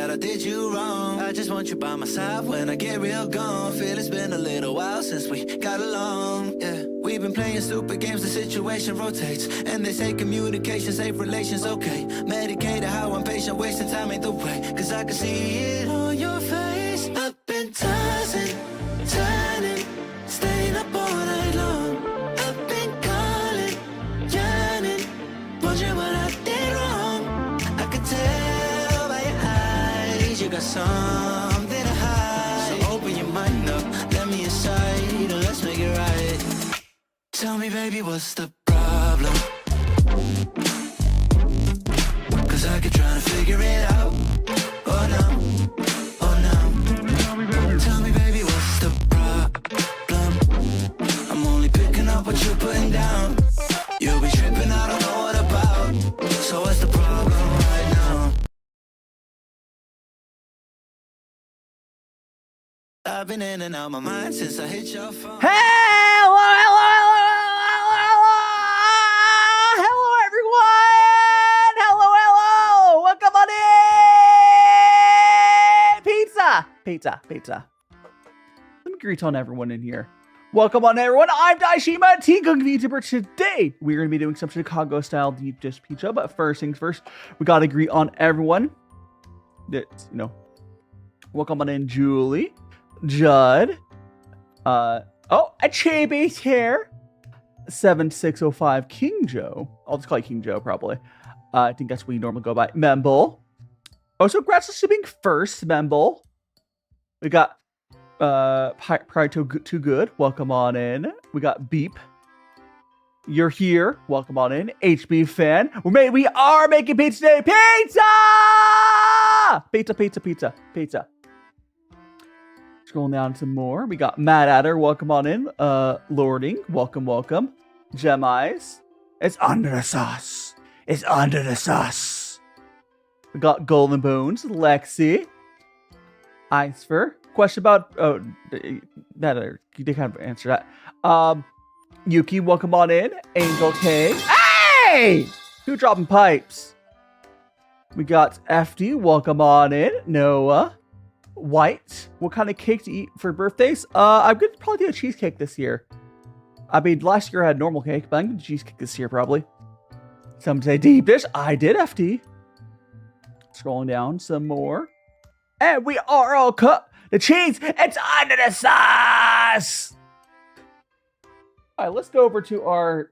that I did you wrong. I just want you by my side when I get real gone. Feel it's been a little while since we got along, yeah. We've been playing stupid games, the situation rotates. And they say communication, safe relations, okay. Medicated how I'm patient, wasting time ain't the way. Cause I can see it on your face. I've been tossing, turning, staying up all night long. I've been calling, yearning, wondering what I did wrong. I could tell by your eyes you got something to hide. So open your mind up, let me inside, and let's make it right. Tell me, baby, what's the problem? Cause I keep trying to figure it out. Oh no, oh no. Tell me, baby, what's the problem? I'm only picking up what you're putting down. You'll be tripping, I don't know what about. So what's the problem right now? I've been in and out my mind since I hit your phone. Hello, everyone. Hello. Welcome on in. Pizza. Let me greet on everyone in here. Welcome on, everyone. I'm DaiShimaVT, EnVtuber. Today, we're going to be doing some Chicago-style deep dish pizza. But first things first, we got to greet on everyone. That, welcome on in, Julie, Judd. A Chibi's here. 7605 King Joe. I'll just call you King Joe, probably. I think that's what you normally go by. Memble. So congrats on being first, Memble. We got probably too good. Welcome on in. We got Beep. You're here. Welcome on in. HB fan. We are making pizza today. Pizza. Scrolling down some more. We got Mad Adder. Welcome on in. Lording. Welcome. Gem Eyes. It's under the sauce. We got Golden Bones. Lexi. Icefer. Question about they kind of answer that. Yuki, welcome on in. Angel K. Hey! Who dropping pipes? We got FD, welcome on in. Noah. White, what kind of cake to eat for birthdays? I'm gonna probably do a cheesecake this year. I mean, last year I had normal cake, but I'm gonna do cheesecake this year probably. Some say deep dish. I did FD. Scrolling down some more. And we are all cut. The cheese, it's under the sauce. All right, let's go over to our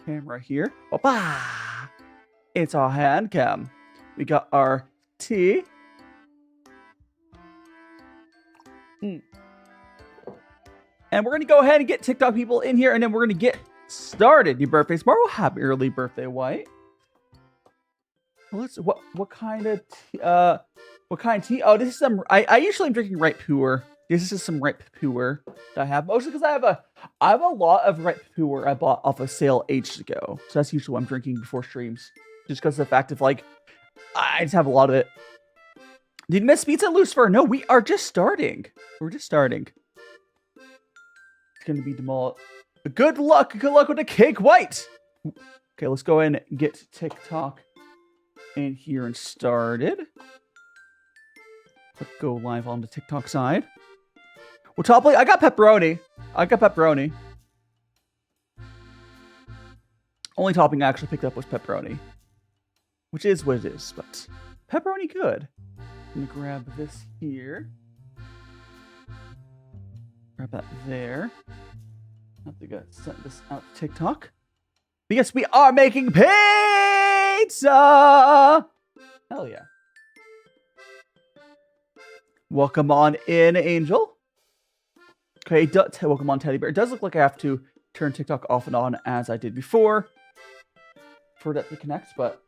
camera here. Opa! It's our hand cam. We got our tea. And we're gonna go ahead and get TikTok people in here, and then we're gonna get started. Your birthday tomorrow. Happy early birthday, White. What kind of tea? Oh, this is some. I usually am drinking ripe puer. This is just some ripe puer that I have, mostly because I have a lot of ripe puer I bought off a sale ages ago. So that's usually what I'm drinking before streams, just because of the fact of I just have a lot of it. Did you miss pizza, Lucifer? No, we are just starting. We're just starting. It's gonna be demolished. Good luck with the cake, White. Okay, let's go in and get TikTok in here and started. Let's go live on the TikTok side. Well, top plate, I got pepperoni. Only topping I actually picked up was pepperoni, which is what it is, but pepperoni good. I'm gonna grab this here. Grab that there. I think I sent this out to TikTok. Because we are making pizza! Hell yeah. Welcome on in, Angel. Okay, welcome on, Teddy Bear. It does look like I have to turn TikTok off and on as I did before for that to connect, but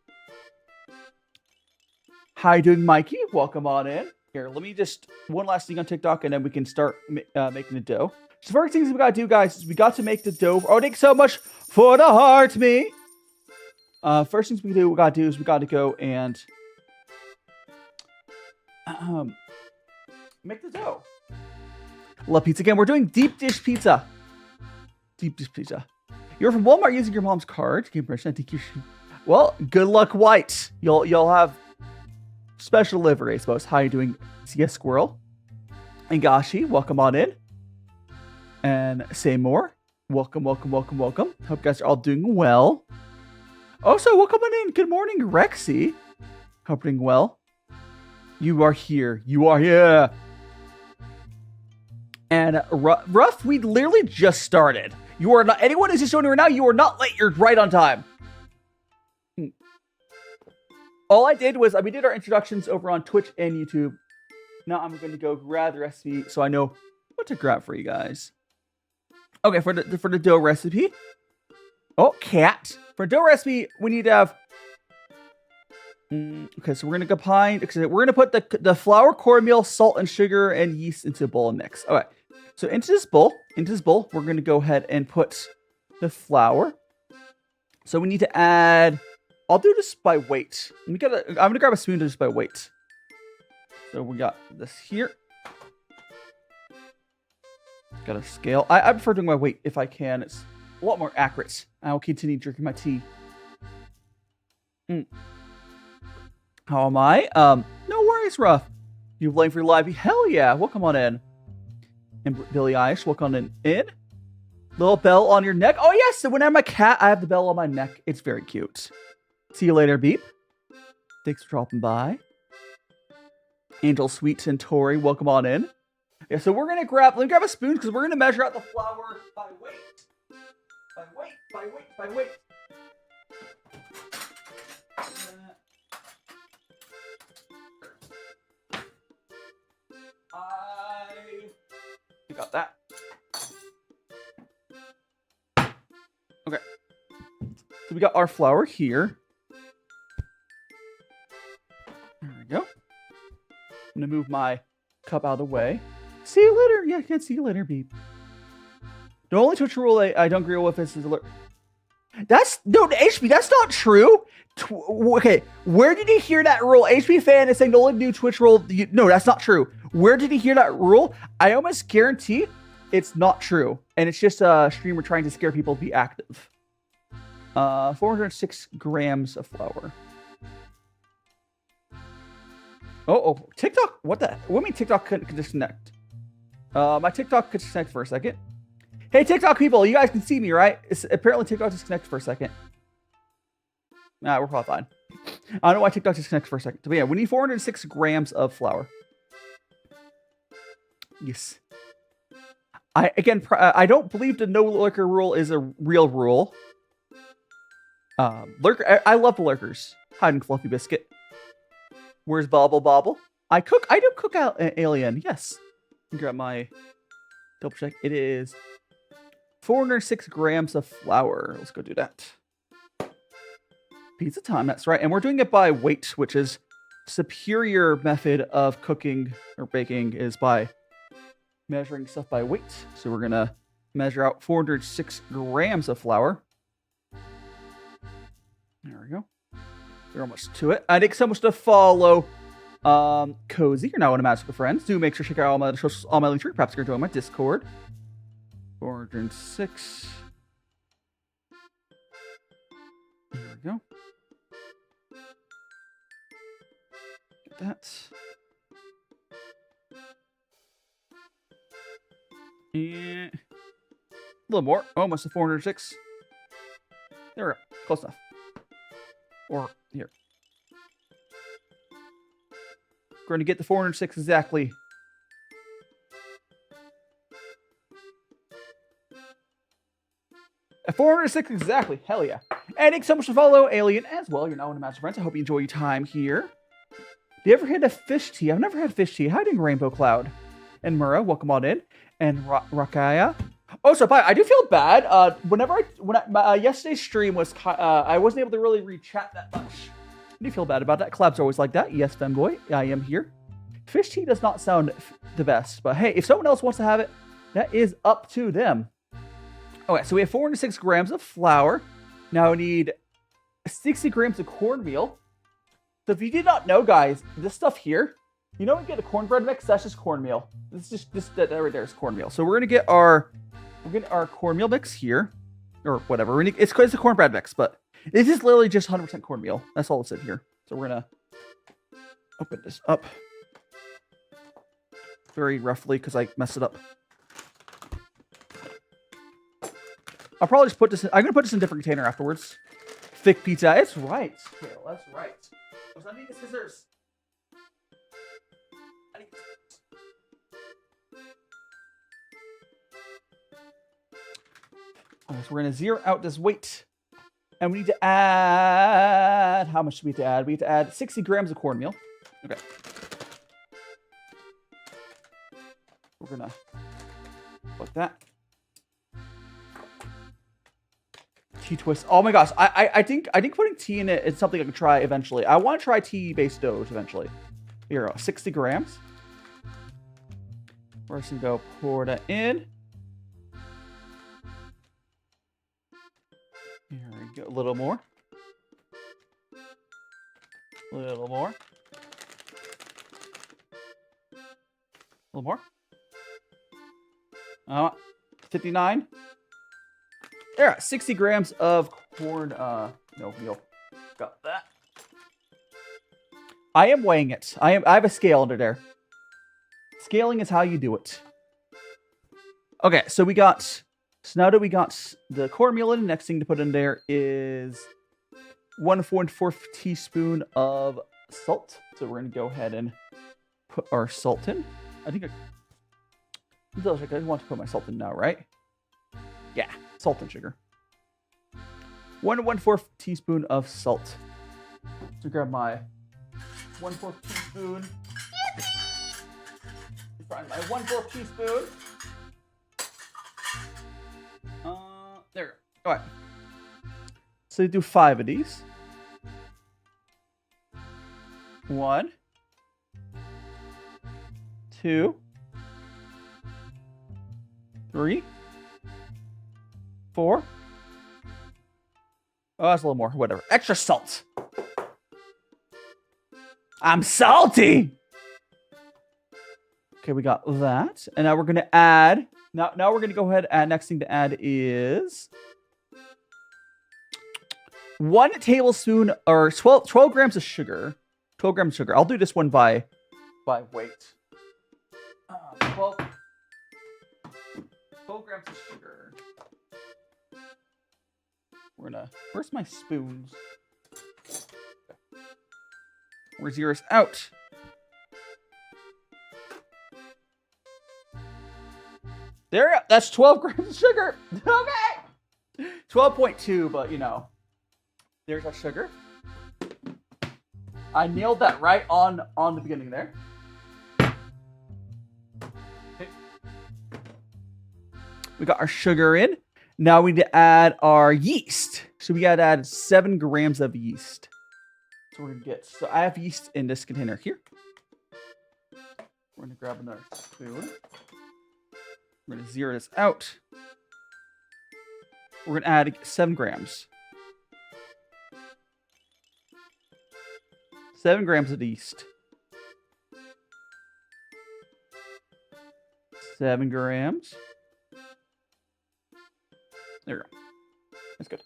how you doing, Mikey? Welcome on in. Here, let me just one last thing on TikTok, and then we can start making the dough. So first things we gotta do, guys, is we got to make the dough. Oh, thanks so much for the heart, me. First things we gotta do is we gotta go and make the dough. Love pizza again. We're doing deep dish pizza. Deep dish pizza. You're from Walmart using your mom's card. Game person. I think you should. Well, good luck, White. You'll have special livery, I suppose. How you doing, CS Squirrel? And Gashi, welcome on in. And Seymour, welcome. Hope you guys are all doing well. Also, welcome on in. Good morning, Rexy. Hope you're doing well. You are here. And Ruff, we literally just started. You are not, anyone who's just joining right now, you are not late. You're right on time. All I did was, we did our introductions over on Twitch and YouTube. Now I'm going to go grab the recipe so I know what to grab for you guys. Okay, for the dough recipe. Oh, cat. For dough recipe, we need to have... okay, so we're going to combine... We're going to put the flour, cornmeal, salt, and sugar, and yeast into a bowl and mix. Okay, so into this bowl, we're going to go ahead and put the flour. So we need to add... I'll do this by weight. I'm going to grab a spoon to just by weight. So we got this here. Got a scale. I prefer doing my weight if I can. It's a lot more accurate. I will continue drinking my tea. How am I? No worries, Ruff. You playing for your live? Hell yeah. Welcome on in. And Billy Eilish, welcome on in. Little bell on your neck. Oh, yes. So when I'm a cat, I have the bell on my neck. It's very cute. See you later, Beep. Thanks for dropping by. Angel Sweet and Tori, welcome on in. Yeah, so we're gonna let me grab a spoon because we're gonna measure out the flour by weight. By weight. You got that. Okay. So we got our flour here. There we go. I'm gonna move my cup out of the way. See you later. Yeah, I can't see you later, Beep. The only Twitch rule I don't agree with is alert. No, HP, that's not true. Okay, where did you hear that rule? HP fan is saying the only new Twitch rule. No, that's not true. Where did he hear that rule? I almost guarantee it's not true. And it's just a streamer trying to scare people to be active. 406 grams of flour. Oh, TikTok? What do you mean TikTok couldn't disconnect? My TikTok could disconnect for a second. Hey, TikTok people, you guys can see me, right? Apparently TikTok disconnected for a second. Nah, we're probably fine. I don't know why TikTok disconnected for a second. But yeah, we need 406 grams of flour. Yes. I don't believe the no lurker rule is a real rule. Lurker, I love the lurkers. Hiding Fluffy Biscuit. Where's Bobble? I do cook out Alien, yes. Grab my double check. It is 406 grams of flour. Let's go do that. Pizza time, that's right. And we're doing it by weight, which is superior method of cooking or baking is by measuring stuff by weight. So we're gonna measure out 406 grams of flour. There we go. We're almost to it. I think so much to follow. Cozy, you're now one of my magical friends. Do make sure to check out all my socials, all my links. Perhaps you're join my Discord. 406. There we go. Get that. And a little more. Almost to 406. There we go. Close enough. Or here. We're going to get the 406 exactly. At 406 exactly. Hell yeah. And thanks so much to follow Alien as well. You're now one of my friends. I hope you enjoy your time here. Do you ever had a fish tea? I've never had fish tea. How do you Rainbow Cloud? And Mura, welcome on in. And Rakaya. Oh, so I do feel bad. Yesterday's stream was, I wasn't able to really read chat that much. I do feel bad about that. Collabs are always like that. Yes, femboy, I am here. Fish tea does not sound the best, but hey, if someone else wants to have it, that is up to them. Okay, so we have 406 grams of flour. Now we need 60 grams of cornmeal. So if you did not know, guys, this stuff here, you know, we get a cornbread mix. That's just cornmeal. That right there is cornmeal. So we're gonna get our cornmeal mix here. or whatever. It's a cornbread mix, but this is literally just 100% cornmeal. That's all it's in here. So we're gonna open this up very roughly because I messed it up. I'll probably just put this in. I'm gonna put this in a different container afterwards. Thick pizza. It's right. Kale, that's right. I need the scissors. So we're gonna zero out this weight. And we need to add, how much do we have to add? We have to add 60 grams of cornmeal. Okay. We're gonna put that. Tea twist. Oh my gosh, I think putting tea in it is something I can try eventually. I want to try tea-based doughs eventually. Here we go, 60 grams. We're just gonna go pour that in. Here we go, a little more. A little more. A little more. 59. There, 60 grams of corn, meal. Got that. I am weighing it. I have a scale under there. Scaling is how you do it. Okay, so now that we got the cornmeal in, the next thing to put in there is 1/4 teaspoon of salt. So we're going to go ahead and put our salt in. I want to put my salt in now, right? Yeah, salt and sugar. 1/4 teaspoon of salt. So grab my 1/4 teaspoon. Find my 1/4 teaspoon. There we go. All right. So you do 5 of these. 1, 2, 3, 4. Oh, that's a little more. Whatever. Extra salt. I'm salty. Okay, we got that. And now we're going to add... Now we're going to go ahead and next thing to add is 1 tablespoon or 12 grams of sugar. 12 grams of sugar. I'll do this one by weight. 12 grams of sugar. Where's my spoons? Where's yours? Out. There, that's 12 grams of sugar. Okay. 12.2, but there's our sugar. I nailed that right on the beginning there. Okay. We got our sugar in. Now we need to add our yeast. So we got to add 7 grams of yeast. So we're going to so I have yeast in this container here. We're going to grab another spoon. We're going to zero this out. We're going to add 7 grams. 7 grams of yeast. 7 grams. There we go. That's good.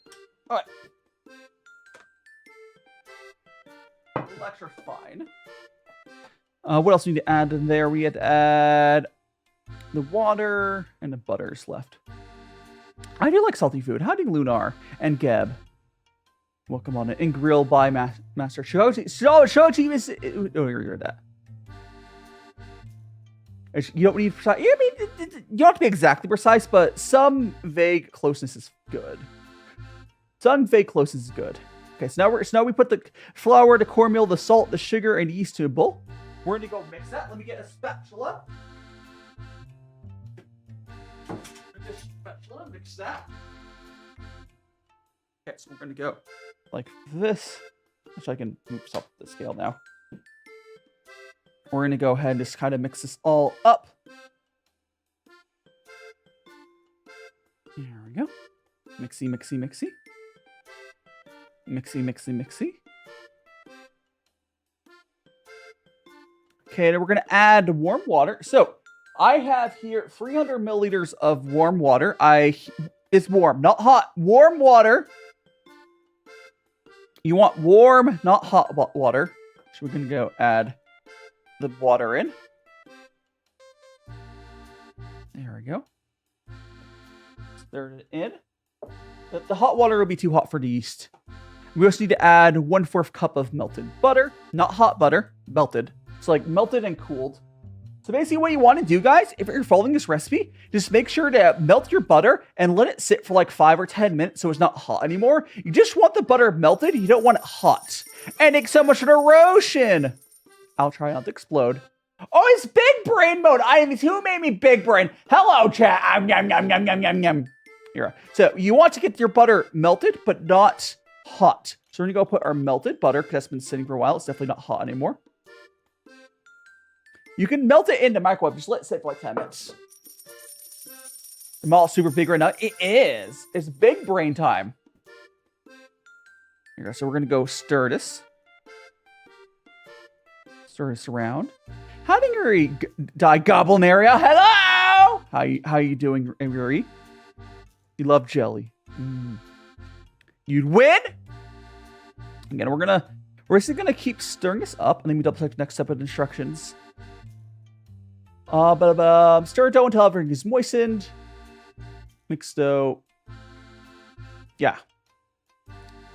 All right. Extra fine. What else do we need to add in there? We had to add the water and the butters left. I do like salty food. How do Lunar and Geb? Welcome on it. And grilled by Master Shoji. Shoji is... Oh, you heard that. You don't need precise... I mean, you don't have to be exactly precise, but some vague closeness is good. Some vague closeness is good. Okay, so now we put the flour, the cornmeal, the salt, the sugar, and yeast to a bowl. We're going to go mix that. Let me get a spatula. Mix that. Okay, so we're going to go like this, which I can move up the scale now. We're going to go ahead and just kind of mix this all up. There we go. Mixy, mixy, mixy. Mixy, mixy, mixy. Okay, then we're going to add warm water. So I have here 300 milliliters of warm water. It's warm, not hot. Warm water. You want warm, not hot water. So we're going to go add the water in. There we go. Stir it in. The hot water will be too hot for the yeast. We also need to add 1/4 cup of melted butter. Not hot butter, melted. So like melted and cooled. So basically what you want to do, guys, if you're following this recipe, just make sure to melt your butter and let it sit for like 5 or 10 minutes so it's not hot anymore. You just want the butter melted. You don't want it hot. And it's so much erosion. I'll try not to explode. Oh, it's big brain mode. Who made me big brain? Hello, chat. Yum, yum, yum, yum, yum, yum. Here. So you want to get your butter melted, but not hot. So we're going to go put our melted butter, because that's been sitting for a while. It's definitely not hot anymore. You can melt it in the microwave. Just let it sit for like 10 minutes. I'm all super big right now. It is. It's big brain time. Here, so we're going to go stir this. Stir this around. Howdy, Yuri. Gobblenaria. Hello! How you doing, Yuri? You love jelly. You'd win? Again, we're just going to keep stirring this up, and then we double check the next step of instructions. Stir dough until everything is moistened. Mix dough. Yeah.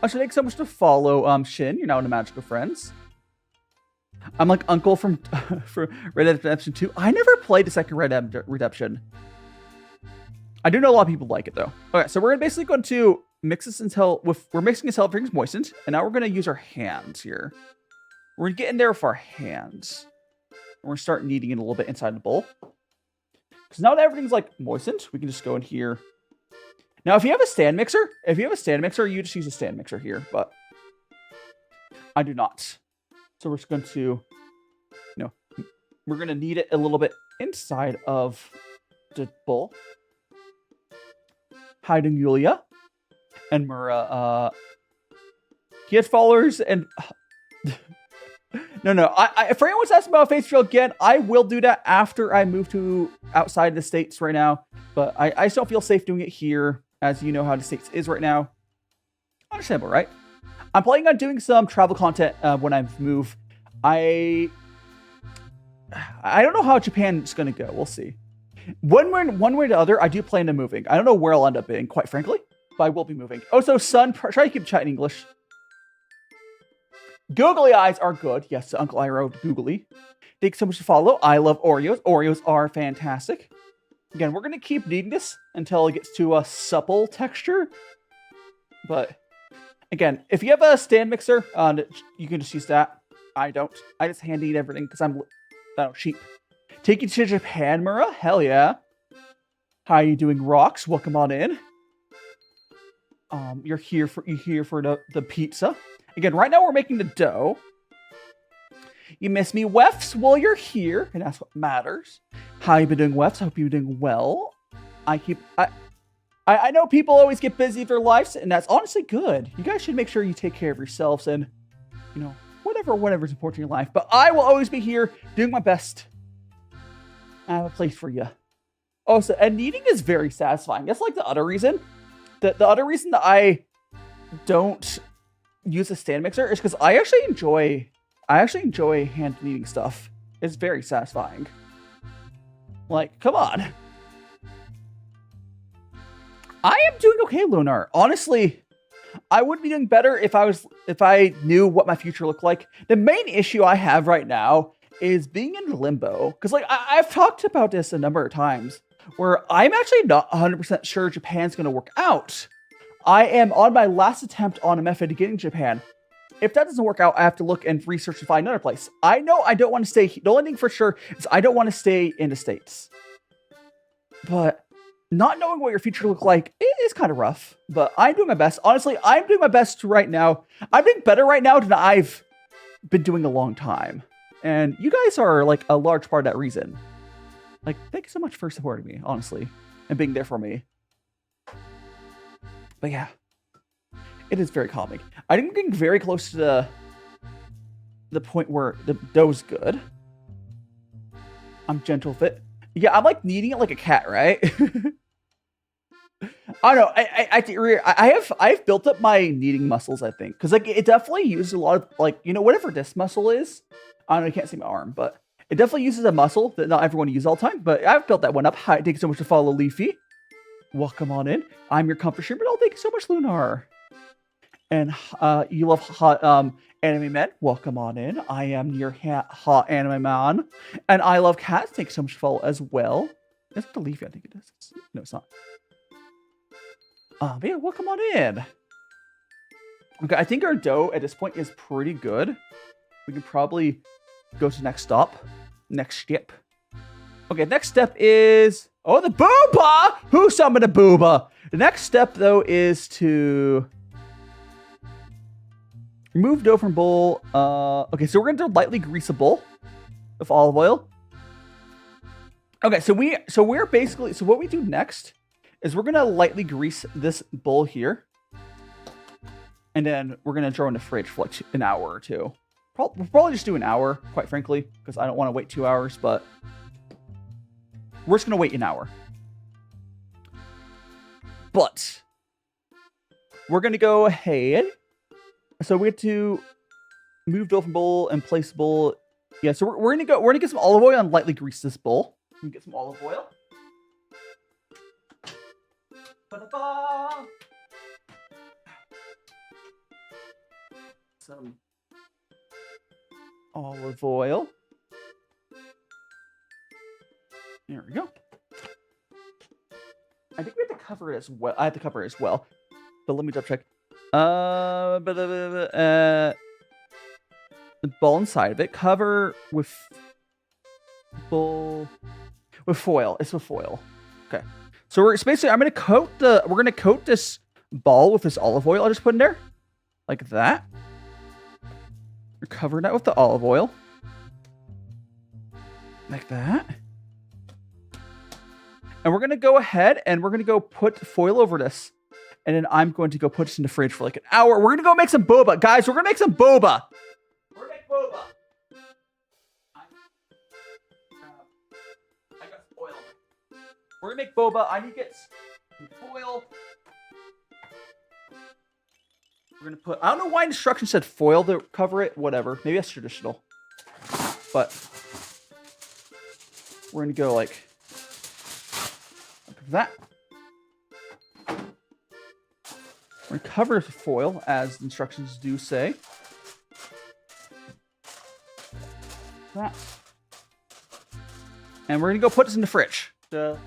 Thanks so much to follow, Shin. You're now in the Magical Friends. I'm like Uncle from for Red Dead Redemption 2. I never played the second Red Dead Redemption. I do know a lot of people like it, though. Okay, so we're basically going to mix this until... We're mixing until everything's moistened. And now we're going to use our hands here. We're going to get in there with our hands. We're going to start kneading it a little bit inside the bowl. Because now that everything's like moistened, we can just go in here. Now, if you have a stand mixer, you just use a stand mixer here, but I do not. So we're just going to, we're going to knead it a little bit inside of the bowl. Hiding Yulia and Mura, he has followers and... No. If anyone's asking about Faithfield again, I will do that after I move to outside the States right now. But I just don't feel safe doing it here, as you know how the States is right now. Understandable, right? I'm planning on doing some travel content when I move. I don't know how Japan's going to go. We'll see. One way or the other, I do plan on moving. I don't know where I'll end up being, quite frankly. But I will be moving. Oh, so son, try to keep chatting English. Googly eyes are good. Yes, Uncle Iro, googly. Thanks so much for follow. I love Oreos. Oreos are fantastic. Again, we're going to keep kneading this until it gets to a supple texture. But, again, if you have a stand mixer, you can just use that. I don't. I just hand knead everything because I'm cheap. Take you to Japan, Mura? Hell yeah. How are you doing, Rocks? Welcome on in. You're here for the pizza. Again, right now we're making the dough. You miss me, Wefs? Well, you're here, and that's what matters. How you been doing, Wefs? I hope you're doing well. I know people always get busy with their lives, and that's honestly good. You guys should make sure you take care of yourselves and, whatever's important in your life. But I will always be here doing my best. I have a place for you. Oh, so, and kneading is very satisfying. That's like the other reason. The other reason that I don't use a stand mixer is because I actually enjoy hand kneading stuff. It's very satisfying. Like, come on. I am doing okay, Lunar. Honestly, I would be doing better if I knew what my future looked like. The main issue I have right now is being in limbo. Because I've talked about this a number of times where I'm actually not 100% sure Japan's going to work out. I am on my last attempt on a method to get in Japan. If that doesn't work out, I have to look and research to find another place. I know I don't want to stay. The only thing for sure is I don't want to stay in the States. But not knowing what your future looks like is kind of rough. But I'm doing my best. Honestly, I'm doing my best right now. I'm doing better right now than I've been doing a long time. And you guys are like a large part of that reason. Like, thank you so much for supporting me, honestly, and being there for me. But yeah, it is very calming. I think I'm getting very close to the point where the dough's good. I'm gentle with it. Yeah, I'm like kneading it like a cat, right? I don't know. I've built up my kneading muscles, I think, because like it definitely uses a lot of like whatever this muscle is. I don't know. I can't see my arm, but it definitely uses a muscle that not everyone uses all the time. But I've built that one up. Hi, thank you so much to follow Leafy. Welcome on in. I'm your comfort streamer. Oh, thank you so much, Lunar. And you love hot anime men. Welcome on in. I am your hot anime man, and I love cats. Thank you so much to follow as well. That's the Leafy. I think it is. No, it's not. But yeah, welcome on in. Okay, I think our dough at this point is pretty good. We can probably go to next stop. Next step. Okay, next step is... Oh, the boba! Who summoned a boba? The next step, though, is to... remove dough from bowl. Okay, so we're going to lightly grease a bowl with olive oil. Okay, so we're basically... So what we do next is we're going to lightly grease this bowl here. And then we're going to throw in the fridge for like an hour or two. We'll probably just do an hour, quite frankly, because I don't want to wait 2 hours, but we're just going to wait an hour. But we're going to go ahead. So we have to move dough from bowl and place bowl. Yeah, so we're going to get some olive oil and lightly grease this bowl. We can get some olive oil. Ba-da-ba. Some olive oil. There we go. I think we have to cover it as well. I have to cover it as well. But let me double check. The ball inside of it. Cover with foil. It's with foil. Okay. So it's basically we're gonna coat this ball with this olive oil I just put in there. Like that. We're covering that with the olive oil. Like that. And we're going to go ahead and we're going to go put foil over this. And then I'm going to go put this in the fridge for like an hour. We're going to go make some boba. Guys, we're going to make some boba. We're going to make boba. I got foil. We're going to make boba. I need to get some foil. We're going to put... I don't know why instructions said foil to cover it. Whatever. Maybe that's traditional. But we're going to go like that. We're going to cover it with foil, as the instructions do say. That. And we're going to go put this in the fridge. I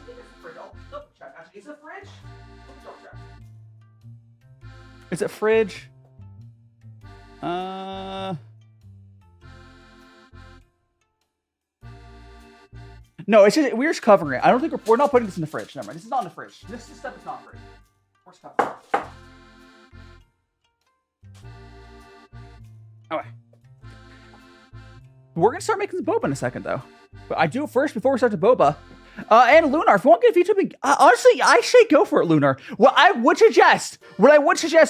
think it's a fridge. I'll double check. Actually, is it a fridge? Is it fridge? No, it's just, we're just covering it. I don't think we're not putting this in the fridge. Never mind. This is not in the fridge. This stuff is not in the fridge. We're just covering it. Okay. We're gonna start making some boba in a second, though. But I do it first before we start the boba. And Lunar, if you want to get a VTuber, honestly, I say go for it, Lunar. What I would suggest,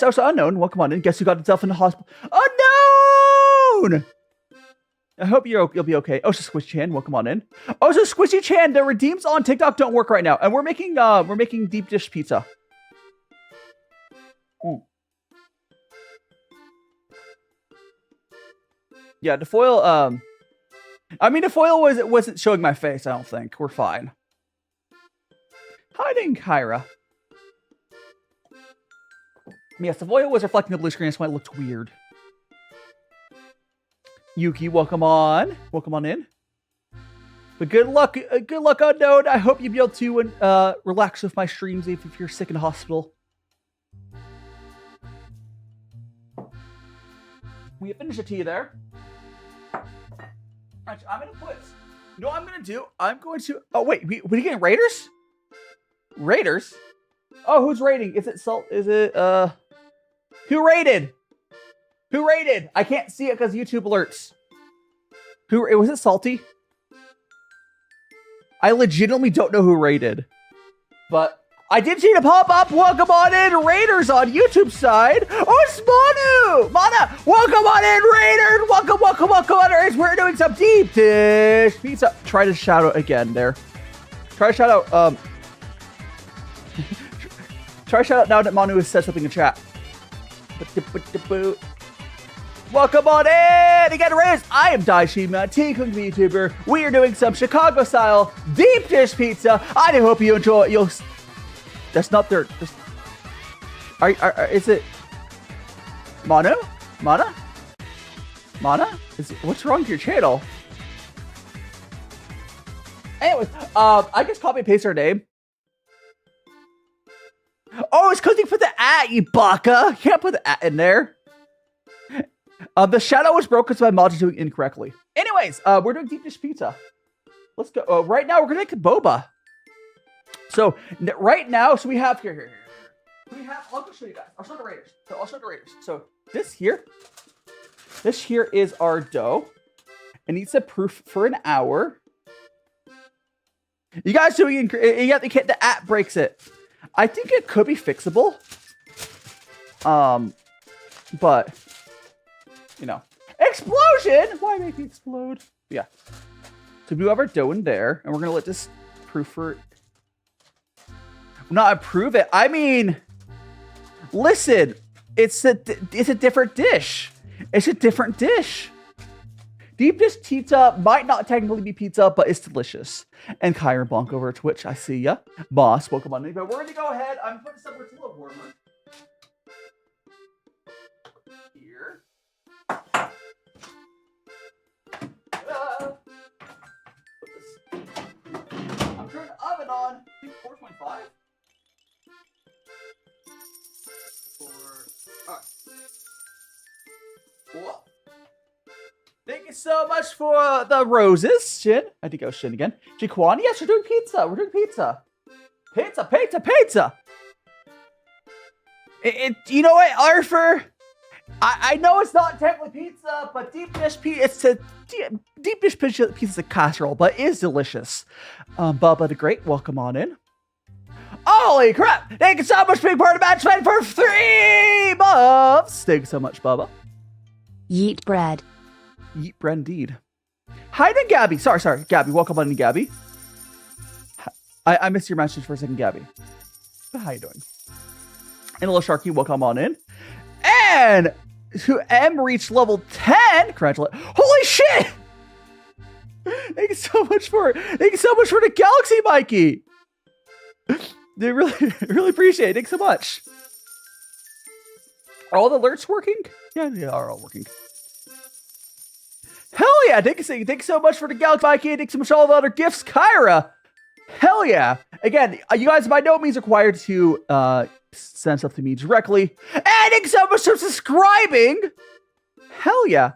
also unknown. Welcome on in. Guess who got himself in the hospital? Unknown. I hope you'll be okay. Oh, so Squishy Chan, welcome on in. Oh, so Squishy Chan, the redeems on TikTok don't work right now, and we're making deep dish pizza. Yeah, the foil. The foil wasn't showing my face. I don't think we're fine. Hiding Kyra. Yes, the foil was reflecting the blue screen, that's why it looked weird. Yuki, welcome on. Welcome on in. But good luck, unknown. I hope you'll be able to relax with my streams if you're sick in the hospital. We have finished the tea there. Actually, I'm gonna put. You know what I'm gonna do? I'm going to. Oh wait, we getting raiders? Raiders? Oh, who's raiding? Is it salt? Is it Who raided? Who raided? I can't see it because YouTube alerts. Who was it? Salty? I legitimately don't know who raided, but I did see the pop up. Welcome on in, Raiders on YouTube side. Oh, it's Mana, welcome on in, Raiders. Welcome on, Raiders. We're doing some deep dish pizza. Try to shout out again there. Try to shout out Try shout out now that Manu has said something in chat. Welcome on in! Again, Raiders, I am DaiShimaVT, cooking VTuber. We are doing some Chicago-style deep dish pizza. I do hope you enjoy it. That's not their... Is it... Manu? Mana? What's wrong with your channel? Anyways, I just copy and paste our name. Oh, it's because you put the at, you baka. You can't put the at in there. The shadow was broken, so my mod is doing incorrectly. Anyways, we're doing deep dish pizza. Let's go. Right now, we're gonna make a boba. So right now, we have here. We have. I'll show you guys. I'll show the Raiders. So this here is our dough. It needs to proof for an hour. You guys doing? The at breaks it. I think it could be fixable. But. You know, explosion! Why make me explode? Yeah. So we have our dough in there, and we're gonna let this proof for. Not approve it. I mean, listen, it's a different dish. It's a different dish. Deep dish pizza might not technically be pizza, but it's delicious. And Kyron Blanc over at Twitch, I see ya. Boss, welcome on in. But we're gonna go ahead. I'm putting somewhere it's a little warmer. Here. I'm turning the oven on. I think 4.5. Alright. Cool. Thank you so much for the roses, Shin. I had to go Shin again. Jaquan, yes, we're doing pizza. We're doing pizza. Pizza. You know what, Arthur? I know it's not technically pizza, but deep dish pizza. Deep dish pizza is a casserole, but it is delicious. Bubba the Great, welcome on in. Holy crap! Thank you so much for being part of Match Fan for 3 months. Thank you so much, Bubba. Yeet bread Indeed. Hi to Gabby. Sorry, Gabby. Welcome on in, Gabby. I missed your message for a second, Gabby. But how you doing? And little Sharky, welcome on in. And who M reached level 10. Congratulations. Holy shit! Thank you so much for the Galaxy, Mikey. They really appreciate it. Thanks so much. Are all the alerts working? Yeah, they are all working. Hell yeah! Thank you so much for the Galaxy, Mikey. Thanks so much for all the other gifts, Kyra. Hell yeah! Again, you guys by no means required to send stuff to me directly. And thanks so much for subscribing. Hell yeah!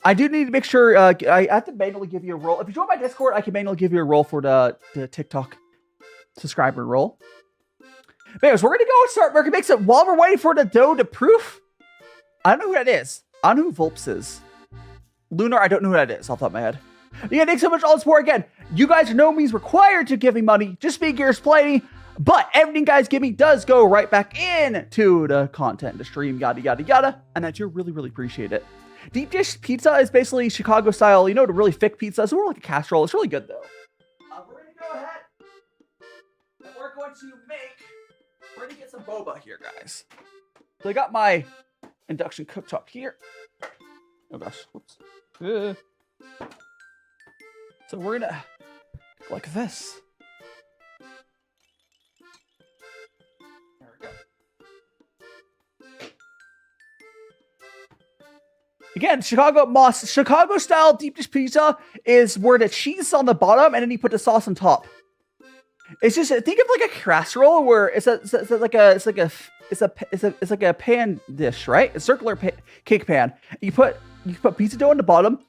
I do need to make sure I have to manually give you a role. If you join my Discord, I can manually give you a role for the TikTok subscriber role. But anyways, we're gonna go and start. We're gonna make some while we're waiting for the dough to proof. I don't know who that is. I don't know who Volps is. Lunar, I don't know who that is off the top of my head. Yeah, thanks so much all the support again. You guys are no means required to give me money. Just be gears plenty. But everything guys give me does go right back into the content, the stream, yada, yada, yada. And I do really appreciate it. Deep dish pizza is basically Chicago style, you know, the really thick pizza. So we're like a casserole. It's really good though. We're going to go ahead and we're going to get some boba here, guys. So I got my induction cooktop here. Oh gosh, whoops. So we're going to go like this. There we go. Again, Chicago style deep dish pizza is where the cheese is on the bottom and then you put the sauce on top. It's just think of like a casserole where it's like a pan dish, right? A circular cake pan. You put pizza dough on the bottom,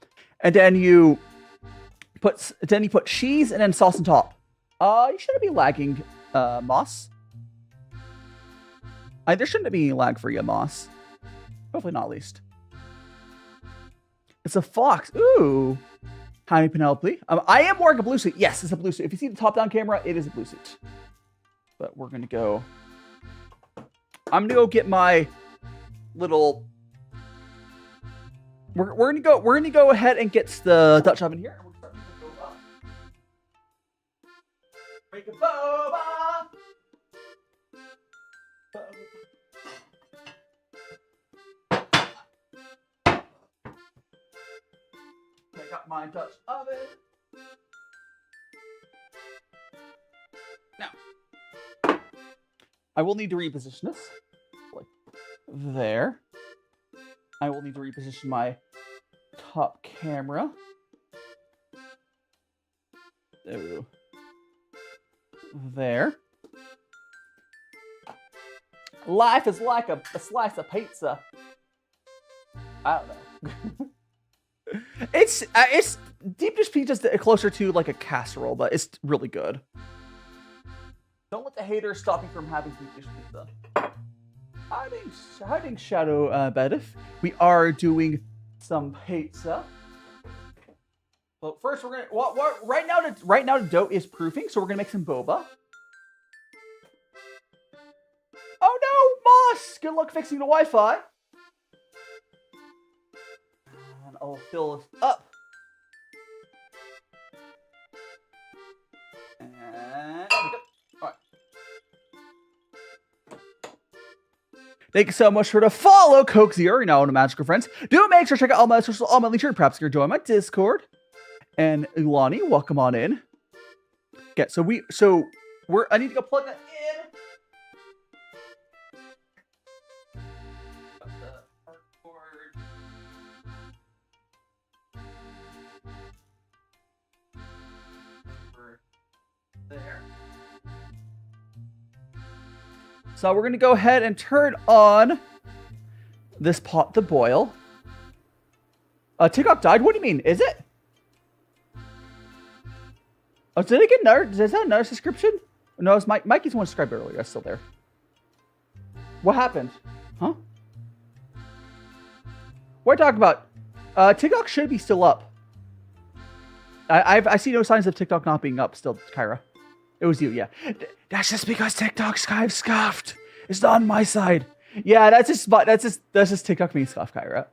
and then you put cheese and then sauce on top. You shouldn't be lagging, Moss. There shouldn't be any lag for you, Moss. Hopefully not, at least. It's a fox. Ooh. Hi, Penelope. I am wearing a blue suit. Yes, it's a blue suit. If you see the top-down camera, it is a blue suit. But we're gonna go. I'm gonna go get my little. We're gonna go ahead and get the Dutch oven here. And we're starting to make a boba. got my Dutch oven. Now, I will need to reposition this. Like there. I will need to reposition my top camera. Ooh. There. Life is like a slice of pizza. I don't know. It's deep dish pizza's closer to like a casserole, but it's really good. Don't let the haters stop you from having deep dish pizza. Hiding shadow Bedif. We are doing some pizza. Well, first we're gonna right now the dough is proofing, so we're gonna make some boba. Oh no, Moss! Good luck fixing the Wi-Fi. And I'll fill this up. And there we go. All right. Thank you so much for the follow, Coke Zero. You're now on the Magical Friends. Do make sure to check out all my social, all my links here. Perhaps you're joining my Discord. And Ilani, welcome on in. Okay, I need to go plug that in. There. So we're gonna go ahead and turn on this pot to boil. TikTok died? What do you mean? Is it? Oh, did I get another? Is that another subscription? No, it's Mikey's one subscribed earlier. That's still there. What happened? Huh? What are you talking about? TikTok should be still up. I see no signs of TikTok not being up still, Kyra. It was you, yeah. That's just because TikTok's kind of scuffed. It's not on my side. Yeah, that's just TikTok being scuffed, Kyra.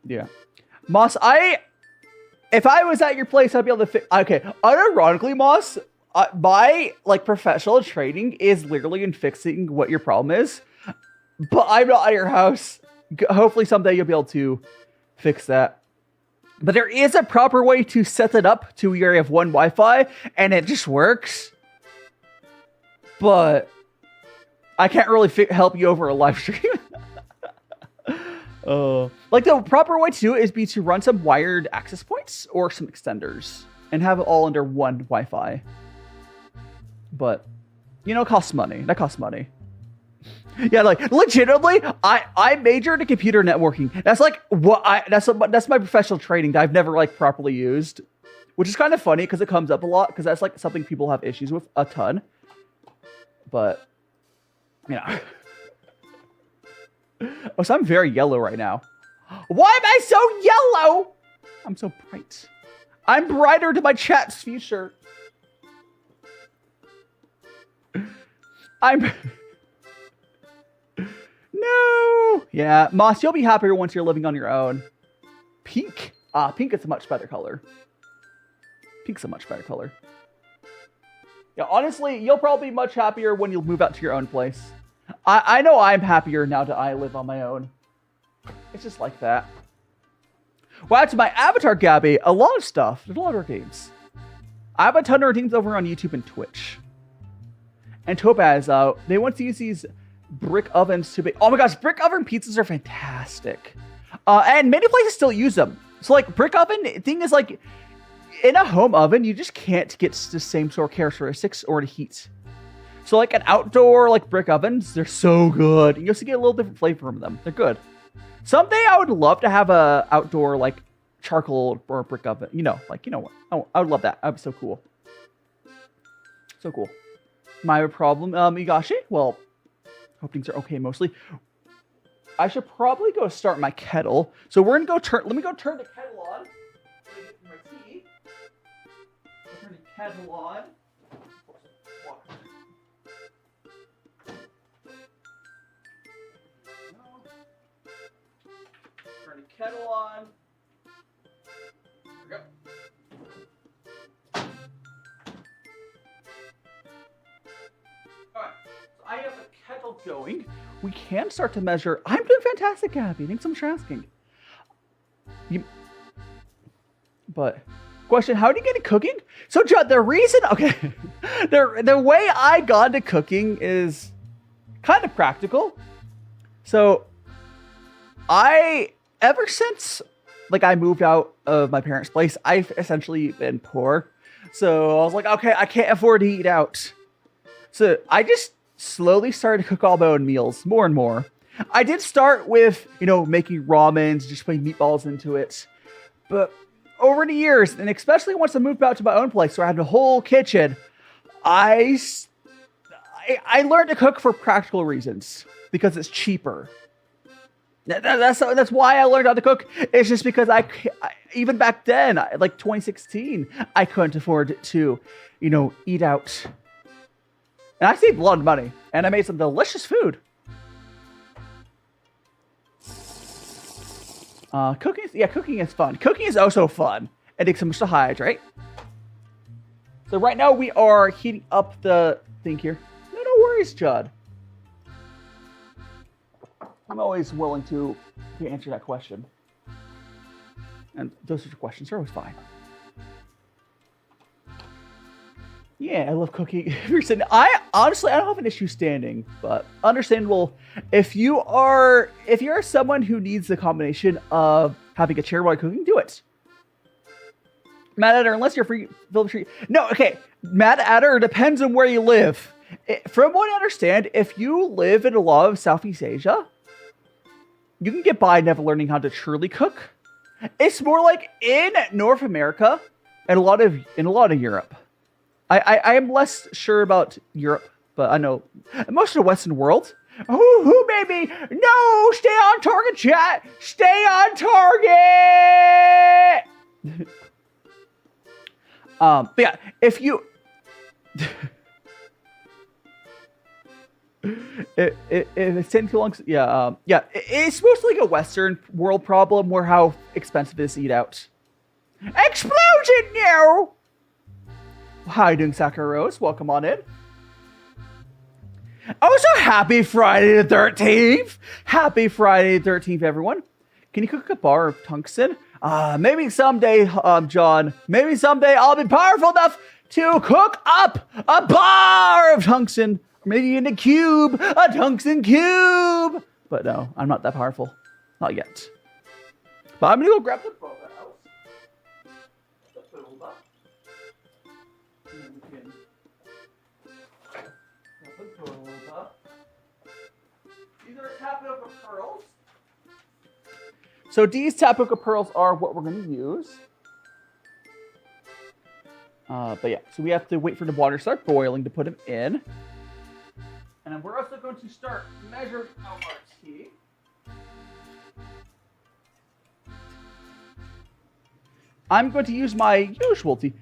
Yeah. Moss, if I was at your place, I'd be able to fix. Okay, unironically, Moss, my like professional training is literally in fixing what your problem is. But I'm not at your house. Hopefully someday you'll be able to fix that. But there is a proper way to set it up to where you have one Wi-Fi, and it just works. But I can't really help you over a live stream. Like the proper way to do it is to run some wired access points or some extenders and have it all under one Wi-Fi. But you know, it costs money. That costs money. Yeah, like legitimately, I majored in computer networking. That's like that's my professional training that I've never like properly used, which is kind of funny because it comes up a lot because that's like something people have issues with a ton. But you know. Oh, so I'm very yellow right now. Why am I so yellow? I'm so bright. I'm brighter to my chat's future. I'm... No! Yeah, Moss, you'll be happier once you're living on your own. Pink. Pink is a much better color. Pink's a much better color. Yeah, honestly, you'll probably be much happier when you move out to your own place. I know I'm happier now that I live on my own. It's just like that. Well, to my avatar, Gabby, a lot of stuff. There's a lot of games. I have a ton of games over on YouTube and Twitch. And Topaz, they want to use these brick ovens to be... Oh my gosh, brick oven pizzas are fantastic. And many places still use them. So like brick oven, thing is like, in a home oven, you just can't get the same sort of characteristics or the heat. So like an outdoor like brick ovens, they're so good. You also get a little different flavor from them. They're good. Someday I would love to have a outdoor like charcoal or brick oven. You know, like, you know what? Oh, I would love that. That would be so cool. So cool. My problem, Igashi? Well, hope things are okay mostly. I should probably go start my kettle. So we're gonna go turn, let me go turn the kettle on. Let me get my tea. Turn the kettle on. Turn the kettle on. There we go. Alright, so I have the kettle going. We can start to measure. I'm doing fantastic, Gabby. Thanks so much for asking. But question, how do you get into cooking? So John, the reason, okay, the way I got into cooking is kind of practical. So ever since like I moved out of my parents' place, I've essentially been poor. So I was like, okay, I can't afford to eat out. So I just slowly started to cook all my own meals more and more. I did start with, making ramens, just putting meatballs into it. But over the years, and especially once I moved out to my own place where I had a whole kitchen, I learned to cook for practical reasons because it's cheaper. That's why I learned how to cook. It's just because I even back then, like 2016, I couldn't afford to, eat out. And I saved a lot of money, and I made some delicious food. Cooking is fun. Cooking is also fun. It takes so much to hydrate. So right now we are heating up the thing here. No worries, Judd. I'm always willing to answer that question. And those sorts of questions are always fine. Yeah, I love cooking. I don't have an issue standing, but understandable. If you're someone who needs the combination of having a chair while cooking, do it. Matt Adder, unless you're free, no, okay. Matt Adder, depends on where you live. From what I understand, if you live in a lot of Southeast Asia, you can get by never learning how to truly cook. It's more like in North America and a lot of Europe. I am less sure about Europe, but I know most of the Western world. Who made me? No, stay on target, chat. Stay on target. But yeah, if you, if it's taking too long, it's mostly like a Western world problem where how expensive it is to eat out. Explosion now. How are you doing, Sakura Rose? Welcome on in. Also, happy Friday the 13th. Happy Friday the 13th, everyone. Can you cook a bar of tungsten? Maybe someday, John. Maybe someday I'll be powerful enough to cook up a bar of tungsten. Maybe in a cube, a tungsten cube. But no, I'm not that powerful. Not yet. But I'm gonna go grab the boba out. The boba. And then we can grab the boba. These are tapioca pearls. So these tapioca pearls are what we're going to use. But yeah, so we have to wait for the water to start boiling to put them in. And then we're also going to start measuring out our tea. I'm going to use my usual tea.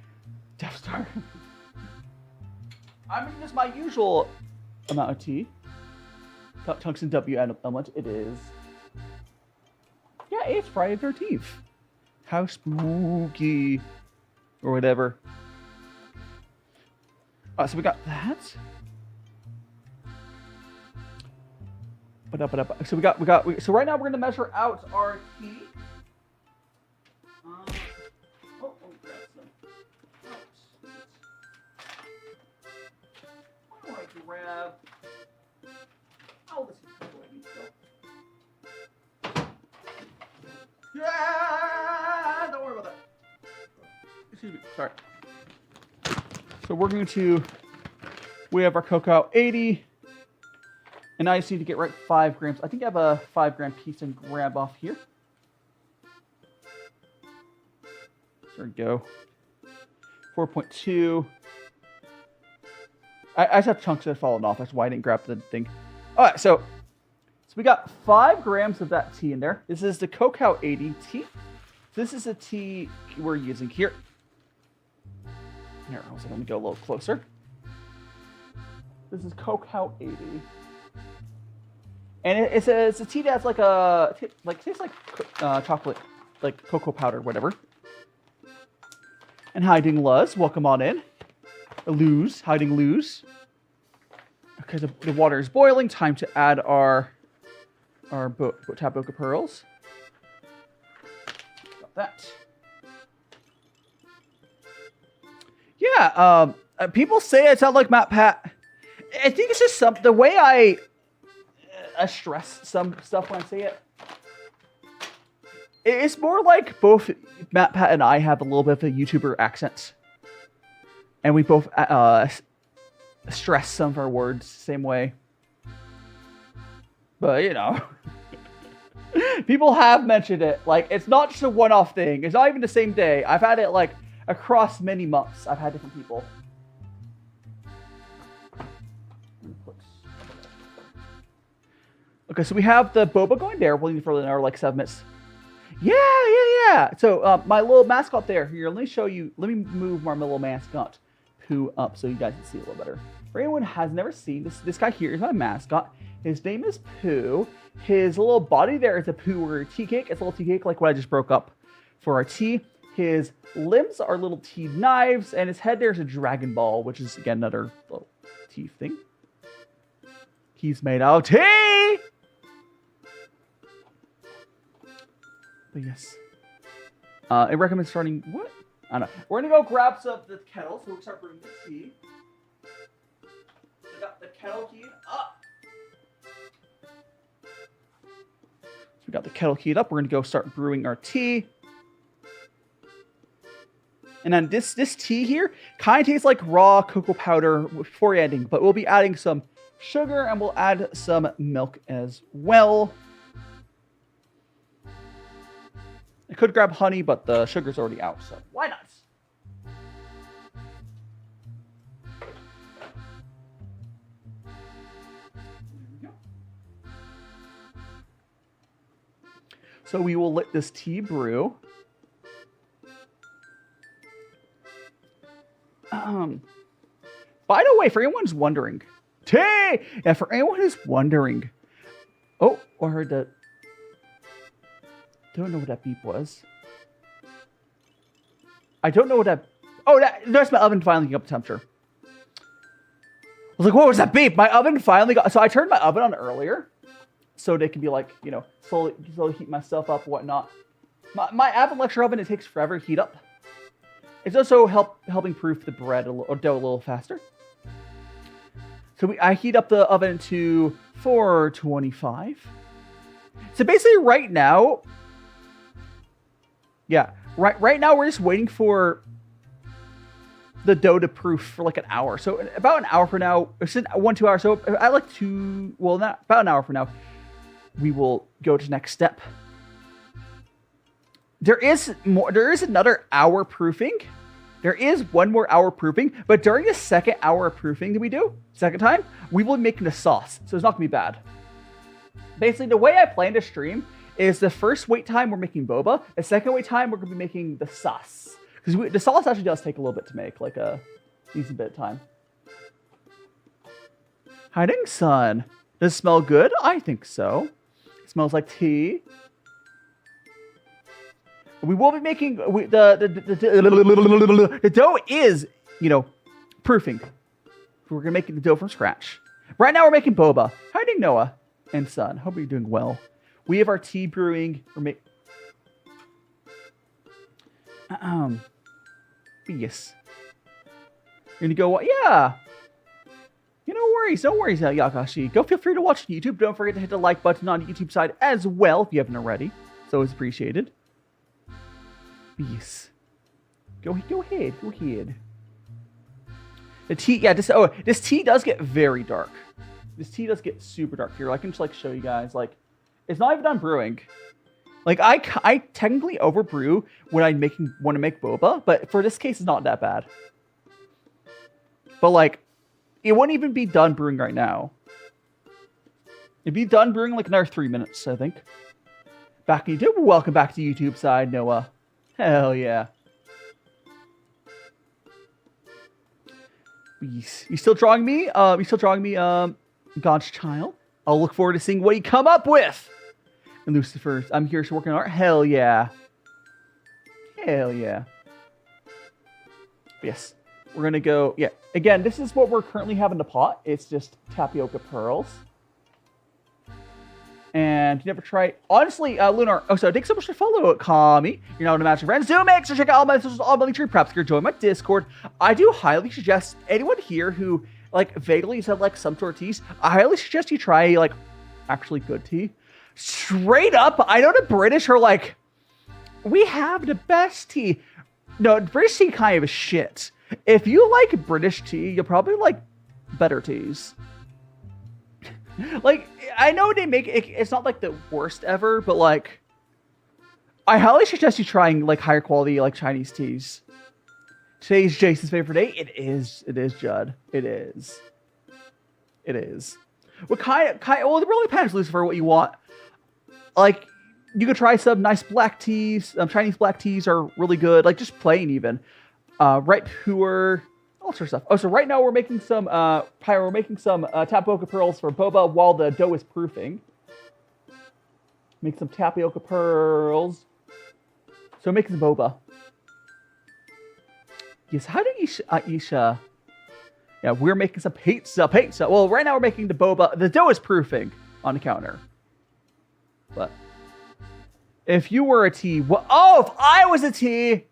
Death Star. I'm going to use my usual amount of tea. Tungsten W element. It is. Yeah, it's Friday the 13th. How spooky. Or whatever. So we got that. So so right now we're gonna measure out our tea. Grab some. Why don't I grab? Oh, this is what I need to go. Yeah, don't worry about that. Excuse me. Sorry. So we're going to. We have our cocoa 80. And I just need to get right 5 grams. I think I have a 5 gram piece and grab off here. There we go. 4.2. I just have chunks that have fallen off. That's why I didn't grab the thing. All right, so we got 5 grams of that tea in there. This is the Cocoa 80 tea. This is the tea we're using here. Here, let me go a little closer. This is Cocoa 80. And it's a tea that's tastes like chocolate, like cocoa powder, whatever. And hiding Luz, welcome on in. Hiding Luz. Okay, the water is boiling. Time to add our tapioca pearls. that. Yeah, people say I sound like Matt Pat. I think it's just the way I stress some stuff when I say it. It's more like both Matt Pat and I have a little bit of a YouTuber accent. And we both stress some of our words the same way. But, you know, people have mentioned it. Like, it's not just a one-off thing. It's not even the same day. I've had it, like, across many months. I've had different people. Okay, so we have the boba going there. We'll need for another, like, 7 minutes. Yeah. So, my little mascot there. Here, let me show you. Let me move my little mascot Pooh up so you guys can see a little better. For anyone who has never seen this guy here is my mascot. His name is Pooh. His little body there is a Pooh or a tea cake. It's a little tea cake like what I just broke up for our tea. His limbs are little tea knives, and his head there is a Dragon Ball, which is, again, another little tea thing. He's made out of tea! But yes. I recommend starting... What? I don't know. We're going to go grab some of the kettle, so we'll start brewing the tea. We got the kettle heat up. So we got the kettle heat up. We're going to go start brewing our tea. And then this tea here kind of tastes like raw cocoa powder before adding, but we'll be adding some sugar and we'll add some milk as well. I could grab honey, but the sugar's already out, so why not? So we will let this tea brew. By the way, for anyone who's wondering, tea! Yeah, for anyone who's wondering, oh, I heard that. Don't know what that beep was. I don't know what that. Oh, that's my oven finally getting up to temperature. I was like, what was that beep? My oven finally got. So I turned my oven on earlier, so they can be like, you know, slowly heat my stuff up, whatnot. My oven lecture oven, it takes forever to heat up. It's also helping proof the bread or dough a little faster. So I heat up the oven to 425. So basically, right now. Yeah, right now we're just waiting for the dough to proof for like an hour. So about an hour from now, 1-2 hours. So I like to, well, not about an hour from now, we will go to the next step. There is another hour proofing. There is 1 more hour proofing, but during the second hour of proofing that we do, second time, we will be making the sauce. So it's not gonna be bad. Basically, the way I plan to stream is the first wait time we're making boba. The second wait time we're going to be making the sauce. Because the sauce actually does take a little bit to make, like a decent bit of time. Hiding sun. Does it smell good? I think so. It smells like tea. We will be making the dough is, you know, proofing. We're gonna make the dough from scratch. Right now we're making boba. Hiding Noah and Sun. Hope you're doing well. We have our tea brewing. Yes. You're gonna go, yeah. You know, no worries, Yakashi. Go feel free to watch YouTube. Don't forget to hit the like button on the YouTube side as well if you haven't already. So it's appreciated. Yes. Go ahead. The tea, yeah, this tea does get very dark. This tea does get super dark here. I can just like show you guys, like, it's not even done brewing. Like, I technically overbrew when I want to make boba, but for this case, it's not that bad. But, like, it wouldn't even be done brewing right now. It'd be done brewing like another 3 minutes, I think. Back in YouTube. Welcome back to YouTube side, Noah. Hell yeah. You still drawing me? God's child? I'll look forward to seeing what you come up with. And Lucifer, I'm here to work on art. Hell yeah. Hell yeah. Yes. We're going to go, yeah. Again, this is what we're currently having in the pot. It's just tapioca pearls. And you never try. Honestly, Lunar. Oh, so thanks so much for follow it, Kami. You're now an match of friends. Do make sure to check out all my socials, all my links, perhaps you join my Discord. I do highly suggest anyone here who like vaguely said like some sort of teas. I highly suggest you try like actually good tea. Straight up, I know the British are like, we have the best tea. No, British tea kind of shit. If you like British tea, you'll probably like better teas. Like, I know they make it, it's not like the worst ever, but like, I highly suggest you trying like higher quality like Chinese teas. Today's Jason's favorite day. It is, Judd. It is. What well, it really depends, Lucifer, what you want. Like, you could try some nice black teas. Chinese black teas are really good. Like, just plain even. Right pure. All sorts of stuff. Oh, so right now we're making some tapioca pearls for boba while the dough is proofing. Make some tapioca pearls. So making some boba. Yes, how do Isha? Yeah, we're making some pizza. Well, right now we're making the boba. The dough is proofing on the counter. But if you were a tea, if I was a tea,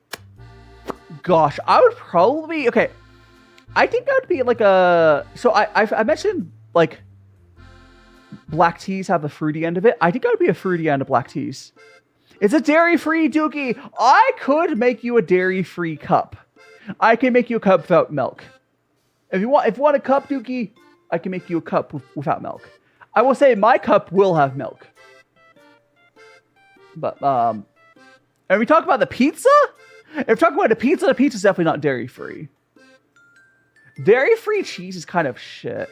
gosh, I would probably okay. I think that would be like a. So I mentioned like black teas have the fruity end of it. I think that would be a fruity end of black teas. It's a dairy-free dookie. I could make you a dairy-free cup. I can make you a cup without milk. If you want a cup dookie, I can make you a cup without milk. I will say my cup will have milk. But and we talk about the pizza. If we talk about the pizza's definitely not dairy-free. Dairy-free cheese is kind of shit.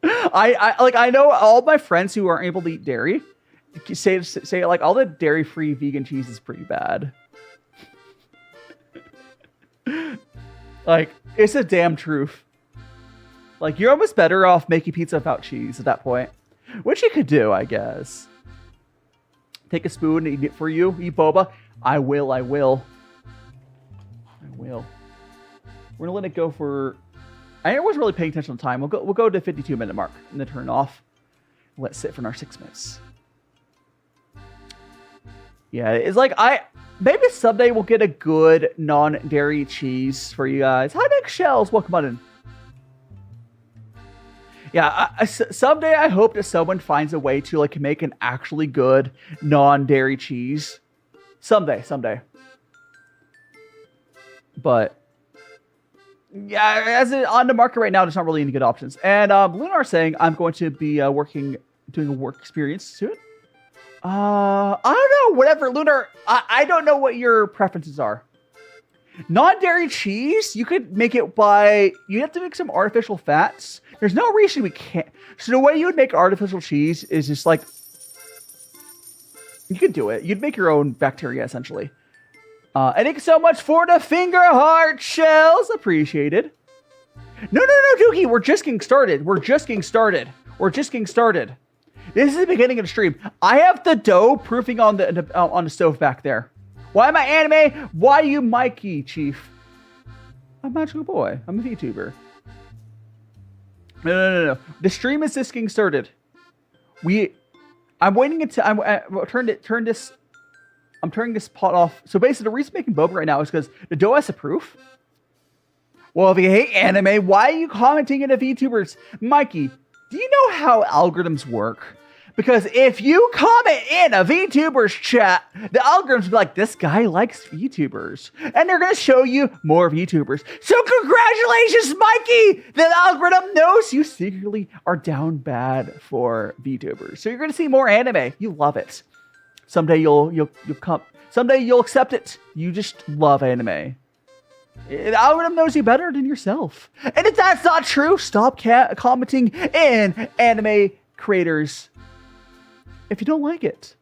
I know all my friends who aren't able to eat dairy say like all the dairy-free vegan cheese is pretty bad. Like, it's a damn truth. Like, you're almost better off making pizza without cheese at that point. Which you could do, I guess. Take a spoon and eat it for you. Eat boba. I will. We're gonna let it go for. I wasn't really paying attention to time. We'll go to the 52-minute mark and then turn it off. Let it sit for another 6 minutes. Yeah, it's like maybe someday we'll get a good non-dairy cheese for you guys. Hi, Nick Shells. Welcome on in. Yeah, someday I hope that someone finds a way to like make an actually good non-dairy cheese. Someday. But yeah, as on the market right now, there's not really any good options. And Lunar saying I'm going to be doing a work experience soon. I don't know, whatever, Lunar. I don't know what your preferences are. Non-dairy cheese, you could make it you have to make some artificial fats. There's no reason we can't. So the way you would make artificial cheese is just like, you could do it. You'd make your own bacteria, essentially. And thank you so much for the finger heart shells. Appreciated. No, Dookie. We're just getting started. This is the beginning of the stream. I have the dough proofing on the stove back there. Why am I anime? Why you Mikey, Chief? I'm a magical boy. I'm a VTuber. No. The stream is just getting started. I'm waiting until I'm turning this pot off. So basically, the reason I'm making boba right now is because the dough has a proof. Well, if you hate anime, why are you commenting in the VTubers? Mikey, do you know how algorithms work? Because if you comment in a VTubers chat, the algorithms will be like, this guy likes VTubers. And they're going to show you more VTubers. So congratulations, Mikey! The algorithm knows you secretly are down bad for VTubers. So you're going to see more anime. You love it. Someday you'll accept it. You just love anime. The algorithm knows you better than yourself. And if that's not true, stop commenting in anime creators. If you don't like it,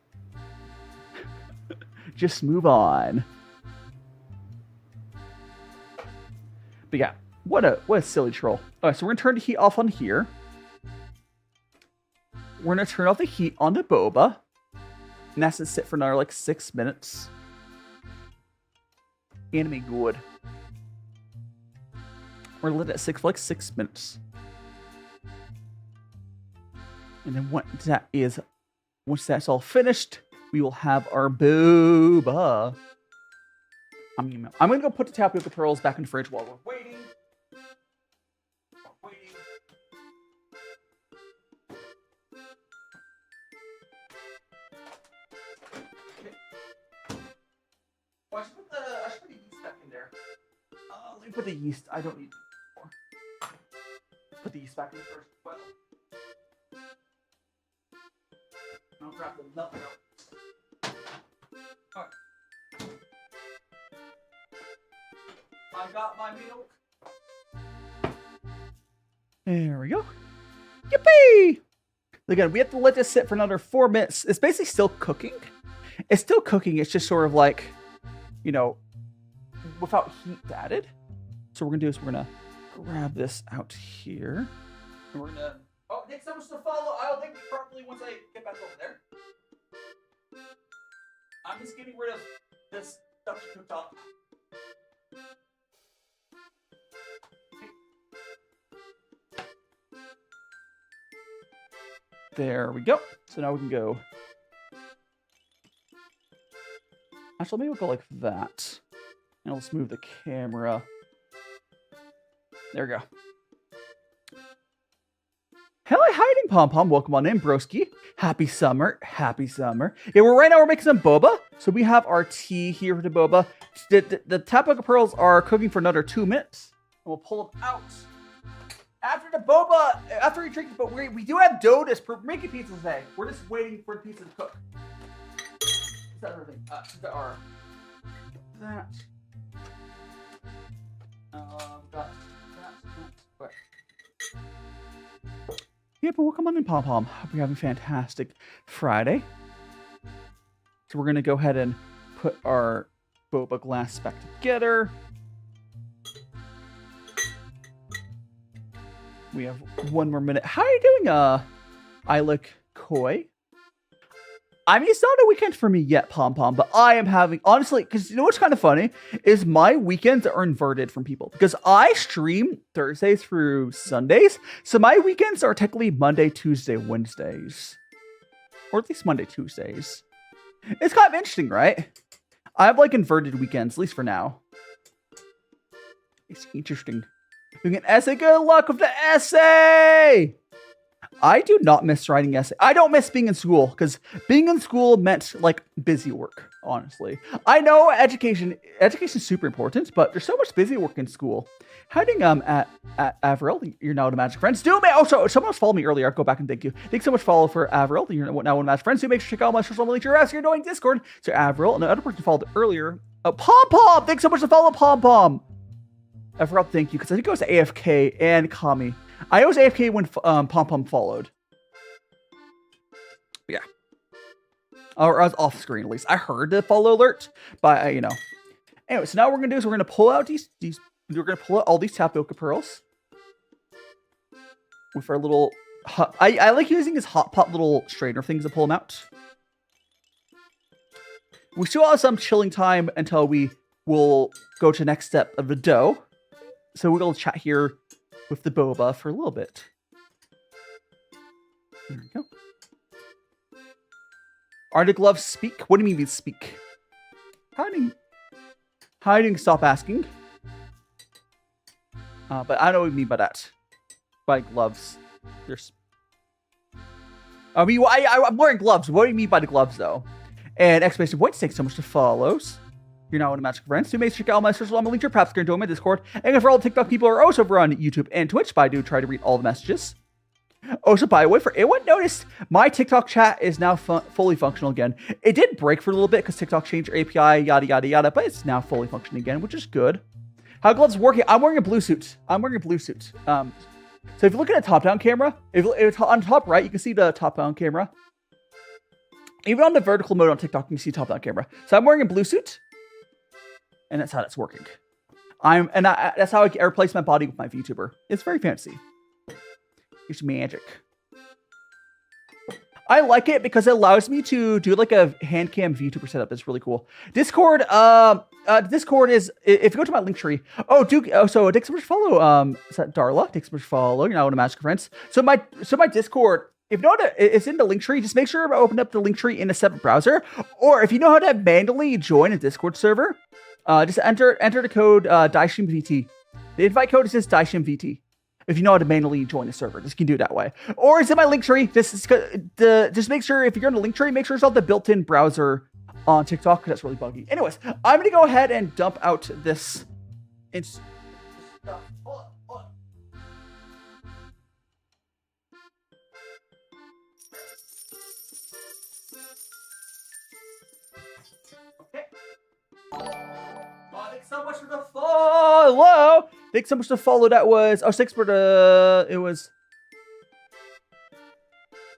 just move on. But yeah, what a silly troll. All right, so we're gonna turn the heat off on here. We're gonna turn off the heat on the boba, and that's to sit for another like 6 minutes. Anime good. We're lit at 6 minutes. And then once that's all finished, we will have our boba. I'm gonna go put the tapioca pearls back in the fridge while we're waiting. Oh, I should put the yeast back in there. Let me put the yeast. I don't need more. Put the yeast back in the first. Well, I'll grab the milk out. Alright. I got my milk. There we go. Yippee! Again, we have to let this sit for another 4 minutes. It's basically still cooking. It's still cooking. It's just sort of like, you know, without heat added. So what we're gonna do is we're gonna grab this out here. And we're gonna. Oh, thanks so much to follow. I'll link it properly once I get back over there. I'm just getting rid of this stuff she cooked up. There we go. So now we can go. Actually, maybe we'll go like that. And let's move the camera. There we go. Hello, hiding pom pom. Welcome on in, broski. Happy summer. Happy summer. Yeah, right now we're making some boba. So we have our tea here for the boba. The tapioca pearls are cooking for another 2 minutes. And we'll pull them out. After the boba, after we drink the boba, we do have dough to making pizza today. We're just waiting for the pizza to cook. Is that everything? That. Yeah, but welcome on in, Pom Pom. Hope you're having a fantastic Friday. So we're gonna go ahead and put our boba glass back together. We have 1 more minute. How are you doing, Ilik Koi? I mean, it's not a weekend for me yet, Pom Pom, but I am having, honestly, because you know what's kind of funny is my weekends are inverted from people because I stream Thursdays through Sundays. So my weekends are technically Monday, Tuesday, Wednesdays, or at least Monday, Tuesdays. It's kind of interesting, right? I have like inverted weekends, at least for now. It's interesting. Doing an essay. Good luck with the essay. I do not miss writing essay. I don't miss being in school because being in school meant like busy work. Honestly, I know education is super important, but there's so much busy work in school. Hiding at Avril, you're now one of Magic Friends. Do me. Oh, so someone else followed me earlier. I'll go back and thank you. Thanks so much, follow for Avril. You're now one of Magic Friends. Do make sure to check out my social media. You're asking, you're doing Discord. So Avril and the other person followed earlier. Pom Pom. Thanks so much to follow Pom Pom. Avril, thank you because I think it was AFK and Kami. I was AFK when Pom Pom followed. Yeah. Or I was off screen at least. I heard the follow alert, but you know. Anyway, so now what we're gonna do is we're gonna pull out we're gonna pull out all these tapioca pearls with our little. I like using his hot pot little strainer things to pull them out. We still have some chilling time until we will go to the next step of the dough. So we'll chat here with the boba for a little bit. There we go. Are the gloves speak? What do you mean speak? Hiding, stop asking. But I don't know what you mean by that. By gloves. There's. I mean, I'm wearing gloves. What do you mean by the gloves, though? And exclamation points. Thanks so much to follows. You're now one of Magic Friends. So make sure to check out my social media link. Perhaps going to join my Discord. And for all the TikTok people who are also over on YouTube and Twitch, but I do try to read all the messages. Also, by the way, for anyone noticed, my TikTok chat is now fully functional again. It did break for a little bit because TikTok changed their API, yada, yada, yada, but it's now fully functioning again, which is good. How gloves working? I'm wearing a blue suit. So if you look at a top-down camera, if on the top right, you can see the top-down camera. Even on the vertical mode on TikTok, you can see top-down camera. So I'm wearing a blue suit. And that's how that's working. That's how I replace my body with my VTuber. It's very fancy. It's magic. I like it because it allows me to do like a hand cam VTuber setup. It's really cool. Discord, Discord is, if you go to my link tree. Oh, Duke. Oh, so thanks so much for follow. Is that Darla? Thanks so much for follow. You're now one of Magic Friends. So my Discord if you know how to, it's in the link tree, just make sure to open up the link tree in a separate browser. Or if you know how to manually join a Discord server, just enter the code DaiShimaVT. The invite code is just DaiShimaVT. If you know how to manually join a server, just can do it that way. Or it's in my link tree. Just make sure if you're in the link tree, make sure it's on the built-in browser on TikTok because that's really buggy. Anyways, I'm gonna go ahead and dump out this. Hold on. Okay. Thanks so much for the follow. Thanks so much for the follow. That was thanks for the. It was.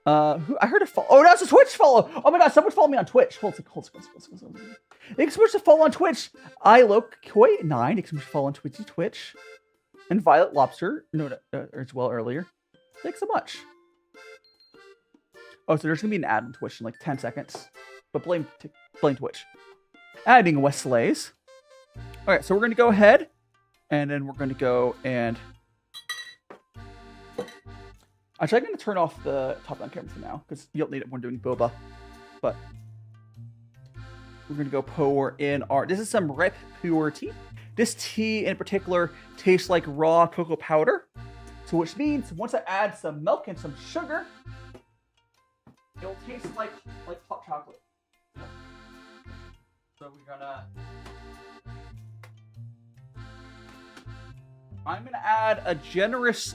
Who I heard a follow. Oh, that's a Twitch follow. Oh my god, someone follow me on Twitch. Hold on. Thanks so much for follow on Twitch. iLokoi9. Thanks so much for follow on Twitch. And Violet Lobster. No, as well earlier. Thanks so much. Oh, so there's gonna be an ad on Twitch in like 10 seconds. But blame Twitch. Adding Westlays. All right, so we're gonna go ahead, and then we're gonna go and. Actually, I'm going to turn off the top-down camera for now, because you don't need it when doing boba. But we're going to go pour in our... This is some red pure tea. This tea, in particular, tastes like raw cocoa powder. So which means, once I add some milk and some sugar, it'll taste like hot chocolate. So we're going to... I'm gonna add a generous.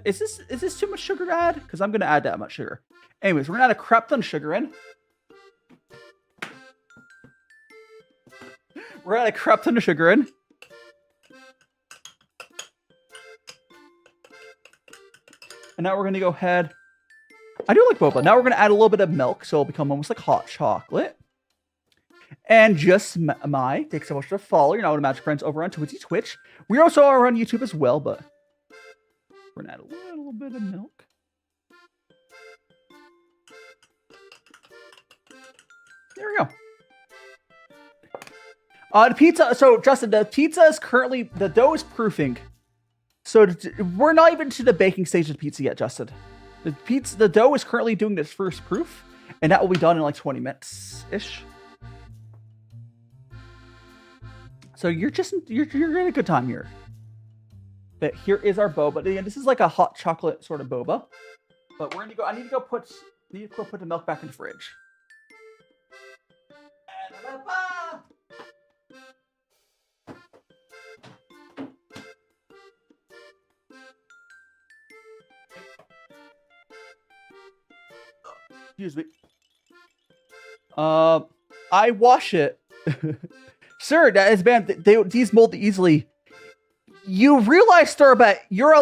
Is this too much sugar to add? Because I'm gonna add that much sugar. Anyways, we're gonna add a crap ton of sugar in. We're gonna add a crap ton of sugar in. And now we're gonna go ahead. I do like boba. Now we're gonna add a little bit of milk, so it'll become almost like hot chocolate. And just thanks so much for the follow. You're now with Magic Friends over on Twitch. We also are on YouTube as well, but we're gonna add a little bit of milk. There we go. The pizza. So Justin, the pizza is currently the dough is proofing. So we're not even to the baking stage of the pizza yet, Justin. The dough is currently doing its first proof, and that will be done in like 20 minutes ish. So you're in a good time here. But here is our boba. Again, this is like a hot chocolate sort of boba. But we're gonna go. I need to go put the milk back in the fridge. Excuse me. I wash it. Sir, that is bad. These mold easily. You realize, Starbat, you are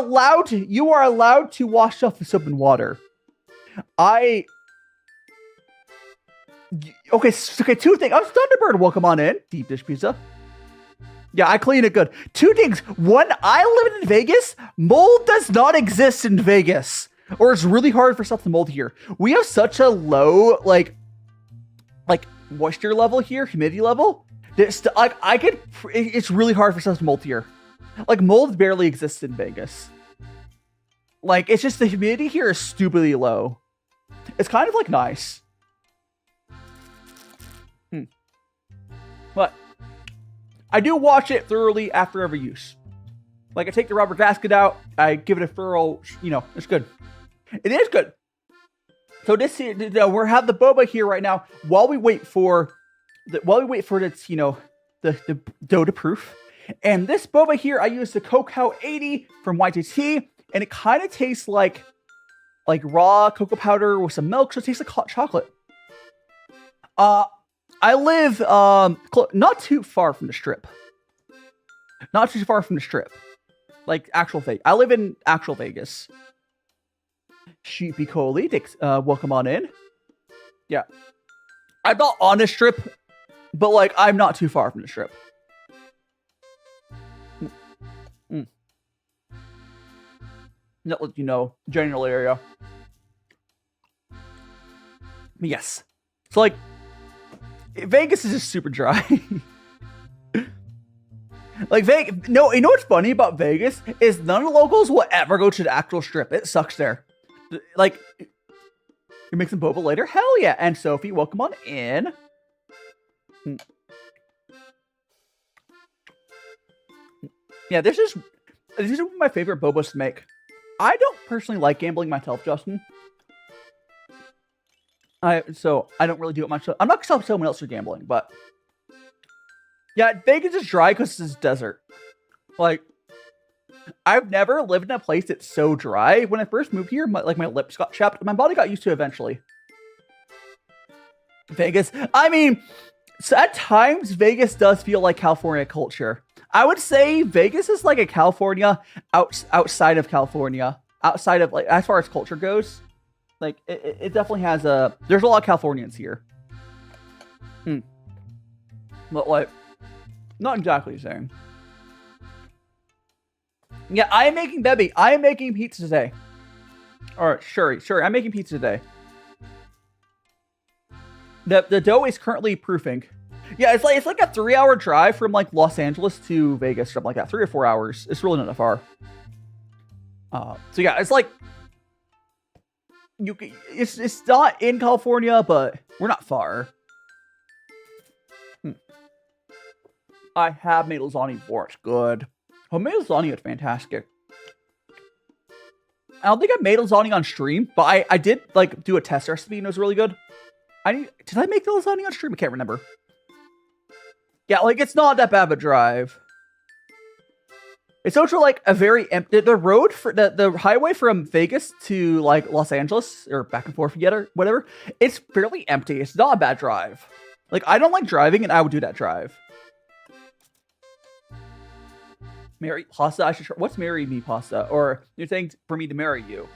allowed to wash off the soap and water. Okay, two things. Oh, Thunderbird, welcome on in. Deep dish pizza. Yeah, I clean it good. Two things. One, I live in Vegas. Mold does not exist in Vegas. Or it's really hard for stuff to mold here. We have such a low, like moisture level here, humidity level. It's really hard for stuff to mold here. Like, mold barely exists in Vegas. Like, it's just the humidity here is stupidly low. It's kind of, like, nice. But I do wash it thoroughly after every use. Like, I take the rubber gasket out, I give it a thorough, it's good. It is good. So this here, we have the boba here right now while we wait for the dough to proof. And this boba here, I use the Cocoa 80 from YTT, and it kind of tastes like raw cocoa powder with some milk, so it tastes like hot chocolate. I live not too far from the strip. Not too far from the strip. Like actual Vegas. I live in actual Vegas. Sheepy Coley, welcome on in. Yeah. I'm not on the strip, but like I'm not too far from the strip. Not general area. Yes. So like Vegas is just super dry. Like Vegas, no, you know what's funny about Vegas is none of the locals will ever go to the actual strip. It sucks there. Like You make some boba later? Hell yeah. And Sophie, welcome on in. Yeah, this is one of my favorite bobas to make. I don't personally like gambling myself, Justin. So I don't really do it much. I'm not gonna tell someone else for gambling, but yeah, Vegas is dry because it's desert. Like, I've never lived in a place that's so dry. When I first moved here, my lips got chapped. My body got used to it eventually. Vegas, I mean, so at times Vegas does feel like California culture. I would say Vegas is like a California outside of California, outside of, like, as far as culture goes. Like, it definitely has there's a lot of Californians here. But, like, not exactly the same. Yeah, I am making pizza today. Alright, sure, I'm making pizza today. The dough is currently proofing. Yeah, it's like a 3-hour drive from, like, Los Angeles to Vegas, something like that. 3 or 4 hours. It's really not that far. So yeah, it's like it's not in California, but we're not far. I have made lasagna before. It's good. Homemade lasagna is fantastic. I don't think I made lasagna on stream, but I did, like, do a test recipe and it was really good. Did I make the lasagna on stream? I can't remember. Yeah, like, it's not that bad of a drive. It's also, like, a very empty... The road for... The highway from Vegas to, like, Los Angeles, or back and forth yet, or whatever, it's fairly empty. It's not a bad drive. Like, I don't like driving, and I would do that drive. Marry pasta? I should try... What's marry me pasta? Or you're saying for me to marry you.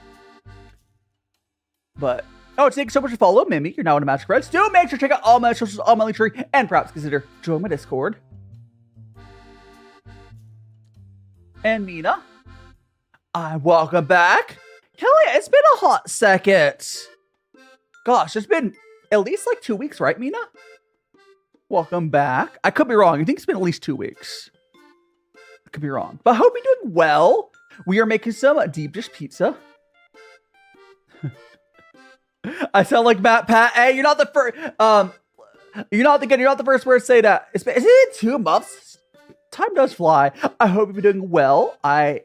But... Oh, thanks so much for following Mimi. You're now in a Magic Reds. Do make sure to check out all my socials on my tree, and perhaps consider joining my Discord. And Mina, welcome back. Hell yeah, it's been a hot second. Gosh, it's been at least like 2 weeks, right, Mina? Welcome back. I could be wrong. I think it's been at least 2 weeks. I could be wrong, but I hope you're doing well. We are making some deep dish pizza. I sound like Matt Pat. Hey, you're not the first. You're not the first person to say that. Is it 2 months? Time does fly. I hope you're doing well. I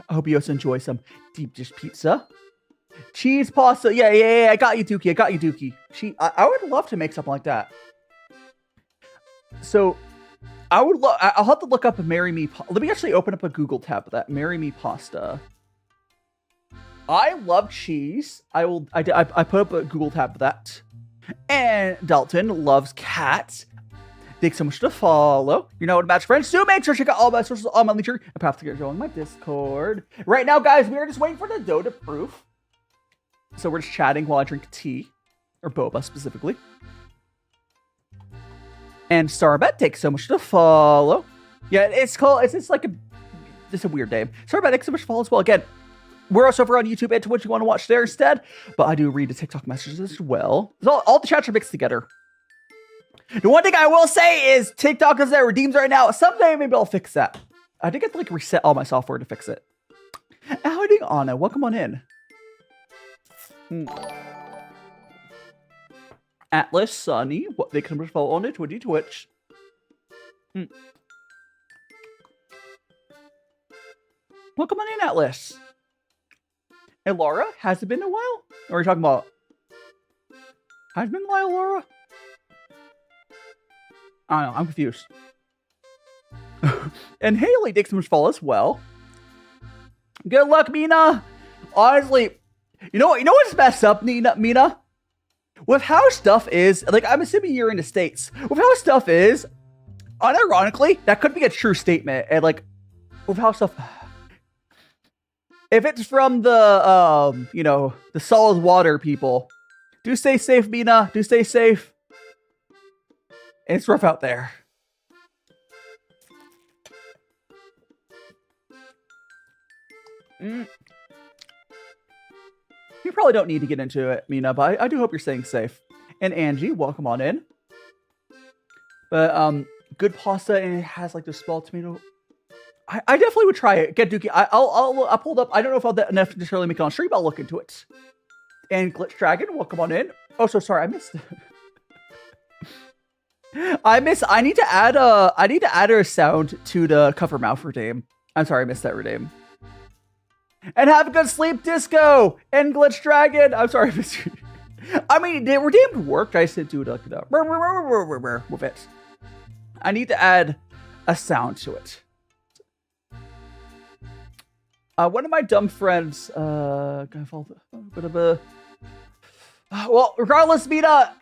hope you also enjoy some deep dish pizza. Cheese pasta. Yeah. I got you, Dookie. I would love to make something like that. So, I'll have to look up a Marry Me. Let me actually open up a Google tab for that. Marry Me pasta. I love cheese. I put up a Google tab for that. And Dalton loves cats. Thanks so much to follow. You're now a match friends. So make sure to check out all my socials on my link tree. And perhaps to get joining my Discord. Right now, guys, we are just waiting for the dough to proof. So we're just chatting while I drink tea. Or boba, specifically. And Starbet, thanks so much to follow. Yeah, it's a weird name. Starbet, thanks so much to follow as well. Again, we're also over on YouTube and Twitch if you want to watch there instead. But I do read the TikTok messages as well. All the chats are mixed together. The one thing I will say is TikTok doesn't have redeems right now. Someday maybe I'll fix that. I did get to, like, reset all my software to fix it. How are you doing, Anna? Welcome on in. Atlas, Sunny, what they can follow on it, Twitch. Welcome on in, Atlas. Hey, Laura, has it been a while? Or are you talking about? Has it been a while, Laura? I don't know, I'm confused. And Haley, thanks so much for follow as well. Good luck, Mina. Honestly, you know what's messed up, Mina? With how stuff is, like, I'm assuming you're in the States. With how stuff is, unironically, that could be a true statement. And, like, with how stuff... If it's from the, the solid water people, do stay safe, Mina. Do stay safe. It's rough out there. You probably don't need to get into it, Mina, but I do hope you're staying safe. And Angie, welcome on in. But, good pasta, and it has, like, the small tomato... I definitely would try it. Get Dookie. I'll pull it up. I don't know if I'll necessarily make it on stream, but I'll look into it. And Glitch Dragon, welcome on in. Oh, so sorry, I missed. I need to add a sound to the cover mouth redeem. I'm sorry, I missed that redeem. And have a good sleep, Disco and Glitch Dragon. I'm sorry, I missed you. I mean, the redeemed worked. I just didn't do it like with it. I need to add a sound to it. One of my dumb friends, well, regardless, Mina,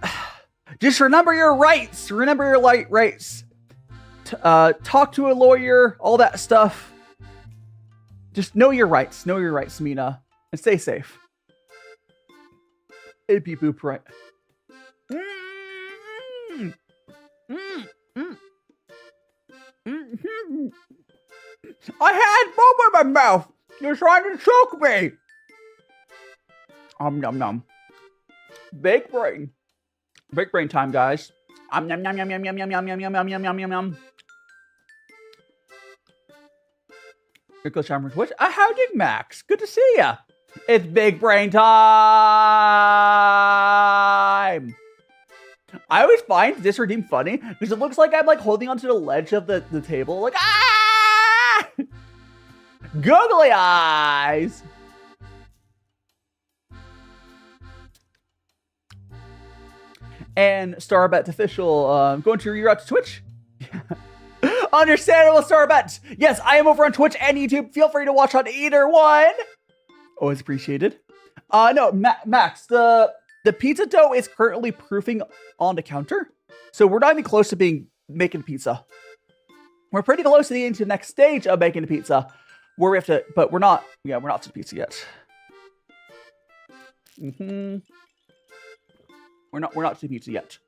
just remember your rights. Remember your rights. Talk to a lawyer, all that stuff. Just know your rights. Know your rights, Mina. And stay safe. It'd be boop right. I had boba in my mouth. You're trying to choke me. Nom nom. Big brain. Big brain time, guys. Nom nom nom nom nom nom nom nom nom nom nom nom nom nom. Here goes Charmer Twitch. Howdy, Max. Good to see ya. It's big brain time. I always find this redeem funny because it looks like I'm like holding onto the ledge of the table, like ah, googly eyes. And Starbet official going to reroute to Twitch. Understandable, Starbet. Yes, I am over on Twitch and YouTube. Feel free to watch on either one. Always appreciated. No, Max, the pizza dough is currently proofing on the counter. So we're not even close to making pizza. We're pretty close to getting to the next stage of making the pizza. Where we have to, but we're not to the pizza yet. We're not to the pizza yet.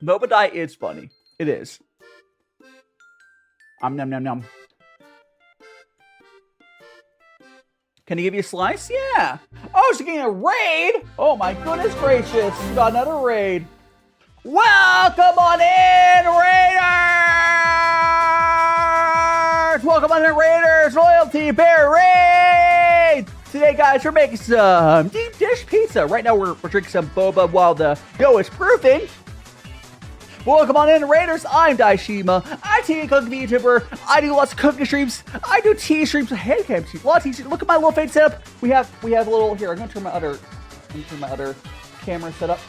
Boba Die is funny. It is. Nom nom nom. Can I give you a slice? Yeah. Oh, she's getting a raid. Oh my goodness gracious. We got another raid. Welcome on in, Raiders! Welcome on in, Raiders! Loyalty Bear Raid! Today, guys, we're making some deep dish pizza. Right now, we're drinking some boba while the dough is proofing. Welcome on in, Raiders. I'm DaiShima. I'm EnVtuber. I do lots of cooking streams. I do tea streams, hand cam streams, a lot of tea streams. Look at my little fade setup. We have a little here. I'm gonna turn my other camera setup.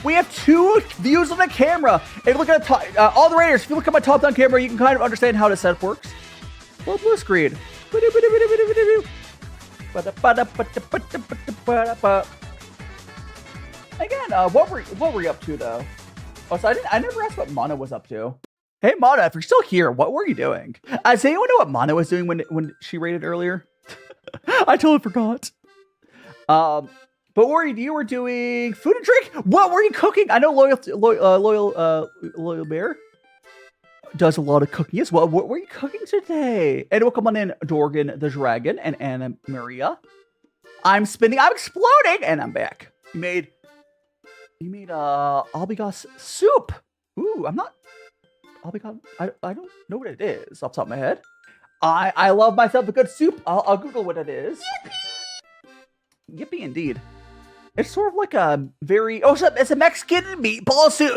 We have 2 views on the camera. If you look at the top, all the Raiders, if you look at my top-down camera, you can kind of understand how the setup works. Little blue screen. Again, what were you up to though? Oh, so I never asked what Mana was up to. Hey, Mana, if you're still here, what were you doing? Does anyone know what Mana was doing when she raided earlier? I totally forgot. But you were doing food and drink. What were you cooking? I know Loyal Bear does a lot of cooking as well. What were you cooking today? And welcome on in, Dorgan the Dragon and Anna Maria. I'm spinning. I'm exploding, and I'm back. You made albigas soup. Ooh, I'm not albigas. I don't know what it is off the top of my head. I love myself a good soup. I'll Google what it is. Yippee indeed. It's sort of like a very it's a Mexican meatball soup.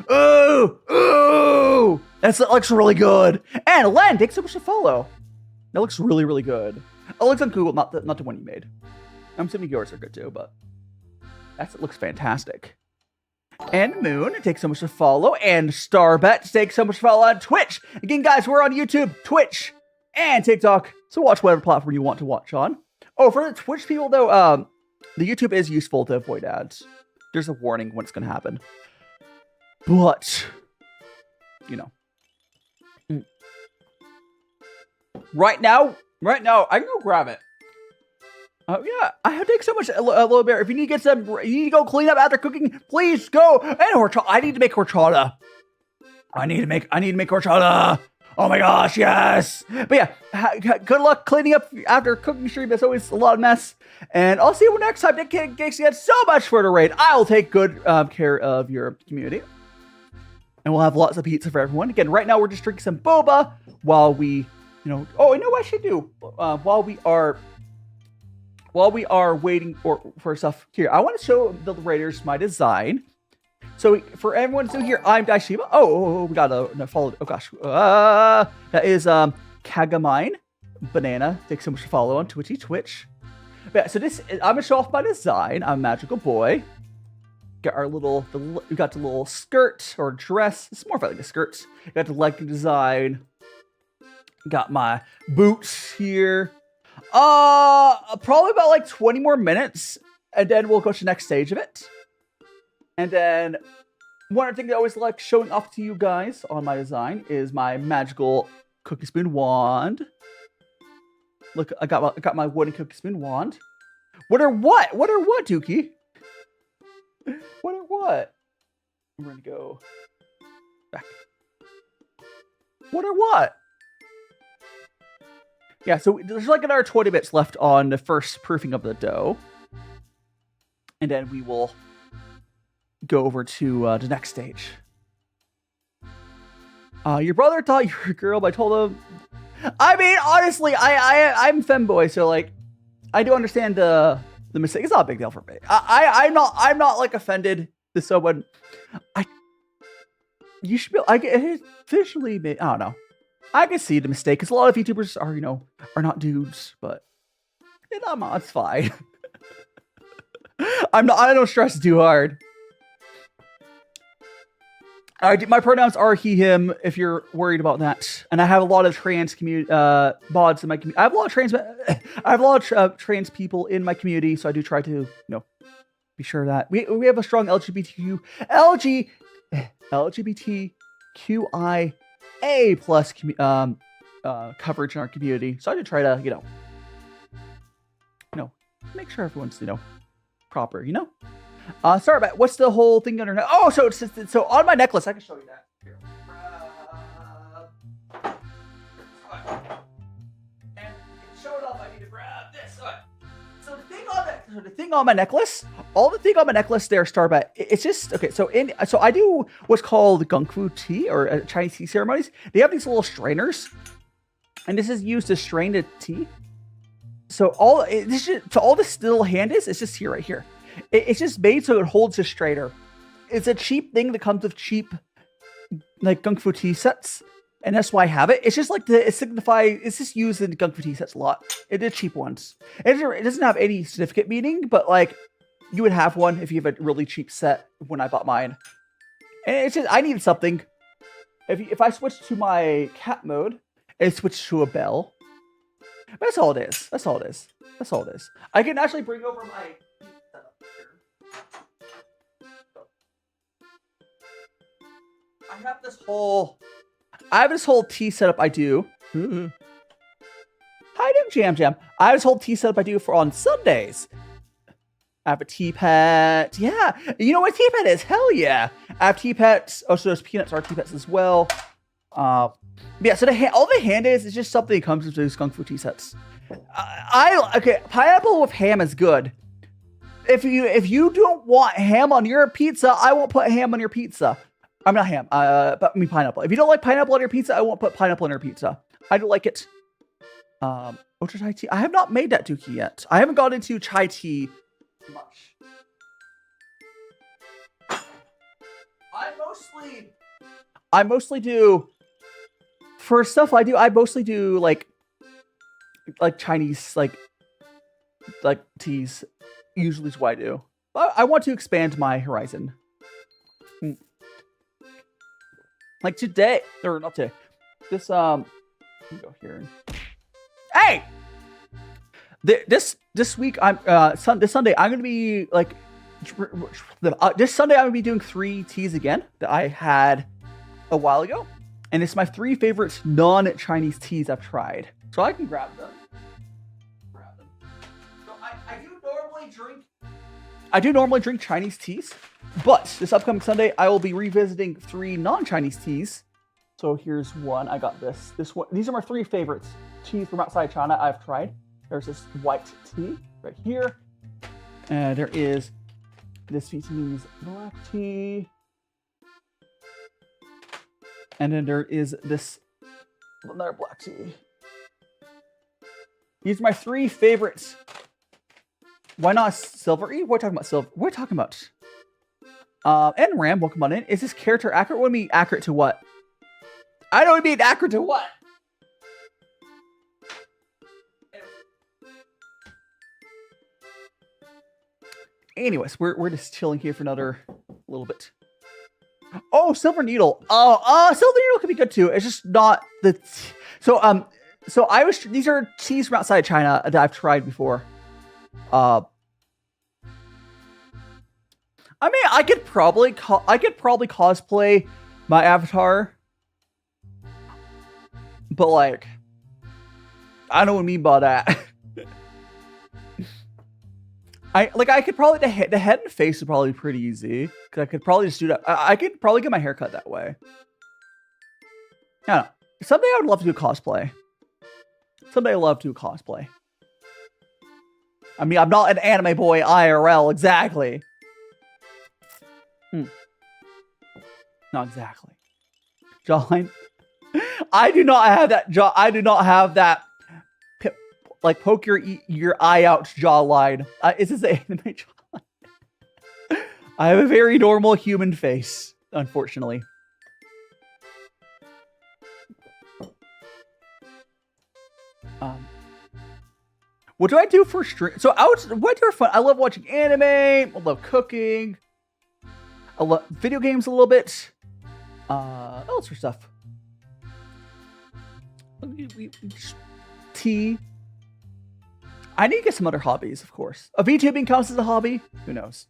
Ooh. That looks really good. And Len, thanks so much to follow. That looks really, really good. It looks on Google, not the one you made. I'm assuming yours are good too, but it looks fantastic. And Moon, thanks so much to follow. And Starbet, thanks so much to follow on Twitch. Again, guys, we're on YouTube, Twitch, and TikTok. So watch whatever platform you want to watch on. Oh, for the Twitch people though, the YouTube is useful to avoid ads. There's a warning when it's going to happen. But, you know. Right now, I can go grab it. Oh, yeah. I have to take so much, Little Bear. If you need to you need to go clean up after cooking, please go. And horchata. I need to make horchata. I need to make horchata. Oh my gosh, yes. But yeah, good luck cleaning up after cooking stream. It's always a lot of mess. And I'll see you next time. Thanks again so much for the raid. I will take good care of your community. and we'll have lots of pizza for everyone. Again, right now we're just drinking some boba while we, oh, I know what I should do while we are waiting for stuff here. I want to show the Raiders my design. So for everyone to here, I'm DaiShima. Oh, we gotta follow. Oh gosh, that is Kagamine Banana. Thanks so much for follow on Twitch. But yeah, so I'm gonna show off my design. I'm a magical boy. Got our we got the little skirt or dress. It's more like a skirt. Got the legging design. Got my boots here. Probably about like 20 more minutes, and then we'll go to the next stage of it. And then one other thing that I always like showing off to you guys on my design is my magical cookie spoon wand. Look, I got my wooden cookie spoon wand. What are what, Dookie? What are what? I'm gonna go back. What are what? Yeah, so there's like another 20 minutes left on the first proofing of the dough. And then we will go over to the next stage. Your brother thought you were a girl, but I told him... I mean, honestly, I'm femboy, so like, I do understand the mistake. It's not a big deal for me. I'm not like offended to someone. You should be... I get officially... I don't know. I can see the mistake, because a lot of YouTubers are not dudes, but it's fine. I don't stress too hard. My pronouns are he, him, if you're worried about that. And I have a lot of trans mods in my community. I have a lot of trans people in my community, so I do try to, be sure that we have a strong LGBTQIA plus coverage in our community. So I do try to, make sure everyone's, proper, sorry about what's the whole thing under? Oh, so on my necklace, I can show you that. Here. And show it off. I need to grab this. Right. So the thing on my necklace, all the thing on my necklace there, Starbat. It's just okay. So I do what's called Kung Fu tea or Chinese tea ceremonies. They have these little strainers, and this is used to strain the tea. So all this little hand it's just here, right here. It's just made so it holds a strainer. It's a cheap thing that comes with cheap, like Kung Fu tea sets, and that's why I have it. It's just like it's just used in Kung Fu tea sets a lot. It is cheap ones. It doesn't have any significant meaning, but like you would have one if you have a really cheap set. When I bought mine, and it's just I needed something. If I switch to my cat mode, and switch to a bell, that's all it is. That's all it is. I can actually bring over my. I have this whole tea setup I do. Hi, Jam. I have this whole tea setup I do for on Sundays. I have a tea pet. Yeah. You know what tea pet is? Hell yeah. I have tea pets. Oh, so those peanuts are tea pets as well. Yeah, so all the hand is just something that comes with those Kung Fu tea sets. Okay, pineapple with ham is good. If you don't want ham on your pizza, I won't put ham on your pizza. I'm not ham, but I mean pineapple. If you don't like pineapple on your pizza, I won't put pineapple on your pizza. I don't like it. Ultra chai tea. I have not made that Dookie yet. I haven't got into chai tea much. I mostly do for stuff I mostly do like Chinese like teas. Usually is what I do. But I want to expand my horizon. Like today, or not today. This let me go here. Hey, this week this Sunday I'm gonna be like this Sunday I'm gonna be doing 3 teas again that I had a while ago, and it's my 3 favorite non-Chinese teas I've tried. So I can grab them. So I do normally drink Chinese teas. But this upcoming Sunday, I will be revisiting 3 non-Chinese teas. So here's one. I got this. This one. These are my 3 favorites. Teas from outside China I've tried. There's this white tea right here. And there is this Vietnamese black tea. And then there is this another black tea. These are my 3 favorites. Why not silvery? We're talking about silver. We're talking about. And Ram, welcome on in. Is this character accurate? What do you mean accurate to what? I don't mean accurate to what? Anyways, we're just chilling here for another little bit. Oh, Silver Needle. Oh, Silver Needle could be good too. It's just not the. So these are teas from outside China that I've tried before. I mean, I could probably cosplay my avatar, but like, I don't know what I mean by that. I could probably the head and face would probably be pretty easy because I could probably just do that. I could probably get my hair cut that way. I don't know. Someday I would love to do a cosplay. Someday I'd love to do a cosplay. I mean, I'm not an anime boy IRL exactly. Not exactly. Jawline. I do not have that jaw. I do not have that. Like poke your eye out jawline. Is this an anime jawline? I have a very normal human face, unfortunately. What do I do for stream? So what do for fun? I love watching anime. I love cooking. I love video games a little bit. Else for stuff. Tea. I need to get some other hobbies, of course. VTubing counts as a hobby? Who knows?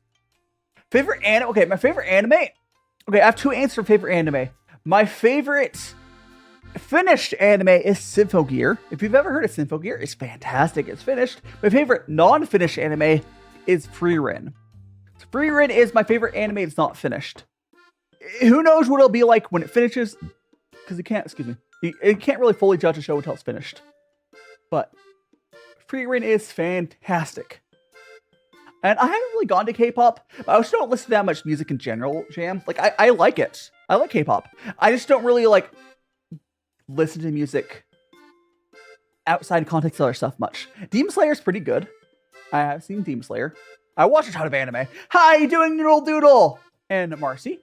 Favorite anime? Okay, my favorite anime? Okay, I have 2 answers for favorite anime. My favorite finished anime is Symphogear. If you've ever heard of Symphogear, it's fantastic. It's finished. My favorite non-finished anime is Frieren. Frieren is my favorite anime that's not finished. Who knows what it'll be like when it finishes? Because it can't really fully judge a show until it's finished. But Frieren is fantastic. And I haven't really gone to K-pop. I also don't listen to that much music in general, Jam. Like, I like it. I like K-pop. I just don't really, like, listen to music outside context of other stuff much. Demon Slayer is pretty good. I have seen Demon Slayer. I watch a ton of anime. How you doing, Noodle Doodle? And Marcy.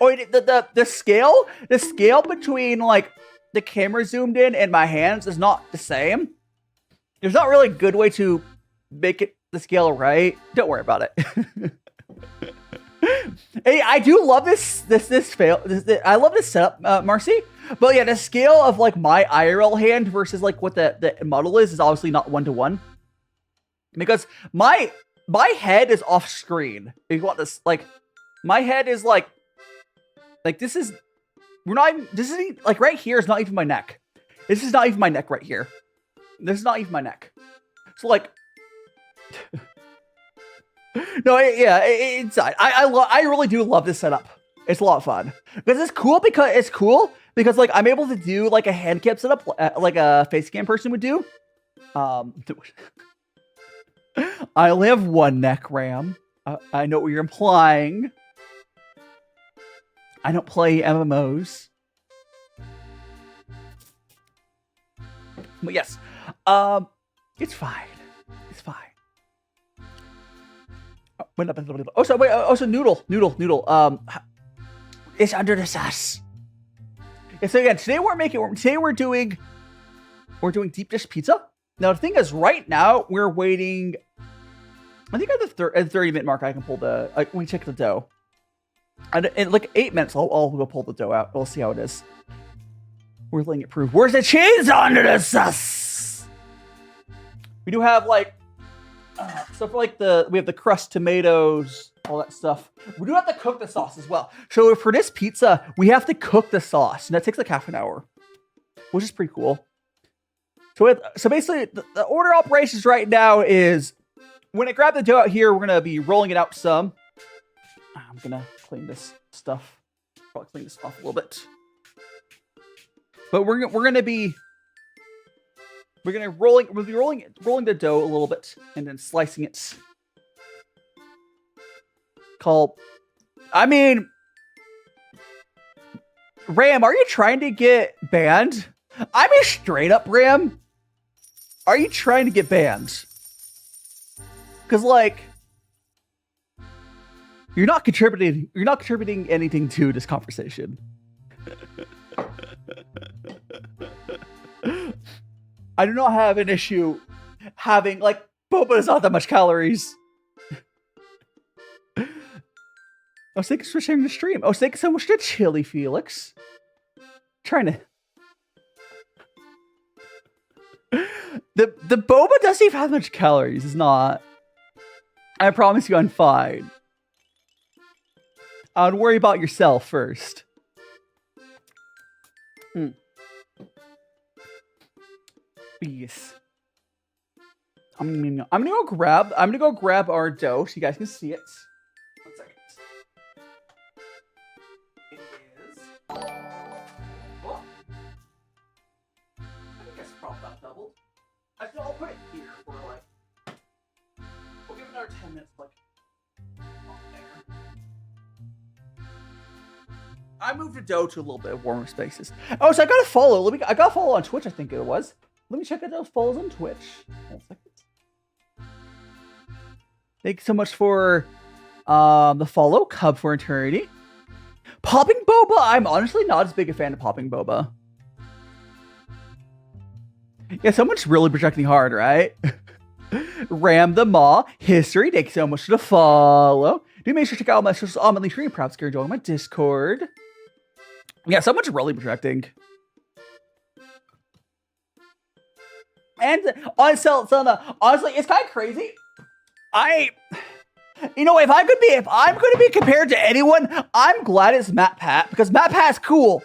Oh, the scale between, like, the camera zoomed in and my hands is not the same. There's not really a good way to make it the scale right. Don't worry about it. Hey, I do love this I love this setup, Marcy. But yeah, the scale of like my IRL hand versus like what the model is obviously not 1-to-1. Because my head is off screen. If you want this, like, my head is like this is like right here is not even my neck. This is not even my neck right here. This is not even my neck. So like, no, it's I really do love this setup. It's a lot of fun because it's cool because like I'm able to do like a hand cam setup like a face cam person would do. I only have one neck, Ram. I know what you're implying. I don't play MMOs. But yes, it's fine. It's fine. Oh, so wait. Oh, so noodle. It's under the sauce. Yeah, so again, today we're doing deep dish pizza. Now the thing is, right now we're waiting. I think at the 30-minute mark, I can pull we check the dough. And in like 8 minutes, I'll go pull the dough out. We'll see how it is. We're letting it prove. Where's the cheese under the sauce? We do have like, so for like we have the crust, tomatoes, all that stuff. We do have to cook the sauce as well. So for this pizza, we have to cook the sauce, and that takes like half an hour, which is pretty cool. So basically, the order of operations right now is when I grab the dough out here, we're gonna be rolling it out some. I'm gonna clean this stuff. Probably clean this off a little bit. But we'll be rolling the dough a little bit and then slicing it. Ram, are you trying to get banned? I mean, straight up, Ram. Are you trying to get banned? Because, like, you're not contributing. You're not contributing anything to this conversation. I do not have an issue having, like, boba is not that much calories. Oh, thanks for sharing the stream. Oh, thanks so much to Chili Felix. Trying to. The boba doesn't even have much calories. It's not. I promise you, I'm fine. I would worry about yourself first. Yes. I'm gonna go grab our dough so you guys can see it. 1 second. It is. Oh. I think that's probably not doubled. I'll put it here for like. We'll give it another 10 minutes, like. There. I moved the dough to a little bit of warmer spaces. Oh, so I got a follow. I got a follow on Twitch. I think it was. Let me check out those follows on Twitch. 1 second. Thanks so much for the follow, Cub for Eternity. Popping Boba. I'm honestly not as big a fan of Popping Boba. Yeah, someone's really projecting hard, right? Ram the Maw. History. Thanks so much for the follow. Do make sure to check out my social monthly stream. Perhaps you're enjoying my Discord. Yeah, someone's really projecting. And honestly, it's kind of crazy. You know, if I'm going to be compared to anyone, I'm glad it's MatPat, because MatPat's cool.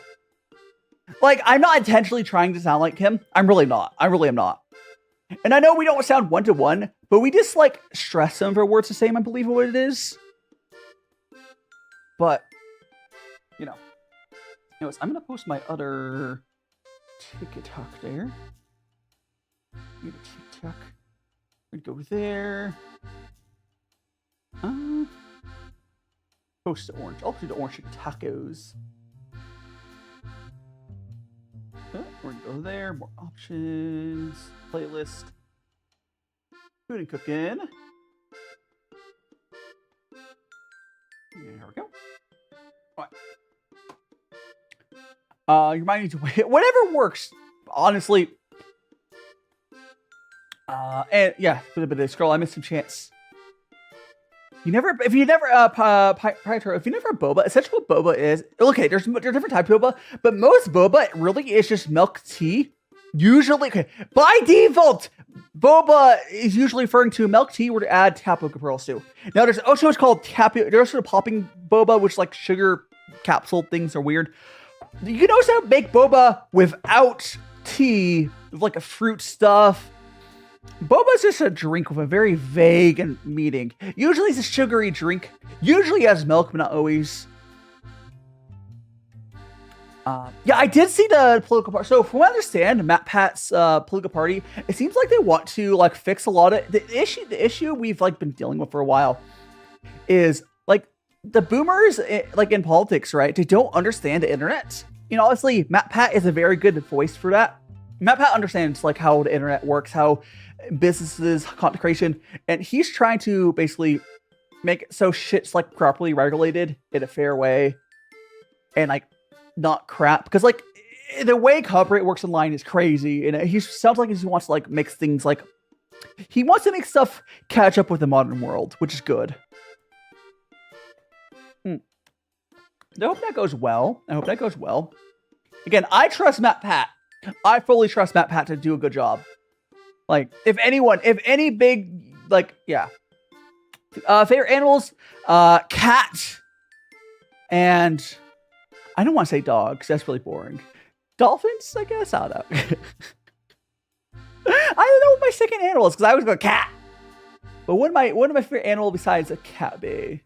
Like, I'm not intentionally trying to sound like him. I'm really not. I really am not. And I know we don't sound one-to-one, but we just, like, stress some of our words the same, I believe what it is. But, you know. Anyways, I'm going to post my other TikTok there. TikTok. We're going to go there. Post to orange. I'll do the orange chicken tacos. We're going to go there. More options. Playlist. Food and cooking. There we go. All right. You might need to wait. Whatever works. Honestly. And yeah, a bit of a scroll. I missed some chance. If you never boba, essentially what boba is, okay, there's different types of boba, but most boba really is just milk tea. Usually, okay, by default, boba is usually referring to milk tea or to add tapioca pearls to. Now, there's also what's called tapioca, there's also popping boba, which like sugar capsule things are weird. You can also make boba without tea, with like a fruit stuff. Boba is just a drink with a very vague meaning. Usually it's a sugary drink. Usually has milk, but not always. Yeah, I did see the political party. So from what I understand, MatPat's political party, it seems like they want to like fix a lot of the issue we've like been dealing with for a while is like the boomers like in politics, right? They don't understand the internet. You know, honestly, MatPat is a very good voice for that. MatPat understands like how the internet works, how businesses, content creation, and he's trying to basically make it so shit's like properly regulated in a fair way and like not crap, because like the way copyright works online is crazy, and he sounds like he wants to like mix things, like he wants to make stuff catch up with the modern world, which is good. I hope that goes well. Again, I trust MatPat. I fully trust MatPat to do a good job. Like, if any big, like, yeah. Favorite animals, cat, and I don't want to say dogs. That's really boring. Dolphins, I guess. I don't know. I don't know what my second animal is, because I was going cat. But what of my favorite animal besides a cat be?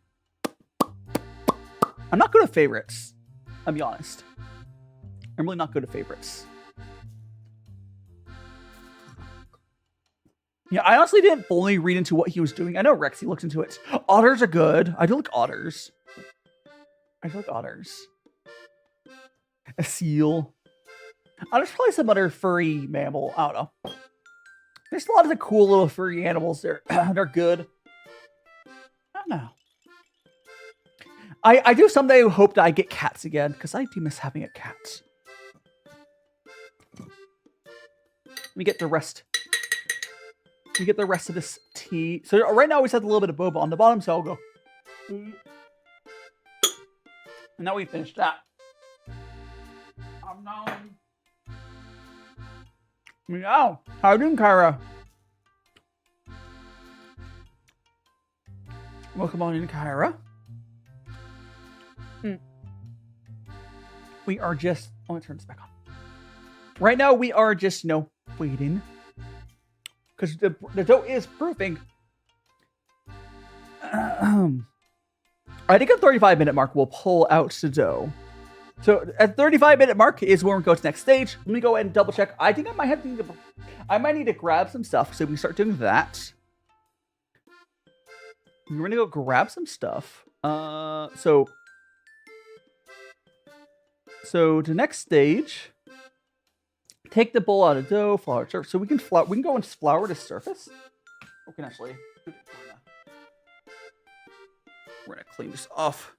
I'm not good at favorites. I'll be honest. I'm really not good at favorites. Yeah, I honestly didn't fully read into what he was doing. I know Rexy looks into it. Otters are good. I do like otters. A seal. There's probably some other furry mammal. I don't know. There's a lot of the cool little furry animals there. They're good. I don't know. I do someday hope that I get cats again, because I do miss having a cat. Let me get the rest. Let me get the rest of this tea. So right now we just have a little bit of boba on the bottom, so I'll go. And now we finished that. Meow. How you doing, Kyra? Welcome on in, Kyra. We are just... Let me turn this back on. Right now, we are just, waiting. Because the dough is proofing. I think at the 35-minute mark, we'll pull out the dough. So at the 35-minute mark is when we go to the next stage. Let me go ahead and double check. I think I might need to grab some stuff, so we can start doing that. We're gonna go grab some stuff. So the next stage, take the bowl out of dough, flour surface. So we can go and flour the surface. We can actually. We're gonna clean this off.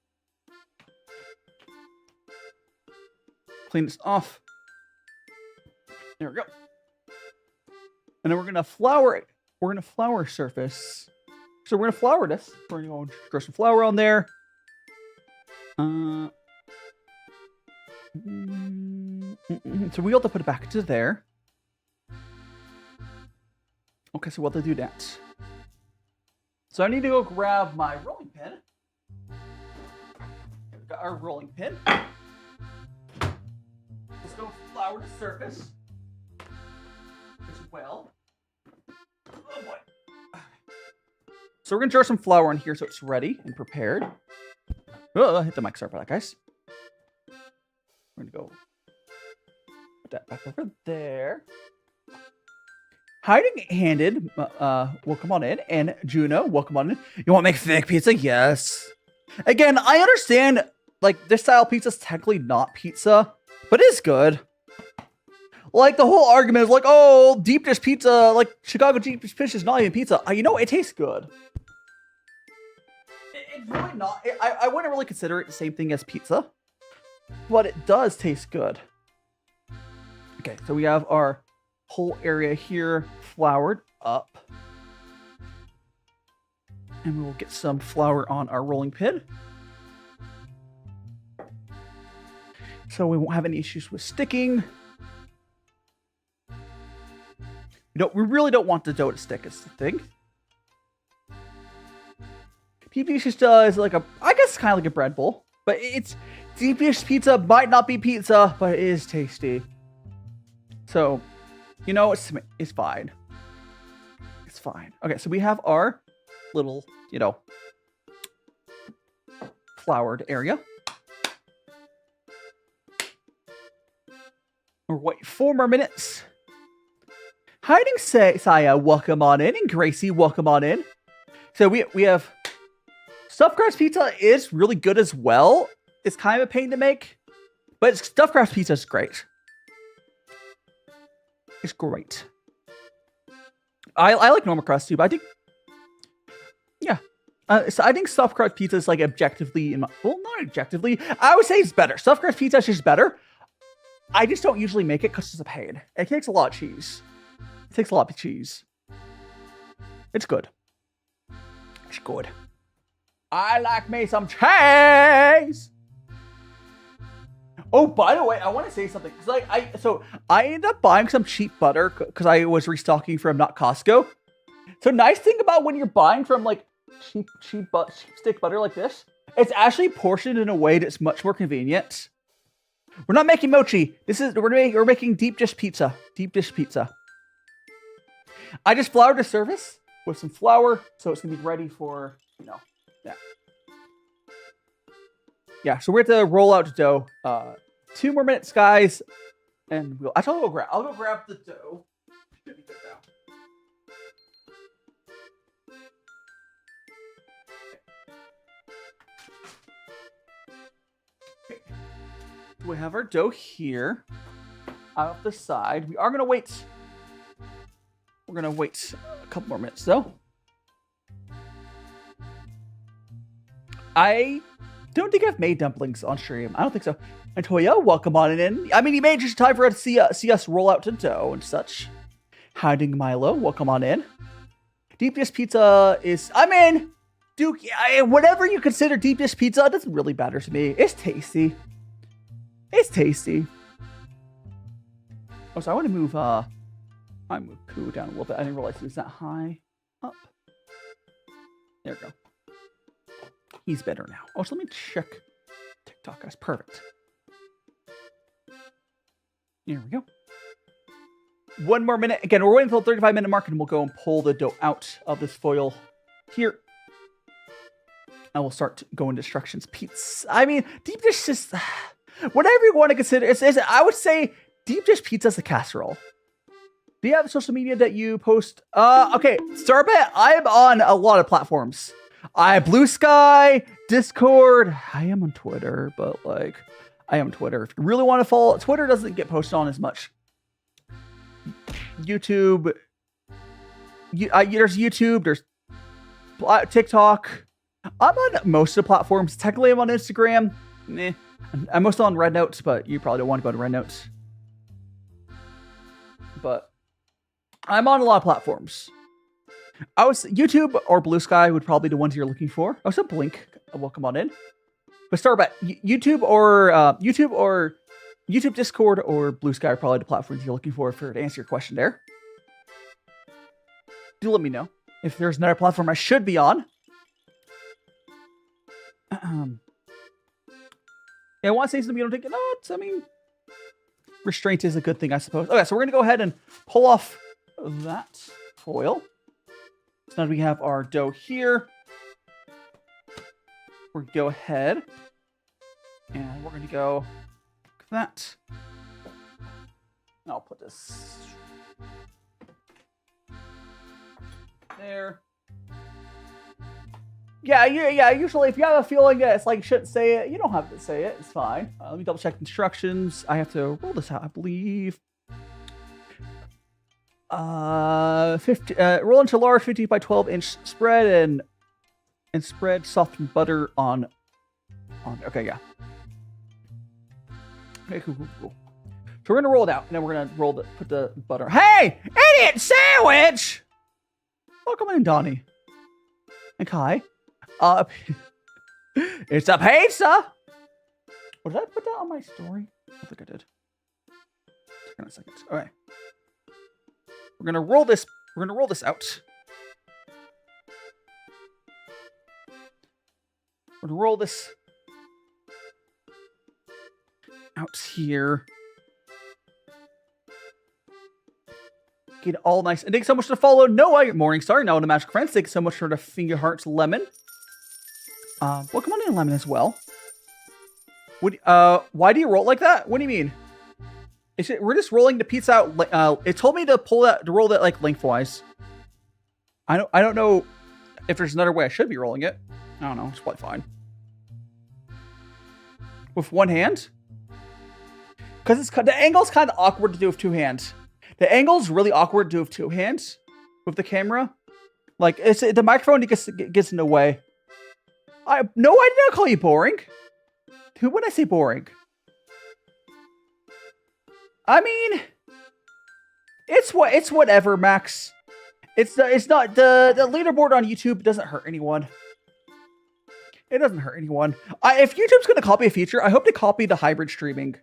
Clean this off. There we go. And then we're gonna flour it. We're gonna flour surface. So we're gonna flour this. We're gonna go throw some flour on there. So we have to put it back into there. Okay, so we'll have to do that. So I need to go grab my rolling pin. We've got our rolling pin. Let's go flour the surface as well. Oh boy. So we're gonna throw some flour in here so it's ready and prepared. Oh, hit the mic, sorry for that, guys. We're gonna go put that back over there. Hiding handed, welcome on in, and Juno, welcome on in. You want to make thick pizza? Yes. Again, I understand, like, this style pizza is technically not pizza, but it's good. Like, the whole argument is like, oh, deep dish pizza, like, Chicago deep dish pizza is not even pizza. You know, it tastes good. It's really not, I wouldn't really consider it the same thing as pizza, but it does taste good. Okay, so we have our whole area here floured up. And we will get some flour on our rolling pin. So we won't have any issues with sticking. We really don't want the dough to stick, is the thing. Deep dish pizza is like I guess it's kind of like a bread bowl. But it's, deep dish pizza might not be pizza, but it is tasty. So, it's fine. It's fine. Okay, so we have our little, floured area. We'll wait 4 more minutes. Hiding Saya, welcome on in, and Gracie, welcome on in. So we have stuffed crust pizza is really good as well. It's kind of a pain to make, but stuffed crust pizza is great. It's great. I like normal crust too, but I think, yeah. So I think stuffed crust pizza is like objectively, not objectively, I would say it's better. Stuffed crust pizza is just better. I just don't usually make it because it's a pain. It takes a lot of cheese. It takes a lot of cheese. It's good. It's good. I like me some cheese. Oh, by the way, I want to say something. So I ended up buying some cheap butter because I was restocking from not Costco. So nice thing about when you're buying from like cheap stick butter like this, it's actually portioned in a way that's much more convenient. We're not making mochi. We're making deep dish pizza. Deep dish pizza. I just floured the surface with some flour, so it's gonna be ready for yeah. Yeah, so we're going to roll out the dough. 2 more minutes, guys, and I'll go grab the dough. Should be good now. Okay. We have our dough here. Out the side. We are going to wait. We're going to wait a couple more minutes, though. I don't think I've made dumplings on stream. I don't think so. And Toya, welcome on in. I mean, you made just time for us to see us roll out to dough and such. Hiding Milo, welcome on in. Deep dish pizza is, I mean, Duke, whatever you consider deep dish pizza, it doesn't really matter to me. It's tasty. It's tasty. Oh, so I want to move, I move Pooh down a little bit. I didn't realize he was that high up. There we go. He's better now. Oh, so let me check TikTok, guys. Perfect. Here we go. One more minute. Again, we're waiting until the 35-minute mark, and we'll go and pull the dough out of this foil here. And we'll start going to instructions. Pizza. I mean, deep dish is whatever you want to consider. I would say deep dish pizza is a casserole. Do you have social media that you post? Okay, Starbet. I am on a lot of platforms. I have Blue Sky, Discord. I am on Twitter, but like, I am on Twitter. If you really want to follow, Twitter doesn't get posted on as much. YouTube. There's YouTube. There's TikTok. I'm on most of the platforms. Technically, I'm on Instagram. I'm mostly on Red Notes, but you probably don't want to go to Red Notes. But I'm on a lot of platforms. YouTube or Blue Sky would probably be the ones you're looking for. Oh, so Blink, welcome on in. But Starbet, YouTube, Discord, or Blue Sky are probably the platforms you're looking for to answer your question there. Do let me know if there's another platform I should be on. Yeah, I want to say something you don't think. No, I mean, restraint is a good thing, I suppose. Okay, so we're going to go ahead and pull off that foil. So now we have our dough here. We're going to go ahead and we're going to go like that. I'll put this there. Yeah, usually if you have a feeling that it's like you shouldn't say it, you don't have to say it. It's fine. Let me double check instructions. I have to roll this out, I believe. roll into large 50 by 12 inch spread and spread softened butter on. Okay, yeah. Okay, cool. So we're gonna roll it out, and then we're gonna put the butter. Hey, idiot sandwich! Welcome in, Donnie and Kai. It's a pizza. Or did I put that on my story? I don't think I did. Hang on a second. All right. We're gonna roll this. We're gonna roll this out. We're gonna roll this out here. Get it all nice. And thanks so much for the follow, Noah. Morningstar. Now, the Magic Friends. Thanks so much for the Finger Hearts Lemon. Welcome on in, Lemon, as well. Why do you roll like that? What do you mean? We're just rolling the pizza out. It told me to roll that like lengthwise. I don't know if there's another way I should be rolling it. I don't know. It's probably fine. With one hand, because the angle's kind of awkward to do with two hands. The angle's really awkward to do with two hands with the camera. Like the microphone gets in the way. No, I did not call you boring. Who would I say boring? I mean, it's whatever, Max. It's not the leaderboard on YouTube doesn't hurt anyone. It doesn't hurt anyone. If YouTube's gonna copy a feature, I hope to copy the hybrid streaming.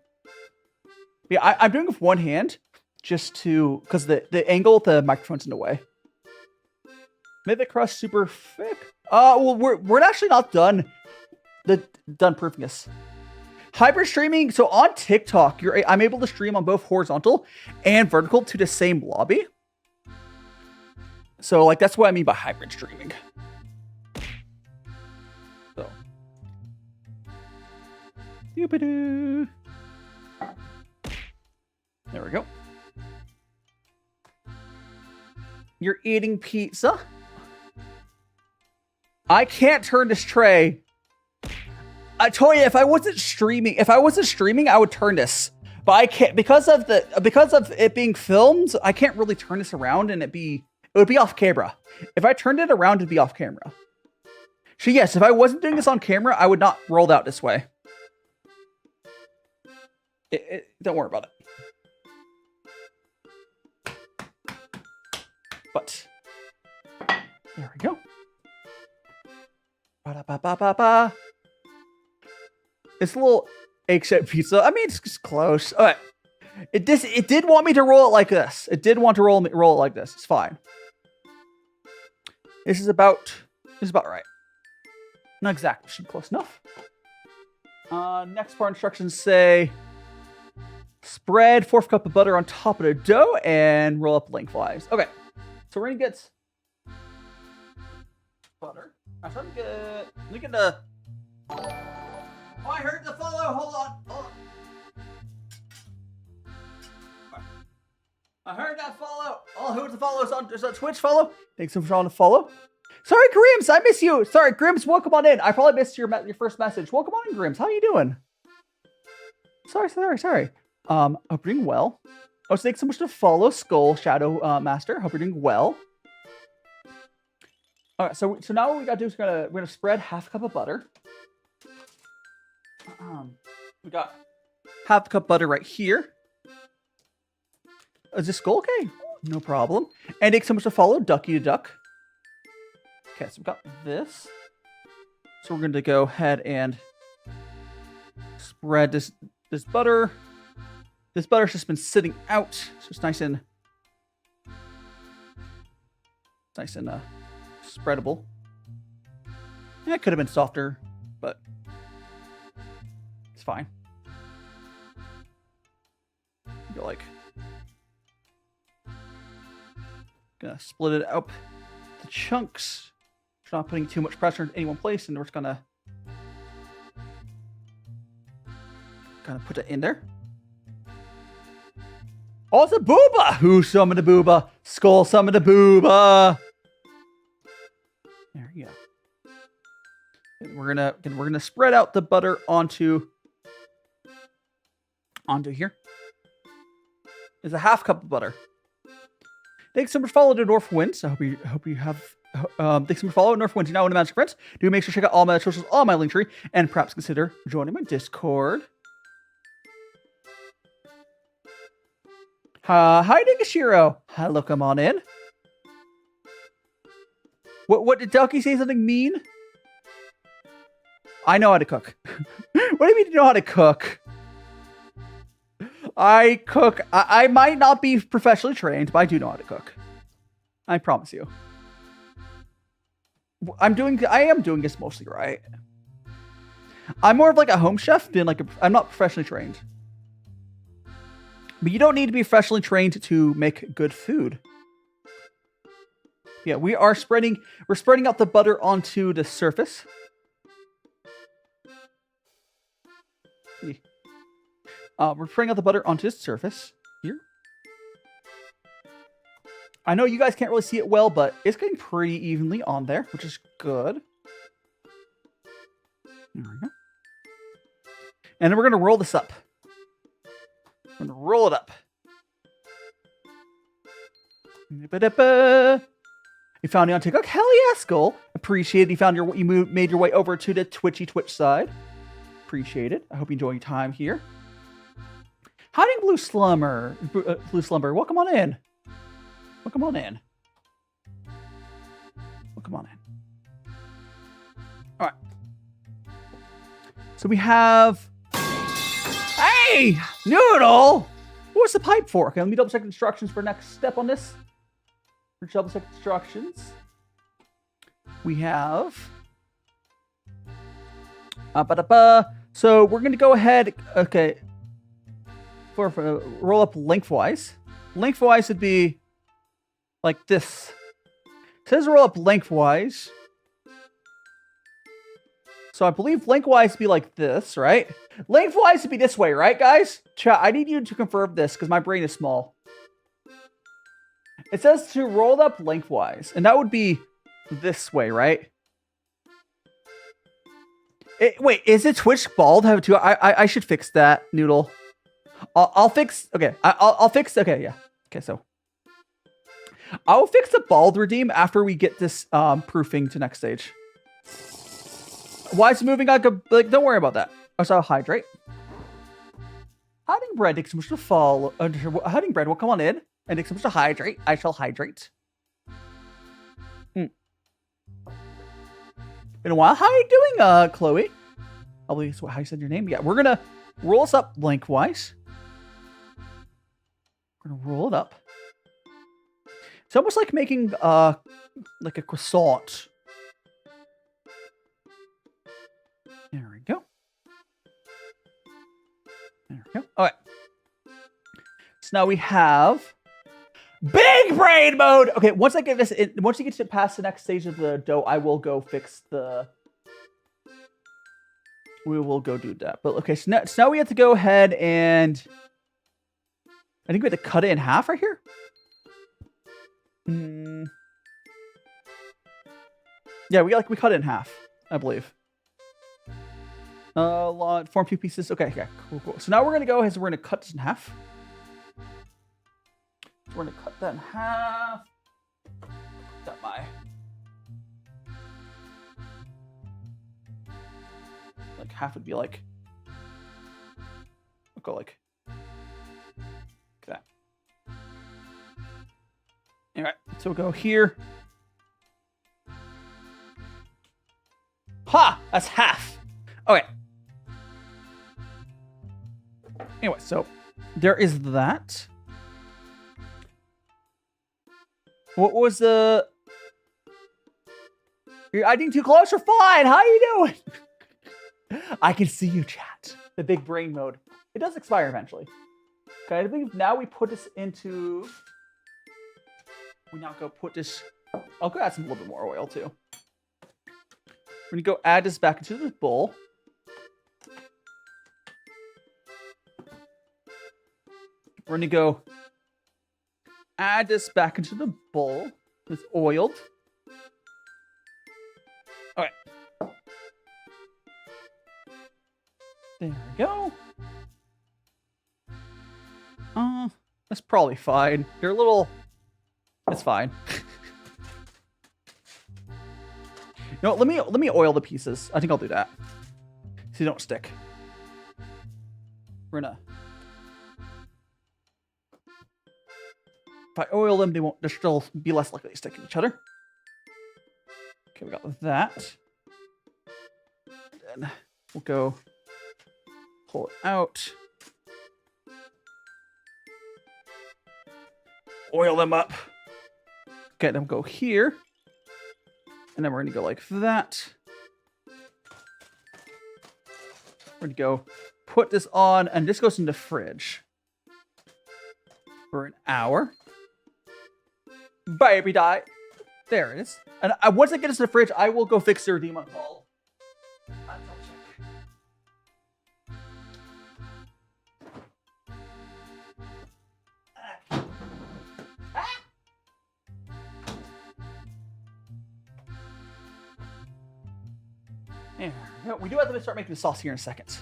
Yeah, I'm doing it with one hand, just because the angle of the microphone's in the way. Made the crust super thick. Well, we're actually not done proofing this. Hybrid streaming. So on TikTok, I'm able to stream on both horizontal and vertical to the same lobby. So like that's what I mean by hybrid streaming. So. Doop-a-doo. There we go. You're eating pizza. I can't turn this tray. I told you, if I wasn't streaming, I would turn this. But I can't because of it being filmed. I can't really turn this around, and it would be off camera. If I turned it around, it'd be off camera. So yes, if I wasn't doing this on camera, I would not roll it out this way. Don't worry about it. But there we go. Ba-da-ba-ba-ba-ba. It's a little egg-shaped pizza. I mean, it's close. All right. It did want me to roll it like this. It did want to roll it like this. It's fine. This is about right. Not exactly. Should be close enough. Next part instructions say spread 1/4 cup of butter on top of the dough and roll up lengthwise. Okay. So we're gonna get butter. Let me get the. Oh, I heard the follow. Hold on. I heard that follow. Oh, who's the follow? Is that Twitch follow? Thanks so much for the follow. Sorry, Grims, I miss you. Sorry, Grims, welcome on in. I probably missed your first message. Welcome on in, Grims. How you doing? Sorry. Hope you're doing well. Oh, so thanks so much to follow, Skull Shadow Master. Hope you're doing well. All right, so now what we gotta do is we're gonna spread 1/2 cup of butter. We got 1/2 cup butter right here. Is this Skull okay? No problem. And thanks so much to follow, Ducky to Duck. Okay, so we've got this. So we're going to go ahead and spread this butter. This butter's just been sitting out, so it's nice and spreadable. Yeah, it could have been softer, but it's fine. You're like gonna split it up to chunks. Not putting too much pressure in any one place, and we're just gonna put it in there. Oh, it's a booba! Who summoned a booba? Skull summoned a booba! There you go. And we're gonna spread out the butter onto here. There's a 1/2 cup of butter. Thanks so much for following the North Winds. I hope you have. Thanks so much for following North Winds. You now want to Magic Friends. Do make sure to check out all my socials, all my link tree, and perhaps consider joining my Discord. Hi, Nigashiro. Hello, come on in. What did Ducky say? Something mean? I know how to cook. What do you mean you know how to cook? I cook. I might not be professionally trained, but I do know how to cook. I promise you. I am doing this mostly right. I'm more of like a home chef than I'm not professionally trained. But you don't need to be professionally trained to make good food. Yeah, we're spreading out the butter onto the surface. We're spreading out the butter onto the surface here. I know you guys can't really see it well, but it's getting pretty evenly on there, which is good. There we go. And then we're going to roll this up. We're going to roll it up. You found me on TikTok? Hell yeah, Skull. Appreciate it. You made your way over to the Twitch side. Appreciate it. I hope you enjoy your time here. Hiding Blue Slumber. Welcome on in. Welcome on in. Welcome on in. All right. So we have... Hey! Noodle! What's the pipe for? Okay, let me double check the instructions for next step on this. For double check instructions. We have... So we're going to go ahead... Okay. For roll up lengthwise. Lengthwise would be like this. It says roll up lengthwise. So I believe lengthwise would be like this, right? Lengthwise would be this way, right, guys? Chat, I need you to confirm this because my brain is small. It says to roll up lengthwise, and that would be this way, right? Wait, is it Twitch bald? Have two? I should fix that, Noodle. I'll fix. Okay, I'll fix. Okay, yeah. Okay, so I'll fix the bald redeem after we get this proofing to next stage. Why is it moving like a like? Don't worry about that. Oh, so I'll hydrate. Hiding bread takes so much to fall. Hiding bread will come on in and takes so much to hydrate. I shall hydrate. Been a while. How are you doing, Chloe? I believe that's how you said your name. Yeah, we're gonna roll this up lengthwise. We're gonna roll it up. It's almost like making like a croissant. There we go. There we go. All right. So now we have big brain mode. Okay, once I get this, once you get to past the next stage of the dough, I will go fix the. We will go do that. But okay, so now we have to go ahead and I think we have to cut it in half right here. Yeah, we cut it in half, I believe. Form 2 pieces. Okay, yeah, cool. So now we're gonna go ahead. So we're gonna cut this in half. We're gonna cut that in half. Got my. Like half would be like. I'll go like. That. All right, so we'll go here. Ha! That's half. Okay. Anyway, so there is that. What was the? You're hiding too close. You're fine. How you doing? I can see you, chat. The big brain mode. It does expire eventually. Okay, I believe now we put this into. We now go put this. I'll go add some little bit more oil too. We're gonna go add this back into the bowl. We're gonna go add this back into the bowl. It's oiled. All right. There we go. That's probably fine. They're a little. It's fine. No, let me oil the pieces. I think I'll do that. So they don't stick. We're gonna. If I oil them, they'll still be less likely to stick to each other. Okay, we got that. Then we'll go pull it out. Oil them up. Okay, then we'll go here. And then we're going to go like that. We're going to go put this on, and this goes in the fridge for an hour. Baby die. There it is. And once I get this in the fridge, I will go fix the redeem on call. There we go. We do have to start making the sauce here in a second.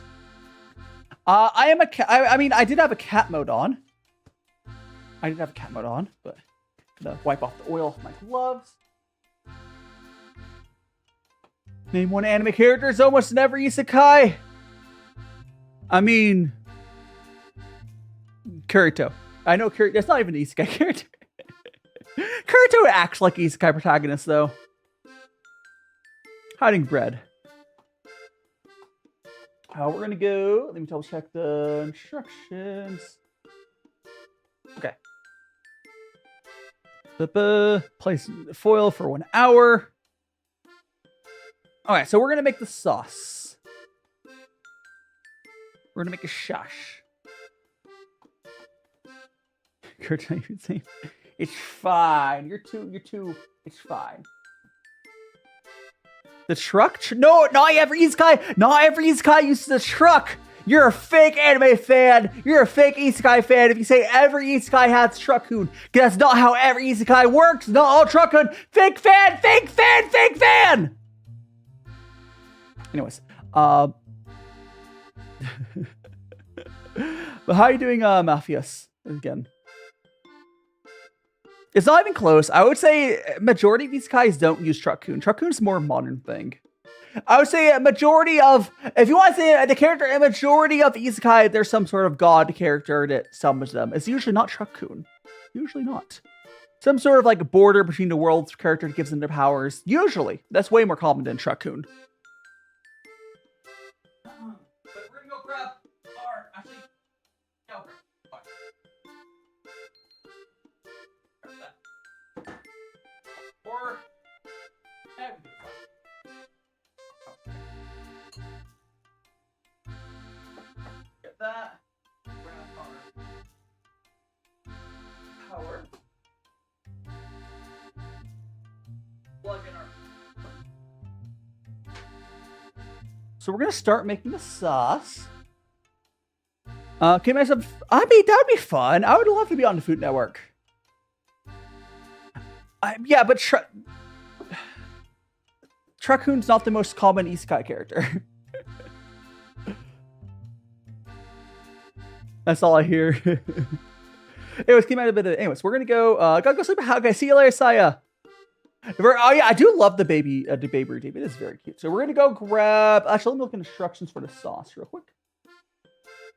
I am a cat. I mean, I did have a cat mode on. But I'm gonna wipe off the oil with my gloves. Name one anime character. It's almost in every isekai. I mean, Kirito. I know Kirito. That's not even an isekai character. Kirito acts like an isekai protagonist, though. Hiding bread. We're gonna go. Let me double check the instructions. Okay. Place foil for 1 hour. All right, so we're gonna make the sauce. We're gonna make a shash. It's fine. You're too. It's fine. The truck? No, not every isekai. Not every isekai uses the truck. You're a fake anime fan. You're a fake isekai fan if you say every isekai has truck-kun. That's not how every isekai works. Not all truck-kun. Fake fan, fake fan, fake fan. Anyways, But how are you doing, Mafias? Again. It's not even close. I would say majority of these guys don't use Truckcoon. Truckcoon's a more modern thing. I would say a majority of, if you want to say the character, a majority of isekai, there's some sort of god character that summons them. It's usually not Truckcoon. Usually not. Some sort of like border between the worlds character that gives them their powers. Usually. That's way more common than Truckcoon. But we're gonna go grab our, actually, go grab. Or get that. Grab our power. Plug in our. So we're gonna start making the sauce. Okay, myself. I mean, that would be fun. I would love to be on the Food Network. Yeah, but Truckcoon's not the most common isekai character. That's all I hear. Anyways, came out a bit of. Anyways, we're gonna go. Gotta go sleep. Okay, see you later, Saya. Oh yeah, I do love the baby routine. It is very cute. So we're gonna go grab. Actually, let me look at instructions for the sauce real quick.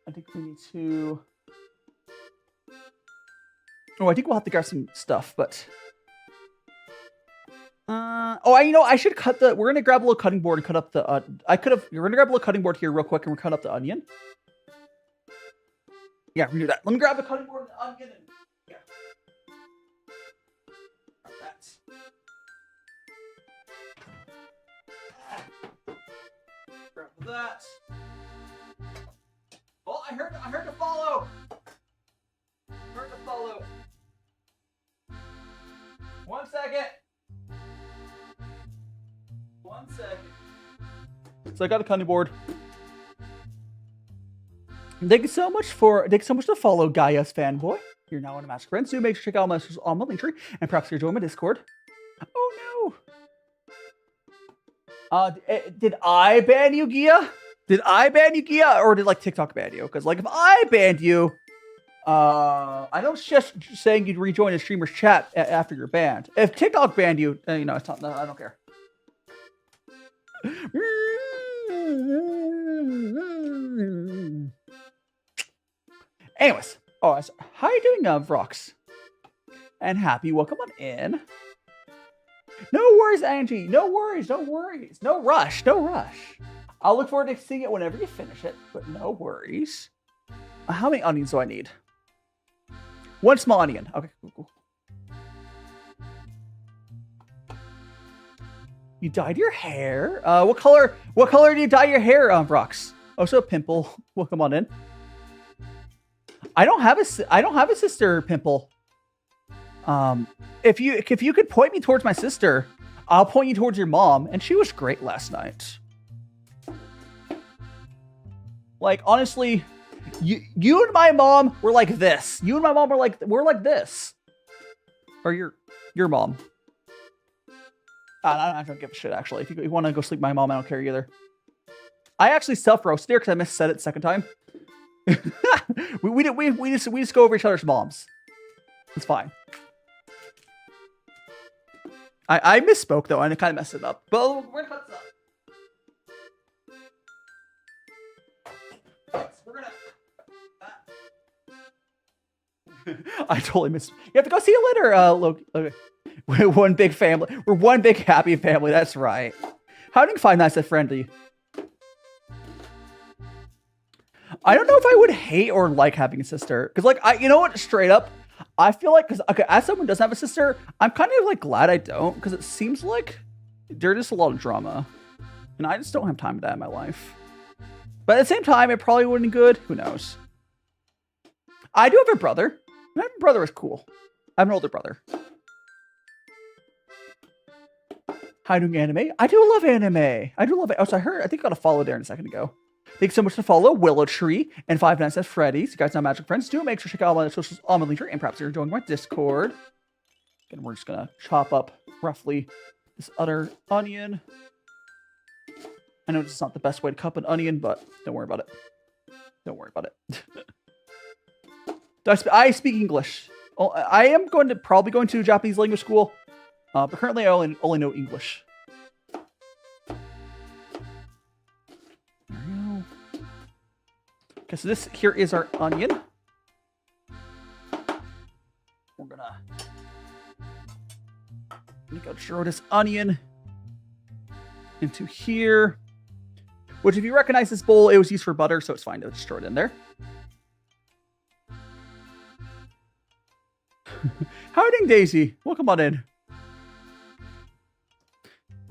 I think we need to. Oh, I think we'll have to grab some stuff, but. I should cut the. We're gonna grab a little cutting board and cut up the. We're gonna grab a little cutting board here real quick, and we're cut up the onion. Yeah, we're gonna do that. Let me grab the cutting board and the onion. And, yeah. Grab that. Oh, I heard to follow. Heard to follow. 1 second. 1 second. So I got a cutting board. Thank you so much to follow Gaia's fanboy. You're now on a master friend, so make sure to check out my socials on my link tree, and perhaps you're joining my Discord. Oh no! Did I ban you, Gia? Did I ban you, Gia, or did like TikTok ban you? Because like if I banned you, I don't just saying you'd rejoin a streamer's chat after you're banned. If TikTok banned you, it's not. No, I don't care. Anyways, how are you doing, Vrox? And Happy, welcome on in. No worries, Angie. No worries. No rush. I'll look forward to seeing it whenever you finish it, but no worries. How many onions do I need? 1 small onion. Okay, cool. You dyed your hair? What color do you dye your hair, Vrox? Oh, so a pimple. Welcome on in. I don't have a sister, Pimple. If you could point me towards my sister, I'll point you towards your mom, and she was great last night. Like honestly, you and my mom were like this. You and my mom we're like this. Or your mom. I don't give a shit actually. If you want to go sleep with my mom, I don't care either. I actually self-roasted her because I missaid it the second time. we just go over each other's moms. It's fine. I misspoke though, and I kind of messed it up. But we're gonna cut this up. We're gonna. I totally missed. You have to go see you later, Loki. Okay. We're one big family. We're one big happy family. That's right. How do you find that friendly? I don't know if I would hate or like having a sister. Because, like, you know what? Straight up, I feel like, as someone who doesn't have a sister, I'm kind of, like, glad I don't. Because it seems like there's just a lot of drama. And I just don't have time for that in my life. But at the same time, it probably wouldn't be good. Who knows? I do have a brother. And my brother is cool. I have an older brother. How doing anime? I do love anime. I do love it. Oh, so I think I got a follow there a second ago. Thanks so much for follow Willow Tree and 5 Nights at Freddy's. You guys know Magic Friends. Do make sure to check out all my socials on my link tree, and perhaps you're joining my Discord. And we're just gonna chop up roughly this other onion. I know it's not the best way to cup an onion, but don't worry about it. Don't worry about it. I speak English. Oh, I am probably going to Japanese language school, but currently I only know English. There we go. Okay, so this here is our onion. We're gonna go throw this onion into here. Which, if you recognize this bowl, it was used for butter, so it's fine to just throw it in there. Howdy, Daisy. Welcome on in.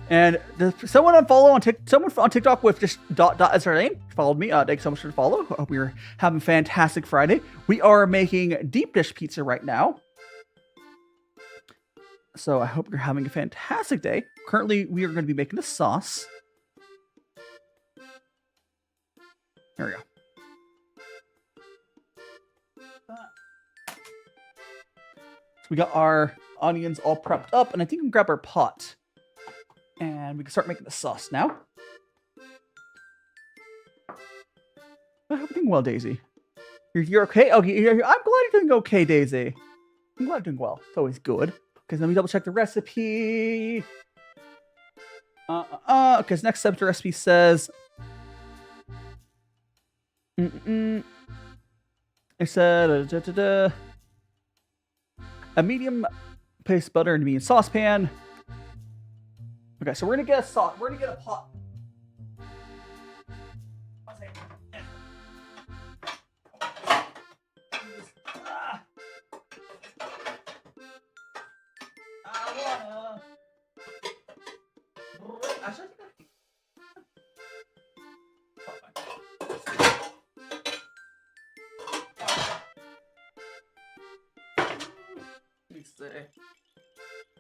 And someone on TikTok with just dot as her name followed me. Thanks so much for the follow. I hope you're having a fantastic Friday. We are making deep dish pizza right now. So I hope you're having a fantastic day. Currently, we are going to be making a sauce. There we go. So we got our onions all prepped up, and I think we can grab our pot. And we can start making the sauce now. I hope you're doing well, Daisy. You're okay? Okay, I'm glad you're doing okay, Daisy. I'm glad you're doing well. It's always good. Okay, so let me double check the recipe. Okay, so next step, the recipe says... It said a medium paste butter in a medium saucepan. Okay, so we're gonna get a sauce. We're gonna get a pot.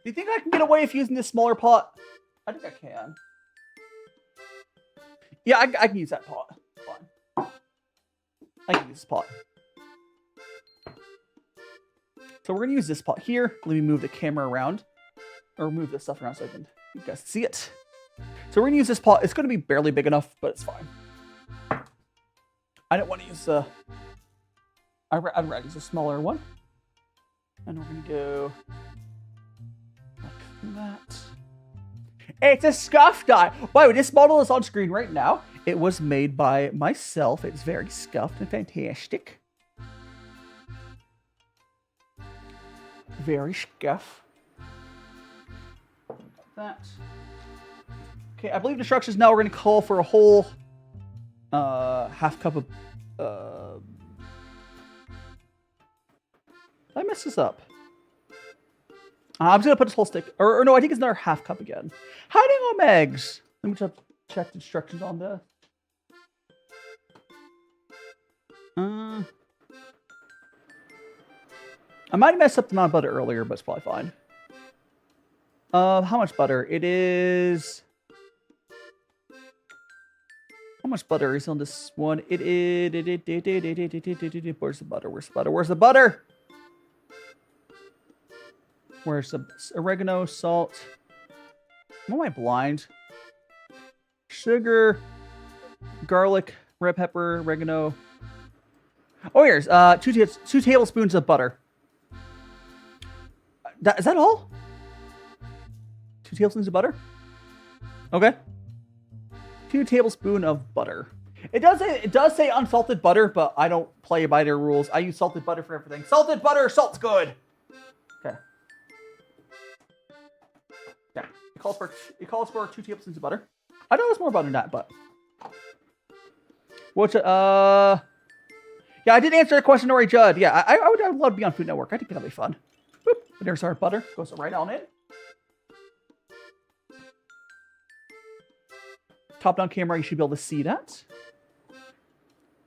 Do you think I can get away with using this smaller pot? I think I can. Yeah, I can use that pot. Fine. I can use this pot. So we're going to use this pot here. Let me move the camera around. Or move this stuff around so you guys can see it. So we're going to use this pot. It's going to be barely big enough, but it's fine. I don't want to use the... I'd rather use a smaller one. And we're going to go... like that. It's a scuff die. By the way, this model is on screen right now. It was made by myself. It's very scuffed and fantastic. Very scuff. That. Okay, I believe the instructions now we're going to call for a whole half cup of... Did I mess this up? I'm just going to put this whole stick... Or no, I think it's another half cup again. Hiding on eggs. Let me just check the instructions on this. I might have messed up the amount of butter earlier, but it's probably fine. How much butter? It is... How much butter is on this one? It is... Where's the butter? Where's the butter? Where's the butter? Where's the oregano, salt? Am I blind? Sugar, garlic, red pepper, oregano. Oh, here's 2 tablespoons of butter. Is that all? 2 tablespoons of butter? Okay. 2 tablespoons of butter. It does say unsalted butter, but I don't play by their rules. I use salted butter for everything. Salted butter, salt's good. Okay. Yeah. It calls for 2 tablespoons of butter. I know there's more butter than that, but yeah, I did answer that question already, Judd. Yeah, I would love to be on Food Network. I think that'll be fun. Boop. But there's our butter. Goes right on in. Top down camera, you should be able to see that.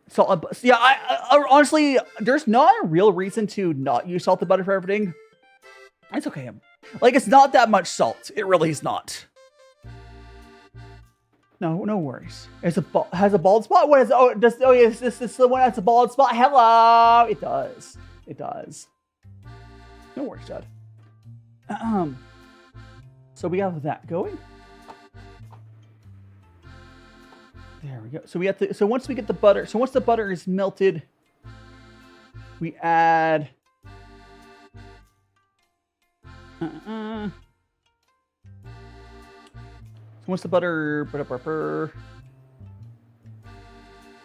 So yeah, I honestly, there's not a real reason to not use salted butter for everything. It's okay. Like, it's not that much salt. It really is not. No worries. Has a bald spot? What is? Oh, yes, this is the one that's a bald spot. Hello. It does. It does. No worries, Dad. So we have that going. There we go. So we have to. So once we get the butter. So once the butter is melted, we add. So once the butter.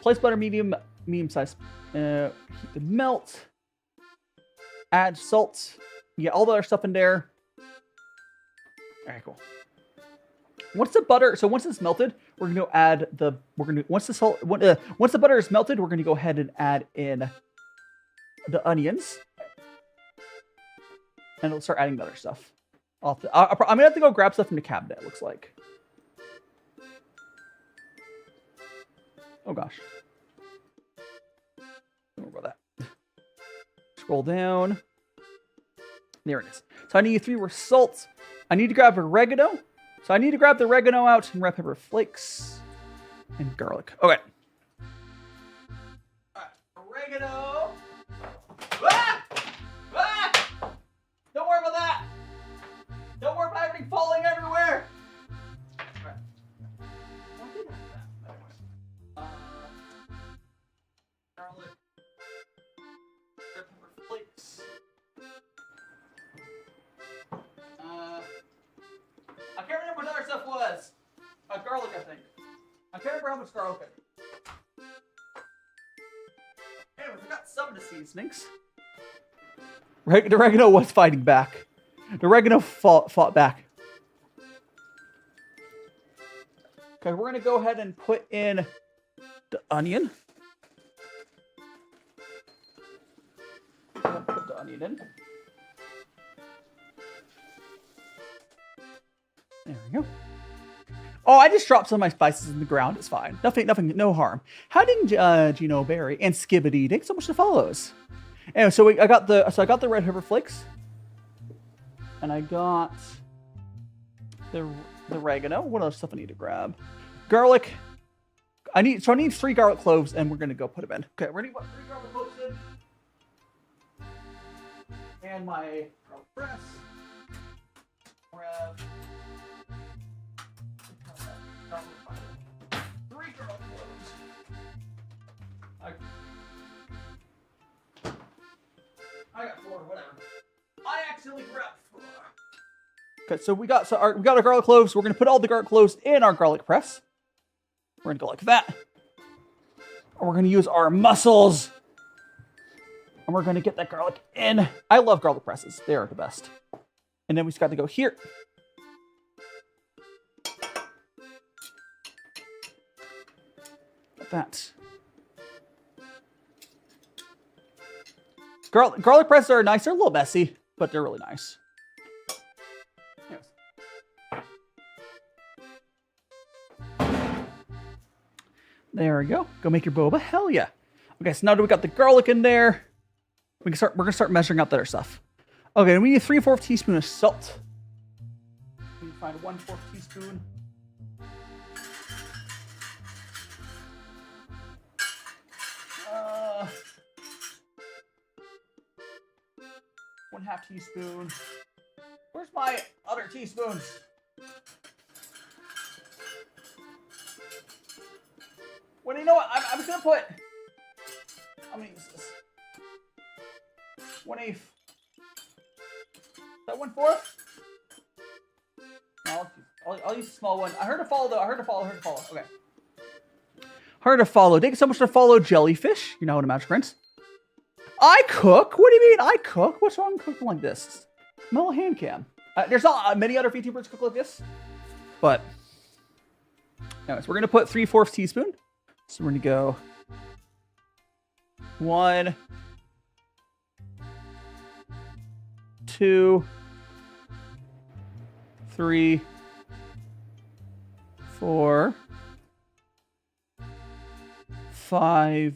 Place butter medium size. Heat to melt. Add salt. You get all the other stuff in there. All right, cool. Once the butter, so once it's melted, we're gonna add the. Once the butter is melted, we're gonna go ahead and add in the onions, and we'll start adding the other stuff. I'm gonna have to go grab stuff from the cabinet. It looks like. Oh gosh. Don't worry about that. Scroll down. There it is. So I need 3 more salts. I need to grab oregano. So I need to grab the oregano out and red pepper flakes and garlic. Okay. All right. Oregano. Ah! Ah! Don't worry about that. Don't worry about everything falling everywhere. All right. Garlic. Red pepper flakes. I can't remember what other stuff was. Garlic, I think. I can't remember how much garlic I think. Anyways, we got some of the seasonings. The oregano was fighting back. The oregano fought back. Okay, we're going to go ahead and put in the onion. Put the onion in. There we go. Oh, I just dropped some of my spices in the ground. It's fine. Nothing, no harm. How did Gino Berry and Skibbity? Thanks so much for follows. Anyway, so I got the red pepper flakes, and I got the oregano. What other stuff I need to grab? Garlic. I need 3 garlic cloves, and we're gonna go put them in. Okay, we're gonna put 3 garlic cloves in, and my garlic press. Grab 3 garlic cloves. I got 4, whatever. I accidentally grabbed 4. Okay, so we got our garlic cloves. We're gonna put all the garlic cloves in our garlic press. We're gonna go like that. And we're gonna use our muscles. And we're gonna get that garlic in. I love garlic presses. They are the best. And then we just got to go here. Like that. Garlic presses are nice. They're a little messy, but they're really nice. Yes. There we go. Go make your boba. Hell yeah. Okay, so now that we got the garlic in there, we're gonna start measuring out that other stuff. Okay, we need 3/4 teaspoon of salt. We need to find 1/4 teaspoon. Uh, 1/2 teaspoon. Where's my other teaspoons? Well, you know what? I'm just gonna put. How many is this? 1/8. Is that 1/4? No, I'll use a small one. I heard a follow though. I heard a follow. Okay. Heard a follow. Thank you so much for follow, Jellyfish. You're now in a Magic Prince. I cook? What do you mean I cook? What's wrong with cooking like this? I'm a little hand cam. There's not many other VTubers cook like this. But, anyways, we're going to put 3/4 teaspoon. So we're going to go 1, 2, 3, 4, 5,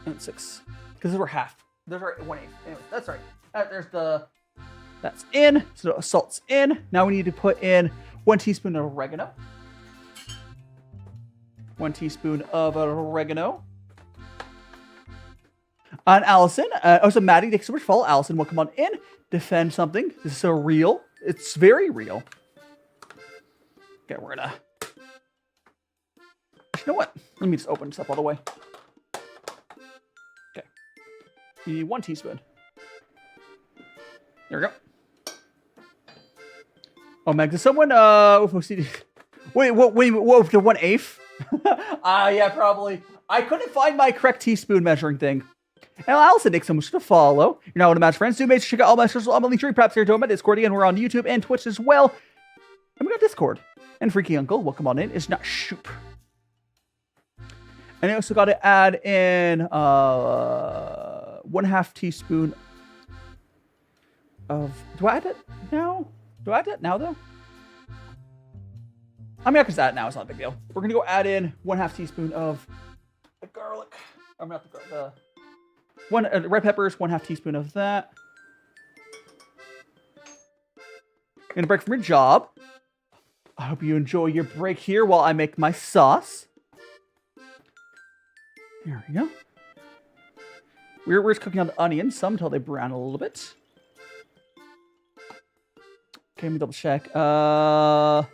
and 6. Because we're half. There's our 1/8. Anyway, that's right. That's in. So the salt's in. Now we need to put in 1 teaspoon of oregano. 1 teaspoon of oregano. And Allison. Also, Maddie, thanks so much for follow. Allison, welcome on in. Defend something. This is so real. It's very real. Okay, we're gonna you know what? Let me just open this up all the way. Okay. You need 1 teaspoon. There we go. Oh, Meg, does someone, wait, what, the 1/8? Yeah, probably. I couldn't find my correct teaspoon measuring thing. And Allison, thanks so much to follow. You're now one of my friends. Do make sure to check out all my socials. I'm on Linktree, perhaps here to my Discord. Again, we're on YouTube and Twitch as well. And we got Discord. And Freaky Uncle, welcome on in. It's not shoop. And I also got to add in 1/2 teaspoon of... Do I add it now? Do I add it now, though? I mean, I can just add it now. It's not a big deal. We're going to go add in 1/2 teaspoon of the garlic. I'm not the garlic. Red peppers, 1/2 teaspoon of that. Gonna break from your job. I hope you enjoy your break here while I make my sauce. There we go. We're just cooking on the onions some until they brown a little bit. Okay, let me double check. Garlic.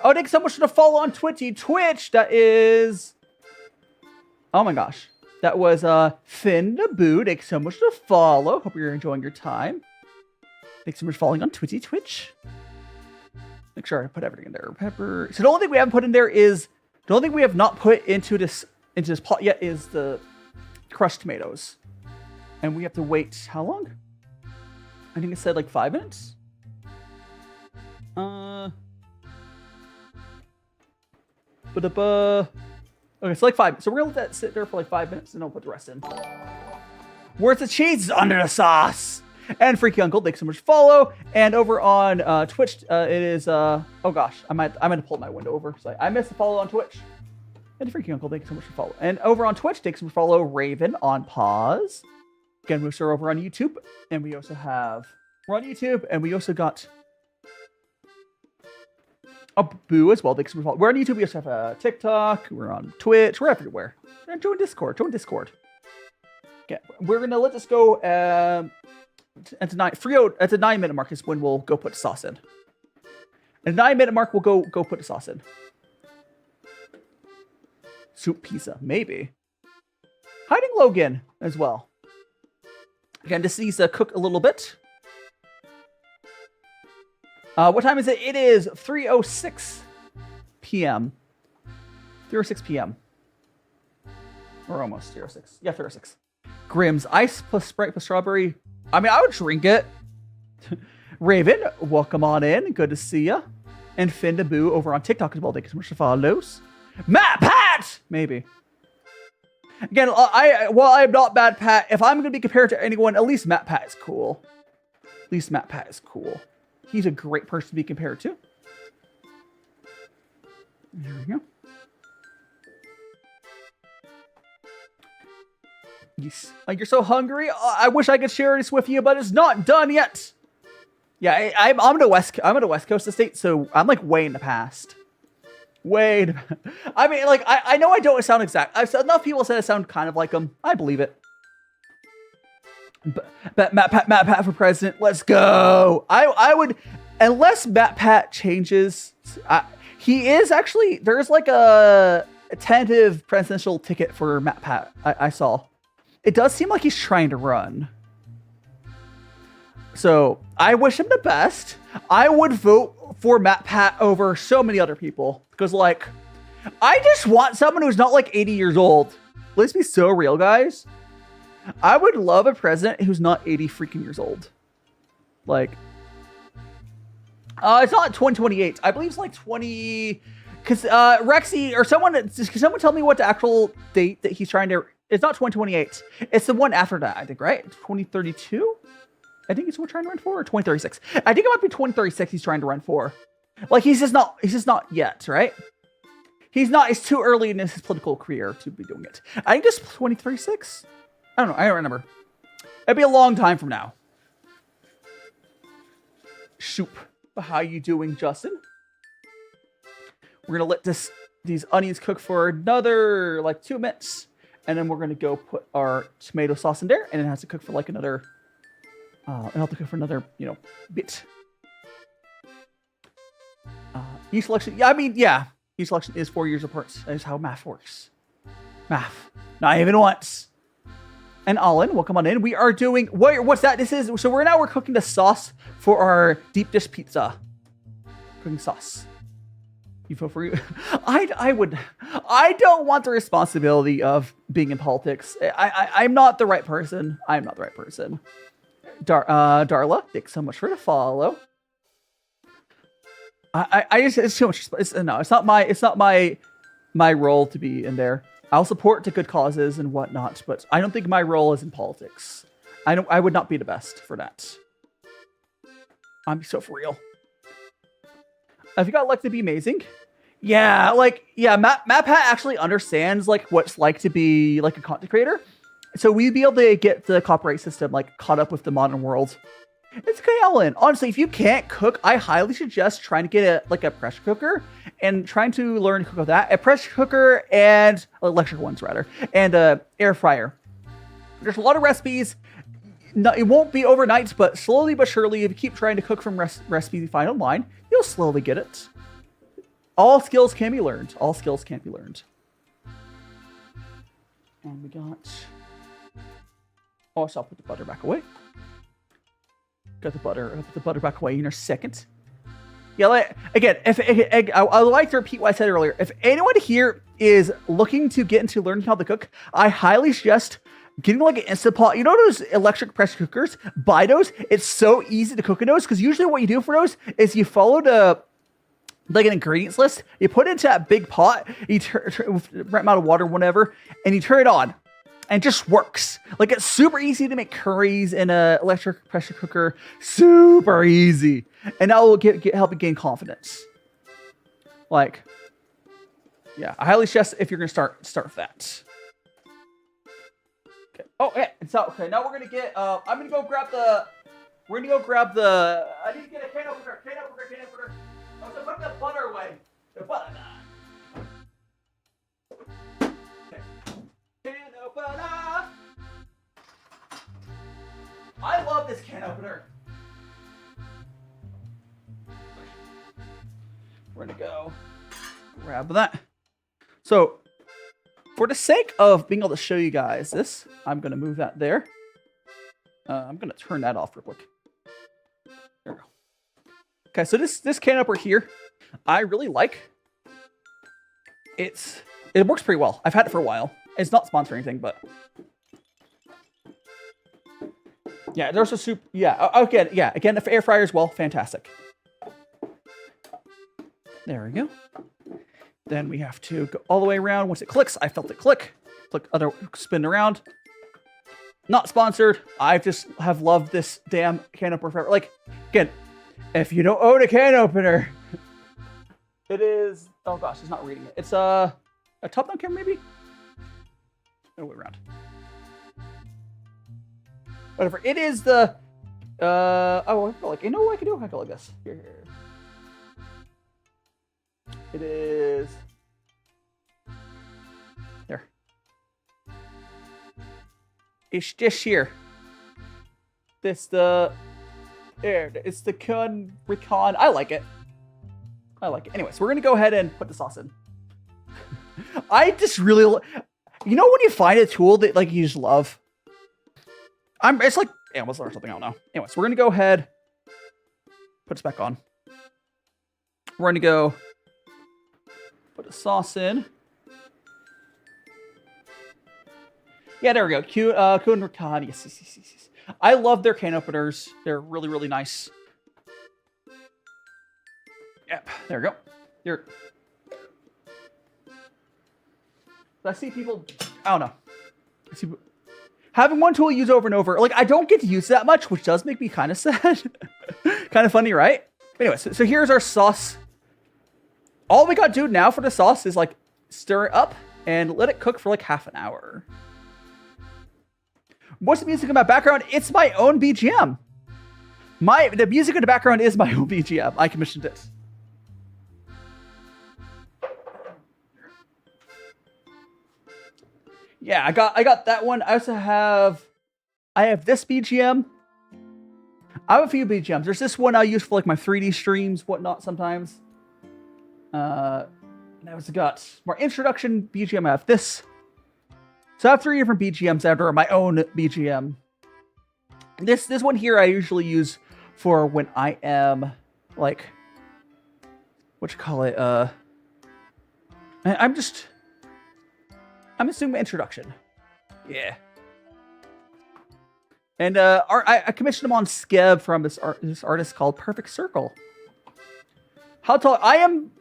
Oh, thanks so much for the follow on Twitch. That is. Oh my gosh. That was Finn-the-Boo. Thanks so much for the follow. Hope you're enjoying your time. Thanks so much for following on Twitch. Make sure I put everything in there. Pepper. So the only thing we haven't put in there is the only thing we have not put into this pot yet is the crushed tomatoes. And we have to wait how long? I think it said like 5 minutes. Okay, so like 5. So we're gonna let that sit there for like 5 minutes and I'll put the rest in. Where's the cheese? It's under the sauce. And Freaky Uncle, thanks so much for follow. And over on Twitch, it is oh gosh, I'm gonna pull my window over. So I missed the follow on Twitch. And Freaky Uncle, thanks so much for follow. And over on Twitch, thanks so much for follow Raven on pause. Again, we're over on YouTube, and we're on YouTube, and we also got a Boo as well. Thanks so much for follow. We're on YouTube. We also have TikTok. We're on Twitch. We're everywhere. And join Discord. Okay, we're gonna let this go. At the 9-minute mark is when we'll go put the sauce in. At the 9-minute mark, we'll go put the sauce in. Soup pizza, maybe. Hiding Logan as well. Again, this needs to cook a little bit. What time is it? It is 3:06 p.m. 3:06 p.m. Or almost 3:06. Yeah, 3:06. Grimm's ice plus Sprite plus strawberry. I mean, I would drink it. Raven, welcome on in. Good to see ya. And Finn-the-Boo over on TikTok as well. Thank you so much for follows. Matt Pat! Maybe. Again, while I'm not Matt Pat, if I'm going to be compared to anyone, at least Matt Pat is cool. He's a great person to be compared to. There we go. Yes. You're so hungry. I wish I could share this with you, but it's not done yet. Yeah, I'm at a West Coast estate, so I'm like way in the past. I mean, like I know I don't sound exact. Enough people said I sound kind of like them. I believe it. But Matt Pat for president. Let's go. I would, unless Matt Pat changes. He is actually, there's like a tentative presidential ticket for Matt Pat. I saw. It does seem like he's trying to run. So I wish him the best. I would vote for Matt Pat over so many other people. Because, like, I just want someone who's not like 80 years old. Let's be so real, guys. I would love a president who's not 80 freaking years old. Like, it's not 2028. I believe it's like 20. Because Rexy or someone tell me what the actual date that he's trying to. It's not 2028. It's the one after that, I think, right? 2032? I think it's what we're trying to run for, or 2036. I think it might be 2036 he's trying to run for. Like, he's just not yet, right? It's too early in his political career to be doing it. I think it's 2036. I don't know. I don't remember. It'd be a long time from now. Shoop. How you doing, Justin? We're going to let these onions cook for another, like, 2 minutes. And then we're going to go put our tomato sauce in there. And it has to cook for, like, another... and I'll have to cook for another, bit. Yeast selection. Yeah, I mean, yeah. Each selection is 4 years apart. That is how math works. Math. Not even once. And Alan, welcome on in. We are doing... What's that? This is... So we're cooking the sauce for our deep dish pizza. Cooking sauce. You vote for you? I don't want the responsibility of being in politics. I'm not the right person. I'm not the right person. Darla, thanks so much for the follow. I just, it's too much. No, it's not my role to be in there. I'll support to good causes and whatnot, but I don't think my role is in politics. I would not be the best for that. I'm so for real. If you got luck to be amazing, yeah, MapPat actually understands like what's like to be like a content creator, so we'd be able to get the copyright system like caught up with the modern world. It's okay, Ellen. Honestly, if you can't cook, I highly suggest trying to get a pressure cooker and trying to learn to cook with that. A pressure cooker and electric ones rather, and a air fryer. There's a lot of recipes. No, it won't be overnight, but slowly but surely, if you keep trying to cook from recipes you find online, you'll slowly get it. All skills can be learned. All skills can be learned. And we got... Oh, so I'll put the butter back away. Got the butter. I'll put the butter back away in a second. Yeah, again, I would like to repeat what I said earlier. If anyone here is looking to get into learning how to cook, I highly suggest getting like an Instant Pot. You know those electric pressure cookers? Buy those. It's so easy to cook in those because usually what you do for those is you follow the like an ingredients list. You put it into that big pot. You turn with the right amount of water, whatever, and you turn it on. And it just works. Like, it's super easy to make curries in an electric pressure cooker. Super easy. And that will help you gain confidence. Like, yeah, I highly suggest if you're going to start with that. Okay. Oh, yeah. It's out. Okay, now we're going to get, I'm going to go grab the, I need to get a can opener. I'm going to put the butter away. The butter. I love this can opener. We're gonna go grab that. So, for the sake of being able to show you guys this, I'm gonna move that there. I'm gonna turn that off real quick. There we go. Okay, so this can opener here, I really like. It works pretty well. I've had it for a while. It's not sponsored or anything, but yeah, there's a soup. Yeah, okay, yeah. Again, if air fryer as well, fantastic. There we go. Then we have to go all the way around. Once it clicks, I felt it click. Spin around. Not sponsored. I just have loved this damn can opener forever. Like, again, if you don't own a can opener, it is. Oh gosh, it's not reading it. It's a top-down camera maybe. Other way around. Whatever. It is the oh, I feel like, you know what I can do? I can go like this. Here. It is there. It's just here. It's the Recon. I like it. Anyways, we're gonna go ahead and put the sauce in. I just really, you know, when you find a tool that like you just love. It's like Amazon or something. I don't know. Anyways, we're gonna go ahead, put this back on. We're gonna go put the sauce in. Yeah, there we go. Kun Recon. Yes. I love their can openers. They're really, really nice. Yep, there we go. I see people, I don't know. Having one tool use over and over, like I don't get to use that much, which does make me kind of sad. Kind of funny, right? Anyway, so here's our sauce. All we got to do now for the sauce is like stir it up and let it cook for like half an hour. What's the music in my background? It's my own BGM. The music in the background is my own BGM. I commissioned it. Yeah, I got that one. I have this BGM. I have a few BGMs. There's this one I use for like my 3D streams, whatnot sometimes. Now we got more introduction BGM. I have this. So I have 3 different BGMs under my own BGM. This one here I usually use for when I am like, what you call it? I'm assuming introduction. Yeah. And I commissioned him on Skeb from this artist called Perfect Circle. How tall? I am.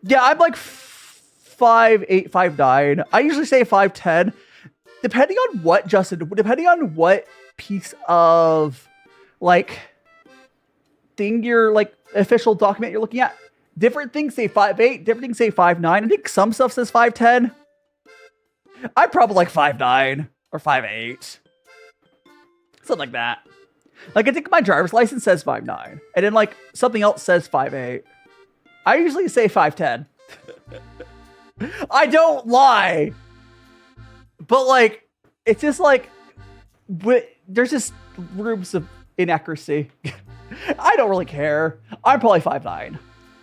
Yeah, I'm like 5'8", 5'9". I usually say 5'10". Depending on what, Justin, depending on what piece of like thing you're like official document you're looking at, different things say 5'8", different things say 5'9". I think some stuff says 5'10". I'm probably like 5'9" or 5'8". Something like that. Like I think my driver's license says 5'9", and then like something else says 5'8". I usually say 5'10". I don't lie. But like, it's just like, there's just rooms of inaccuracy. I don't really care. I'm probably 5'9".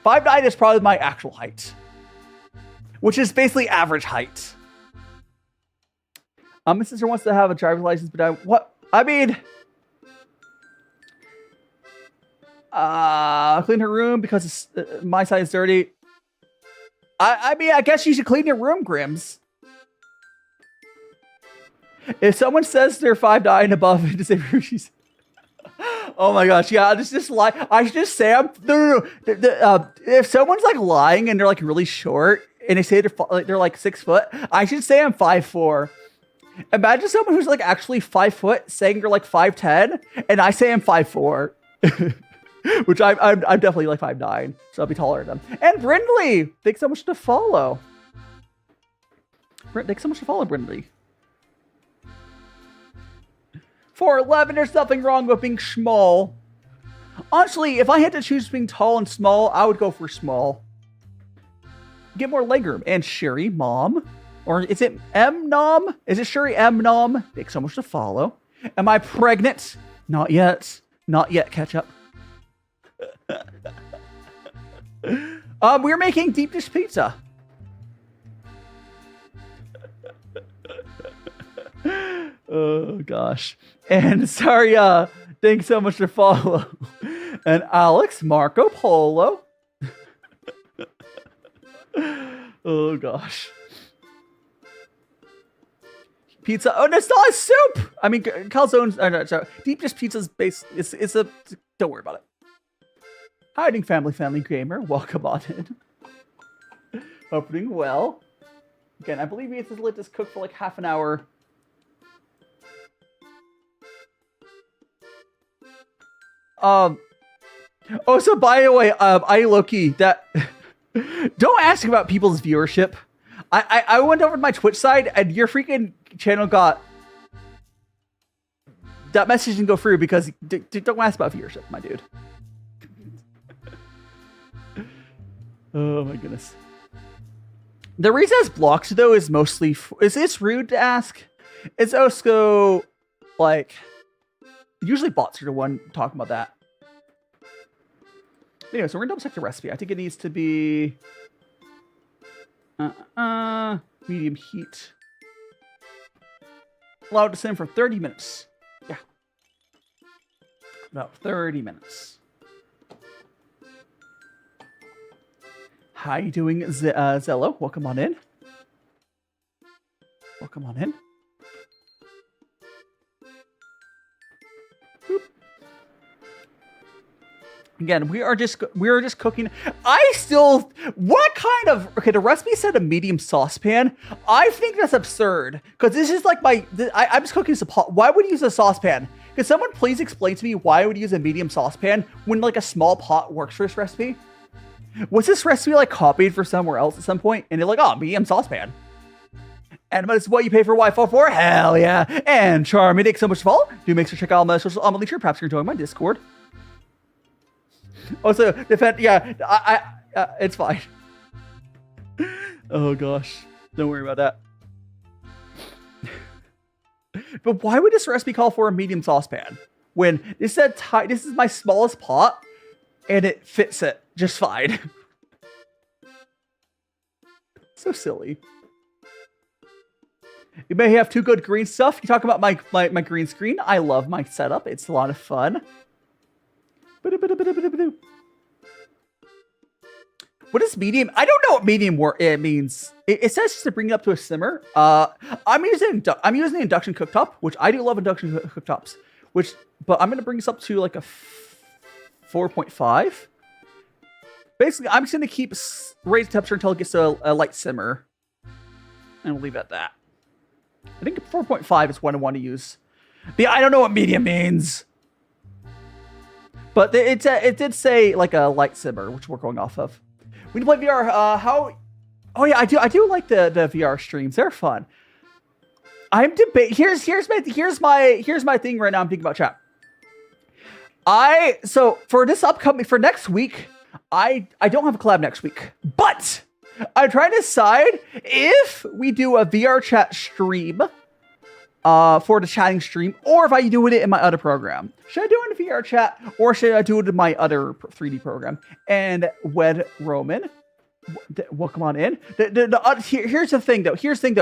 5'9" is probably my actual height, which is basically average height. My sister wants to have a driver's license, but clean her room because my side is dirty. I mean, I guess you should clean your room, Grims. If someone says they're 5'9" above in the same room, she's... Oh my gosh, yeah, just lie. I should just say I'm... No. If someone's like lying and they're like really short and they say they're like 6 foot, I should say I'm 5'4". Imagine someone who's like actually 5 foot saying they're like 5'10", and I say I'm 5'4". Which I'm definitely like 5'9", so I'll be taller than them. And Brindley, thanks so much to follow. Thanks so much to follow, Brindley. 4'11", there's nothing wrong with being small. Honestly, if I had to choose between tall and small, I would go for small. Get more legroom. And Sherry, mom. Or is it M Nom? Is it Sherry M Nom? Thanks so much to follow. Am I pregnant? Not yet. Not yet, ketchup. We're making deep dish pizza. Oh gosh. And sorry, thanks so much for follow. And Alex Marco Polo. Oh gosh. Pizza. Oh, that's not a soup. I mean, calzones. No, deep dish pizza's base. It's a. Don't worry about it. Hiding family gamer. Welcome on in. Opening well. Again, I believe we have to let this cook for like half an hour. Oh, so by the way, I Loki that. Don't ask about people's viewership. I went over to my Twitch side and your freaking channel got that message didn't go through because don't ask about viewership, my dude. Oh my goodness. The reason it's blocked though is mostly it's rude to ask. It's also like usually bots are the one talking about that. Anyway, so we're gonna double check the recipe. I think it needs to be medium heat. Allow it to simmer for 30 minutes. Yeah. About 30 minutes. How you doing, Zello? Welcome on in. Welcome on in. Boop. Again, we are just cooking. What kind of, okay, the recipe said a medium saucepan. I think that's absurd because this is like I'm just cooking some pot. Why would you use a saucepan? Could someone please explain to me why I would use a medium saucepan when like a small pot works for this recipe? Was this recipe like copied for somewhere else at some point? And they're like, oh, medium saucepan. And that's what you pay for Wi-Fi for? Hell yeah. And Charmy, thanks so much for follow. Do make sure to check out my social media. Perhaps you're joining my Discord. Also, defend. Yeah, it's fine. Oh gosh, don't worry about that. But why would this recipe call for a medium saucepan when this said this is my smallest pot and it fits it just fine? So silly. You may have too good green stuff. You talk about my green screen. I love my setup. It's a lot of fun. What is medium? I don't know what medium it means. It says just to bring it up to a simmer. I'm using the induction cooktop, which I do love induction cooktops. But I'm gonna bring this up to like a 4.5. Basically, I'm just gonna raise the temperature until it gets to a light simmer, and we'll leave it at that. I think 4.5 is what I want to use. But I don't know what medium means. But it did say like a light simmer, which we're going off of. We can play VR. Oh yeah, I do like the VR streams. They're fun. I'm debating. Here's my thing right now. I'm thinking about chat. So for next week, I don't have a collab next week, but I'm trying to decide if we do a VR chat stream for the chatting stream, or if I do it in my other program. Should I do it in VR chat, or should I do it in my other 3D program? And Wed Roman, welcome on in. Here's the thing though.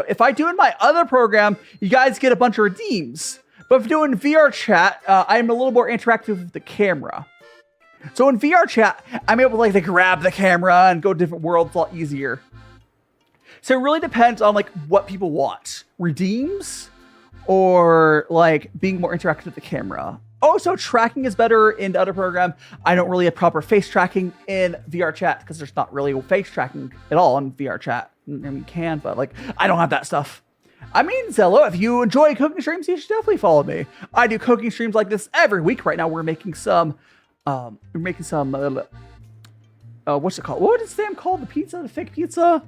If I do it in my other program, you guys get a bunch of redeems. But if doing VR chat, I'm a little more interactive with the camera. So in VR chat, I'm able to grab the camera and go to different worlds a lot easier. So it really depends on what people want. Redeems or being more interactive with the camera. Also, tracking is better in the other program. I don't really have proper face tracking in VR chat because there's not really face tracking at all in VR chat. I mean, you can, but I don't have that stuff. I mean, Zello, if you enjoy cooking streams, you should definitely follow me. I do cooking streams like this every week. Right now, we're making some. What's it called? What is Sam called? The pizza? The thick pizza?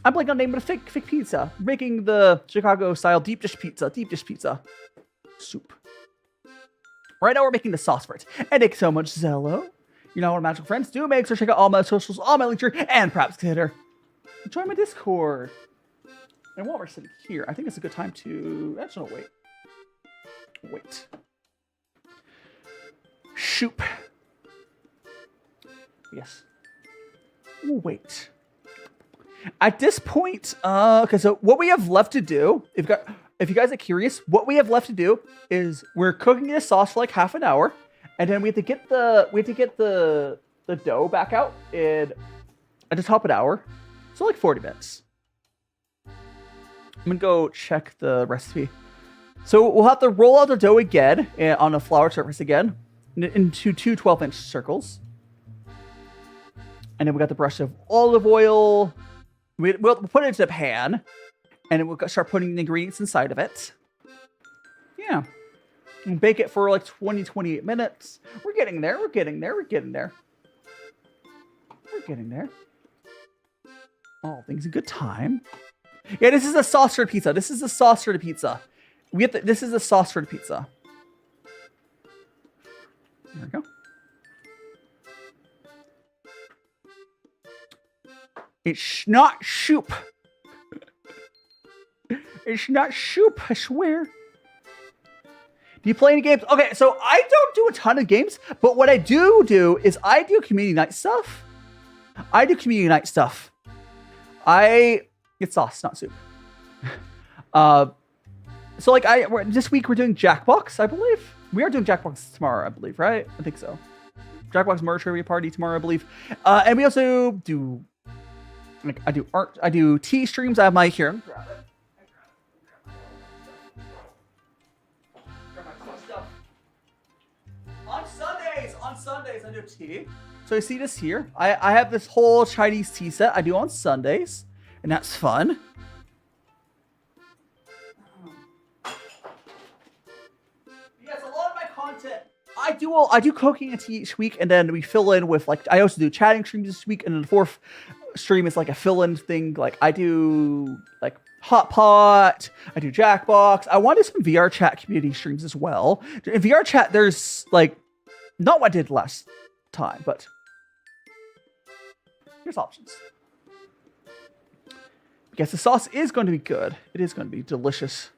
I'm blanking on the name of the thick pizza. We're making the Chicago style deep dish pizza. Soup. Right now we're making the sauce for it. And thank you so much, Zello. You know what, magical friends, do make sure to check out all my socials, all my links here, and perhaps consider join my Discord. And while we're sitting here, I think it's a good time to actually wait. Shoop. Yes. Wait. At this point, okay, so what we have left to do, if you guys are curious, what we have left to do is we're cooking this sauce for half an hour, and then we have to get the dough back out at the top of an hour, so 40 minutes. I'm gonna go check the recipe. So we'll have to roll out the dough again on a flour surface again into two 12-inch circles, and then we got the brush of olive oil. We'll put it into the pan, and then we'll start putting the ingredients inside of it. Yeah. And bake it for 20-28 minutes. We're getting there. All things in good time. Yeah, this is a sauce for the pizza. This is a sauce for the pizza. This is a sauce for the pizza. There we go. It's not soup. It's not soup, I swear. Do you play any games? Okay, so I don't do a ton of games, but what I do is I do community night stuff. It's sauce, not soup. So this week we're doing Jackbox, I believe. We are doing Jackbox tomorrow, I believe, right? I think so. Jackbox Murder Trivia Party tomorrow, I believe. And we also do I do art. I do tea streams. I have my here. Grab my stuff. On Sundays, I do tea. So you see this here. I have this whole Chinese tea set I do on Sundays, and that's fun. Yes, a lot of my content. I do cooking and tea each week, and then we fill in with I also do chatting streams this week, and then the fourth stream is a fill-in thing. I do Hot Pot, I do Jackbox. I want to do some VR chat community streams as well. In VR chat, there's not what I did last time, but here's options. Because the sauce is going to be good. It is going to be delicious.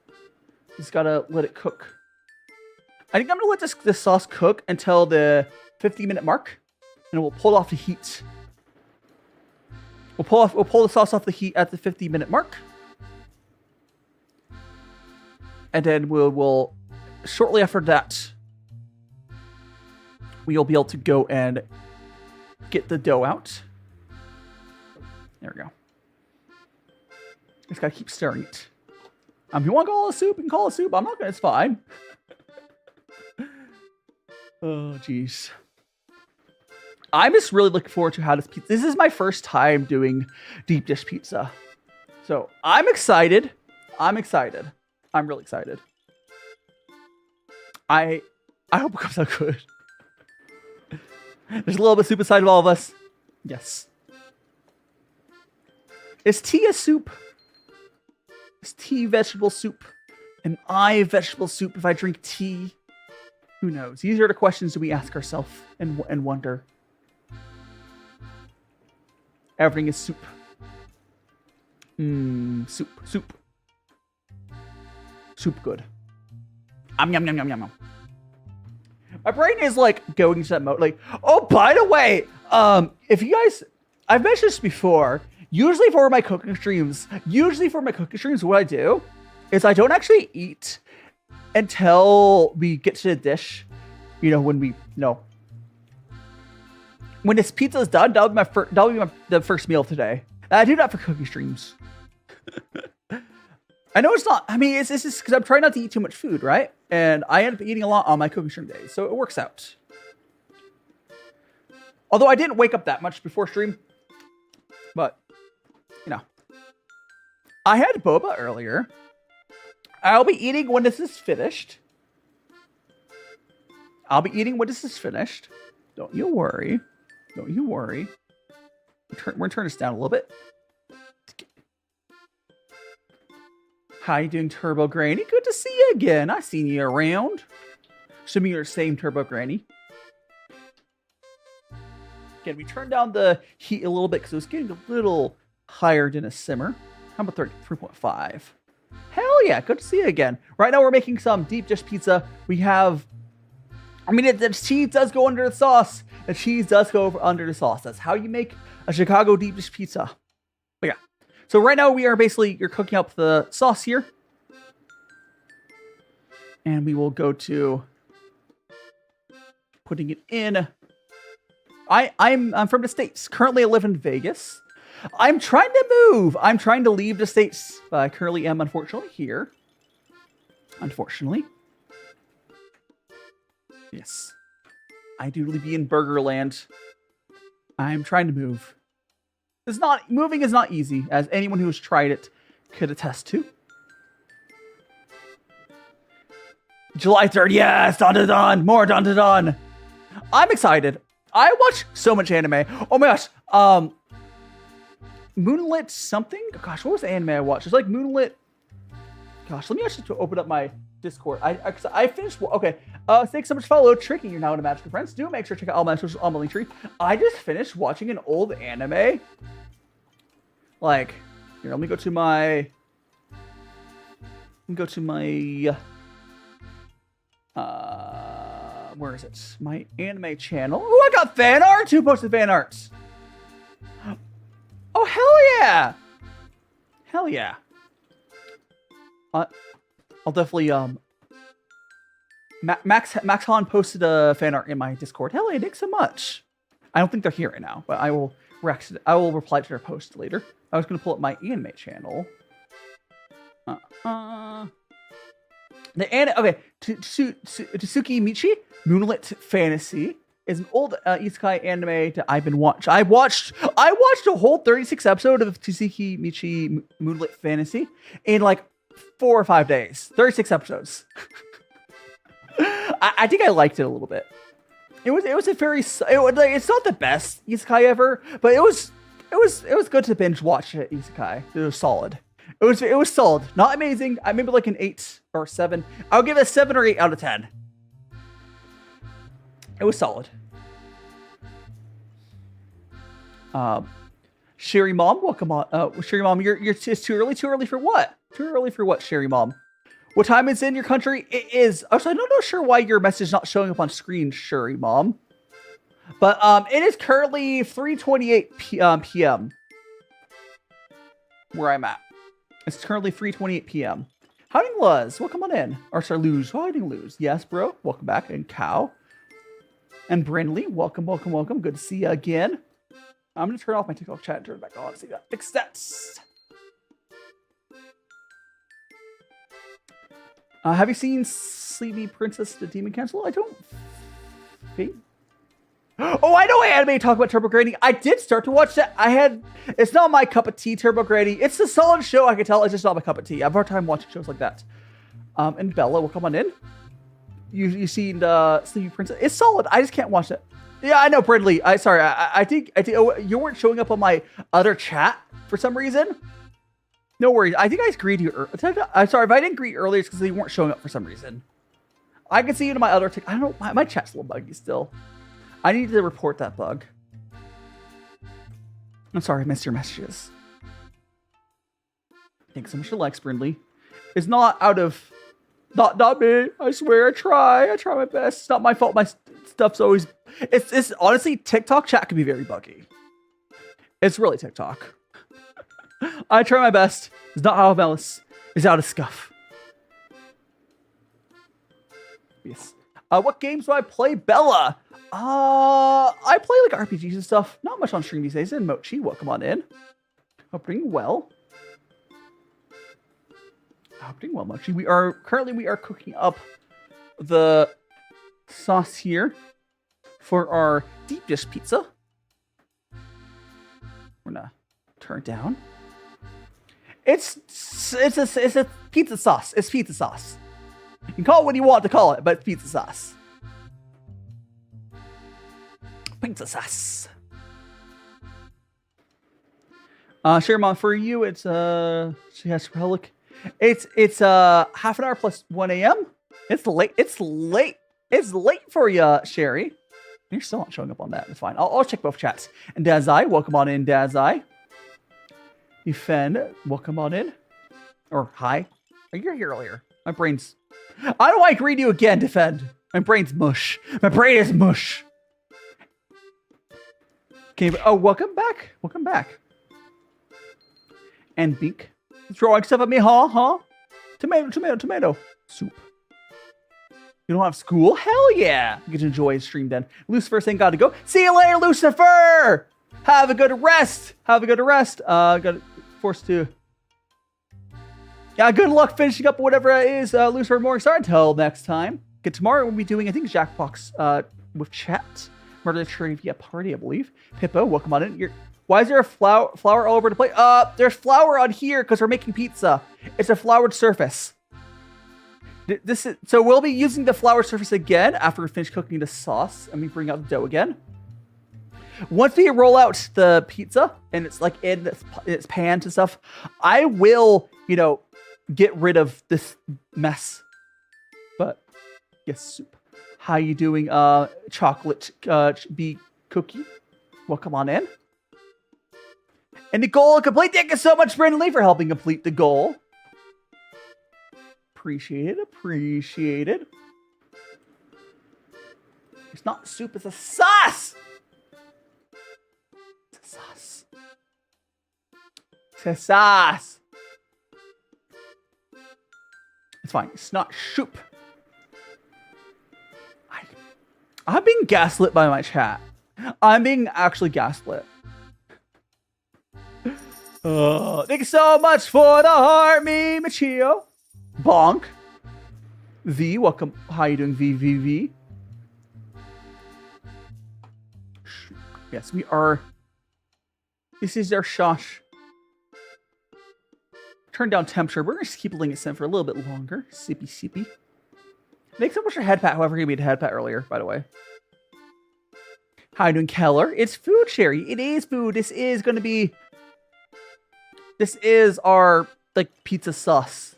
Just gotta let it cook. I think I'm gonna let this sauce cook until the 50-minute mark, and we'll pull off the heat. We'll pull the sauce off the heat at the 50-minute mark. And then we'll shortly after that, we'll be able to go and get the dough out. There we go. Just gotta keep stirring it. If you want to call it a soup, you can call it a soup. I'm not gonna, it's fine. Oh, jeez. I'm just really looking forward to how this pizza. This is my first time doing deep dish pizza. So I'm excited. I'm excited. I'm really excited. I hope it comes out good. There's a little bit of soup inside of all of us. Yes. Is tea a soup? Is tea vegetable soup? Am I vegetable soup if I drink tea? Who knows? These are the questions that we ask ourselves and wonder. Everything is soup. Soup. Soup good. Yum yum yum yum. My brain is like going to that mode. Like, oh, by the way, if you guys, I've mentioned this before. Usually for my cooking streams, what I do is I don't actually eat until we get to the dish. You know, when this pizza is done, that'll be the first meal today. And I do that for cooking streams. I know it's not. I mean, it's just because I'm trying not to eat too much food, right? And I end up eating a lot on my cooking stream days, so it works out. Although I didn't wake up that much before stream, but you know, I had boba earlier. I'll be eating when this is finished. Don't you worry. We're gonna turn this down a little bit. How you doing, Turbo Granny? Good to see you again. I seen you around. Assuming you're the same Turbo Granny. Again, we turned down the heat a little bit because it was getting a little higher than a simmer. How about 3.5? Hell yeah, good to see you again. Right now we're making some deep dish pizza. We have, the cheese does go under the sauce. The cheese does go under the sauce. That's how you make a Chicago deep dish pizza. But yeah. So right now you're cooking up the sauce here. And we will go to putting it in. I'm from the States. Currently I live in Vegas. I'm trying to move. I'm trying to leave the States. But I currently am unfortunately here. Unfortunately. Yes. I do be in Burgerland. I'm trying to move. Moving is not easy, as anyone who has tried it could attest to. July 3rd, yes! Dun dun dun! More dun dun dun! I'm excited. I watch so much anime. Oh my gosh. Moonlit something? Gosh, what was the anime I watched? It's like Moonlit. Gosh, let me actually open up my Discord. I finished. Okay. Thanks so much for follow. Tricky, you're now in a Magical Friends. Do make sure to check out all my socials on my link tree. I just finished watching an old anime. Like, here, let me go to my. Where is it? My anime channel. Oh, I got fan art. Who posted fan arts? Oh, hell yeah! Hell yeah! I'll definitely Max Han posted a fan art in my Discord. Hell yeah, thanks so much. I don't think they're here right now, but I will reply to their post later. I was gonna pull up my anime channel. Okay, Tsuki Michi, Moonlit Fantasy is an old isekai anime that I've been watching. I watched a whole 36 episode of Tsuki Michi Moonlit Fantasy in like 4 or 5 days. 36 episodes. I think I liked it a little bit. It was a very it's not the best isekai ever, but it was good to binge watch it. Isekai. It was solid. It was solid. Not amazing. I maybe like an 8 or 7. I'll give it a 7 or 8 out of 10. It was solid. Sherry Mom, welcome on. Sherry Mom, it's too early. Too early for what? Too early for what, Sherry Mom? What time is in your country? It is. Also, I'm not sure why your message is not showing up on screen, Sherry Mom. But it is currently 3:28 p.m. where I'm at. It's currently 3:28 p.m. Howdy, Luz. Welcome on in. Or sorry, Luz. Howdy, Luz. Yes, bro. Welcome back. And Cow. And Brindley. Welcome, welcome, welcome. Good to see you again. I'm going to turn off my TikTok chat and turn it back on. See that? Fix that. Have you seen Sleepy Princess the Demon Cancel? I don't think. Oh, I know anime talk about Turbo Granny. I did start to watch that. It's not my cup of tea, Turbo Granny. It's a solid show, I can tell. It's just not my cup of tea. I have a hard time watching shows like that. And Bella will come on in. You seen Sleepy Princess? It's solid. I just can't watch it. Yeah, I know, Brindley. I think you weren't showing up on my other chat for some reason. No worries. I think I greeted you. I'm sorry if I didn't greet you earlier. It's because you weren't showing up for some reason. I can see you in my other. I don't know. My chat's a little buggy still. I need to report that bug. I'm sorry, I missed your messages. Thanks so much for likes, Brindley. It's not out of... Not me. I swear, I try my best. It's not my fault. My stuff's always... It's honestly, TikTok chat can be very buggy. It's really TikTok. I try my best. It's not out of malice. It's out of scuff. Yes. What games do I play, Bella? I play like RPGs and stuff. Not much on stream these days. And Mochi, welcome on in. Hope doing well. Hope doing well, Mochi. We are cooking up the sauce here for our deep dish pizza. We're gonna turn it down. It's a pizza sauce. It's pizza sauce. You can call it what you want to call it, but it's pizza sauce. Pizza sauce. Sherman, for you, it's she has relic. It's half an hour plus 1 a.m. It's late. It's late for you, Sherry. You're still not showing up on that. It's fine. I'll check both chats. And Dazai, welcome on in, Dazai. Defend, welcome on in. Or hi. Oh, you're here earlier. My brain's... I don't want to greet you again, Defend. My brain's mush. My brain is mush. Okay, oh, welcome back. Welcome back. And Beak. Throwing stuff at me, huh? Tomato. Soup. You don't have school? Hell yeah. You get to enjoy his stream then. Lucifer saying gotta go. See you later, Lucifer! Have a good rest. Got forced to... Yeah, good luck finishing up whatever it is, Lucifer Morningstar. Until next time. Okay, tomorrow we'll be doing, I think, Jackbox with chat. Murder Trivia Party, I believe. Pippo, welcome on in. Why is there a flour all over the plate? There's flour on here because we're making pizza. It's a floured surface. So we'll be using the flour surface again after we finish cooking the sauce and we bring out the dough again. Once we roll out the pizza and it's like in its pans and stuff, I will, get rid of this mess. But yes, soup. How you doing, chocolate bee cookie? Welcome on in. And the goal complete. Thank you so much, Brandon Lee, for helping complete the goal. Appreciated. It's not soup, it's a sauce. It's a sauce. It's fine. It's not soup. I'm being gaslit by my chat. I'm being actually gaslit. Thank you so much for the heart, me, Machio. Bonk. V, welcome. How you doing, V? Yes, we are. This is our shosh. Turn down temperature. We're going to just keep letting it sit for a little bit longer. Sippy. Thanks so much for head pat. Whoever gave me a head pat earlier, by the way. How you doing, Keller? It's food, Sherry. It is food. This is going to be... This is our, pizza sauce.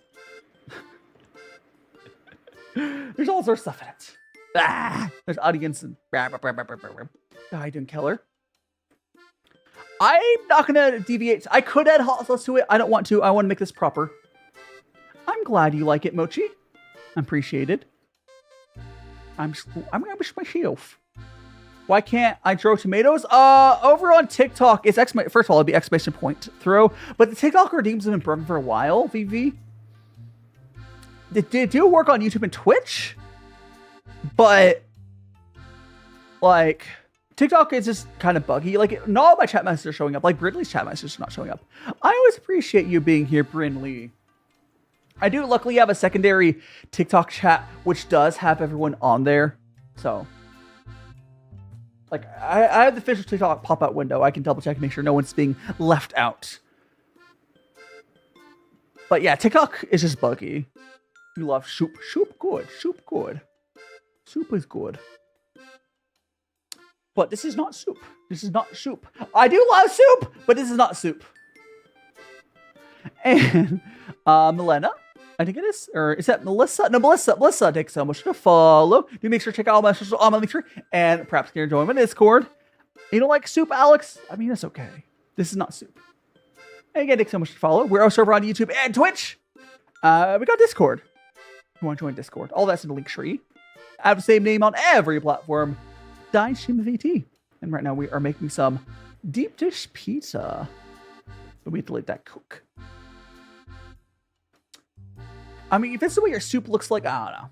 There's all sorts of stuff in it. There's audience and... How you doing, Keller? I'm not going to deviate. I could add hot sauce to it. I don't want to. I want to make this proper. I'm glad you like it, Mochi. I appreciate it. I'm going to wish myself. Why can't I throw tomatoes? Over on TikTok, it's first of all, it'd be exclamation point throw, but the TikTok redeems have been broken for a while, VV. They do work on YouTube and Twitch, but like TikTok is just kind of buggy. Like not all my chat messages are showing up. Like Brindley's chat messages are not showing up. I always appreciate you being here, Brindley. I do luckily have a secondary TikTok chat, which does have everyone on there. So like I have the official TikTok pop-out window. I can double check and make sure no one's being left out. But yeah, TikTok is just buggy. You love soup. Soup good. Soup good. Soup is good. But this is not soup. This is not soup. I do love soup, but this is not soup. And Milena, I think it is, or is that Melissa? No, Melissa. Melissa, thanks so much to follow. Do make sure to check out all my social on my link tree, and perhaps can join my Discord. You don't like soup, Alex? I mean, it's okay. This is not soup. And again, thanks so much to follow. We're also over on YouTube and Twitch. We got Discord. You want to join Discord? All that's in the link tree. I have the same name on every platform. DaiShimaVT. And right now we are making some deep dish pizza. But we have to let that cook. I mean, if this is the way your soup looks like, I don't know.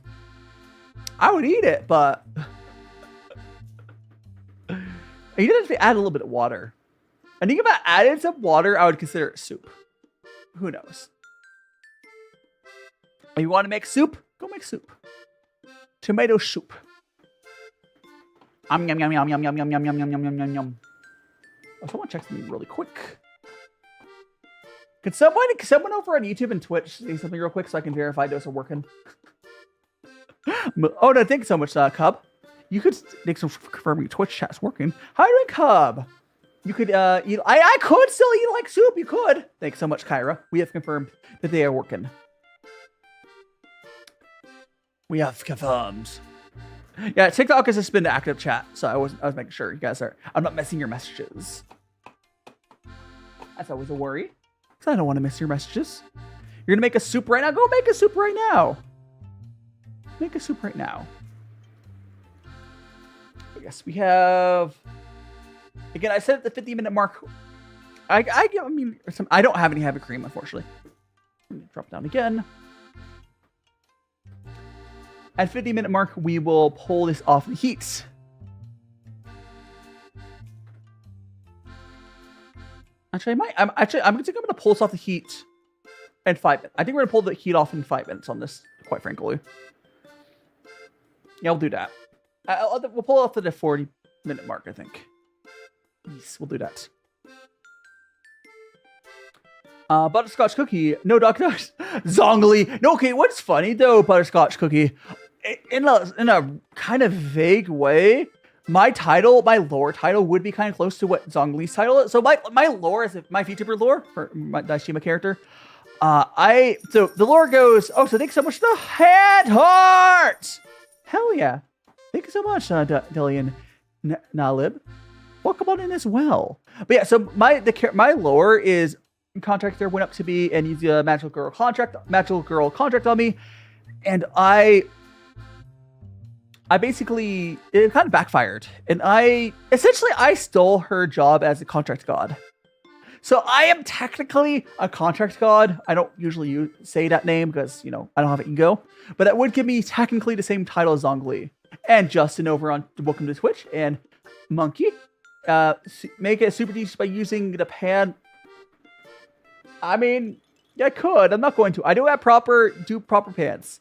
I would eat it, but you have to add a little bit of water. I think if I added some water, I would consider it soup. Who knows? If you want to make soup, go make soup. Tomato soup. Yum yum yum yum yum yum yum yum yum yum yum yum yum. Oh, someone check something really quick. Could someone over on YouTube and Twitch say something real quick so I can verify those are working? Oh no, thanks so much, Cub. You could thanks for confirming Twitch chat's working. Hi, doing, Cub. You could eat. I could still eat like soup. You could. Thanks so much, Kyra. We have confirmed that they are working. We have confirmed. Yeah, TikTok has just been active chat, so I was making sure you guys are. I'm not missing your messages. That's always a worry. Because I don't want to miss your messages. You're gonna make a soup right now? Go make a soup right now. Make a soup right now. Yes, we have. Again, I said at the 50-minute mark. I mean, I don't have any heavy cream, unfortunately. Let me drop down again. At 50-minute mark, we will pull this off the heat. Actually, I'm gonna pull this off the heat in 5 minutes. I think we're gonna pull the heat off in 5 minutes on this, quite frankly. Yeah, we'll do that. We'll pull it off to the 40-minute mark, I think. Yes, we'll do that. Butterscotch cookie. No, Dr. Zongli. No, okay, what's funny though, butterscotch cookie, in a kind of vague way, my lore title would be kind of close to what Zongli's title is. So my lore is my VTuber lore for my DaiShima character. So the lore goes, oh, so thanks so much for the head heart. Hell yeah. Thank you so much, Dillian Nalib. Welcome on in as well. But yeah, so my lore is contractor went up to me and used a magical girl contract on me, and I basically, it kind of backfired, and I stole her job as a contract god. So I am technically a contract god. I don't usually say that name because, you know, I don't have an ego, but that would give me technically the same title as Zongli. And Justin over on Welcome to Twitch and Monkey, make it super deep by using the pan. I mean, yeah, I could. I'm not going to. I do have proper pants.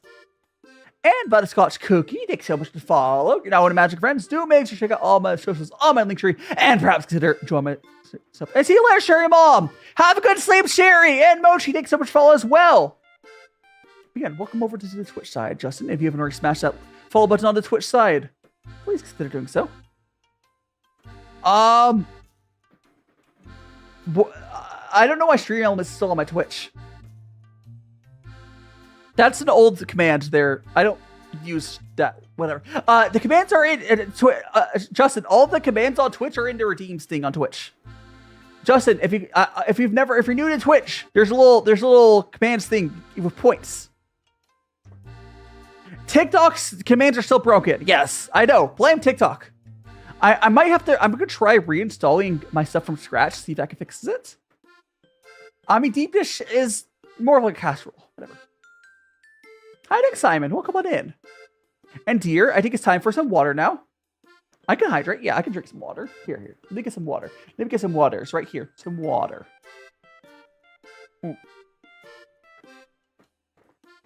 And Butterscotch Cookie, thanks so much to follow. You're now one of Magic Friends. Do make sure to check out all my socials on my link tree, and perhaps consider join my stuff. And see you later, Sherry Mom. Have a good sleep, Sherry. And Mochi, thanks so much for follow as well. Again, welcome over to the Twitch side, Justin. If you haven't already smashed that follow button on the Twitch side, please consider doing so. I don't know why Stream Element is still on my Twitch. That's an old command there. I don't use that. Whatever. The commands are in Justin. All the commands on Twitch are in the redeems thing on Twitch. Justin, if you're new to Twitch, there's a little commands thing with points. TikTok's commands are still broken. Yes, I know. Blame TikTok. I might have to, I'm going to try reinstalling my stuff from scratch, see if that can fix it. I mean, deep dish is more of like a casserole, whatever. Hi, Nick Simon, welcome on in. And dear, I think it's time for some water now. I can hydrate. Yeah, I can drink some water. Here. Let me get some water. Let me get some water. It's right here. Some water. What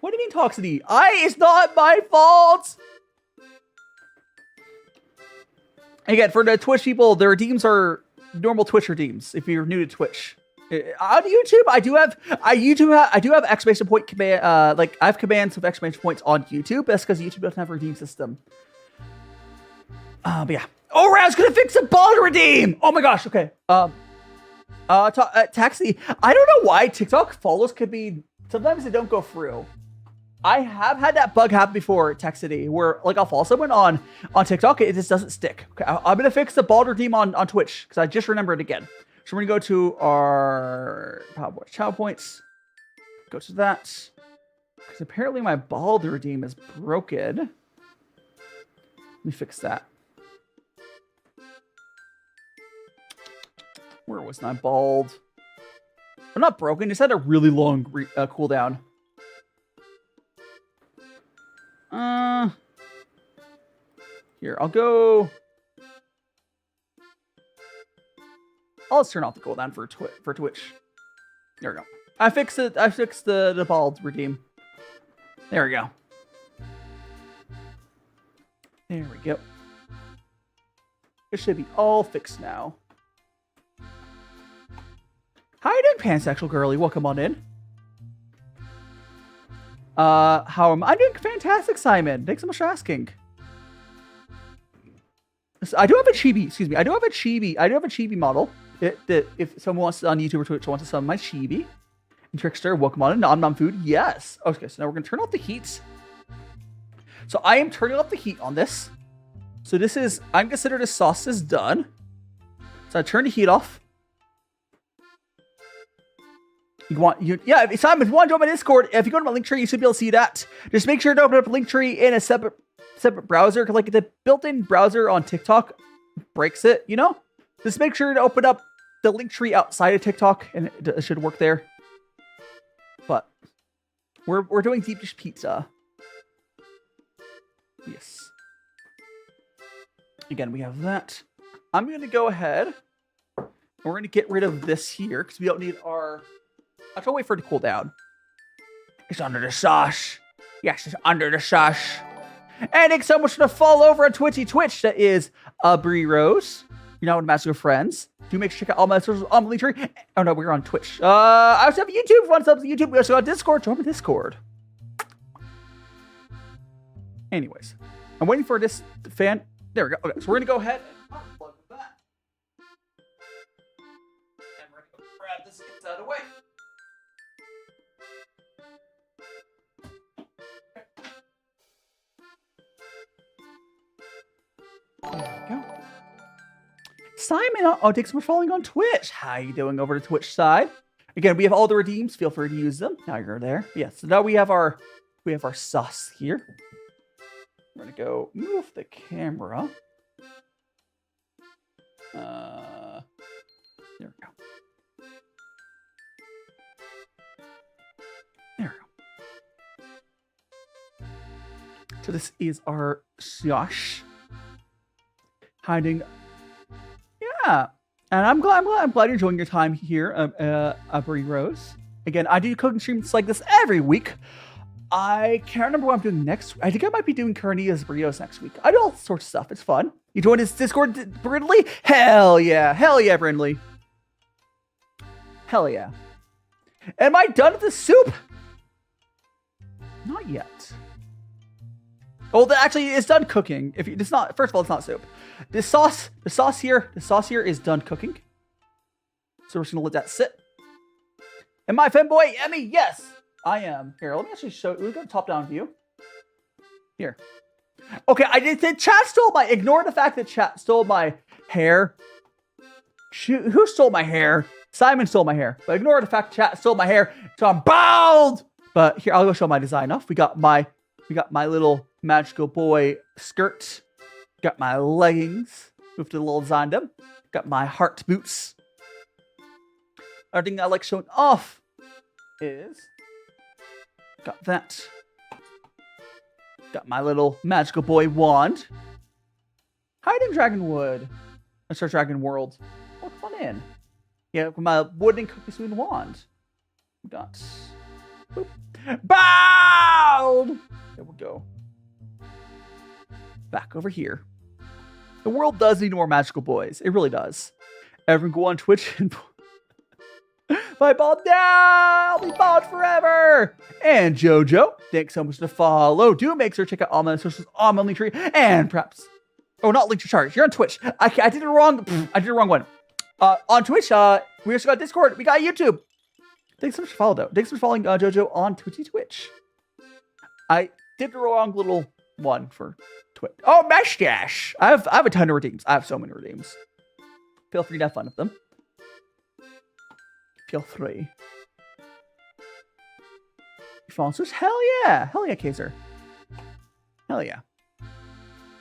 do you mean toxicity? It's not my fault! Again, for the Twitch people, the redeems are normal Twitch redeems, if you're new to Twitch. On YouTube, I do have exclamation point command, I have commands with exclamation points on YouTube. That's because YouTube doesn't have a redeem system. But yeah. Oh, I was gonna fix a ball to redeem! Oh my gosh, okay. Taxi, I don't know why TikTok follows could be, sometimes they don't go through. I have had that bug happen before, Taxity, where like I'll follow someone on TikTok, it just doesn't stick. Okay, I'm gonna fix the ball to redeem on Twitch, because I just remembered again. So we're gonna go to our child points. Go to that. Because apparently my ball to redeem is broken. Let me fix that. Where was my bald? I'm not broken, just had a really long cooldown. Here, I'll go. I'll just turn off the cooldown for Twitch. There we go. I fixed it. I fixed the bald redeem. There we go. There we go. It should be all fixed now. How you doing, pansexual girly? Welcome on in. How am I doing? Fantastic, Simon. Thanks so much for asking. So I do have a chibi. Excuse me. I do have a chibi model. If someone wants to, on YouTube or Twitch wants to summon my chibi. And Trickster, welcome on in. Nom food. Yes. Okay. So now we're gonna turn off the heat. So I am turning off the heat on this. So this is. I'm considered this sauce is done. So I turn the heat off. Yeah, Simon, if you want to join my Discord, if you go to my link tree, you should be able to see that. Just make sure to open up a link tree in a separate browser, because like the built-in browser on TikTok breaks it, you know? Just make sure to open up the link tree outside of TikTok, and it should work there. But we're doing deep dish pizza. Yes. Again, we have that. I'm going to go ahead, and we're going to get rid of this here, because we don't need our... I'll try to wait for it to cool down. It's under the sauce. Yes, it's under the sauce. And thanks so much for the follow over on Twitch. That is Brie Rose. You're now with Master of Friends. Do make sure to check out all my socials on the link tree. Oh no, we're on Twitch. I also have YouTube. If you want to sub to YouTube, we also got Discord. Join the Discord. Anyways, I'm waiting for this fan. There we go. Okay, so we're gonna go ahead and unplug that. And we're gonna grab this out of the way. There we go. Simon, thanks for following on Twitch. How you doing over the Twitch side? Again, we have all the redeems. Feel free to use them. Now you're there. Yeah, so now we have our sauce here. We're gonna go move the camera. There we go. There we go. So this is our sauce. Hiding, yeah, and I'm glad you're enjoying your time here, Brie Rose. Again, I do cooking streams like this every week. I can't remember what I'm doing next. I think I might be doing carnitas burritos next week. I do all sorts of stuff. It's fun. You join this Discord, Brindley? Hell yeah, Brindley. Hell yeah. Am I done with the soup? Not yet. Oh, actually, it's done cooking. If it's not, first of all, it's not soup. The sauce here is done cooking. So we're just gonna let that sit. Am I femboy Emmy? Yes, I am. Here, let me actually show. We've got a top-down view. Here. Okay, I did. Chat stole my. Ignore the fact that chat stole my hair. Who stole my hair? Simon stole my hair. But ignore the fact chat stole my hair. So I'm bald. But here, I'll go show my design off. We got my little magical boy skirt. Got my leggings. Move to the little Zandam. Got my heart boots. Another thing I like showing off is got that. Got my little magical boy wand. Hiding Dragonwood. Let's start Dragon World. Oh, come on in. Yeah, my wooden cookie spoon wand. We got. Boop. Bound! There we go. Back over here. The world does need more magical boys. It really does. Everyone go on Twitch and my ball down! I'll be bald forever! And Jojo, thanks so much to follow. Do make sure to check out all my socials on my link tree. And perhaps. Oh, not link to charge. You're on Twitch. I did it wrong. I did the wrong one. On Twitch, we also got Discord. We got YouTube. Thanks so much for following, though. Thanks for following Jojo on Twitch. I did the wrong little one for Twitch. Oh, mustache! I have a ton of redeems. I have so many redeems. Feel free to have fun with them. Feel free. Sponsors? Hell yeah! Hell yeah, Kaiser. Hell yeah.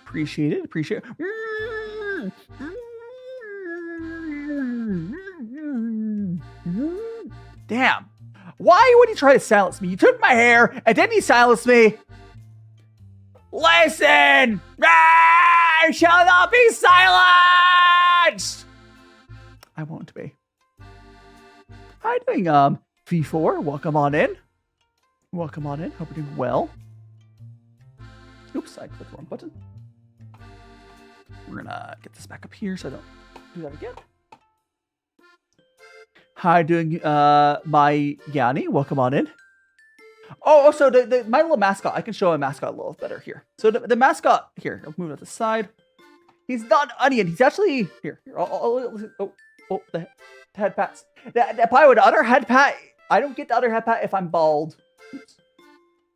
Appreciate it. Appreciate it. Damn. Why would he try to silence me? You took my hair and then he silenced me. Listen! I shall not be silenced! I won't be. How you doing, V4? Welcome on in. Welcome on in. Hope you're doing well. Oops, I clicked the wrong button. We're gonna get this back up here so I don't do that again. Hi, doing my Yanni. Welcome on in. Oh, also my little mascot. I can show a mascot a little better here. So the mascot here. I'll move it to the side. He's not an onion. He's actually here. The head pats. Probably the other head pat. I don't get the other head pat if I'm bald. Oops.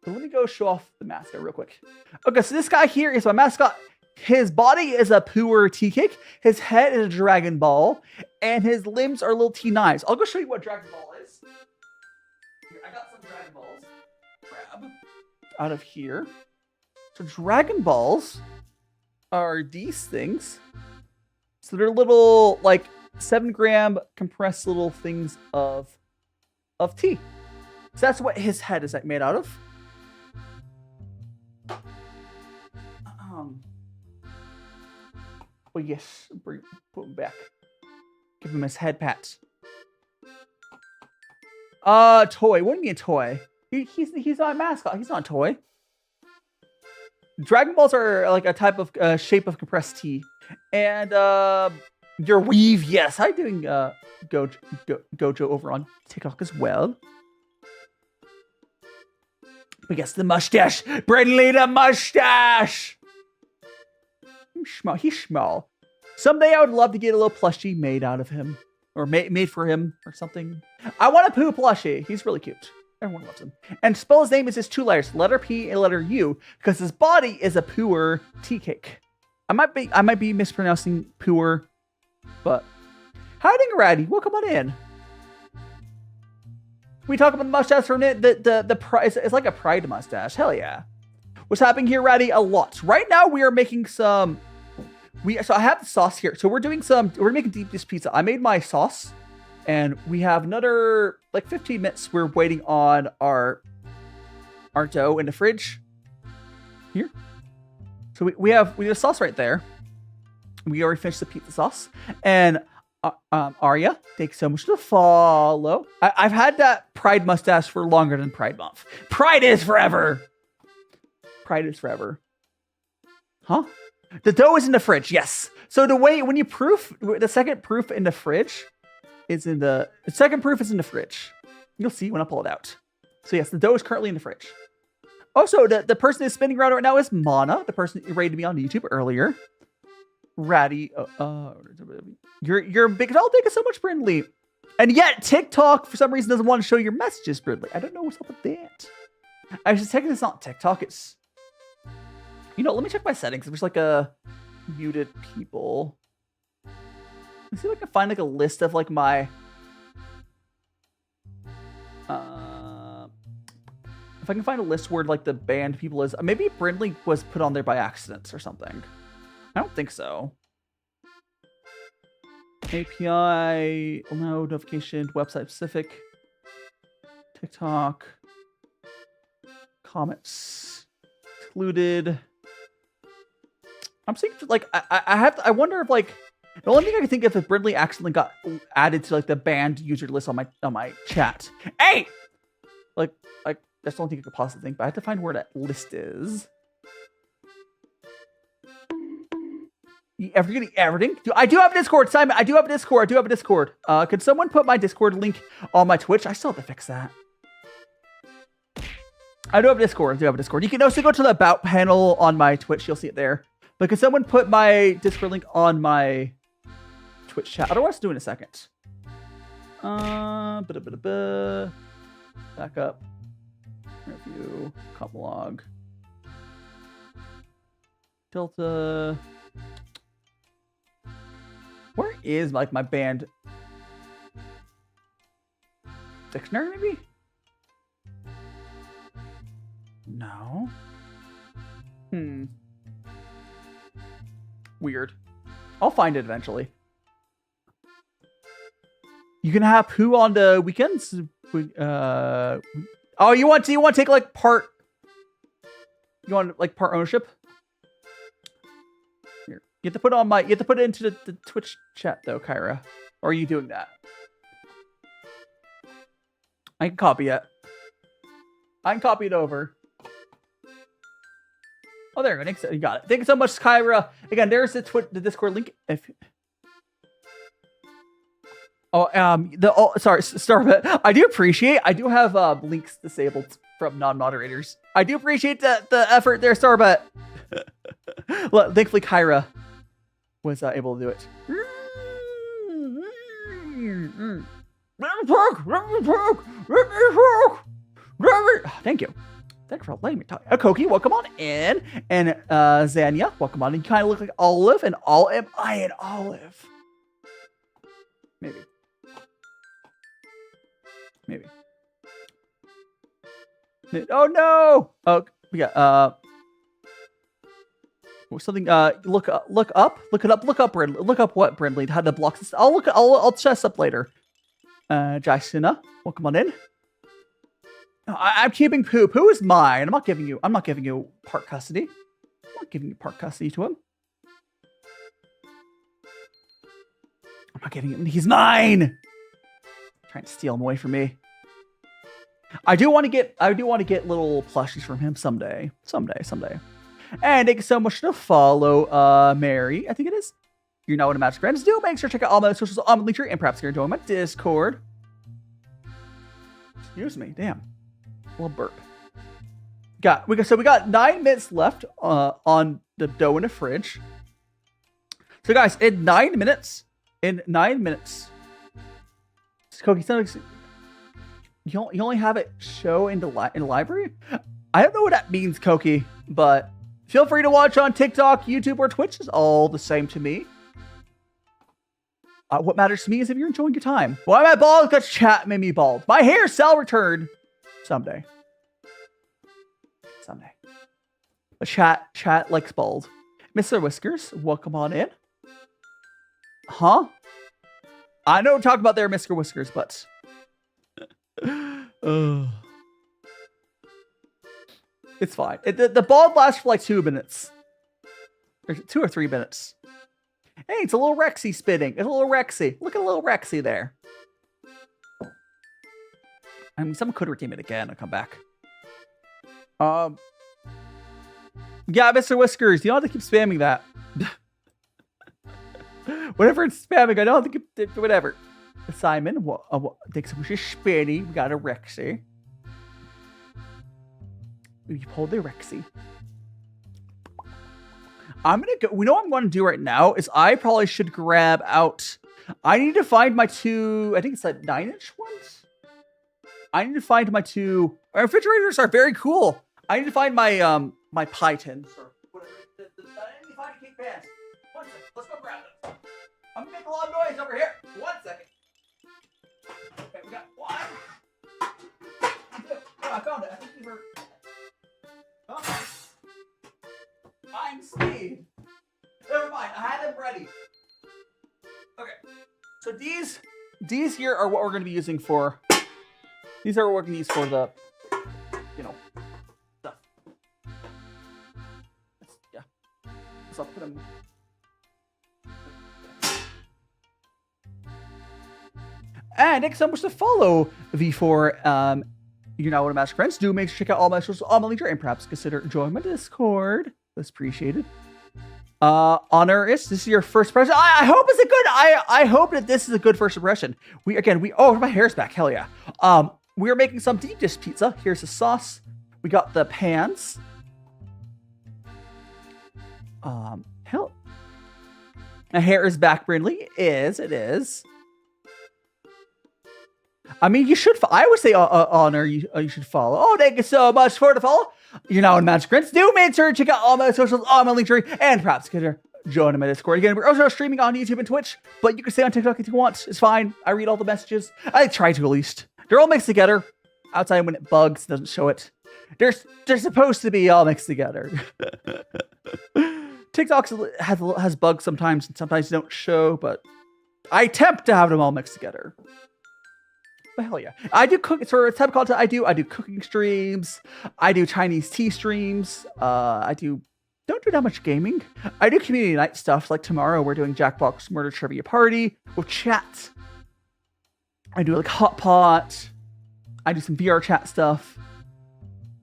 So let me go show off the mascot real quick. Okay, so this guy here is my mascot. His body is a poor tea cake. His head is a Dragon Ball. And his limbs are little tea knives. I'll go show you what Dragon Ball is. Here, I got some Dragon Balls. Grab. Out of here. So Dragon Balls are these things. So they're little, like, 7-gram compressed little things of tea. So that's what his head is made out of. Oh yes, put him back. Give him his head pats. Toy. What do you mean a toy? He's not a mascot. He's not a toy. Dragon Balls are like a type of shape of compressed tea. And your weave, yes. How you doing, Gojo over on TikTok as well? But yes, the mustache. Brindley the mustache. He's small. Someday I would love to get a little plushie made out of him. Or made for him or something. I want a Pooh plushie. He's really cute. Everyone loves him. And spell his name is just 2 letters. Letter P and letter U. Because his body is a pooer tea cake. I might be mispronouncing pooer. But hiding Ratty. Welcome on in. We talk about the mustache for a minute. It's like a pride mustache. Hell yeah. What's happening here, Ratty? A lot. Right now we are making some. So I have the sauce here. So we're making deep dish pizza. I made my sauce, and we have another like 15 minutes. We're waiting on our dough in the fridge. Here. So we have a sauce right there. We already finished the pizza sauce, and Arya, thanks so much to follow. I've had that Pride mustache for longer than Pride Month. Pride is forever. Pride is forever. Huh? The dough is in the fridge, yes. So the way, when you proof, the second proof in the fridge is in the second proof is in the fridge. You'll see when I pull it out. So yes, the dough is currently in the fridge. Also, the person that's spinning around right now is Mana, the person that rated me on YouTube earlier. Ratty, you're big. Oh, thank you so much, Brindley. And yet, TikTok, for some reason, doesn't want to show your messages, Brindley. I don't know what's up with that. Actually, technically, it's not TikTok, it's... You know, let me check my settings. There's like a muted people. Let me see if I can find like a list of like my if I can find a list where like the banned people is. Maybe Brindley was put on there by accident or something. I don't think so. API, allow notification, website specific, TikTok, comments excluded. I'm saying like I wonder if like the only thing I can think of if Brindley accidentally got added to like the banned user list on my chat. Hey, like that's the only thing I could possibly think. But I have to find where that list is. You ever getting everything? I do have a Discord, Simon. I do have a Discord. Could someone put my Discord link on my Twitch? I still have to fix that. I do have a Discord. You can also go to the About panel on my Twitch. You'll see it there. But can someone put my Discord link on my Twitch chat? Otherwise, do it in a second. Back up. Review. Comp log. Delta. Where is like my band dictionary? Maybe. No. Weird. I'll find it eventually. You can have who on the weekends? Oh, you want to take like part? You want like part ownership? Here, you have to put it on my. You have to put it into the Twitch chat though, Kyra. Or are you doing that? I can copy it. I can copy it over. Oh, there you go. You got it. Thank you so much, Kyra. Again, there's the Discord link. Sorry, Starbit. I do appreciate. I do have links disabled from non-moderators. I do appreciate the effort there, Starbit. Well, thankfully, Kyra was able to do it. Thank you. Thanks for letting me talk. Koki, welcome on in. And Zanya, welcome on in. You kind of look like Olive and Olive. I an Olive. Maybe. Oh no! Oh, we got something. Look up. Look up, Brindley. Look up what Brindley had the blocks. I'll chess up later. Jaisina, welcome on in. No, I'm keeping Pooh. Pooh is mine. I'm not giving you part custody. I'm not giving you part custody to him. I'm not giving him. He's mine. Trying to steal him away from me. I do want to get little plushies from him someday. And thank you so much to follow Mary. I think it is. You're now one of Magic Friends. Do make sure to check out all my socials on my link tree and perhaps you're joining my Discord. Excuse me. Damn. A little burp. We got 9 minutes left on the dough in the fridge. So guys, in 9 minutes, Koki, you only have it show in the library. I don't know what that means, Koki, but feel free to watch on TikTok, YouTube, or Twitch. It's all the same to me. What matters to me is if you're enjoying your time. Why am I bald? Because chat made me bald. My hair shall return someday. But chat likes bald. Mr. Whiskers, welcome on in. Huh? I know talk about there, Mr. Whiskers, but it's fine. The bald lasts for like 2 minutes. Or 2 or 3 minutes. Hey, it's a little Rexy spitting. It's a little Rexy. Look at a little Rexy there. I mean, someone could redeem it again and come back. Yeah, Mr. Whiskers, you don't have to keep spamming that. Whatever it's spamming, I don't think it, whatever. Simon, thanks so much for Spanny. We got a Rexy. We pulled the Rexy. I'm gonna go. We know what I'm going to do right now is I probably should grab out. I need to find my 2. I think it's like 9-inch ones. I need to find my 2. Our refrigerators are very cool. I need to find my my pie tins or whatever. I need to find cake pans. 1 second. Let's go grab them. I'm gonna make a lot of noise over here. 1 second. Okay, we got 1. 2. Oh, I found it. I think these were. Oh. I'm Steve. Never mind. I had them ready. Okay. So these here are what we're going to be using for. These are what we're going to use for the, stuff. Yeah. So I'll put them. And thanks so much to follow V4. You're now one of my friends. Do make sure to check out all my socials on my link and perhaps consider joining my Discord. That's appreciated. Honor is this is your first impression. I hope it's a good. I hope that this is a good first impression. Oh, my hair's back. Hell yeah. We're making some deep dish pizza. Here's the sauce. We got the pans. Hell. My hair is back, Brindley. It is. I mean, you should. I would say honor. You should follow. Oh, thank you so much for the follow. You're now in Magic Prince. Do make sure to check out all my socials on my link tree and perhaps consider joining my Discord. Again, we're also streaming on YouTube and Twitch, but you can stay on TikTok if you want. It's fine. I read all the messages. I try to at least. They're all mixed together. Outside when it bugs, doesn't show it. They're supposed to be all mixed together. TikTok has bugs sometimes, and sometimes they don't show, but I attempt to have them all mixed together. But hell yeah. I do cook for type of content I do cooking streams. I do Chinese tea streams. Don't do that much gaming. I do community night stuff. Like tomorrow we're doing Jackbox Murder Trivia Party with chat. I do like hot pot. I do some VR chat stuff.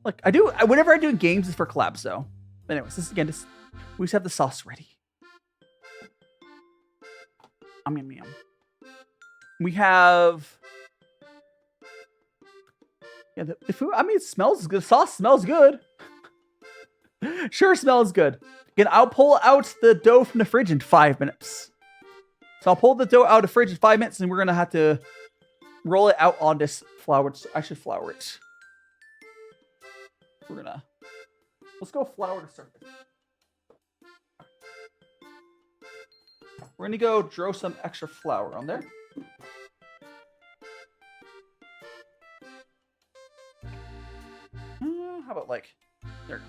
Like whenever I do games is for collabs though. But anyways, we just have the sauce ready. Yum. We have the food, I mean, it smells good. The sauce smells good. Sure smells good. Again, I'll pull out the dough from the fridge in 5 minutes. So I'll pull the dough out of the fridge in 5 minutes, and we're going to have to roll it out on this flour. I should flour it. Let's go flour to surface. We're going to go throw some extra flour on there. How about there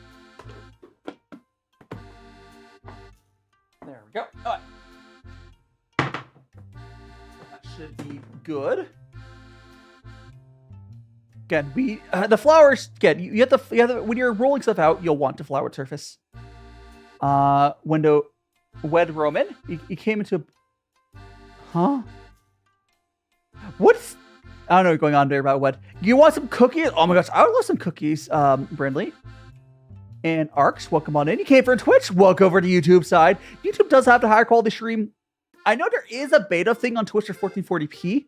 we go. All right. That should be good. Again, the flours. Again, you have to when you're rolling stuff out, you'll want to flour surface. Window, Wed Roman. You came into. Huh? What's? I don't know what's going on there about what. You want some cookies? Oh my gosh, I would love some cookies, Brindley. And Arcs, welcome on in. You came from Twitch, welcome over to YouTube side. YouTube does have the higher quality stream. I know there is a beta thing on Twitch for 1440p.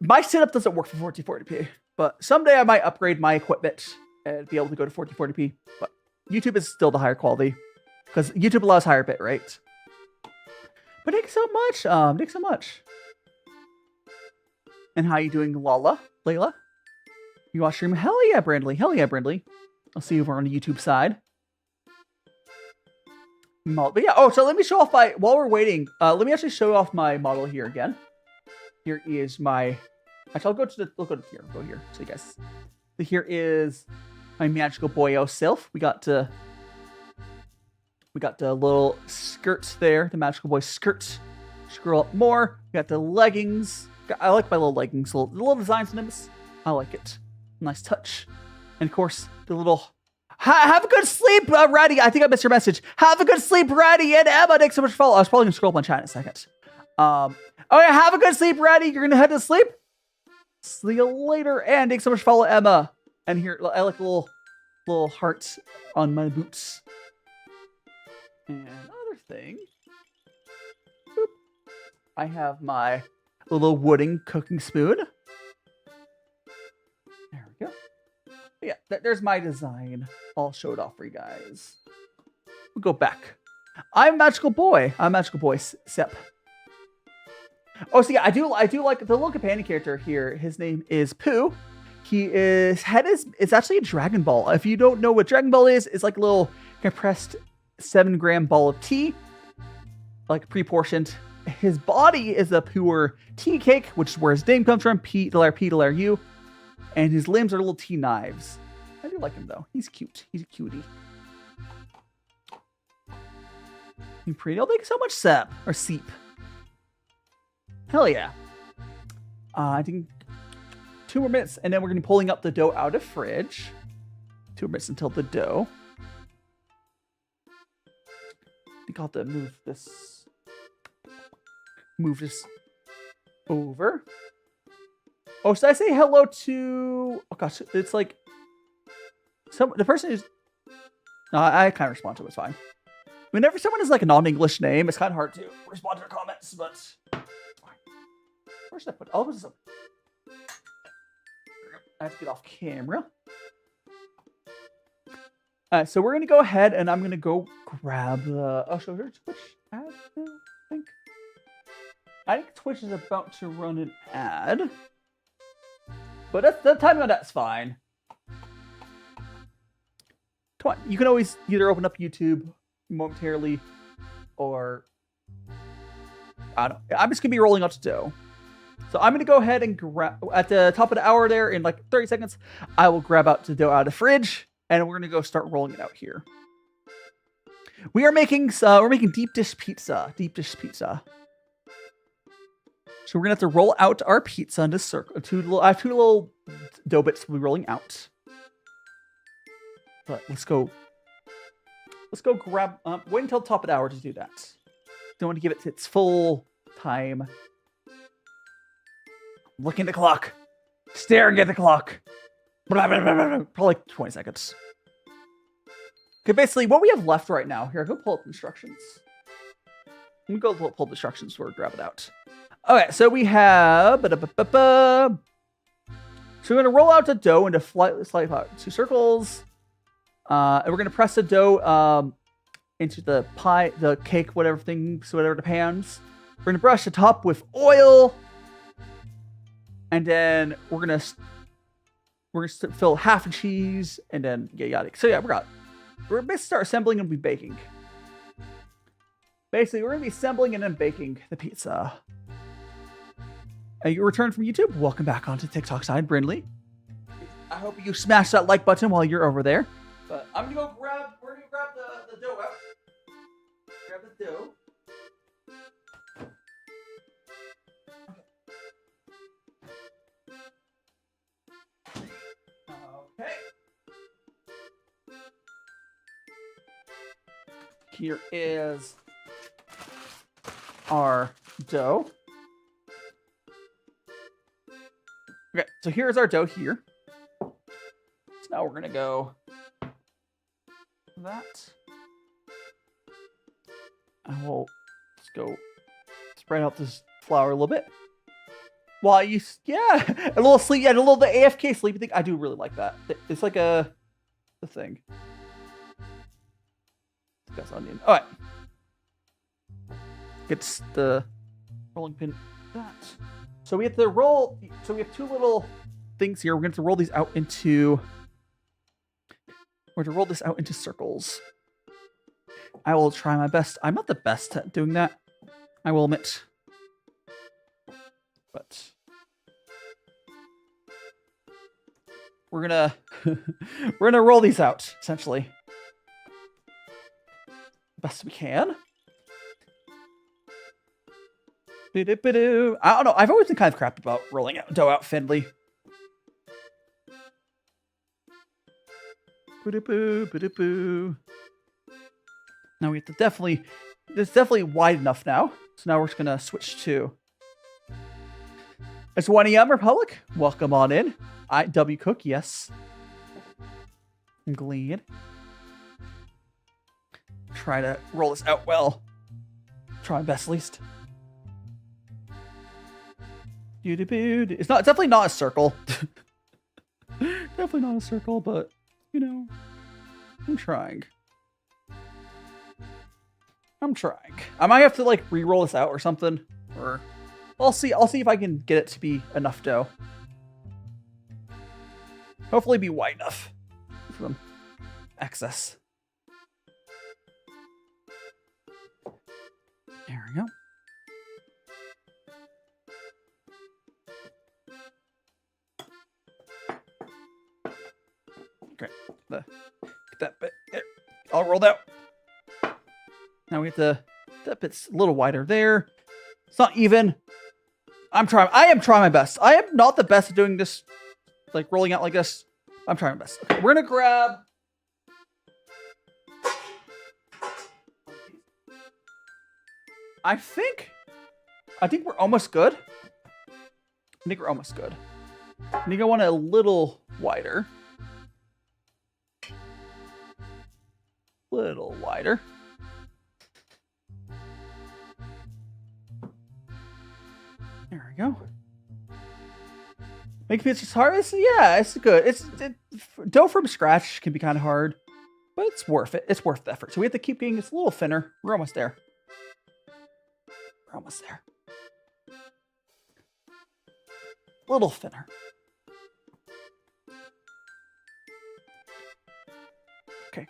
My setup doesn't work for 1440p, but someday I might upgrade my equipment and be able to go to 1440p. But YouTube is still the higher quality because YouTube allows higher bit rate. But thanks so much. Thanks so much. And how you doing, Layla? You watch stream? Hell yeah, Brindley. I'll see you over on the YouTube side. But yeah, so let me show off while we're waiting, let me actually show off my model here again. Here is my, actually I'll go here, so you guys. So here is my magical boyo Sylph. We got the little skirts there, the magical boy skirt. Scroll up more. We got the leggings. I like my little leggings, the little designs in them. I like it. Nice touch. And of course, the little have a good sleep, Ratty. I think I missed your message. Have a good sleep, Ratty, and Emma. Thanks so much for following. I was probably gonna scroll up my chat in a second. Oh yeah, have a good sleep, Ratty. You're gonna head to sleep. See you later. And thanks so much for following, Emma. And here, I like a little heart on my boots. And another thing, boop, I have my little wooden cooking spoon. There we go. But yeah, there's my design. I'll show it off for you guys. We'll go back. I'm Magical Boy. Sep. Oh, so yeah, I do like the little companion character here. His name is Pooh. His head is actually a Dragon Ball. If you don't know what Dragon Ball is, it's like a little compressed 7-gram ball of tea, like pre-portioned. His body is a pure tea cake, which is where his name comes from, P to letter U. And his limbs are little tea knives. I do like him though. He's cute. He's a cutie. Imperial, thank you so much, Sep. Or Seep. Hell yeah. I think 2 more minutes, and then we're going to be pulling up the dough out of fridge. 2 minutes until the dough. I think I'll have to move this over. Oh, should I say hello to... Oh gosh, it's like... the person who's... No, I kind of respond to it, it's fine. Whenever someone has like a non-English name, it's kind of hard to respond to their comments, but... Where should I put... I'll put this up. I have to get off camera. So we're going to go ahead and I'm going to go grab the... Oh, show her Twitch ad, I think Twitch is about to run an ad. But the timing on that's fine. Come on, you can always either open up YouTube momentarily or... I don't know. I'm just going to be rolling out the dough. So I'm going to go ahead and grab... At the top of the hour there, in like 30 seconds, I will grab out the dough out of the fridge. And we're going to go start rolling it out here. We are making... we're making deep dish pizza. Deep dish pizza. So we're going to have to roll out our pizza into circle. I have 2 little dough bits we'll be rolling out. But let's go grab... wait until the top of the hour to do that. Don't want to give it its full time. Looking at the clock. Staring at the clock. Blah, blah, blah, blah, blah. Probably like 20 seconds. Okay, basically, what we have left right now... Here, go pull up instructions. Let me go pull the instructions before we grab it out. Okay, so we have... So we're going to roll out the dough into slightly 2 circles. And we're going to press the dough into the pie, the cake, whatever things, whatever the pans. We're going to brush the top with oil. And then we're going to fill half a cheese. And then, yada. So yeah, we're going to start assembling and be baking. Basically, we're going to be assembling and then baking the pizza. You returned from YouTube. Welcome back onto TikTok side, Brindley. I hope you smash that like button while you're over there. But I'm gonna go grab. We're gonna grab the dough out. Grab the dough. Okay. Here is our dough. Okay, so here's our dough here. So now we're gonna go that. I will just go spread out this flour a little bit. While you, a little sleep, a little the AFK sleepy thing. I do really like that. It's like the thing. That's onion. All right. Gets the rolling pin. That. So we have to roll. So we have 2 little things here. We're going to roll these out into. We're going to roll this out into circles. I will try my best. I'm not the best at doing that, I will admit. But we're gonna roll these out essentially best we can. I don't know. I've always been kind of crap about rolling out dough out thinly. Now we have to definitely... It's definitely wide enough now. So now we're just going to switch to... It's 1am Republic. Welcome on in. W Cook, yes. I'm glad. Try to roll this out well. Try my best at least. It's definitely not a circle. Definitely not a circle, but you know, I'm trying. I might have to like re-roll this out or something, or I'll see if I can get it to be enough dough. Hopefully be wide enough for some excess. There we go. Okay, get that bit there. All rolled out. Now we have to That bit's a little wider there. It's not even. I am trying my best. I am not the best at doing this, like rolling out like this. I'm trying my best. Okay, we're gonna grab. I think we're almost good. I think I want it a little wider. Little wider. There we go. Making pizza hard? Yeah, it's good. Dough from scratch can be kind of hard, but it's worth it. It's worth the effort. So we have to keep getting this a little thinner. We're almost there. We're almost there. A little thinner. Okay.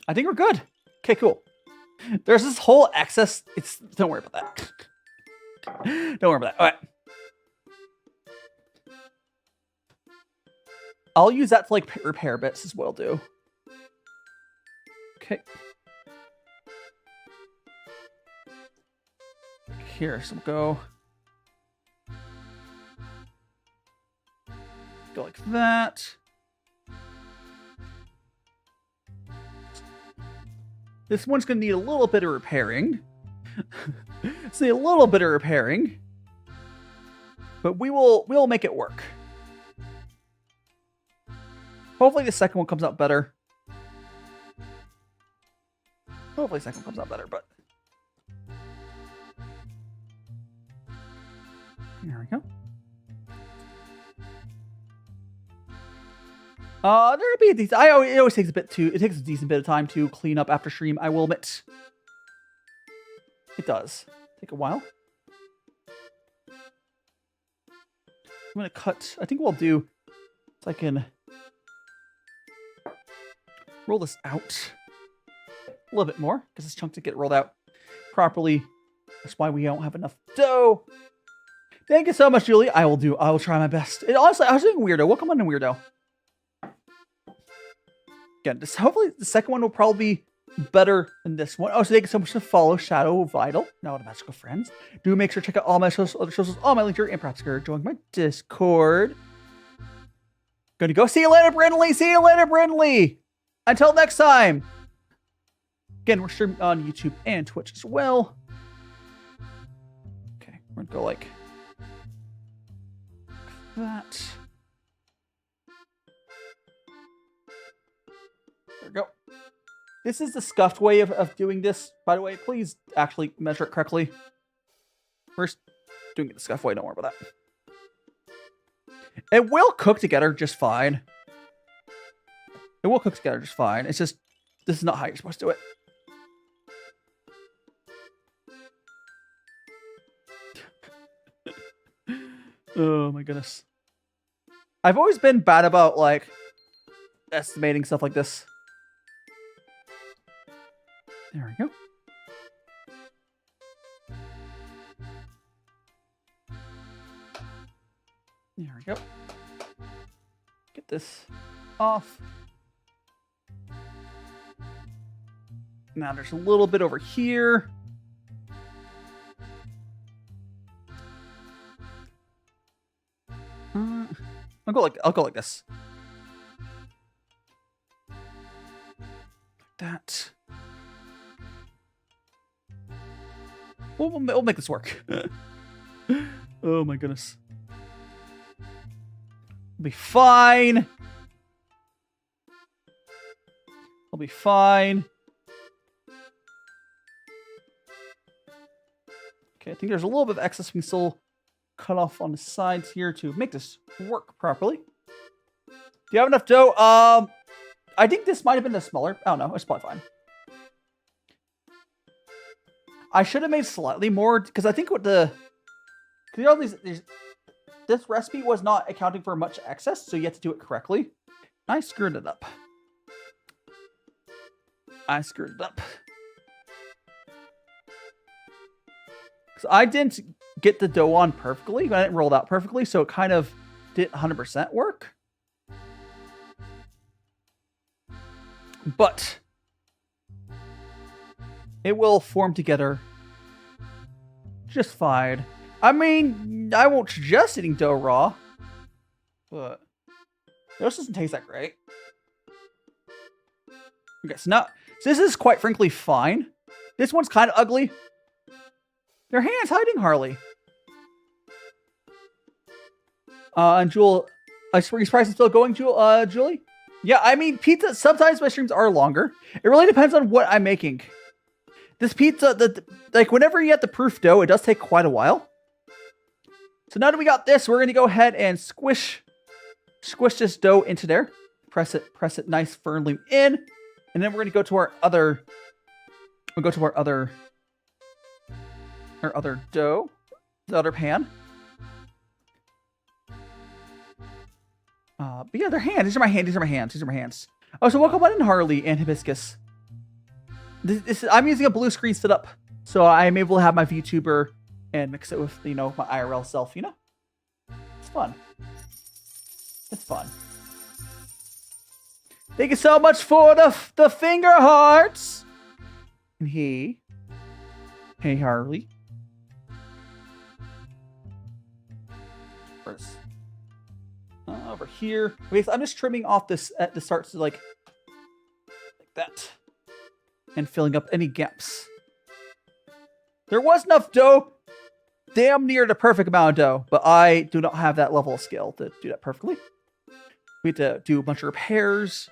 I think we're good. Okay, cool. There's this whole excess. Don't worry about that. Don't worry about that. All right. I'll use that to like repair bits as well, do. Okay. Here, so we'll go like that. This one's gonna need a little bit of repairing. See, a little bit of repairing, but we'll make it work. Hopefully the second one comes out better. Hopefully the second one comes out better, but there we go. There'll be a decent. It always takes it takes a decent bit of time to clean up after stream. I will admit, it does take a while. I'm gonna cut. I think what I'll do is I can roll this out a little bit more because this chunk didn't get rolled out properly. That's why we don't have enough dough. Thank you so much, Julie. I will try my best. Honestly, I was doing weirdo. Welcome on to weirdo. Again, hopefully the second one will probably be better than this one. Oh, so thank you so much to follow Shadow Vital, now the Magical Friends. Do make sure to check out all my other socials, all my links here, and perhaps join my Discord. Gonna go. See you later, Brindley. See you later, Brindley. Until next time. Again, we're streaming on YouTube and Twitch as well. Okay, we're gonna go like that. There we go. This is the scuffed way of doing this, by the way. Please actually measure it correctly. We're doing it the scuffed way. Don't worry about that. It will cook together just fine. It will cook together just fine. It's just, this is not how you're supposed to do it. Oh my goodness. I've always been bad about, like, estimating stuff like this. There we go. There we go. Get this off. Now there's a little bit over here. I'll go like this. Like that. We'll make this work. Oh my goodness. We'll be fine. I'll be fine. Okay, I think there's a little bit of excess we can still cut off on the sides here to make this work properly. Do you have enough dough? I think this might have been the smaller. Oh no, it's probably fine. I should have made slightly more because I think what this recipe was not accounting for much excess, so you have to do it correctly. I screwed it up. So I didn't get the dough on perfectly. I didn't roll it out perfectly, so it kind of didn't 100% work. It will form together just fine. I mean, I won't suggest eating dough raw, but this doesn't taste that great. Okay, so this is quite frankly fine. This one's kind of ugly. Their hand's hiding Harley. And Jewel, I swear your price is still going, Julie? Yeah, I mean, pizza, sometimes my streams are longer. It really depends on what I'm making. This pizza, like whenever you get the proof dough, it does take quite a while. So now that we got this, we're going to go ahead and squish this dough into there. Press it nice firmly in. And then we're going to go to our other dough, the other pan. But yeah, they're hands. These are my hands. Oh, so welcome on in, Harley and Hibiscus. I'm using a blue screen setup, so I'm able to have my VTuber and mix it with, my IRL self, It's fun. It's fun. Thank you so much for the finger hearts. And hey, Harley. Where's over here? Wait, I'm just trimming off this at the start, so like that, and filling up any gaps. There was enough dough, damn near the perfect amount of dough, but I do not have that level of skill to do that perfectly. We have to do a bunch of repairs.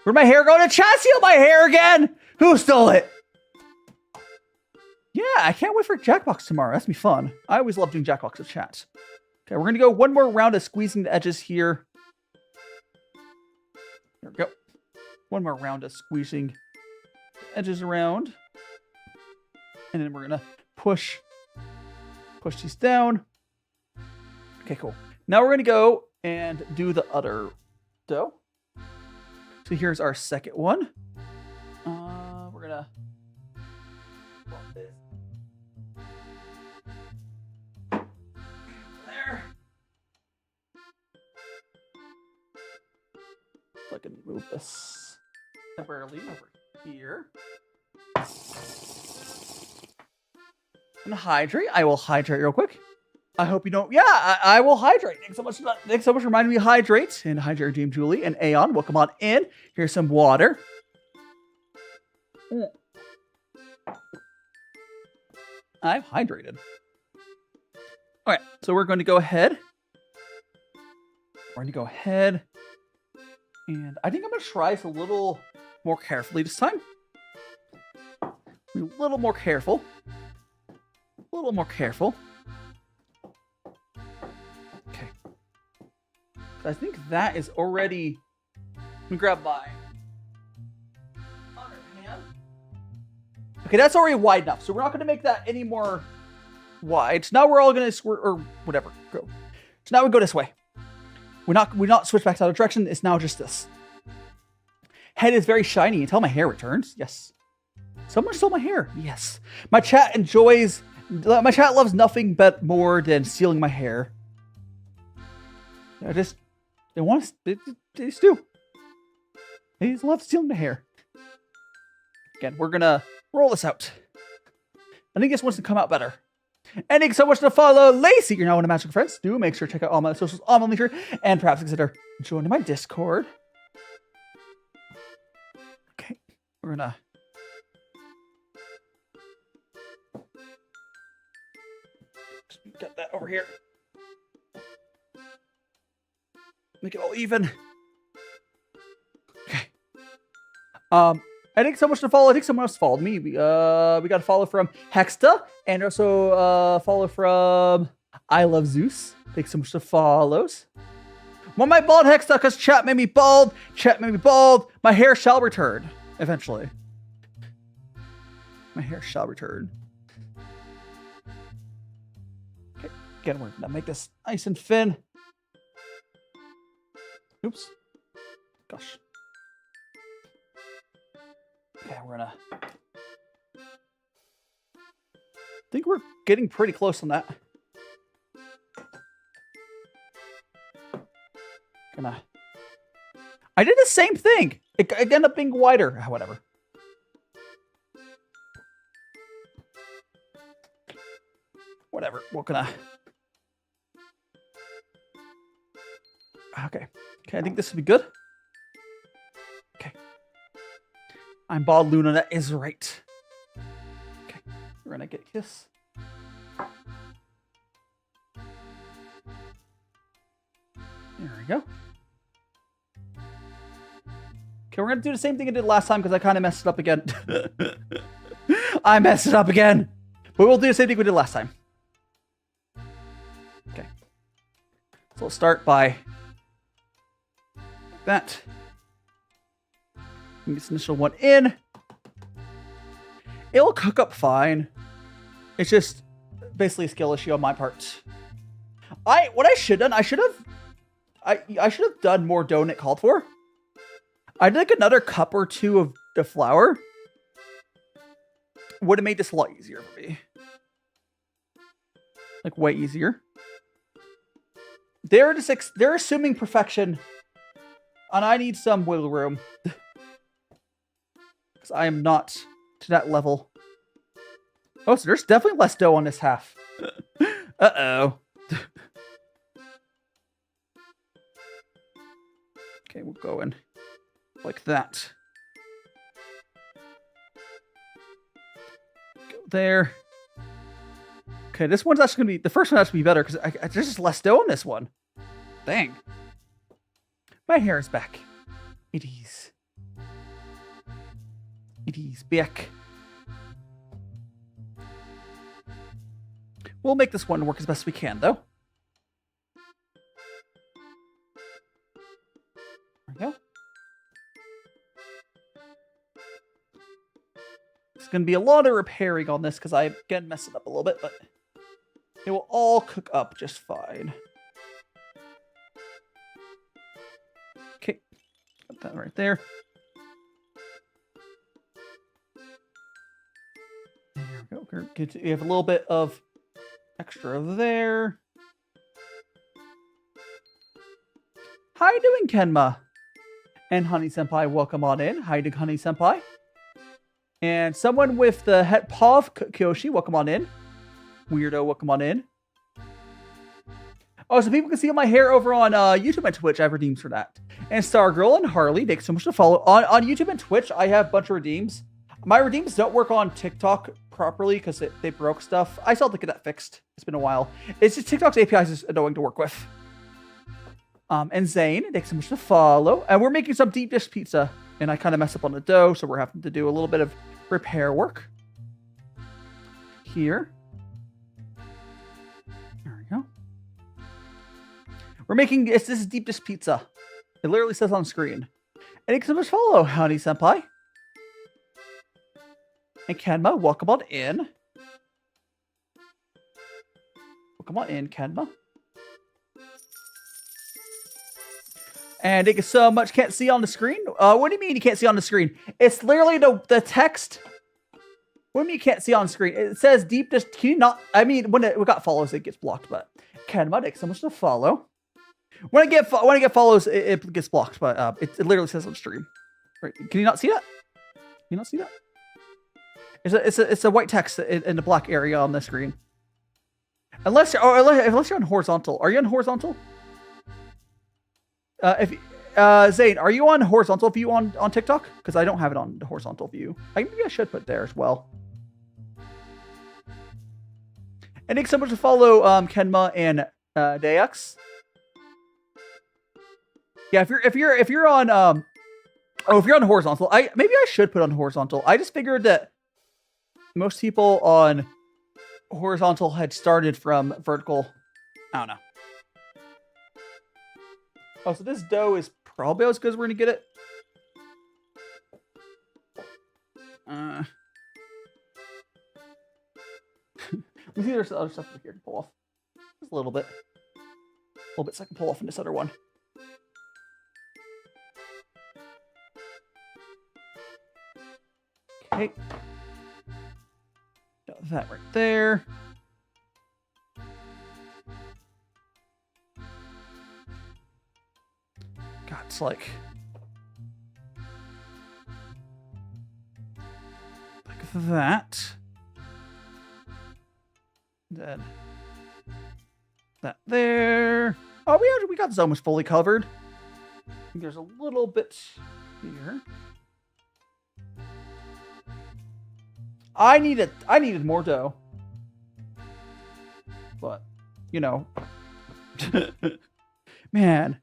Where'd my hair go? Did chat steal my hair again? Who stole it? Yeah, I can't wait for Jackbox tomorrow. That's gonna be fun. I always love doing Jackbox with chat. Okay, we're gonna go one more round of squeezing the edges here. There we go. One more round of squeezing the edges around. And then we're gonna push these down. Okay, cool. Now we're gonna go and do the other dough. So here's our second one. We're gonna bump this. There. So I can move this temporarily over here. And hydrate. I will hydrate real quick. I hope you don't. Yeah, I will hydrate. Thanks so much for reminding me to hydrate. And hydrate, Dame Julie and Aeon. Welcome on in. Here's some water. I'm hydrated. All right, so we're going to go ahead. And I think I'm going to try this a little more carefully this time. Be a little more careful. Okay. I think that is already... Let me grab my other hand. Okay, that's already wide enough, so we're not going to make that any more wide. So now we're all going to squirt, or whatever. Go. So now we go this way. We're not switch back to the other direction. It's now just this. Head is very shiny until my hair returns. Yes. Someone stole my hair. Yes. My chat loves nothing but more than stealing my hair. They just do. They just love stealing the hair. Again, we're gonna roll this out. I think this wants to come out better. And thank you so much to follow Lacey. You're now one of Magical Friends. Do make sure to check out all my socials on my link here, and perhaps consider joining my Discord. Okay, we're gonna. Get that over here. Make it all even. Okay. I think so much to follow. I think someone else followed me. We got a follow from Hexta, and also follow from I Love Zeus. Thanks so much to follows. Want my bald, Hexta? Because chat made me bald. My hair shall return eventually. Okay. Again, we're gonna make this nice and thin. Oops. Gosh. Okay, we're gonna... I think we're getting pretty close on that. I did the same thing. It ended up being wider. Whatever. Whatever. What can I? Okay. Okay, I think this will be good. Okay. I'm Bald Luna, that is right. Okay. We're gonna get this. There we go. Okay, we're gonna do the same thing I did last time because I kind of messed it up again. I messed it up again. But we'll do the same thing we did last time. Okay. So we'll start by like that. Get this initial one in. It'll cook up fine. It's just basically a skill issue on my part. What I should have done, I should have done more dough than it called for. I'd like another cup or two of the flour. Would have made this a lot easier for me. Like way easier. They're assuming perfection, and I need some wiggle room. Because I am not to that level. Oh, so there's definitely less dough on this half. Uh-oh. Okay, we'll go in like that. Go there. Okay, this one's actually gonna be the first one. Has to be better because there's just less dough on this one. Dang. My hair is back. It is. It is back. We'll make this one work as best we can, though. There we go. There's going to be a lot of repairing on this because I, again, messed it up a little bit, but it will all cook up just fine. Okay. Got that right there. There we go. We have a little bit of extra there. How you doing, Kenma? And Honey Senpai, welcome on in. How you doing, Honey Senpai? And someone with the het paw Kyoshi, welcome on in. Weirdo, welcome on in. Oh, so people can see my hair over on YouTube and Twitch. I have redeems for that. And Stargirl and Harley, thanks so much to follow. On YouTube and Twitch, I have a bunch of redeems. My redeems don't work on TikTok properly because they broke stuff. I still have to get that fixed. It's been a while. It's just TikTok's APIs is annoying to work with. And Zane, thanks so much to follow. And we're making some deep dish pizza. And I kind of messed up on the dough, so we're having to do a little bit of repair work. Here. There we go. We're making this is deep dish pizza. It literally says on screen. And thanks so much to follow, Honey Senpai. And Kenma, welcome on in. Welcome on in, Kenma. And thank you so much. Can't see on the screen? What do you mean you can't see on the screen? It's literally the text. What do you mean you can't see on screen? It says deep dish. Can you not? I mean, when it got follows, it gets blocked. But Kenma, thanks so much to follow. When I get follows, it gets blocked. But it literally says on stream. Right? Can you not see that? Can you not see that? It's a white text in the black area on the screen. Unless you're on horizontal. Are you on horizontal? Zane, are you on horizontal view on TikTok? Because I don't have it on the horizontal view. Maybe I should put it there as well. And thanks so much to follow Kenma and Dax. Yeah, if you're on if you're on horizontal, maybe I should put on horizontal. I just figured that most people on horizontal had started from vertical. I don't know. Oh, so this dough is probably as good as we're gonna get it. Let me see, there's other stuff over here to pull off. Just a little bit. So I can pull off in this other one. Okay. Got that right there. God, it's like that. Then that there. Oh, we got this almost fully covered. I think there's a little bit here. I needed more dough. But, you know. Man.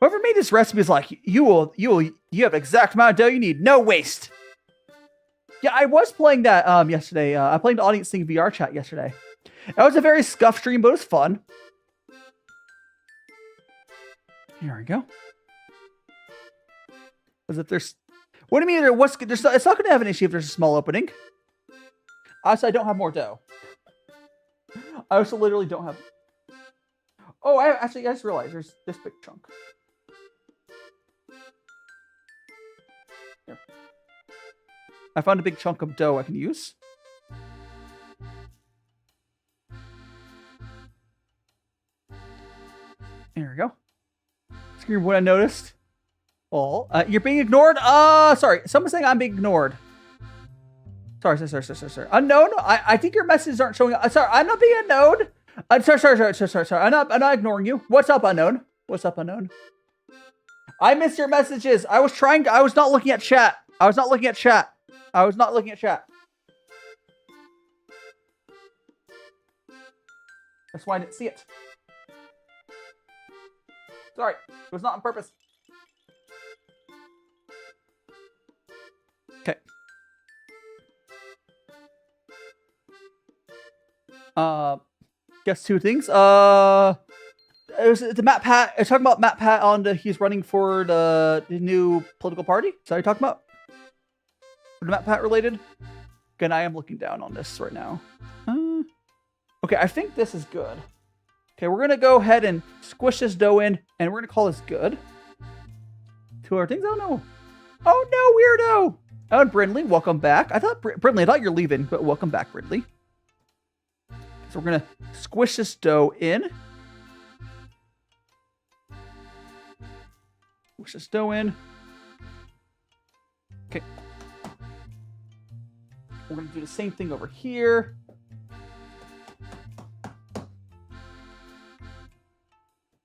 Whoever made this recipe is like, you have the exact amount of dough you need. No waste. Yeah, I was playing that yesterday. I played the Audience Thing VR chat yesterday. It was a very scuffed stream, but it was fun. Here we go. As if there's... What do you mean? It's not going to have an issue if there's a small opening. Also, I don't have more dough. I also literally don't have... Oh, I just realized there's this big chunk. Here. I found a big chunk of dough I can use. There we go. Screen what I noticed. Oh, you're being ignored? Sorry. Someone's saying I'm being ignored. Sorry. Unknown? I think your messages aren't showing up. Sorry, I'm not being unknown. Sorry. I'm not ignoring you. What's up, unknown? What's up, unknown? I missed your messages. I was not looking at chat. That's why I didn't see it. Sorry. It was not on purpose. Okay. Guess two things. It was the Matt Pat. I talking about Matt Pat on he's running for the new political party. Is that what you're talking about? The Matt Pat related? Again, I am looking down on this right now. Okay, I think this is good. Okay, we're gonna go ahead and squish this dough in, and we're gonna call this good. Two other things. Oh no! Oh no, weirdo! Oh, and Brindley, welcome back. Brindley, I thought you're leaving, but welcome back, Brindley. So we're gonna squish this dough in. Squish this dough in. Okay. We're gonna do the same thing over here.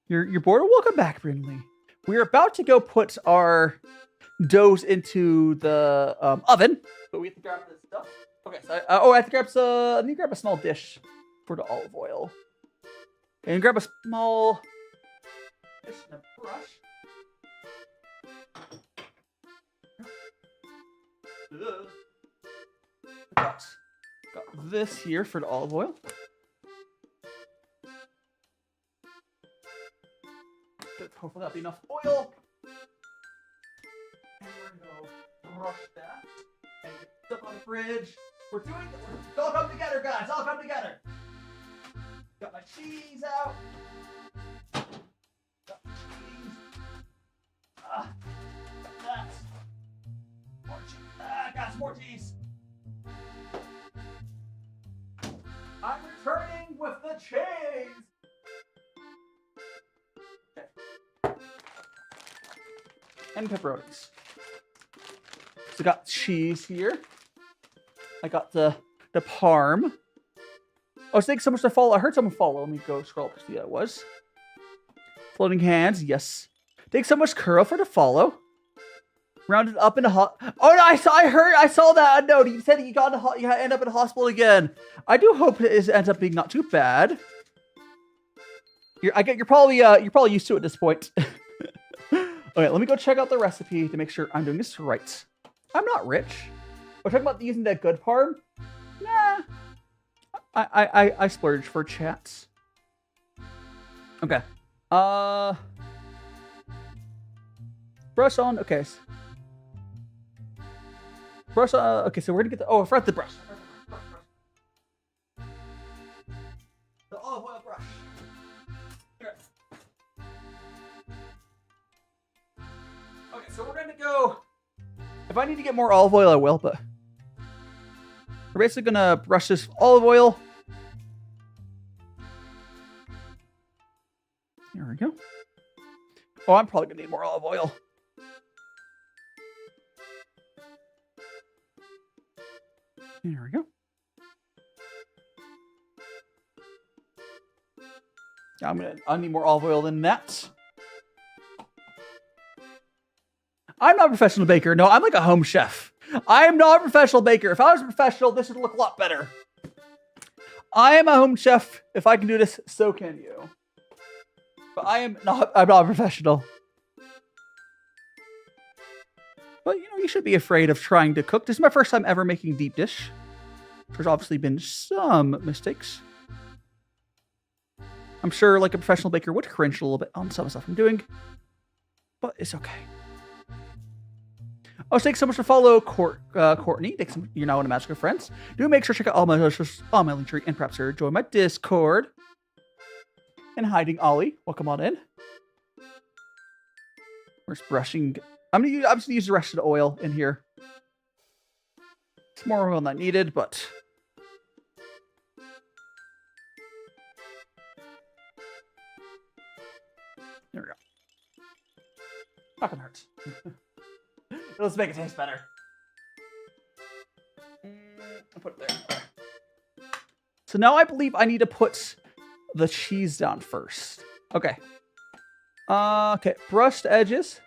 You're bored? Welcome back, Brindley. We're about to go put our doughs into the oven, but we have to grab this stuff. Okay, so I need to grab a small dish for the olive oil. And grab a small dish and a brush. Got this here for the olive oil. Hopefully that'll be enough oil. And we're gonna go brush that and get stuff on the fridge. We're doing it. It's all come together, guys. All come together. Got my cheese out. Got my cheese. Got that. More cheese. Got some more cheese. I'm returning with the cheese. And pepperonis. So I got cheese here. I got the parm. Oh, thanks so much to follow. I heard someone follow. Let me go scroll up to see who that was. Floating hands, yes. Thanks so much, Curl, for the follow. Rounded up in a hot. Oh no! I saw that note. He said you end up in a hospital again. I do hope it ends up being not too bad. You're probably used to it at this point. Okay, let me go check out the recipe to make sure I'm doing this right. I'm not rich. We're talking about using that good parm. Nah. I splurge for chats. Okay. Brush on. Okay. Brush on. Okay, so we're gonna get the. Oh, I forgot the brush. The olive oil brush. Here. Okay, so we're gonna go. If I need to get more olive oil, I will, but we're basically gonna brush this olive oil. There we go. Oh, I'm probably gonna need more olive oil. There we go. I need more olive oil than that. I'm not a professional baker. No, I'm like a home chef. I am not a professional baker. If I was a professional, this would look a lot better. I am a home chef. If I can do this, so can you. But I'm not a professional. But, you know, you should be afraid of trying to cook. This is my first time ever making deep dish. There's obviously been some mistakes. I'm sure, like, a professional baker would cringe a little bit on some stuff I'm doing. But it's okay. Oh, thanks so much for follow, Courtney. Thanks so much. You're now one of my magical friends. Do make sure to check out all my socials, all my link tree, and perhaps join my Discord. And hiding Ollie, welcome on in. We're just brushing. I'm just gonna use the rest of the oil in here. It's more oil than needed, but there we go. Not gonna hurt. Let's make it taste better. I'll put it there. So now I believe I need to put the cheese down first. Okay. Okay, brushed edges.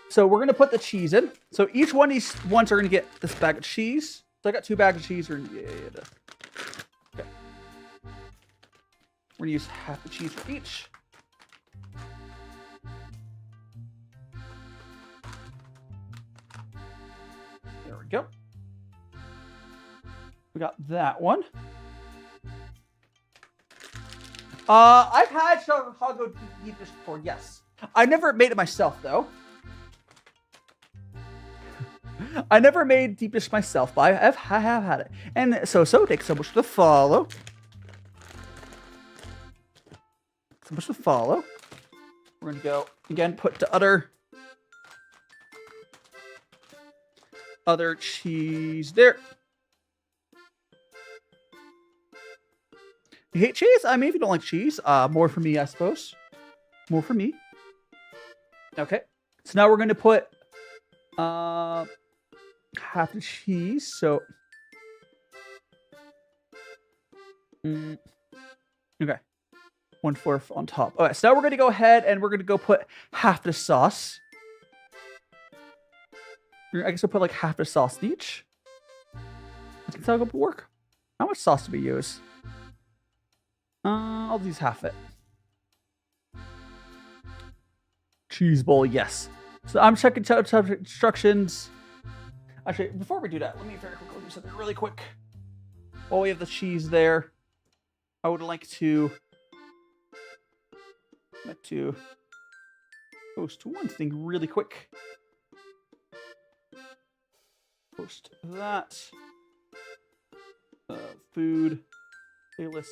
So we're gonna put the cheese in. So each one of these ones are gonna get this bag of cheese. So I got 2 bags of cheese. Okay. We're gonna use half the cheese for each. There we go. We got that one. I've had Chicago deep dish before, yes. I never made it myself, though. I never made deep dish myself, but I have had it. And so thanks so much for the follow. So much for the follow. We're gonna go again, put the other cheese there. You hate cheese? I mean, if you don't like cheese, more for me, I suppose. More for me. Okay. So now we're going to put half the cheese. So, okay. 1/4 on top. All right. So now we're going to go ahead and we're going to go put half the sauce. I guess we'll put like half the sauce each. I think that'll work. How much sauce do we use? I'll use half it. Cheese bowl, yes. So I'm checking instructions. Actually, before we do that, let me very quickly do something really quick. While we have the cheese there, I would like to post one thing really quick. Post that. Food playlist.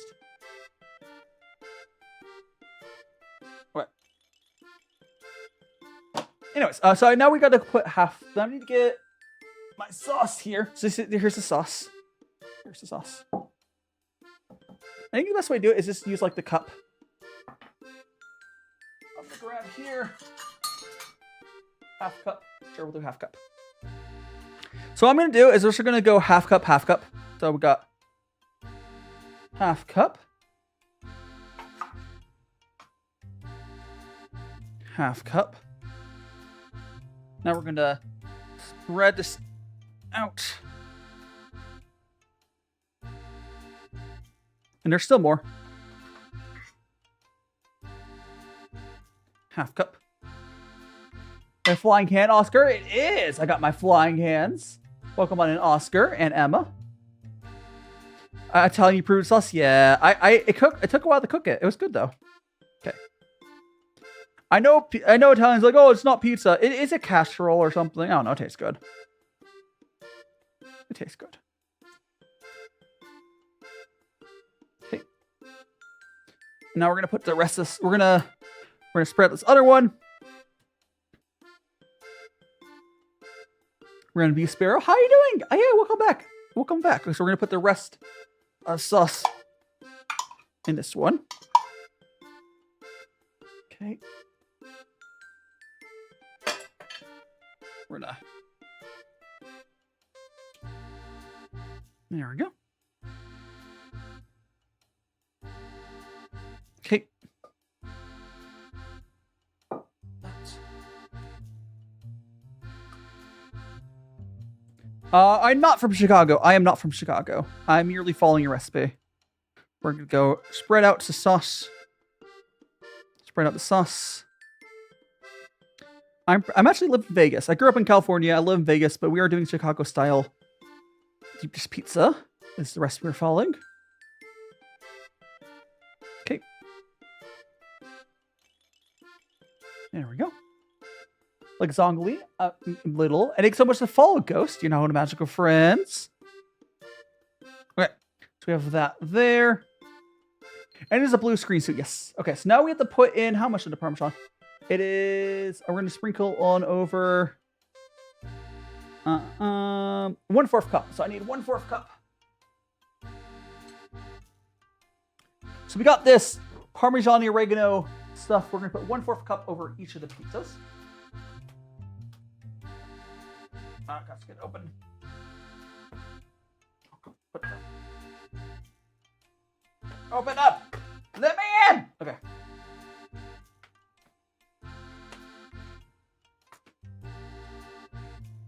Anyways, so now we got to put half. I need to get my sauce here. So here's the sauce. Here's the sauce. I think the best way to do it is just use like the cup. I'm gonna grab here. Half cup. Sure, we'll do half cup. So what I'm gonna do is we're just gonna go half cup, half cup. So we got half cup. Half cup. Now we're going to spread this out. And there's still more. Half cup. My flying hand, Oscar? It is! I got my flying hands. Welcome on in, Oscar and Emma. Italian approved sauce? Yeah. It took a while to cook it. It was good, though. Okay. I know Italians are like, oh, it's not pizza. It is a casserole or something. I don't know. It tastes good. It tastes good. Okay. Now we're gonna put the rest of this. We're gonna spread this other one. We're gonna be Sparrow. How are you doing? Oh, yeah, welcome back. Welcome back. So we're gonna put the rest of sauce in this one. Okay. There we go. Okay. I'm not from Chicago. I am not from Chicago. I'm merely following a recipe. We're gonna go spread out the sauce. Spread out the sauce. I'm actually live in Vegas. I grew up in California. I live in Vegas, but we are doing Chicago style deep dish pizza. Is the recipe we're following. Okay. There we go. Like Zongli, little. And thanks so much to follow, Ghost. You know, the magical friends. Okay, so we have that there. And it is a blue screen suit, yes. Okay, so now we have to put in, how much of the Parmesan? It is, we're going to sprinkle on over 1/4 cup. So I need 1/4 cup. So we got this Parmesan oregano stuff. We're going to put 1/4 cup over each of the pizzas. Let's get it open. Put it down. Open up! Let me in! Okay.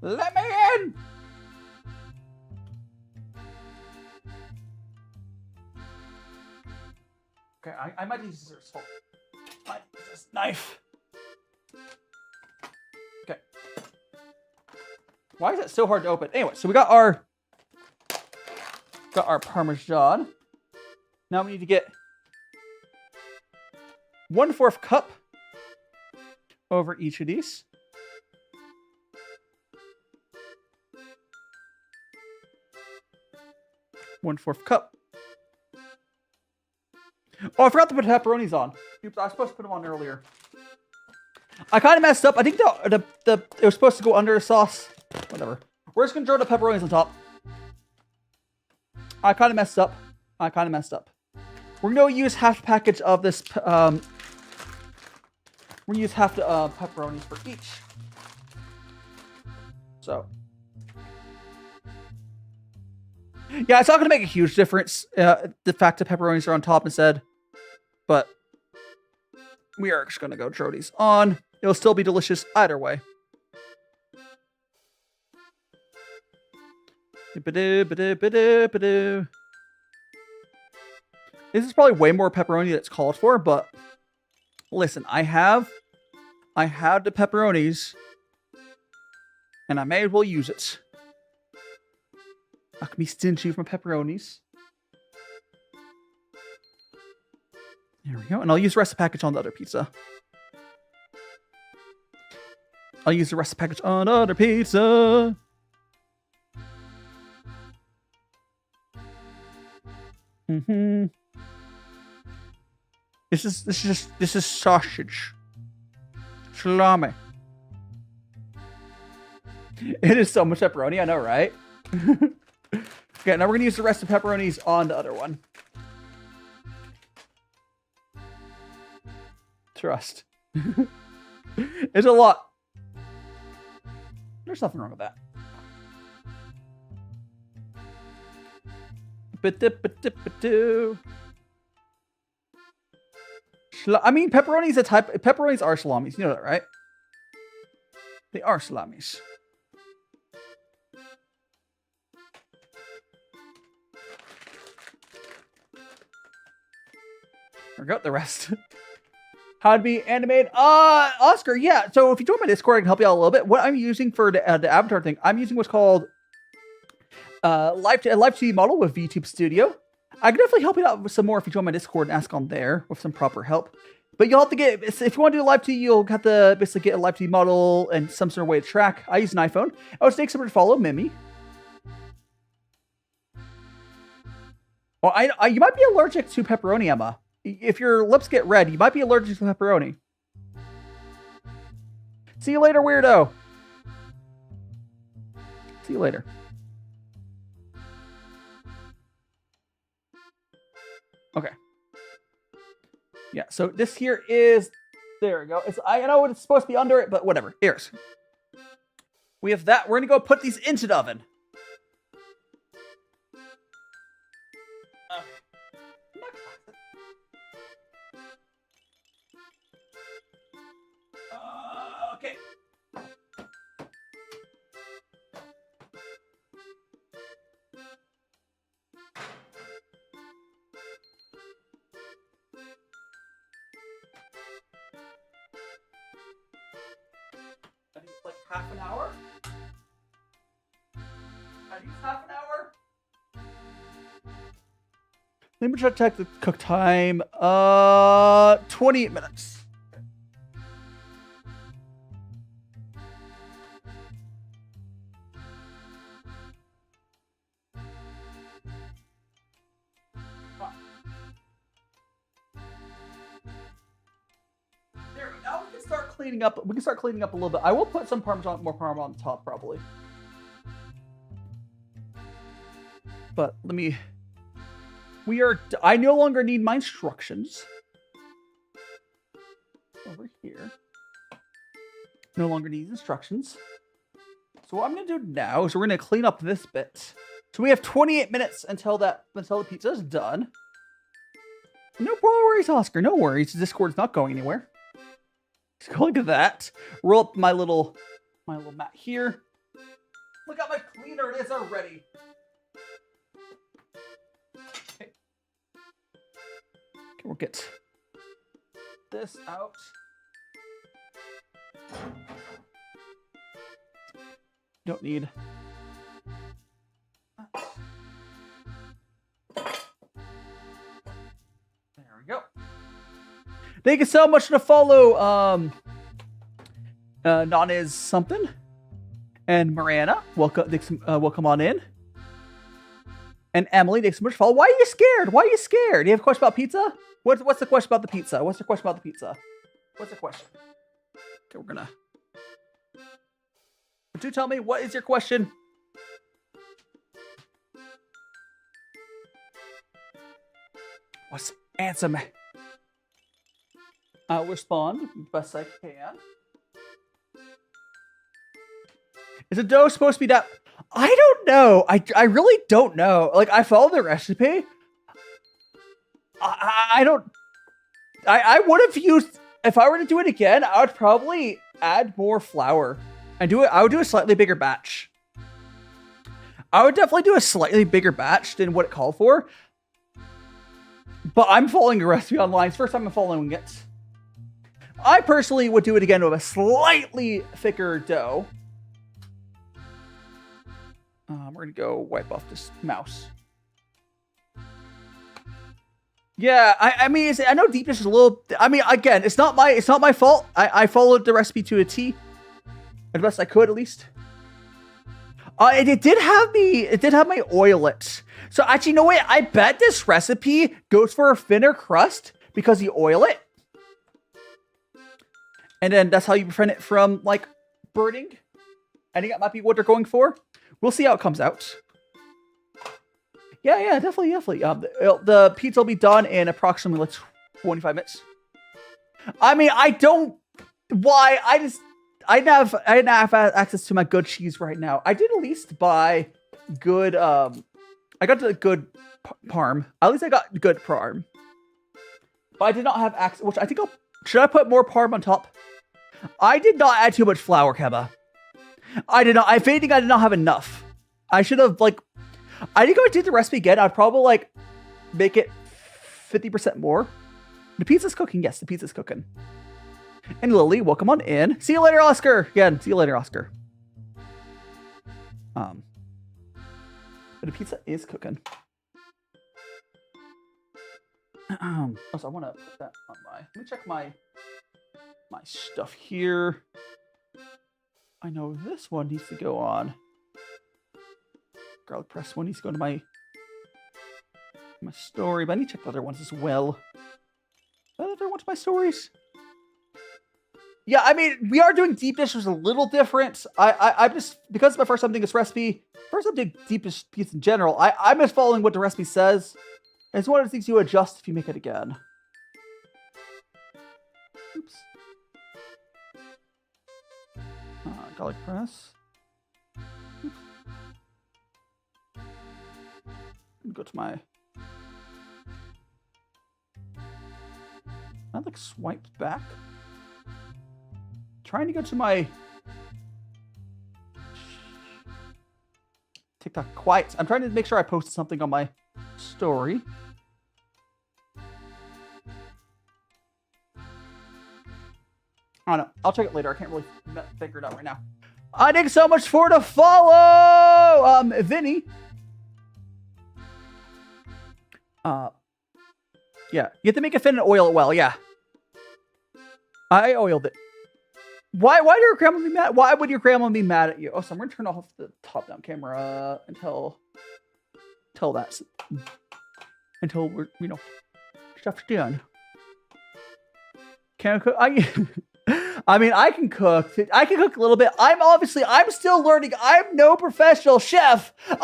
Let me in! Okay, I might use scissors. Hold. Might use this knife. Okay. Why is it so hard to open? Anyway, so we got our Parmesan. Now we need to get 1/4 cup over each of these. One-fourth cup. Oh, I forgot to put pepperonis on. Oops, I was supposed to put them on earlier. I kind of messed up. I think it was supposed to go under the sauce. Whatever. We're just gonna throw the pepperonis on top. I kind of messed up. We're gonna use half a package of this. We're gonna use half the pepperonis for each. So. Yeah, it's not going to make a huge difference, the fact that pepperonis are on top instead. But we are just going to go throw these on. It'll still be delicious either way. This is probably way more pepperoni than it's called for, but listen, I have the pepperonis, and I may as well use it. I can be stingy with my pepperonis. There we go. And I'll use the rest of the package on the other pizza. This is sausage. Salami. It is so much pepperoni, I know, right? Okay, now we're gonna use the rest of the pepperonis on the other one. Trust. It's a lot. There's nothing wrong with that. I mean, pepperonis pepperonis are salamis. You know that, right? They are salamis. There we go, the rest. How to be animated? Oscar, yeah. So if you join my Discord, I can help you out a little bit. What I'm using for the avatar thing, I'm using what's called live 2D model with VTube Studio. I can definitely help you out with some more if you join my Discord and ask on there with some proper help. But you'll have to get, if you want to do live 2D, you'll have to basically get a live 2D model and some sort of way to track. I use an iPhone. I would take someone to follow Mimi. Well, you might be allergic to pepperoni, Emma. If your lips get red, you might be allergic to pepperoni. See you later, weirdo. See you later. Okay. Yeah, so this here is... There we go. I know it's supposed to be under it, but whatever. Here's. We have that. We're going to go put these into the oven. half an hour? At least half an hour? Let me try to check the cook time. 28 minutes. There we go. Now we can start cleaning up. We can start cleaning up a little bit. I will put some more parmesan on top, probably. But let me. I no longer need my instructions. Over here. No longer need instructions. So what I'm going to do now is we're going to clean up this bit. So we have 28 minutes until the pizza is done. No worries, Oscar. No worries. Discord's not going anywhere. Just go look at that. Roll up my little mat here. Look how much cleaner it is already. Okay. We'll get this out. Don't need. There we go. Thank you so much to follow. Non is something, and Miranda, welcome on in. And Emily, thanks so much for follow. Why are you scared? Why are you scared? Do you have a question about pizza? What's the question about the pizza? What's the question about the pizza? What's the question? Okay, we're gonna. Do tell me, what is your question? Answer me. I'll respond best I can. Is the dough supposed to be that? I don't know. I really don't know. Like, I follow the recipe. I don't. I would have used, if I were to do it again, I would probably add more flour and do it. I would do a slightly bigger batch. I would definitely do a slightly bigger batch than what it called for. But I'm following a recipe online. It's the first time I'm following it. I personally would do it again with a slightly thicker dough. We're gonna go wipe off this mouse. Yeah, I mean, I know deep dish is a little. I mean, again, it's not my fault. I followed the recipe to a T, as best I could, at least. It did have my oilet. So actually, you know what? I bet this recipe goes for a thinner crust because you oil it, and then that's how you prevent it from like burning. I think that might be what they're going for. We'll see how it comes out. Yeah, definitely. The pizza will be done in approximately like 25 minutes. I mean, I didn't have access to my good cheese right now. I did at least buy good. I got the good parm. At least I got good parm. But I did not have access. Which I think should I put more parm on top? I did not add too much flour, Keba. I did not. If anything, I did not have enough. I should have I think if I did the recipe again, I'd probably make it 50% more. The pizza's cooking. Yes, the pizza's cooking. And Lily, welcome on in. See you later, Oscar. Again, see you later, Oscar. But the pizza is cooking. Also, I want to put that on let me check my stuff here. I know this one needs to go on. Garlic press one needs to go to my story, but I need to check the other ones as well. The other ones, my stories. Yeah, I mean, we are doing deep dish, which is a little different. I'm just, because it's my first time doing this recipe, first time doing deep dish pizza in general, I'm just following what the recipe says. It's one of the things you adjust if you make it again. Oops. Garlic press. Oops. Go to my. I swiped back. Trying to go to my TikTok quiet. I'm trying to make sure I posted something on my story. I don't know. I'll check it later. I can't really figure it out right now. Thanks so much for the follow, Vinny. Yeah, you have to make it fit and oil it well. Yeah, I oiled it. Why did your grandma be mad? Why would your grandma be mad at you? Oh, so I'm gonna turn off the top-down camera until we're stuff's done. Can I cook? I mean, I can cook. I can cook a little bit. I'm still learning. I'm no professional chef. But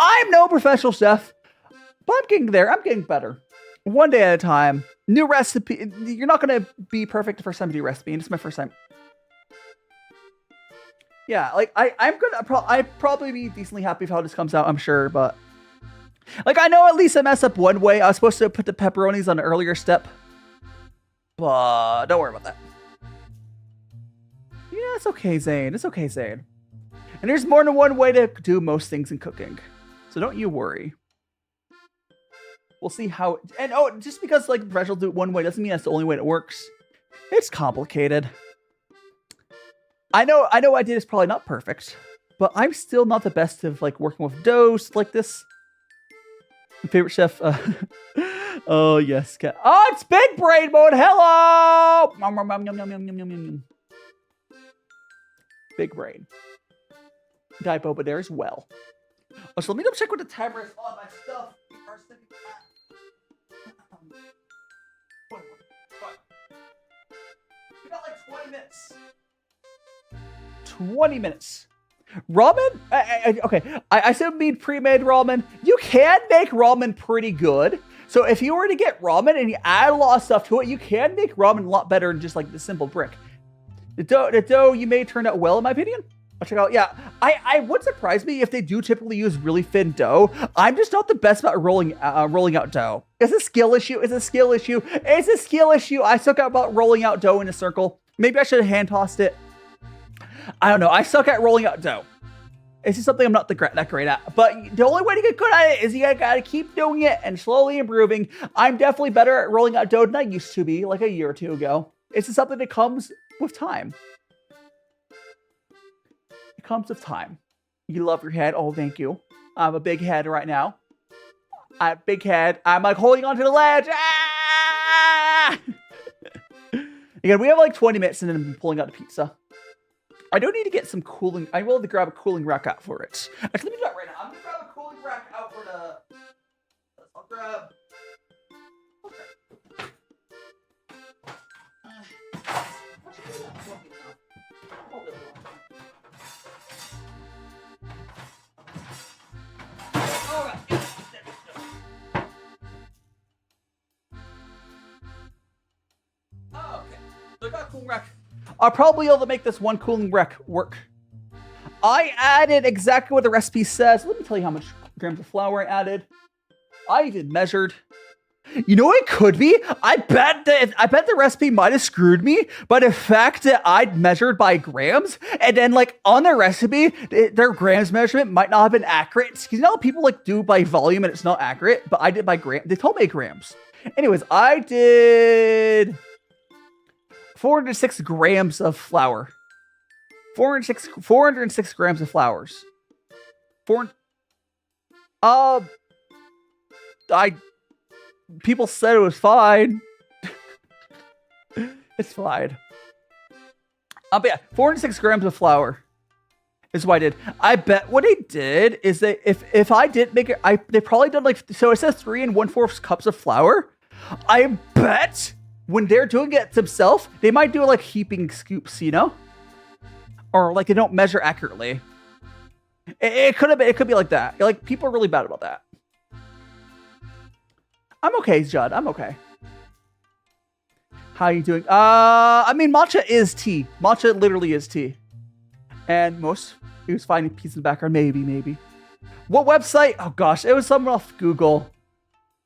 I'm getting there. I'm getting better. One day at a time. New recipe. You're not gonna be perfect the first time you do recipe. And it's my first time. Yeah, like I'm gonna I'd probably be decently happy with how this comes out, I'm sure, but like I know at least I messed up one way. I was supposed to put the pepperonis on an earlier step. But don't worry about that. Yeah, it's okay, Zane. It's okay, Zane. And there's more than one way to do most things in cooking. So don't you worry. We'll see how and just because like professionals do it one way doesn't mean that's the only way it works. It's complicated. I know I did is probably not perfect, but I'm still not the best of like working with doughs like this. My favorite chef. Oh yes, cat. Oh, it's big brain mode. Hello. Big brain. Die boba there as well. Oh, so let me double check what the timer is on my stuff. We got like 20 minutes. 20 minutes. Ramen? I said mean pre-made ramen. You can make ramen pretty good. So if you were to get ramen and you add a lot of stuff to it, you can make ramen a lot better than just like the simple brick. The dough you made turned out well, in my opinion. I'll check out. Yeah, I would surprise me if they do typically use really thin dough. I'm just not the best about rolling out dough. It's a skill issue. I suck about rolling out dough in a circle. Maybe I should have hand tossed it. I don't know. I suck at rolling out dough. It's just something I'm not that great at. But the only way to get good at it is you gotta keep doing it and slowly improving. I'm definitely better at rolling out dough than I used to be like a year or two ago. It's just something that comes with time. It comes with time. You love your head. Oh, thank you. I'm a big head right now. I have a big head. I'm like holding onto the ledge. Ah! Again, we have like 20 minutes and then I'm pulling out the pizza. I don't need to get some cooling. I will have to grab a cooling rack out for it. Actually, let me do that right now. I'm gonna grab a cooling rack out for the. I'll grab. Okay. Okay. So I got a cooling rack. I'll probably be able to make this one cooling rack work. I added exactly what the recipe says. Let me tell you how much grams of flour I added. I even measured. You know what it could be? I bet the recipe might have screwed me by the fact that I'd measured by grams, and then like on their recipe, their grams measurement might not have been accurate. Because you know how people like do by volume and it's not accurate, but I did by gram. They told me grams. Anyways, I did 406 grams of flour. 406 grams of flours. People said it was fine. It's fine. But yeah, 406 grams of flour is what I did. I bet what they did is that if I did make it, they probably done like, so it says 3 1/4 cups of flour. I bet when they're doing it themselves, they might do like heaping scoops, you know? Or like they don't measure accurately. It could be like that. Like people are really bad about that. I'm okay, Judd. I'm okay. How are you doing? I mean, matcha is tea. Matcha literally is tea. And he was finding peace in the background. Maybe. What website? Oh gosh, it was somewhere off Google.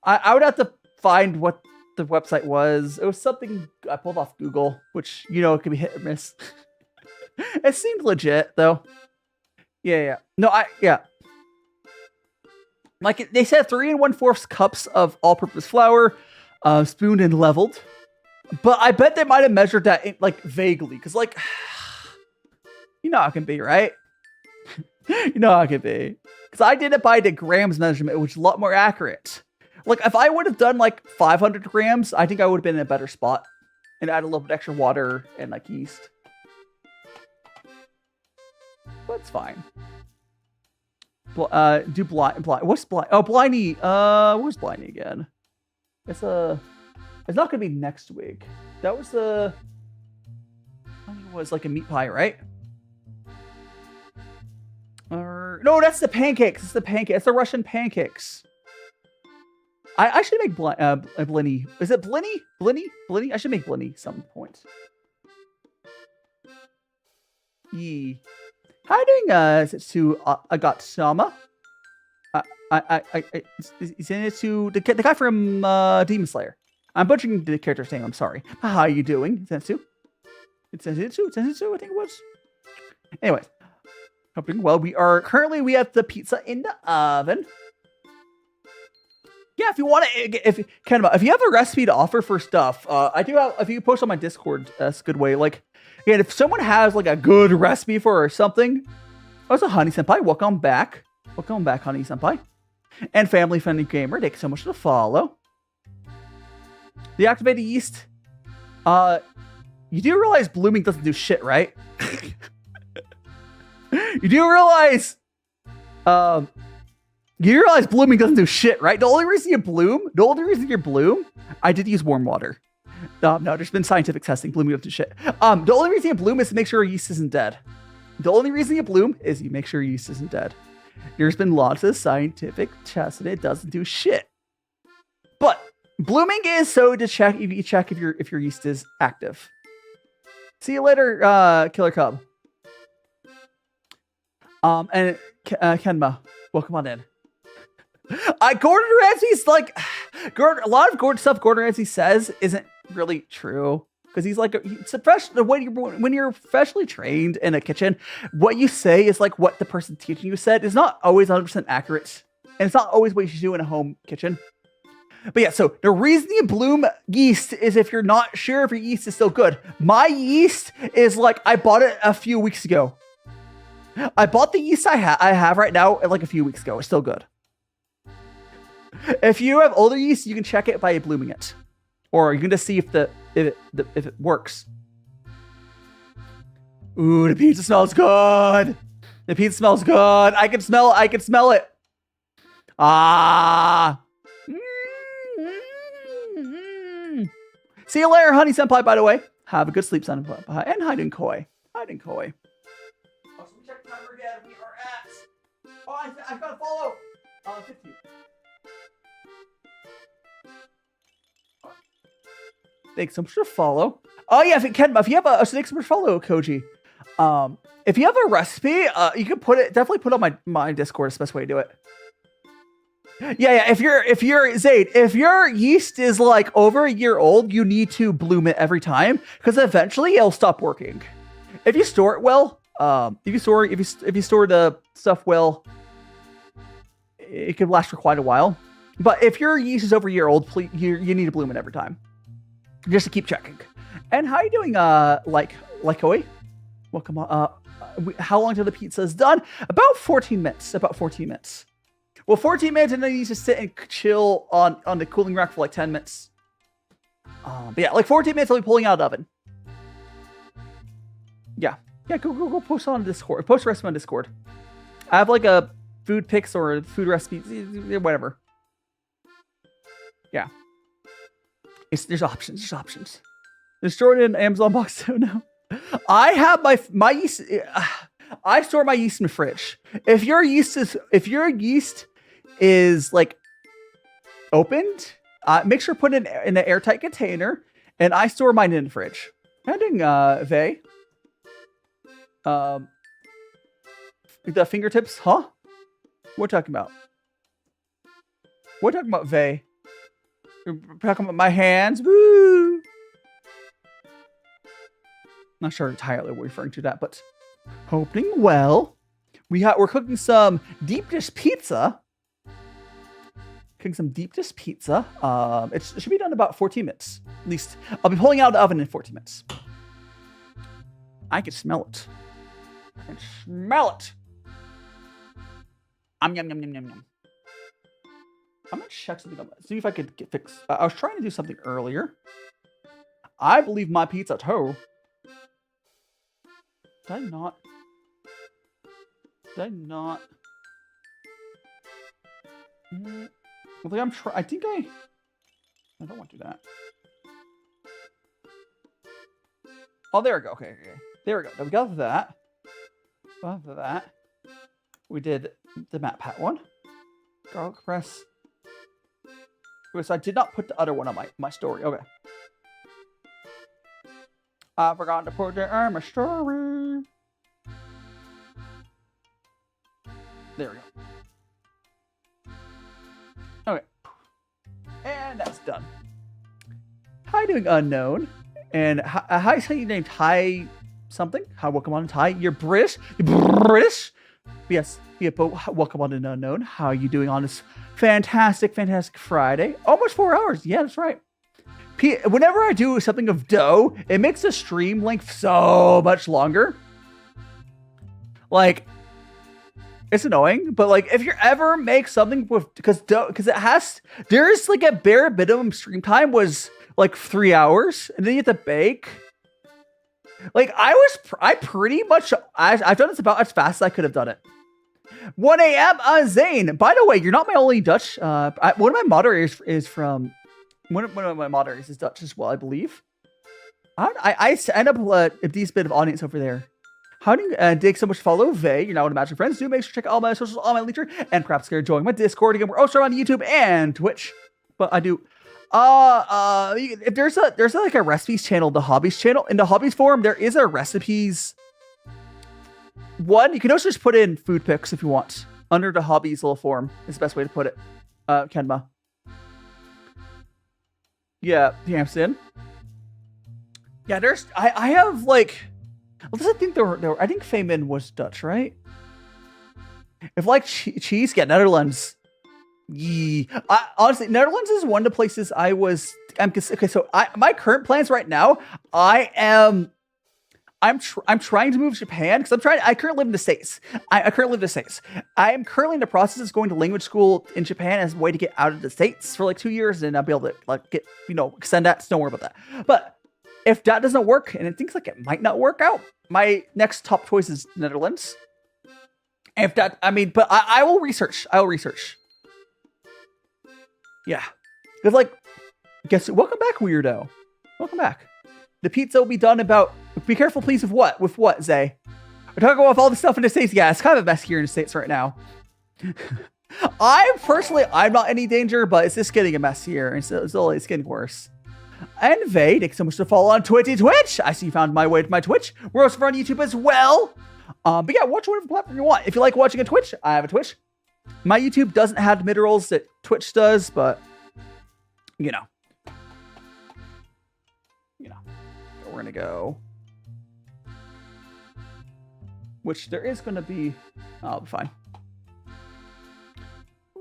I would have to find what the website was. It was something I pulled off Google, which, you know, it can be hit or miss. It seemed legit though. Yeah. No, yeah. Like they said 3 1/4 cups of all-purpose flour, spooned and leveled. But I bet they might have measured that like vaguely, because like, you know how it can be, right? You know how it could be. Because I did it by the grams measurement, which is a lot more accurate. Like, if I would have done, like, 500 grams, I think I would have been in a better spot. And add a little bit extra water and, like, yeast. But it's fine. Do blind. What's blind? Oh, blindy. Where's blindy again? It's not gonna be next week. That was I think it was like a meat pie, right? Or no, that's the pancakes. It's the pancakes. It's the Russian pancakes. I should make blinny. Is it blinny? Blinny? I should make blinny some point. Yee. How are you doing, Zetsu Agatsama? Send it to the guy from Demon Slayer. I'm butchering the character's name, I'm sorry. How are you doing, Zetsu? It's Zetsu, I think it was. Anyways, hope you're doing well. We have the pizza in the oven. Yeah, if you want to, if you have a recipe to offer for stuff, I do have. If you post on my Discord, that's a good way. Like, again, if someone has like a good recipe for something, also Honey Senpai, welcome back, Honey Senpai, and Family Friendly Gamer. Thank you so much for the follow. The activated yeast. You do realize blooming doesn't do shit, right? You do realize, blooming doesn't do shit, right? The only reason you bloom, I did use warm water. No, there's been scientific testing. Blooming doesn't do shit. The only reason you bloom is to make sure your yeast isn't dead. The only reason you bloom is you make sure your yeast isn't dead. There's been lots of scientific tests and it doesn't do shit. But blooming is so to check if your yeast is active. See you later, Killer Cub. And Kenma, welcome on in. Gordon Ramsay's like, a lot of stuff Gordon Ramsay says isn't really true. Because he's like, when you're professionally trained in a kitchen, what you say is like what the person teaching you said is not always 100% accurate. And it's not always what you should do in a home kitchen. But yeah, so the reason you bloom yeast is if you're not sure if your yeast is still good. My yeast is like, I bought it a few weeks ago. I bought the yeast I have right now like a few weeks ago. It's still good. If you have older yeast, you can check it by blooming it. Or you can just see if it works. Ooh, the pizza smells good. The pizza smells good. I can smell it. Ah. See you later, Honey Senpai, by the way. Have a good sleep, Senpai. And Hiding Koi. Also, we check the timer again. We are at... Oh, I gotta follow. 15. Thanks so much for follow. Oh yeah, if you have a thanks so much for follow, Koji. If you have a recipe, you can definitely put on my Discord. It's the best way to do it. Yeah. If you're Zaid, if your yeast is like over a year old, you need to bloom it every time because eventually it'll stop working. If you store it well, if you store the stuff well, it could last for quite a while. But if your yeast is over a year old, please, you need to bloom it every time, just to keep checking. And how are you doing, like Koi? Welcome on. How long till the pizza is done? About 14 minutes. Well, 14 minutes, and then you need to sit and chill on the cooling rack for like 10 minutes. But yeah, like 14 minutes, I'll be pulling out of the oven. Yeah, go post on Discord. Post a recipe on Discord. I have like a food pics or food recipes, whatever. Yeah. There's options. There's Jordan Amazon box too now. I have my yeast. I store my yeast in the fridge. If your yeast is like opened, make sure to put it in an airtight container. And I store mine in the fridge. Handing Vay. The fingertips, huh? What are talking about? We're talking about Vay. We're talking about my hands. Woo! Not sure entirely what we're referring to that, but hoping well. We're cooking some deep dish pizza. It should be done in about 14 minutes. At least I'll be pulling out of the oven in 14 minutes. I can smell it. Yum, yum, yum, yum, yum. I'm gonna check something up. See if I could get fixed. I was trying to do something earlier. I believe my pizza toe. Did I not? Did I not? I think I don't want to do that. Oh, there we go. Okay. There we go. Now we got that. Got that. We did the Matte Pat one. Garlic press. So I did not put the other one on my story. Okay. I forgot to put it on my story. There we go. Okay. And that's done. How you doing, unknown? And how is you named Ty something? How welcome on Ty? You're British? You're British? Yes. Yeah, but welcome on an unknown. How are you doing on this fantastic Friday? Almost 4 hours. Yeah, that's right. Whenever I do something of dough, it makes the stream length so much longer. Like, it's annoying, but like if you ever make something with because there's like a bare minimum stream time was like 3 hours, and then you have to bake. Like I've done this about as fast as I could have done it. 1 a.m. Zane. By the way, you're not my only Dutch. One of my moderators is from. One of my moderators is Dutch as well, I believe. I end up a decent bit of audience over there. How do you dig so much follow? Vey, you're now one of my friends. Do make sure to check out all my socials, all my leader, and perhaps join my Discord again. We're also on YouTube and Twitch. But I do. If there's like a recipes channel, the hobbies channel. In the hobbies forum, there is a recipes one. You can also just put in food pics if you want under the hobbies little forum. Is the best way to put it. Kenma. Yeah, Hampson. Yeah, I have like. Well, I think I think Feynman was Dutch, right? If like cheese, yeah, Netherlands. Yeah, honestly, Netherlands is one of the places okay, so my current plans right now, I'm trying to move to Japan because I currently live in the States. I currently live in the States. I am currently in the process of going to language school in Japan as a way to get out of the States for like 2 years, and I'll be able to like get, extend that. So don't worry about that. But if that doesn't work, and it thinks like it might not work out, my next top choice is Netherlands. And if that, but I will research. Yeah. Because like, welcome back, weirdo. Welcome back. The pizza will be done about, be careful please with what? With what, Zay? We're talking about all the stuff in the States. Yeah, it's kind of a mess here in the States right now. I'm not any danger, but it's just getting a mess here. And so it's getting worse. And Vey, thanks so much to follow on Twitch. I see you found my way to my Twitch. We're also on YouTube as well. But yeah, watch whatever platform you want. If you like watching a Twitch, I have a Twitch. My YouTube doesn't have the mid-rolls that Twitch does, but we're gonna go. Which there is gonna be. I'll be fine.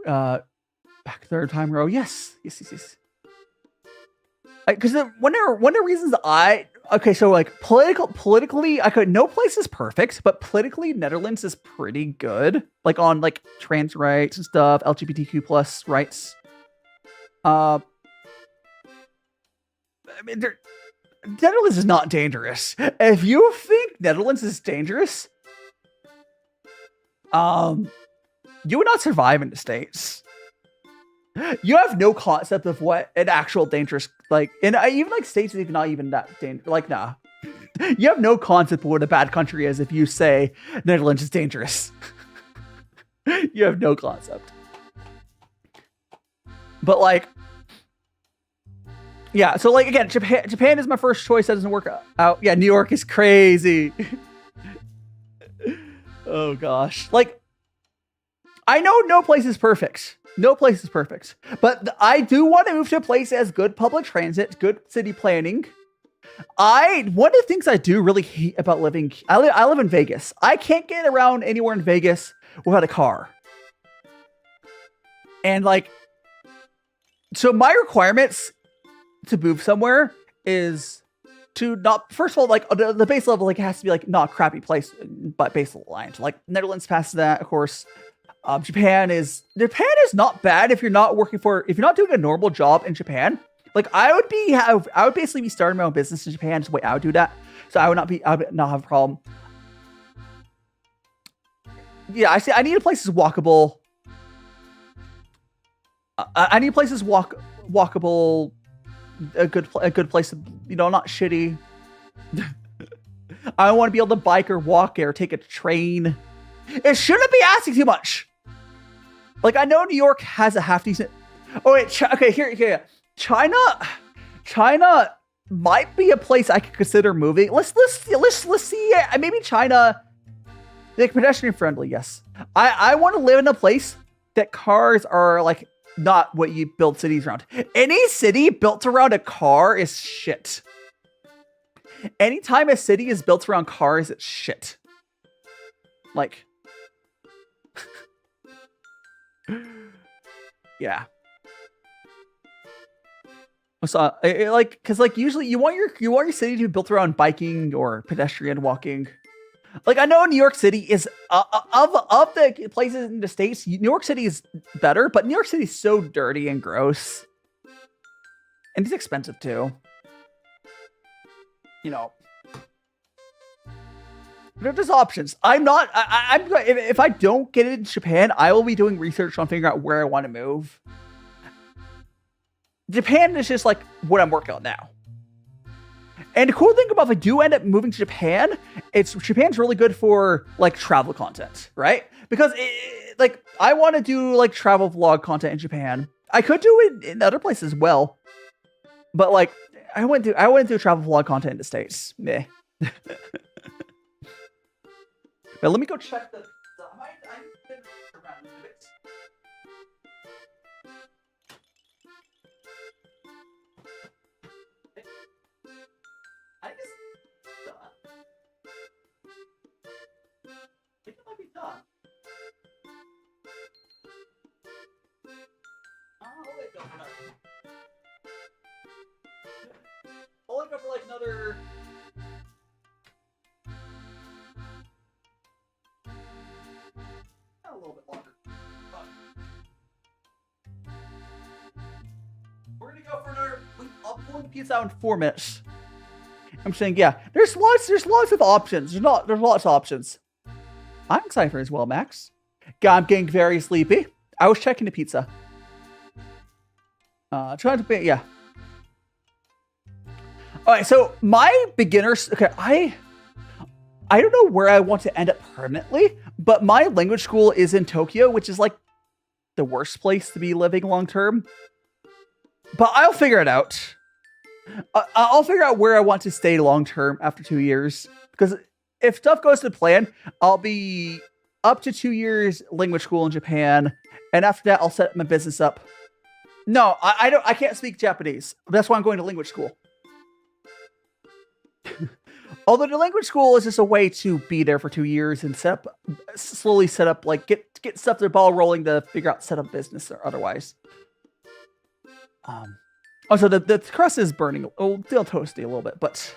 Back third time row. Yes. Because one of the reasons so like politically, no place is perfect, but politically Netherlands is pretty good. Like on like trans rights and stuff, LGBTQ plus rights. Netherlands is not dangerous. If you think Netherlands is dangerous, you would not survive in the States. You have no concept of what an actual dangerous, like, and even like States is even not even that dangerous. Like, nah, you have no concept of what a bad country is if you say Netherlands is dangerous. You have no concept. But like, yeah. So like again, Japan is my first choice. That doesn't work out. Yeah, New York is crazy. Oh gosh, like I know no place is perfect. No place is perfect, but I do want to move to a place that has good public transit, good city planning. One of the things I do really hate about living, I live in Vegas. I can't get around anywhere in Vegas without a car. And like, so my requirements to move somewhere is to not, first of all, like the base level, like it has to be like not a crappy place, but base lines. Like Netherlands passes that, of course. Japan is not bad if you're not doing a normal job in Japan. Like I would basically be starting my own business in Japan. Just the way I would do that. So I would not have a problem. Yeah, I see. I need a place that's walkable. I need places walkable. A good place. Not shitty. I want to be able to bike or walk or take a train. It shouldn't be asking too much. Like I know New York has a half decent. Oh wait, okay. Here. China might be a place I could consider moving. Let's see. Maybe China, like pedestrian friendly. Yes, I want to live in a place that cars are like not what you build cities around. Any city built around a car is shit. Anytime a city is built around cars, it's shit. Like, yeah. So, usually you want your city to be built around biking or pedestrian walking. Like, I know New York City is of the places in the States, New York City is better, but New York City is so dirty and gross, and it's expensive too. There's options. I'm if I don't get it in Japan, I will be doing research on figuring out where I want to move. Japan is just like what I'm working on now. And the cool thing about if I do end up moving to Japan, Japan's really good for like travel content, right? Because I want to do like travel vlog content in Japan. I could do it in other places as well, but like I went to travel vlog content in the States. Meh. But let me go check the. I've been around a bit. I think it's done. I think it might be done. I'll let it go for another. I'll let it go for like another. A little bit longer. But we're gonna go for another. I'll pull the pizza out in 4 minutes. I'm saying, yeah, there's lots of options. There's lots of options. I'm excited for it as well, Max. God, I'm getting very sleepy. I was checking the pizza. Trying to be, yeah. All right, so my beginners. Okay, I don't know where I want to end up permanently, but my language school is in Tokyo, which is like the worst place to be living long term. But I'll figure it out. I'll figure out where I want to stay long term after 2 years. Because if stuff goes to plan, I'll be up to 2 years language school in Japan, and after that, I'll set my business up. No, I can't speak Japanese. That's why I'm going to language school. Although the language school is just a way to be there for 2 years and slowly set up, like get stuff the ball rolling to figure out set up business or otherwise. Also, the crust is burning. Oh, still toasty a little bit, but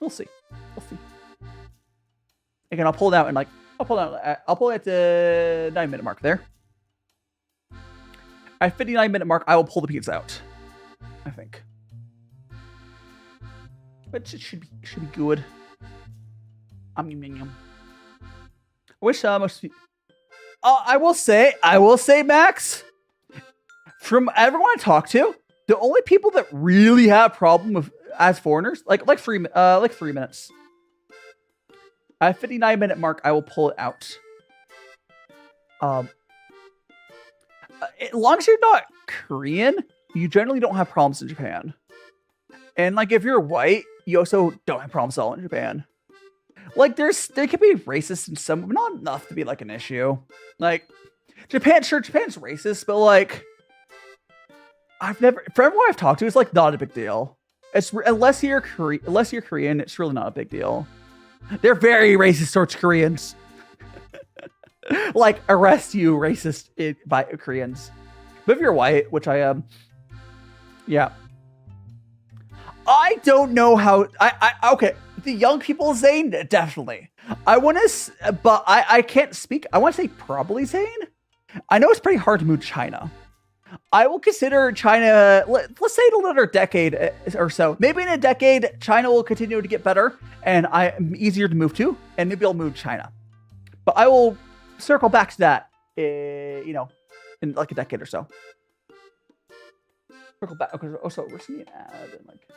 we'll see. Again, I'll pull it out at the 9-minute mark there. At 59-minute mark, I will pull the pizza out. I think. But it should be good. I wish most. I will say, Max. From everyone I talk to, the only people that really have a problem with as foreigners, like 3 minutes. At 59-minute mark, I will pull it out. As long as you're not Korean, you generally don't have problems in Japan. And like if you're white, you also don't have problems at all in Japan. Like there could be racist in some, but not enough to be like an issue. Like Japan's racist, but like for everyone I've talked to, it's like not a big deal. It's unless you're Korean, it's really not a big deal. They're very racist towards Koreans. Like arrest you racist by Koreans. But if you're white, which I am, yeah. I don't know how. Okay. the young people, Zane, definitely. I want to, but I can't speak. I want to say probably Zane. I know it's pretty hard to move China. I will consider China, let's say in another decade or so. Maybe in a decade, China will continue to get better and I'm easier to move to, and maybe I'll move China. But I will circle back to that, you know, in like a decade or so. Circle back. Okay, also, we're seeing an ad and like.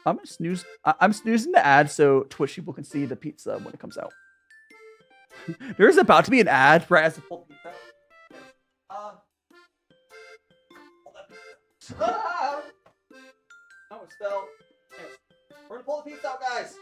I'm gonna snooze. I'm snoozing the ad so Twitch people can see the pizza when it comes out. There's about to be an ad right as the full pizza. I almost fell. We're gonna pull the pizza out, guys.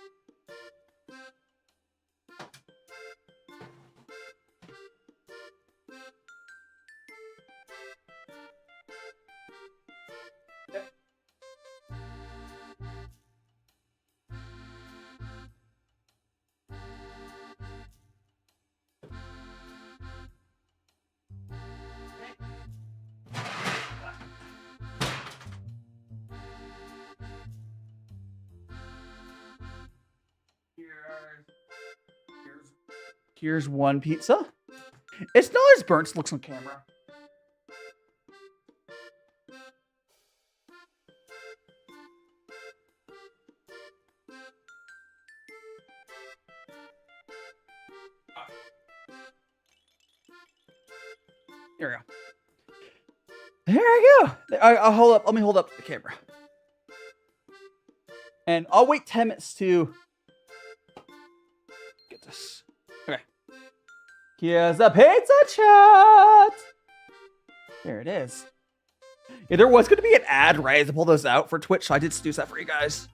Here's one pizza. It's not as burnt as it looks on camera. There we go. There I go. I'll hold up. Let me hold up the camera. And I'll wait 10 minutes to get this. Okay. Here's the pizza chat. There it is. Yeah, there was going to be an ad right as I pull those out for Twitch, so I did snooze that for you guys.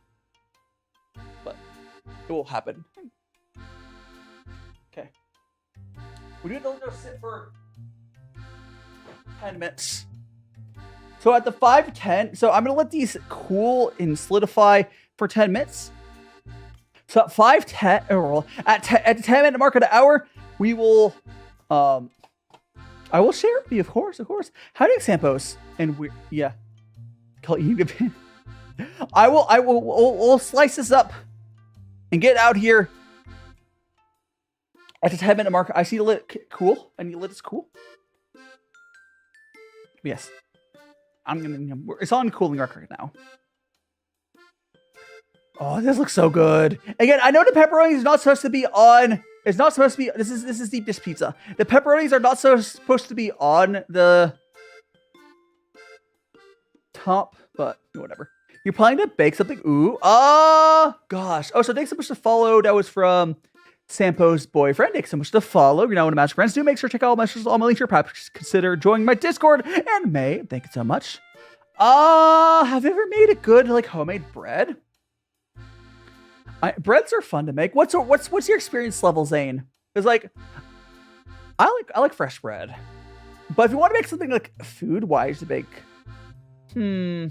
But it will happen. Okay. We do go sit for 10 minutes. So at the 5:10, so I'm going to let these cool and solidify for 10 minutes. So at 5:10, or at the 10-minute mark of the hour, we will, I will share with you, of course. How do you Sampos? And yeah. We'll slice this up and get out here at the 10-minute mark. I see the lid cool. I need the lid is cool. Yes. It's on cooling record now. Oh, this looks so good. Again, I know the pepperoni is not supposed to be on. It's not supposed to be. This is deep dish pizza. The pepperonis are not supposed to be on the top, but whatever. You're planning to bake something? Ooh. Gosh. Oh, so thanks so much to follow. That was from Sampo's boyfriend. Thanks so much to follow. You're now one of Magic Friends. Do make sure to check out all my messages, all my links here. Perhaps consider joining my Discord. And May, thank you so much. Have you ever made a good like homemade bread? Breads are fun to make. What's your experience level, Zane? Because like, I like fresh bread, but if you want to make something like food wise to bake, oh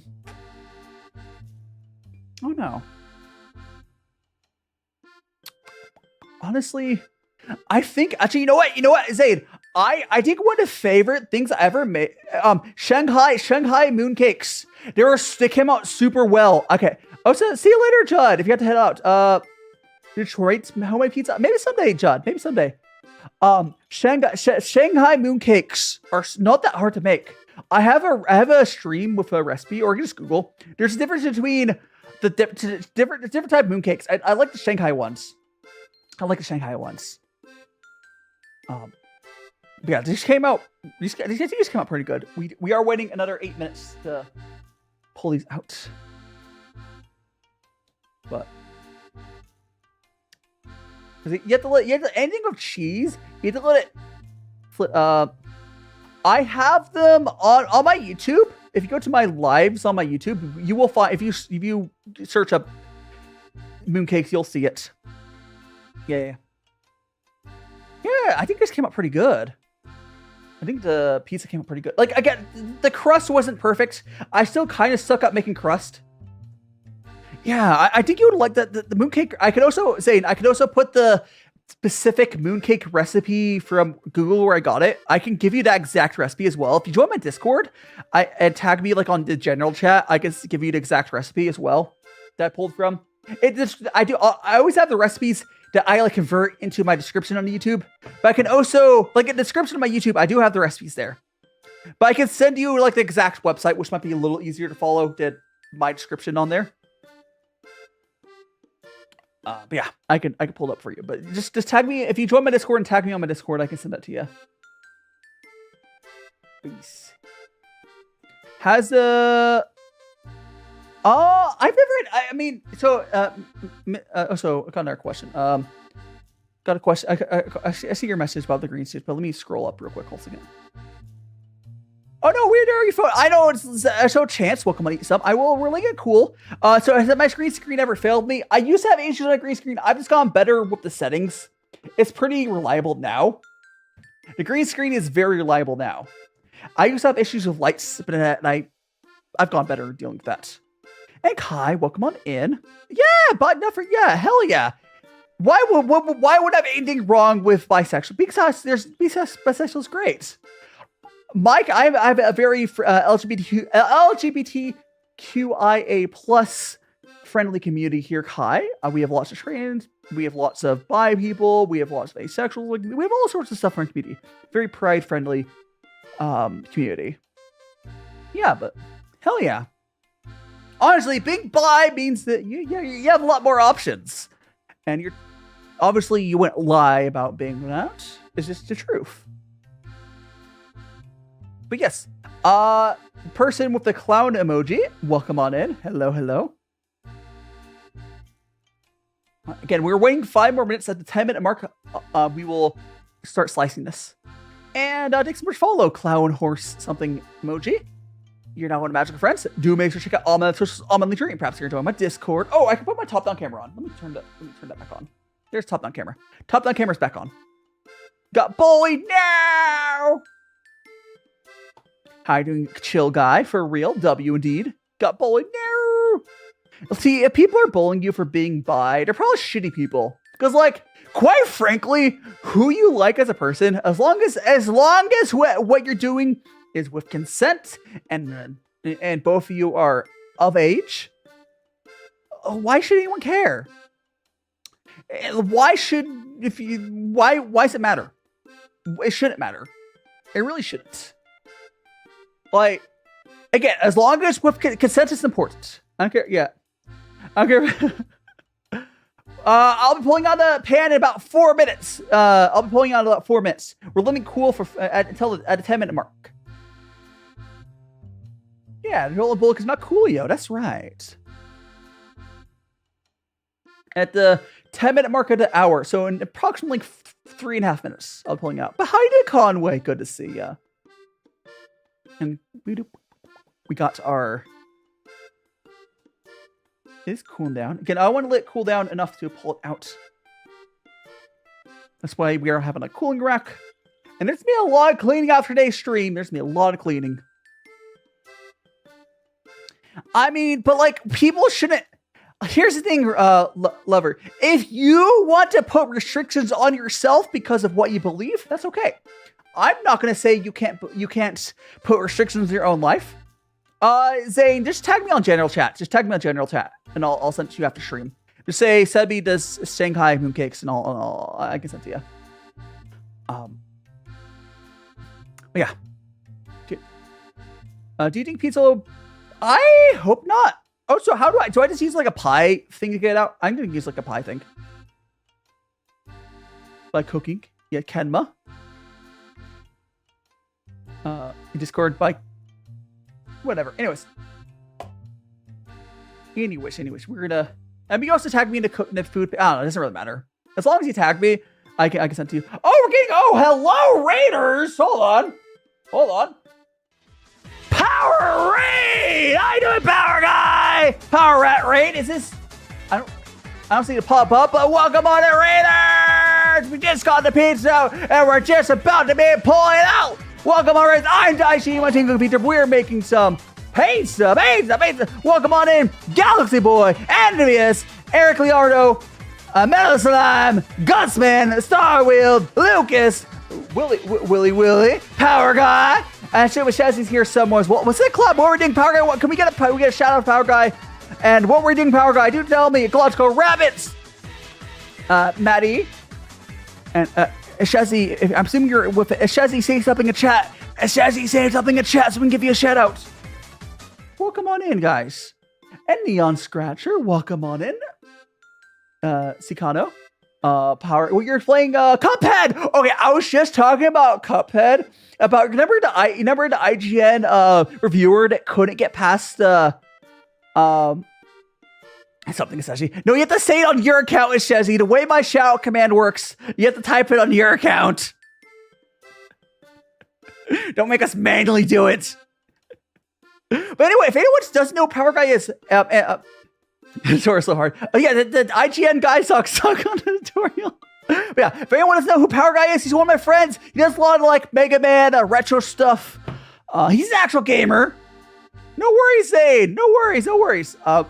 no. Honestly, I think actually, you know what, Zane? I think one of the favorite things I ever made, Shanghai mooncakes. They came out super well. Okay. Oh, so see you later, Judd. If you have to head out, Detroit homemade pizza. Maybe someday, Judd. Maybe someday. Shanghai mooncakes are not that hard to make. I have a stream with a recipe, or you can just Google. There's a difference between the different type of mooncakes. I like the Shanghai ones. Yeah, these came out. These just came out pretty good. We are waiting another 8 minutes to pull these out. But you have to let anything with cheese. You have to let it flip. I have them on my YouTube. If you go to my lives on my YouTube, you will find if you search up mooncakes, you'll see it. Yeah. I think this came out pretty good. I think the pizza came out pretty good. Like again, the crust wasn't perfect. I still kind of suck at making crust. Yeah, I think you would like the mooncake. I could also put the specific mooncake recipe from Google where I got it, I can give you that exact recipe as well. If you join my Discord and tag me like on the general chat, I can give you the exact recipe as well that I pulled from. I always have the recipes that I like convert into my description on YouTube, but I can also, like, in the description of my YouTube, I do have the recipes there. But I can send you like the exact website, which might be a little easier to follow than my description on there. But yeah, I can pull it up for you. But just tag me if you join my Discord and tag me on my Discord. I can send that to you. Peace. Has a I've never. I mean, so so I got another question. Got a question. I see your message about the green suit, but let me scroll up real quick. Hold on again. Oh no, weird area phone. I know it's so chance. Welcome on Eat Some. I will really get cool. So has my green screen ever failed me? I used to have issues with my green screen. I've just gone better with the settings. It's pretty reliable now. The green screen is very reliable now. I used to have issues with lights, but I've gone better dealing with that. And Kai, welcome on in. Yeah, but never. Yeah, hell yeah. Why would I have anything wrong with bisexual? Because bisexual is great. Mike, I have a very LGBTQIA plus friendly community here, Kai. We have lots of trans, we have lots of bi people, we have lots of asexuals. Like, we have all sorts of stuff in our community. Very pride friendly community. Yeah, but hell yeah. Honestly, being bi means that you have a lot more options, and you wouldn't lie about being that. It's just the truth. But yes, person with the clown emoji, welcome on in. Hello, hello. Again, we're waiting 5 more minutes. At the 10-minute mark, we will start slicing this. And thanks so much for follow, clown horse something emoji. You're now one of Magical Friends. Do make sure to check out all my socials on my link tree. Perhaps you're joining my Discord. Oh, I can put my top-down camera on. Let me turn that back on. There's top-down camera. Top-down camera's back on. Got bullied now. How you doing, chill guy? For real, W indeed. Got bullied now. See, if people are bullying you for being bi, they're probably shitty people. Because, like, quite frankly, who you like as a person, as long as what you're doing is with consent and both of you are of age, why should anyone care? Why does it matter? It shouldn't matter. It really shouldn't. Like, again, as long as with consent is important. I don't care. Yeah. I don't care. I'll be pulling out the pan in about 4 minutes. We're letting cool for until at the 10-minute mark. Yeah, the roll of bulk is not coolio. That's right. At the 10-minute mark of the hour, so in approximately 3.5 minutes, I'll be pulling out. But how you doing, Conway? Good to see ya. And we got our. It's cooling down. Again, I want to let it cool down enough to pull it out. That's why we are having a cooling rack. And there's going to be a lot of cleaning after today's stream. There's going to be a lot of cleaning. I mean, but like, people shouldn't. Here's the thing, lover. If you want to put restrictions on yourself because of what you believe, that's okay. I'm not going to say you can't put restrictions in your own life. Zane, just tag me on general chat. And I'll send it to you after stream. Just say Sebi does Shanghai mooncakes, and I can send it to you. Yeah. Do you think pizza? I hope not. Oh, so how do I just use like a pie thing to get it out? I'm gonna use like a pie thing. By cooking. Yeah, Kenma. Discord by whatever. Anyways, we're gonna. And you also tag me into the food. I don't know. It doesn't really matter. As long as you tag me, I can send to you. Oh, we're getting. Oh, hello, Raiders. Hold on. Power Raid. How you doing, Power Guy? Power Rat Raid. Is this? I don't see the pop up, but welcome on it, Raiders. We just got the pizza, and we're just about to be pulling out. Welcome on in. I'm DaiShimaVT. We're making some pizza. Welcome on in, Galaxy Boy, Tbsp, Eric Leonardo, Metal Slime, Gutsman, Starwield, Lucas, Willy, Power Guy, and Shit with Shazzy's here somewhere as well. What's that club? What we're doing, Power Guy? What, can we get a shout out, Power Guy? And what we're doing, Power Guy? Do tell me. Ecological Rabbits, Maddie, and Shazzy. I'm assuming you're with Shazzy. Say something in chat. Shazzy, say something in chat so we can give you a shout out. Welcome on in, guys. And Neon Scratcher, welcome on in. Sicano, Power. Well, you're playing Cuphead. Okay, I was just talking about Cuphead. About remember the IGN reviewer that couldn't get past something Shazzy. No, you have to say it on your account, Shazzy. The way my shout command works, you have to type it on your account. Don't make us manually do it. But anyway, if anyone doesn't know who Power Guy is, tutorial so hard. Oh yeah, the IGN guy sucks on the tutorial. But yeah, if anyone doesn't know who Power Guy is, he's one of my friends. He does a lot of like Mega Man, retro stuff. He's an actual gamer. No worries, Zane. No worries.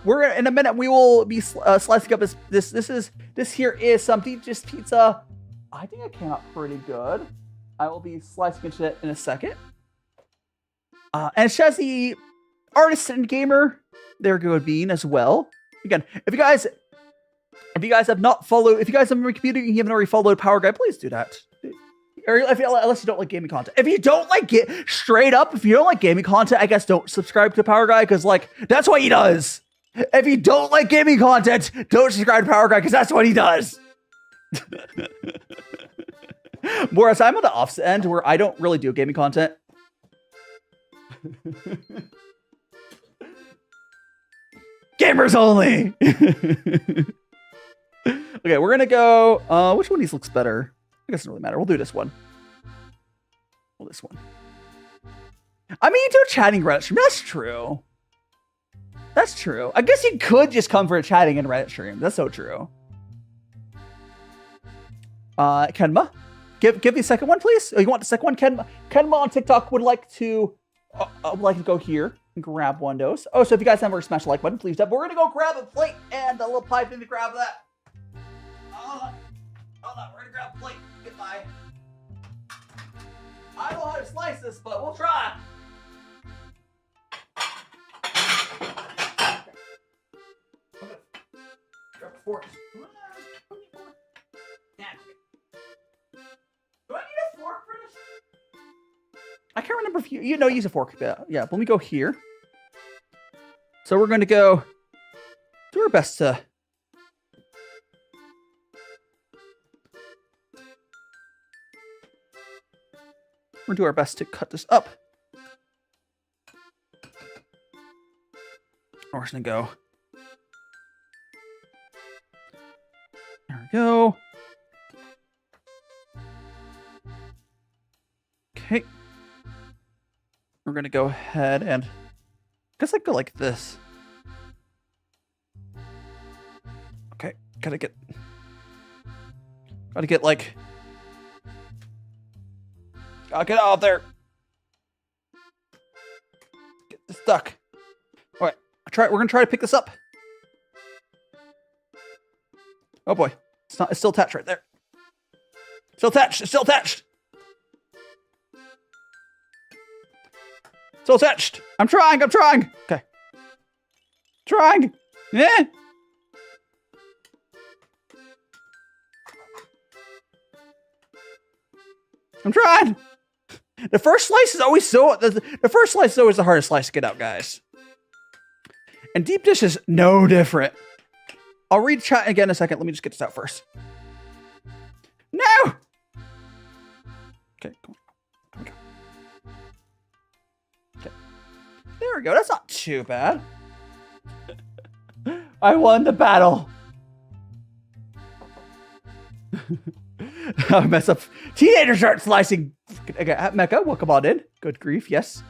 We're gonna, in a minute we will be slicing up this here is some just pizza. I think it came out pretty good. I will be slicing it in a second. And Shazzy, artist and gamer, they're good being as well. Again, if you guys have not followed, if you guys have a computer and you haven't already followed Power Guy, please do that. Or unless you don't like gaming content. If you don't like it, straight up, if you don't like gaming content, I guess don't subscribe to Power Guy, because like that's what he does. If you don't like gaming content, don't subscribe to Power Guy, because that's what he does. Whereas I'm on the opposite end where I don't really do gaming content. Gamers only. Okay, we're gonna go. Which one of these looks better? I guess it doesn't really matter. We'll do this one. This one. I mean, you do a chatting Reddit stream. That's true. That's true. I guess you could just come for a chatting and Reddit stream. That's so true. Kenma, give me a second one, please. Oh, you want the second one? Kenma on TikTok would like to go here and grab one of those. Oh, so if you guys haven't already smashed the like button, please do. But we're gonna go grab a plate and a little pipe in to grab that. Hold on, we're gonna grab a plate. Goodbye. I don't know how to slice this, but we'll try. Okay. Grab a fork. Do I need a fork for this? I can't remember if you use a fork. Yeah, let me go here. So we're going to go do our best to cut this up. We're just going to go. There we go. Okay. We're going to go ahead and I guess I go like this. Okay, gotta get like, gotta get out there. Get this stuck. All right, we're gonna try to pick this up. Oh boy, it's still attached right there. It's still attached. Still attached. I'm trying. Okay. Trying. Yeah. I'm trying. The first slice is always the hardest slice to get out, guys. And deep dish is no different. I'll read chat again in a second. Let me just get this out first. No. Okay, come on. Okay. There we go. That's not too bad. I won the battle. I mess up. Teenagers start slicing. Okay, Mecca, welcome on in. Good grief, yes.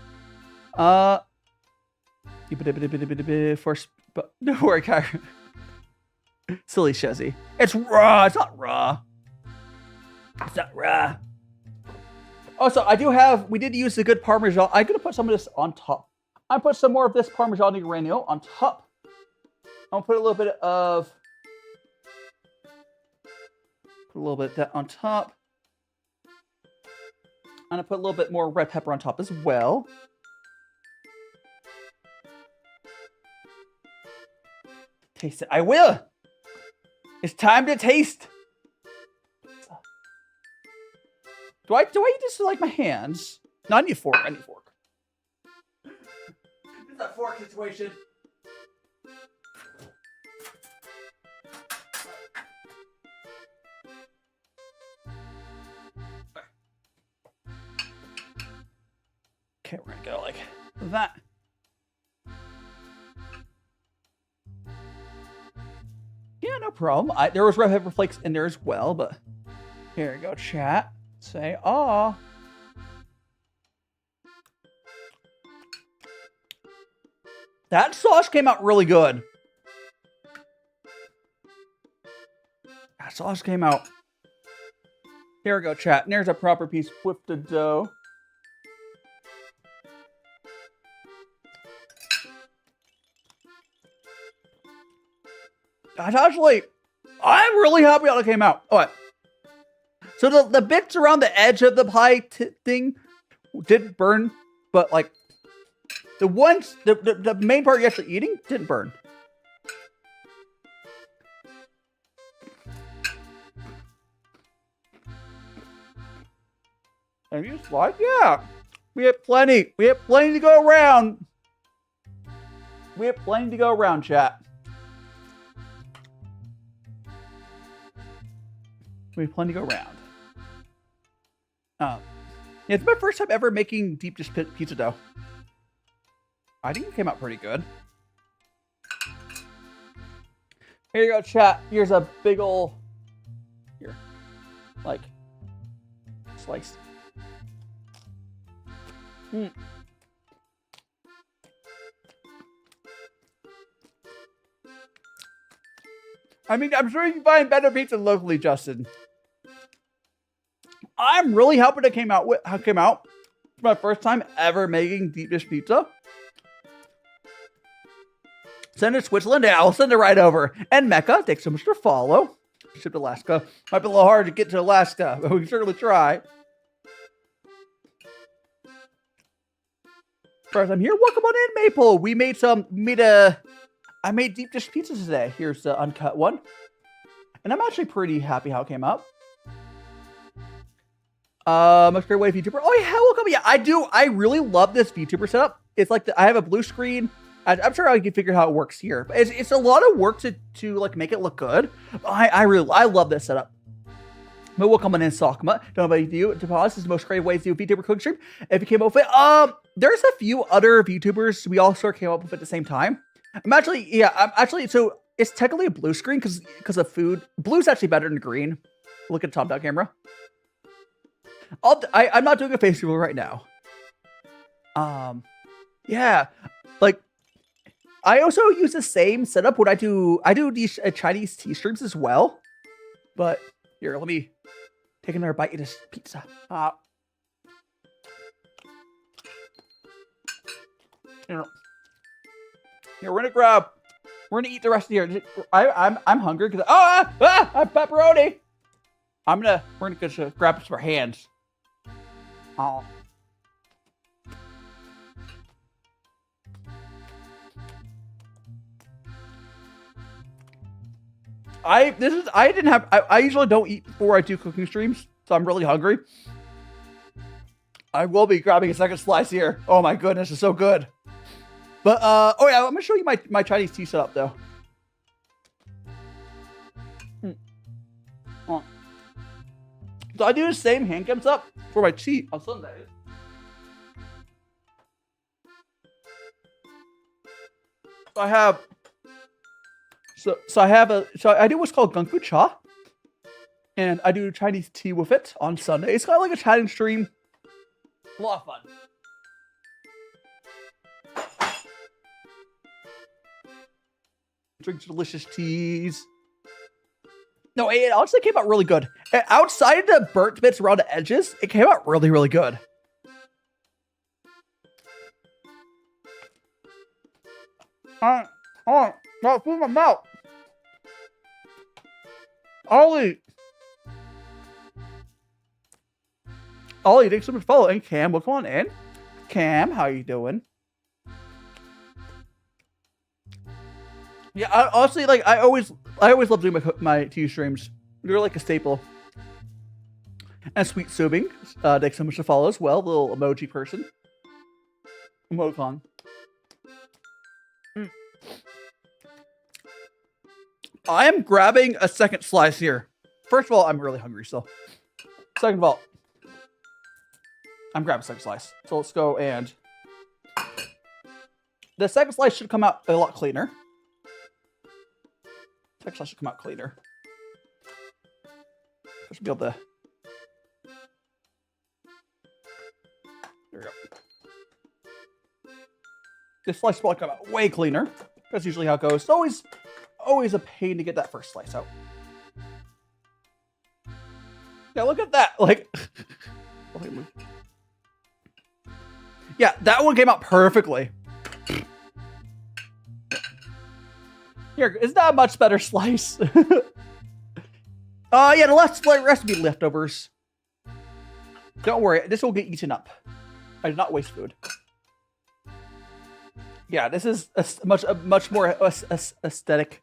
First, but no worry, Kyra. Silly Shezzy. It's raw. It's not raw. It's not raw. Oh, so we did use the good Parmesan. I'm gonna put some of this on top. I put some more of this Parmigiano Reggiano on top. I'm gonna put a little bit of Put a little bit of that on top. I'm gonna put a little bit more red pepper on top as well. Taste it. I will. It's time to taste. Do I eat this with like my hands? No, I need a fork. I need a fork. It's a fork situation. Okay, we're gonna go like that. Yeah, no problem. There was red pepper flakes in there as well, but here we go, chat. Say, aw. That sauce came out really good. That sauce came out. Here we go, chat. And there's a proper piece with the dough. I'm really happy how it came out. All right. So the bits around the edge of the pie thing didn't burn, but like the ones, the main part you're actually eating didn't burn. And you just like, yeah, we have plenty. We have plenty to go around. We have plenty to go around, chat. We have plenty to go around. Yeah, it's my first time ever making deep dish pizza dough. I think it came out pretty good. Here you go, chat. Here's a big ol', here, like, sliced. I mean, I'm sure you can find better pizza locally, Justin. I'm really happy it came out. How it came out. It's my first time ever making deep dish pizza. Send it to Switzerland. Yeah, I'll send it right over. And Mecca, thanks so much for follow. Shipped to Alaska. Might be a little hard to get to Alaska, but we can certainly try. First, I'm here. Welcome on in, Maple. We made I made deep dish pizza today. Here's the uncut one. And I'm actually pretty happy how it came out. Most great way VTuber. Oh yeah, welcome. Yeah, I do. I really love this VTuber setup. It's like I have a blue screen. I'm sure I can figure out how it works here. But it's a lot of work to like make it look good. I love this setup. But welcome on in, Sakma. Don't know about you. To pause, this is the most creative way to do a VTuber cooking stream. If you came up with it, there's a few other VTubers we all sort of came up with at the same time. I'm actually, so it's technically a blue screen because of food. Blue's actually better than green. Look at the top-down camera. I'm not doing a face reveal right now. Yeah, like I also use the same setup when I do these Chinese tea streams as well. But here, let me take another bite of this pizza. Here, we're gonna eat the rest of here. I'm hungry because I'm pepperoni. We're gonna just grab this with our hands. Oh. I usually don't eat before I do cooking streams, so I'm really hungry. I will be grabbing a second slice here. Oh my goodness, it's so good. But oh yeah, I'm gonna show you my Chinese tea setup though. So I do the same hand cam setup for my tea on Sundays. So I do what's called Gung Fu Cha, and I do Chinese tea with it on Sunday. It's kind of like a chatting stream. A lot of fun. Drink delicious teas. No, it honestly came out really good. Outside of the burnt bits around the edges, it came out really, really good. Not food in my mouth. I'll eat. Ollie, thanks so much for following. Cam, well, come on in. Cam, how you doing? Yeah, honestly, like I always love doing my tea streams. They're like a staple. And Sweet Subing, thanks so much to follow as well. The little emoji person. Emoticon. I am grabbing a second slice here. First of all, I'm really hungry still. Second of all, I'm grabbing a second slice. So let's go and... The second slice should come out a lot cleaner. Second slice should come out cleaner. I should be able to... There we go. This slice will come out way cleaner. That's usually how it goes. It's always a pain to get that first slice out. Yeah, look at that. Like, yeah, that one came out perfectly. Here, isn't that a much better slice? Yeah, the rest would be leftovers. Don't worry, this will get eaten up. I did not waste food. Yeah, this is a much more aesthetic.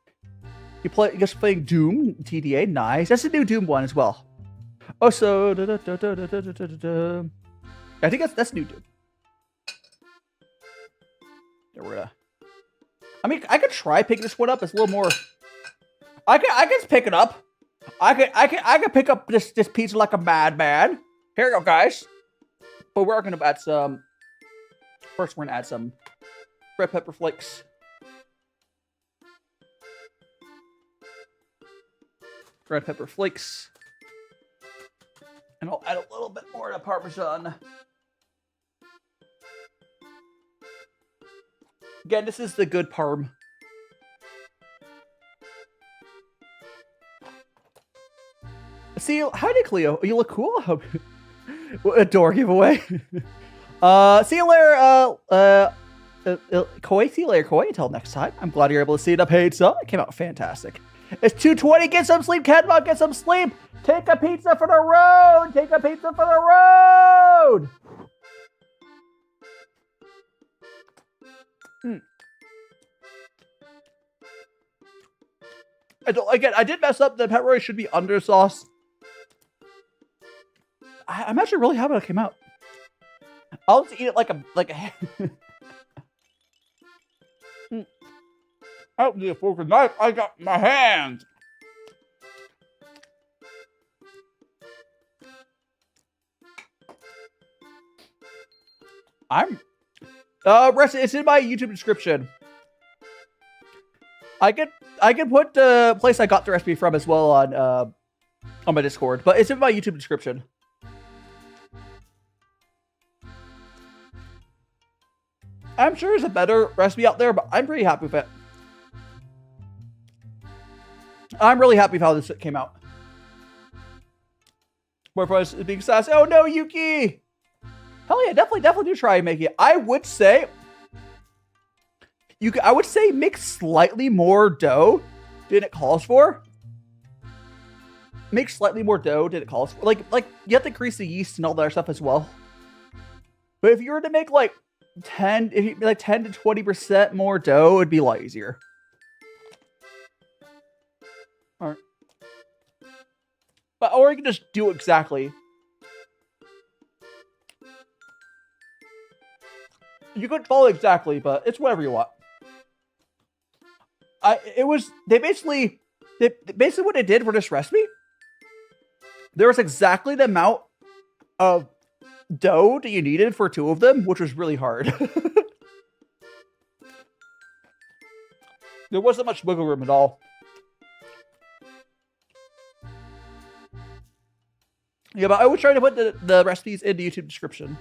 You just playing Doom TDA, nice. That's a new Doom one as well. Oh, so I think that's new Doom. Yeah, we're gonna. I mean, I could try picking this one up. It's a little more. I can pick it up. I can pick up this pizza like a madman. Here you go, guys. But we're gonna add some. First, we're gonna add some red pepper flakes. Red pepper flakes. And I'll add a little bit more to Parmesan. Again, this is the good parm. See, howdy, Cleo. You look cool. A door giveaway. See you later, Koi. See you later, Koi. Until next time. I'm glad you're able to see the pizza. It came out fantastic. It's 2:20. Get some sleep, Catbot. Get some sleep. Take a pizza for the road. Take a pizza for the road. I did mess up. The pepperoni should be under sauce. I'm actually really happy it came out. I'll just eat it like a I don't need a fork and knife. I got my hands. It's in my YouTube description. I can put the place I got the recipe from as well on my Discord, but it's in my YouTube description. I'm sure there's a better recipe out there, but I'm pretty happy with it. I'm really happy with how this came out. More is being sassy. Oh no, Yuki! Hell yeah, definitely do try and make it. I would say make slightly more dough than it calls for. Make slightly more dough than it calls for. Like you have to increase the yeast and all that other stuff as well. But if you were to make like 10 to 20% more dough, it'd be a lot easier. All right. Or you can just do exactly. You could follow exactly, but it's whatever you want. They basically what they did for this recipe. There was exactly the amount of dough that you needed for two of them, which was really hard. There wasn't much wiggle room at all. Yeah, but I would try to put the recipes in the YouTube description.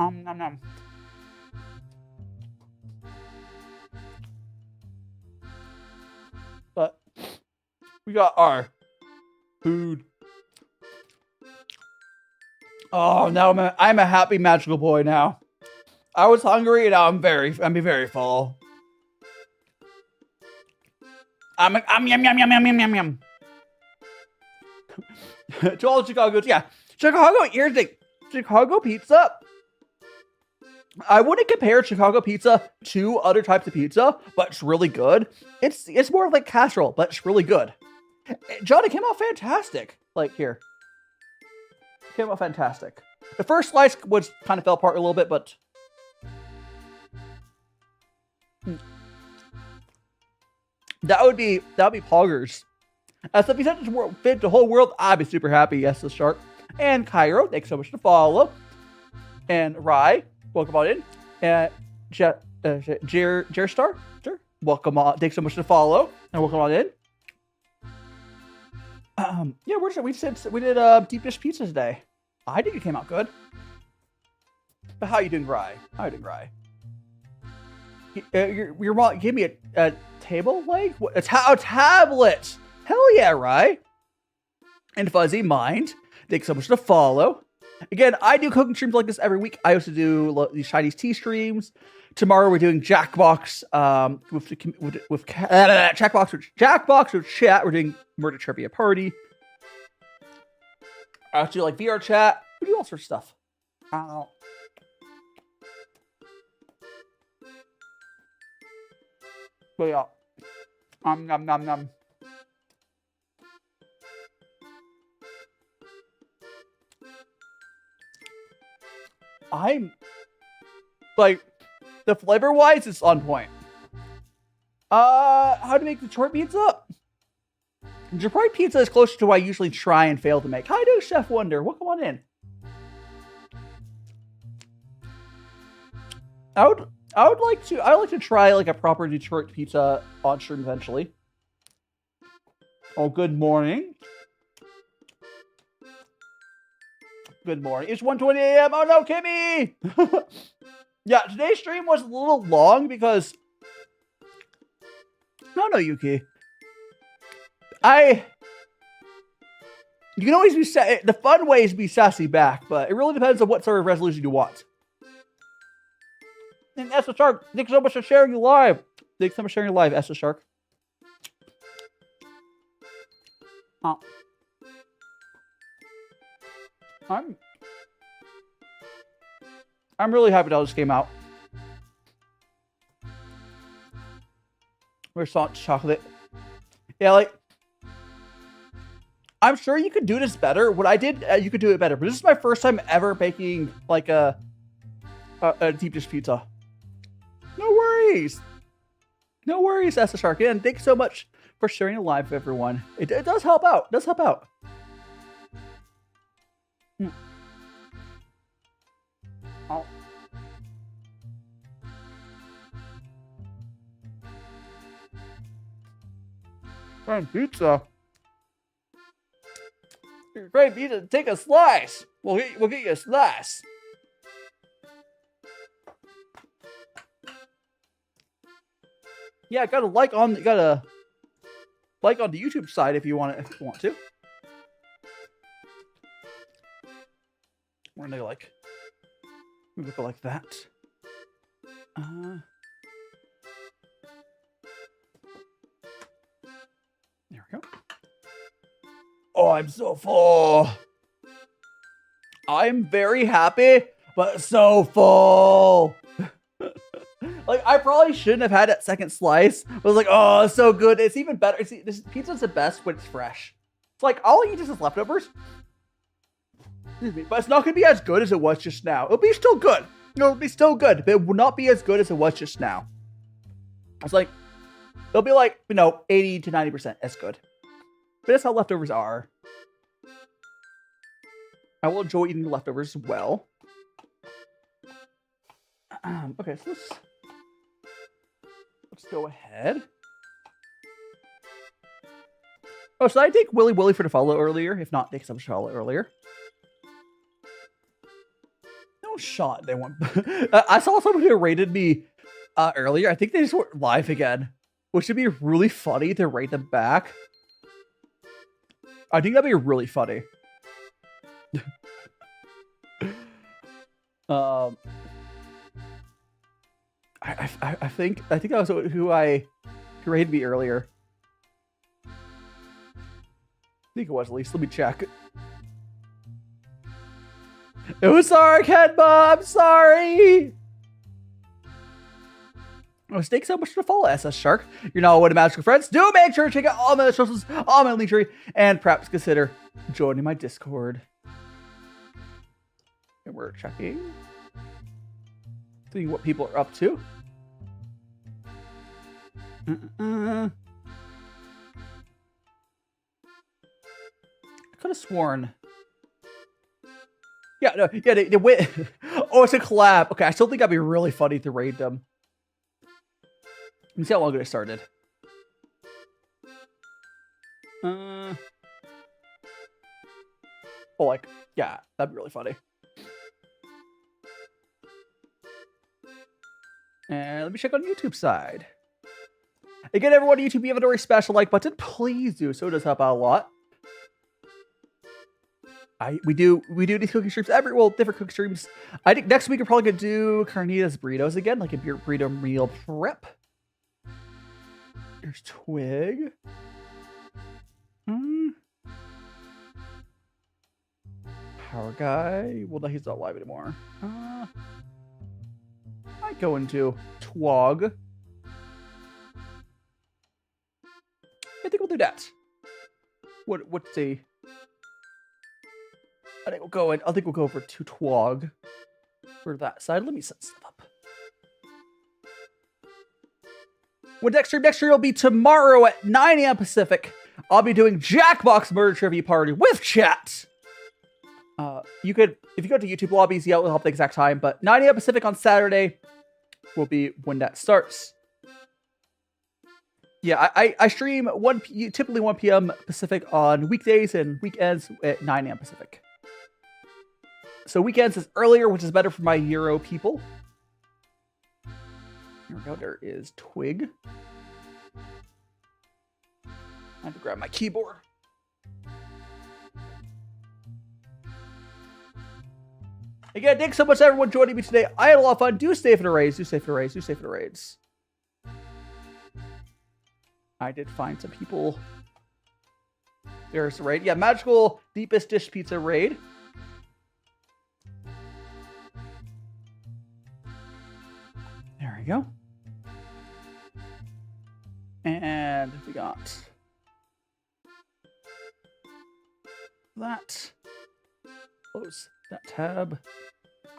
Nom nom. But we got our food. Oh, now I'm a happy magical boy now. I was hungry and now I'm very full. Yum, yum, yum, yum, yum, yum, yum. To all the Chicago's, yeah. Chicago, here's the Chicago pizza. I wouldn't compare Chicago pizza to other types of pizza, but it's really good. It's more like casserole, but it's really good. John, it came out fantastic. Like, here. It came out fantastic. The first slice was kind of fell apart a little bit, but... That would be poggers. So if you said this fit the whole world, I'd be super happy. Yes, the shark. And Cairo, thanks so much to follow. And Rye, welcome on in. And Jerstar, sure. Welcome on. Thanks so much to follow. And welcome on in. Yeah, we did deep dish pizza today. I think it came out good. But how you doing, Rye? How you doing, Rye? Your mom gave me a table leg? A tablet! Hell yeah, Rye! And Fuzzy Mind, thanks so much to follow. Again, I do cooking streams like this every week. I also do these Chinese tea streams. Tomorrow we're doing Jackbox with Jackbox with chat. We're doing Murder Trivia Party. I also do like VR chat. We do all sorts of stuff. But yeah. Nom nom nom. I'm like the flavor wise it's on point. How to make Detroit pizza? Detroit pizza is closer to what I usually try and fail to make. How do Chef Wonder? Welcome on in. I would like to try like a proper Detroit pizza on stream eventually. Oh, good morning. Good morning. It's 1:20 a.m. Oh no, Kimmy! Yeah, today's stream was a little long because... No, Yuki. You can always be... The fun way is to be sassy back, but it really depends on what sort of resolution you want. And Essa Shark, thanks so much for sharing your live. Thanks so much for sharing your live, Essa Shark. Oh. I'm really happy that this came out. Where's salt chocolate? Yeah, like I'm sure you could do this better. What I did, you could do it better. But this is my first time ever baking like a deep dish pizza. No worries. No worries, Essa Shark. And thanks so much for sharing it live, everyone. It does help out. It does help out. Oh. Great pizza. Great pizza. Take a slice. We'll get you a slice. Yeah, got a like on the YouTube side if you want to. We're gonna like maybe go like that. There we go. Oh, I'm so full. I'm very happy, but so full. Like, I probably shouldn't have had that second slice. I was like, oh, it's so good. It's even better. This pizza's the best when it's fresh. It's like, all I eat is leftovers. Excuse me. But it's not going to be as good as it was just now. It'll be still good. It'll be still good, but it will not be as good as it was just now. It's like, it'll be like, 80 to 90% as good. But that's how leftovers are. I will enjoy eating the leftovers as well. Okay, so let's go ahead. Oh, should I take Willy Willy for the follow earlier? If not, take some follow earlier. No shot. They want. I saw someone who rated me earlier. I think they just went live again, which would be really funny to rate them back. I think that'd be really funny. I think that was who rated me earlier. think it was at least. Let me check. It was sorry, Kenma. I'm sorry. Oh, thanks so much for the follow, SS Shark. You're now one of magical friends. Do make sure to check out all my socials, all my link tree, and perhaps consider joining my Discord. And we're checking. Seeing what people are up to. I could have sworn. Yeah, no, yeah, they went. Oh, it's a collab. Okay, I still think that'd be really funny to raid them. Let me see how long ago it started. Oh, like, yeah, that'd be really funny. And let me check on YouTube side. Again, everyone on YouTube, if you haven't already smashed the like button, please do. So it does help out a lot. We do these cooking streams different cooking streams. I think next week we're probably gonna do carnitas burritos again, like a burrito meal prep. There's Twig. Power Guy. Well, no, he's not live anymore. I go into Twog. I think we'll do that. What's the? I think we'll go over to Twog for that side. Let me set stuff up. When next stream will be tomorrow at 9 a.m. Pacific. I'll be doing Jackbox Murder Trivia Party with chat. You could, if you go to YouTube lobbies, yeah, it'll help the exact time. But 9 a.m. Pacific on Saturday will be when that starts. Yeah, I stream typically 1 p.m. Pacific on weekdays and weekends at 9 a.m. Pacific. So weekends is earlier, which is better for my Euro people. Here we go. There is Twig. I have to grab my keyboard. Again, thanks so much everyone joining me today. I had a lot of fun. Do stay for the raids. Do stay for the raids. Do stay for the raids. I did find some people. There's the raid. Yeah, magical deepest dish pizza raid. There we go. And we got that. Close that tab.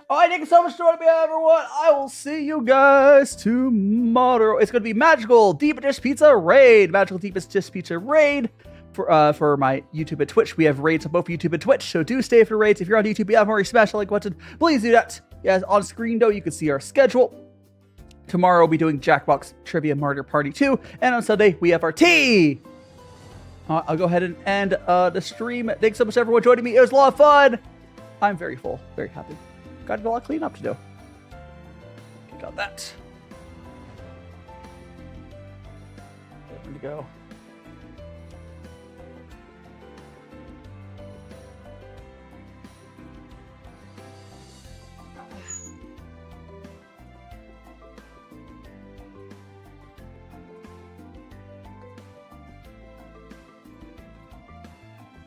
All right, thank you so much for joining me, everyone. I will see you guys tomorrow. It's going to be Magical Deep Dish Pizza Raid. Magical Deepest Dish Pizza Raid for my YouTube and Twitch. We have raids on both YouTube and Twitch, so do stay for raids. If you're on YouTube, you haven't already smashed the like button, please do that. Yes, on screen, though, you can see our schedule. Tomorrow, we'll be doing Jackbox Trivia Murder Party 2, and on Sunday, we have our tea. I'll go ahead and end the stream. Thanks so much, everyone, joining me. It was a lot of fun. I'm very full, very happy. Got a lot of cleanup to do. Got that. There we go.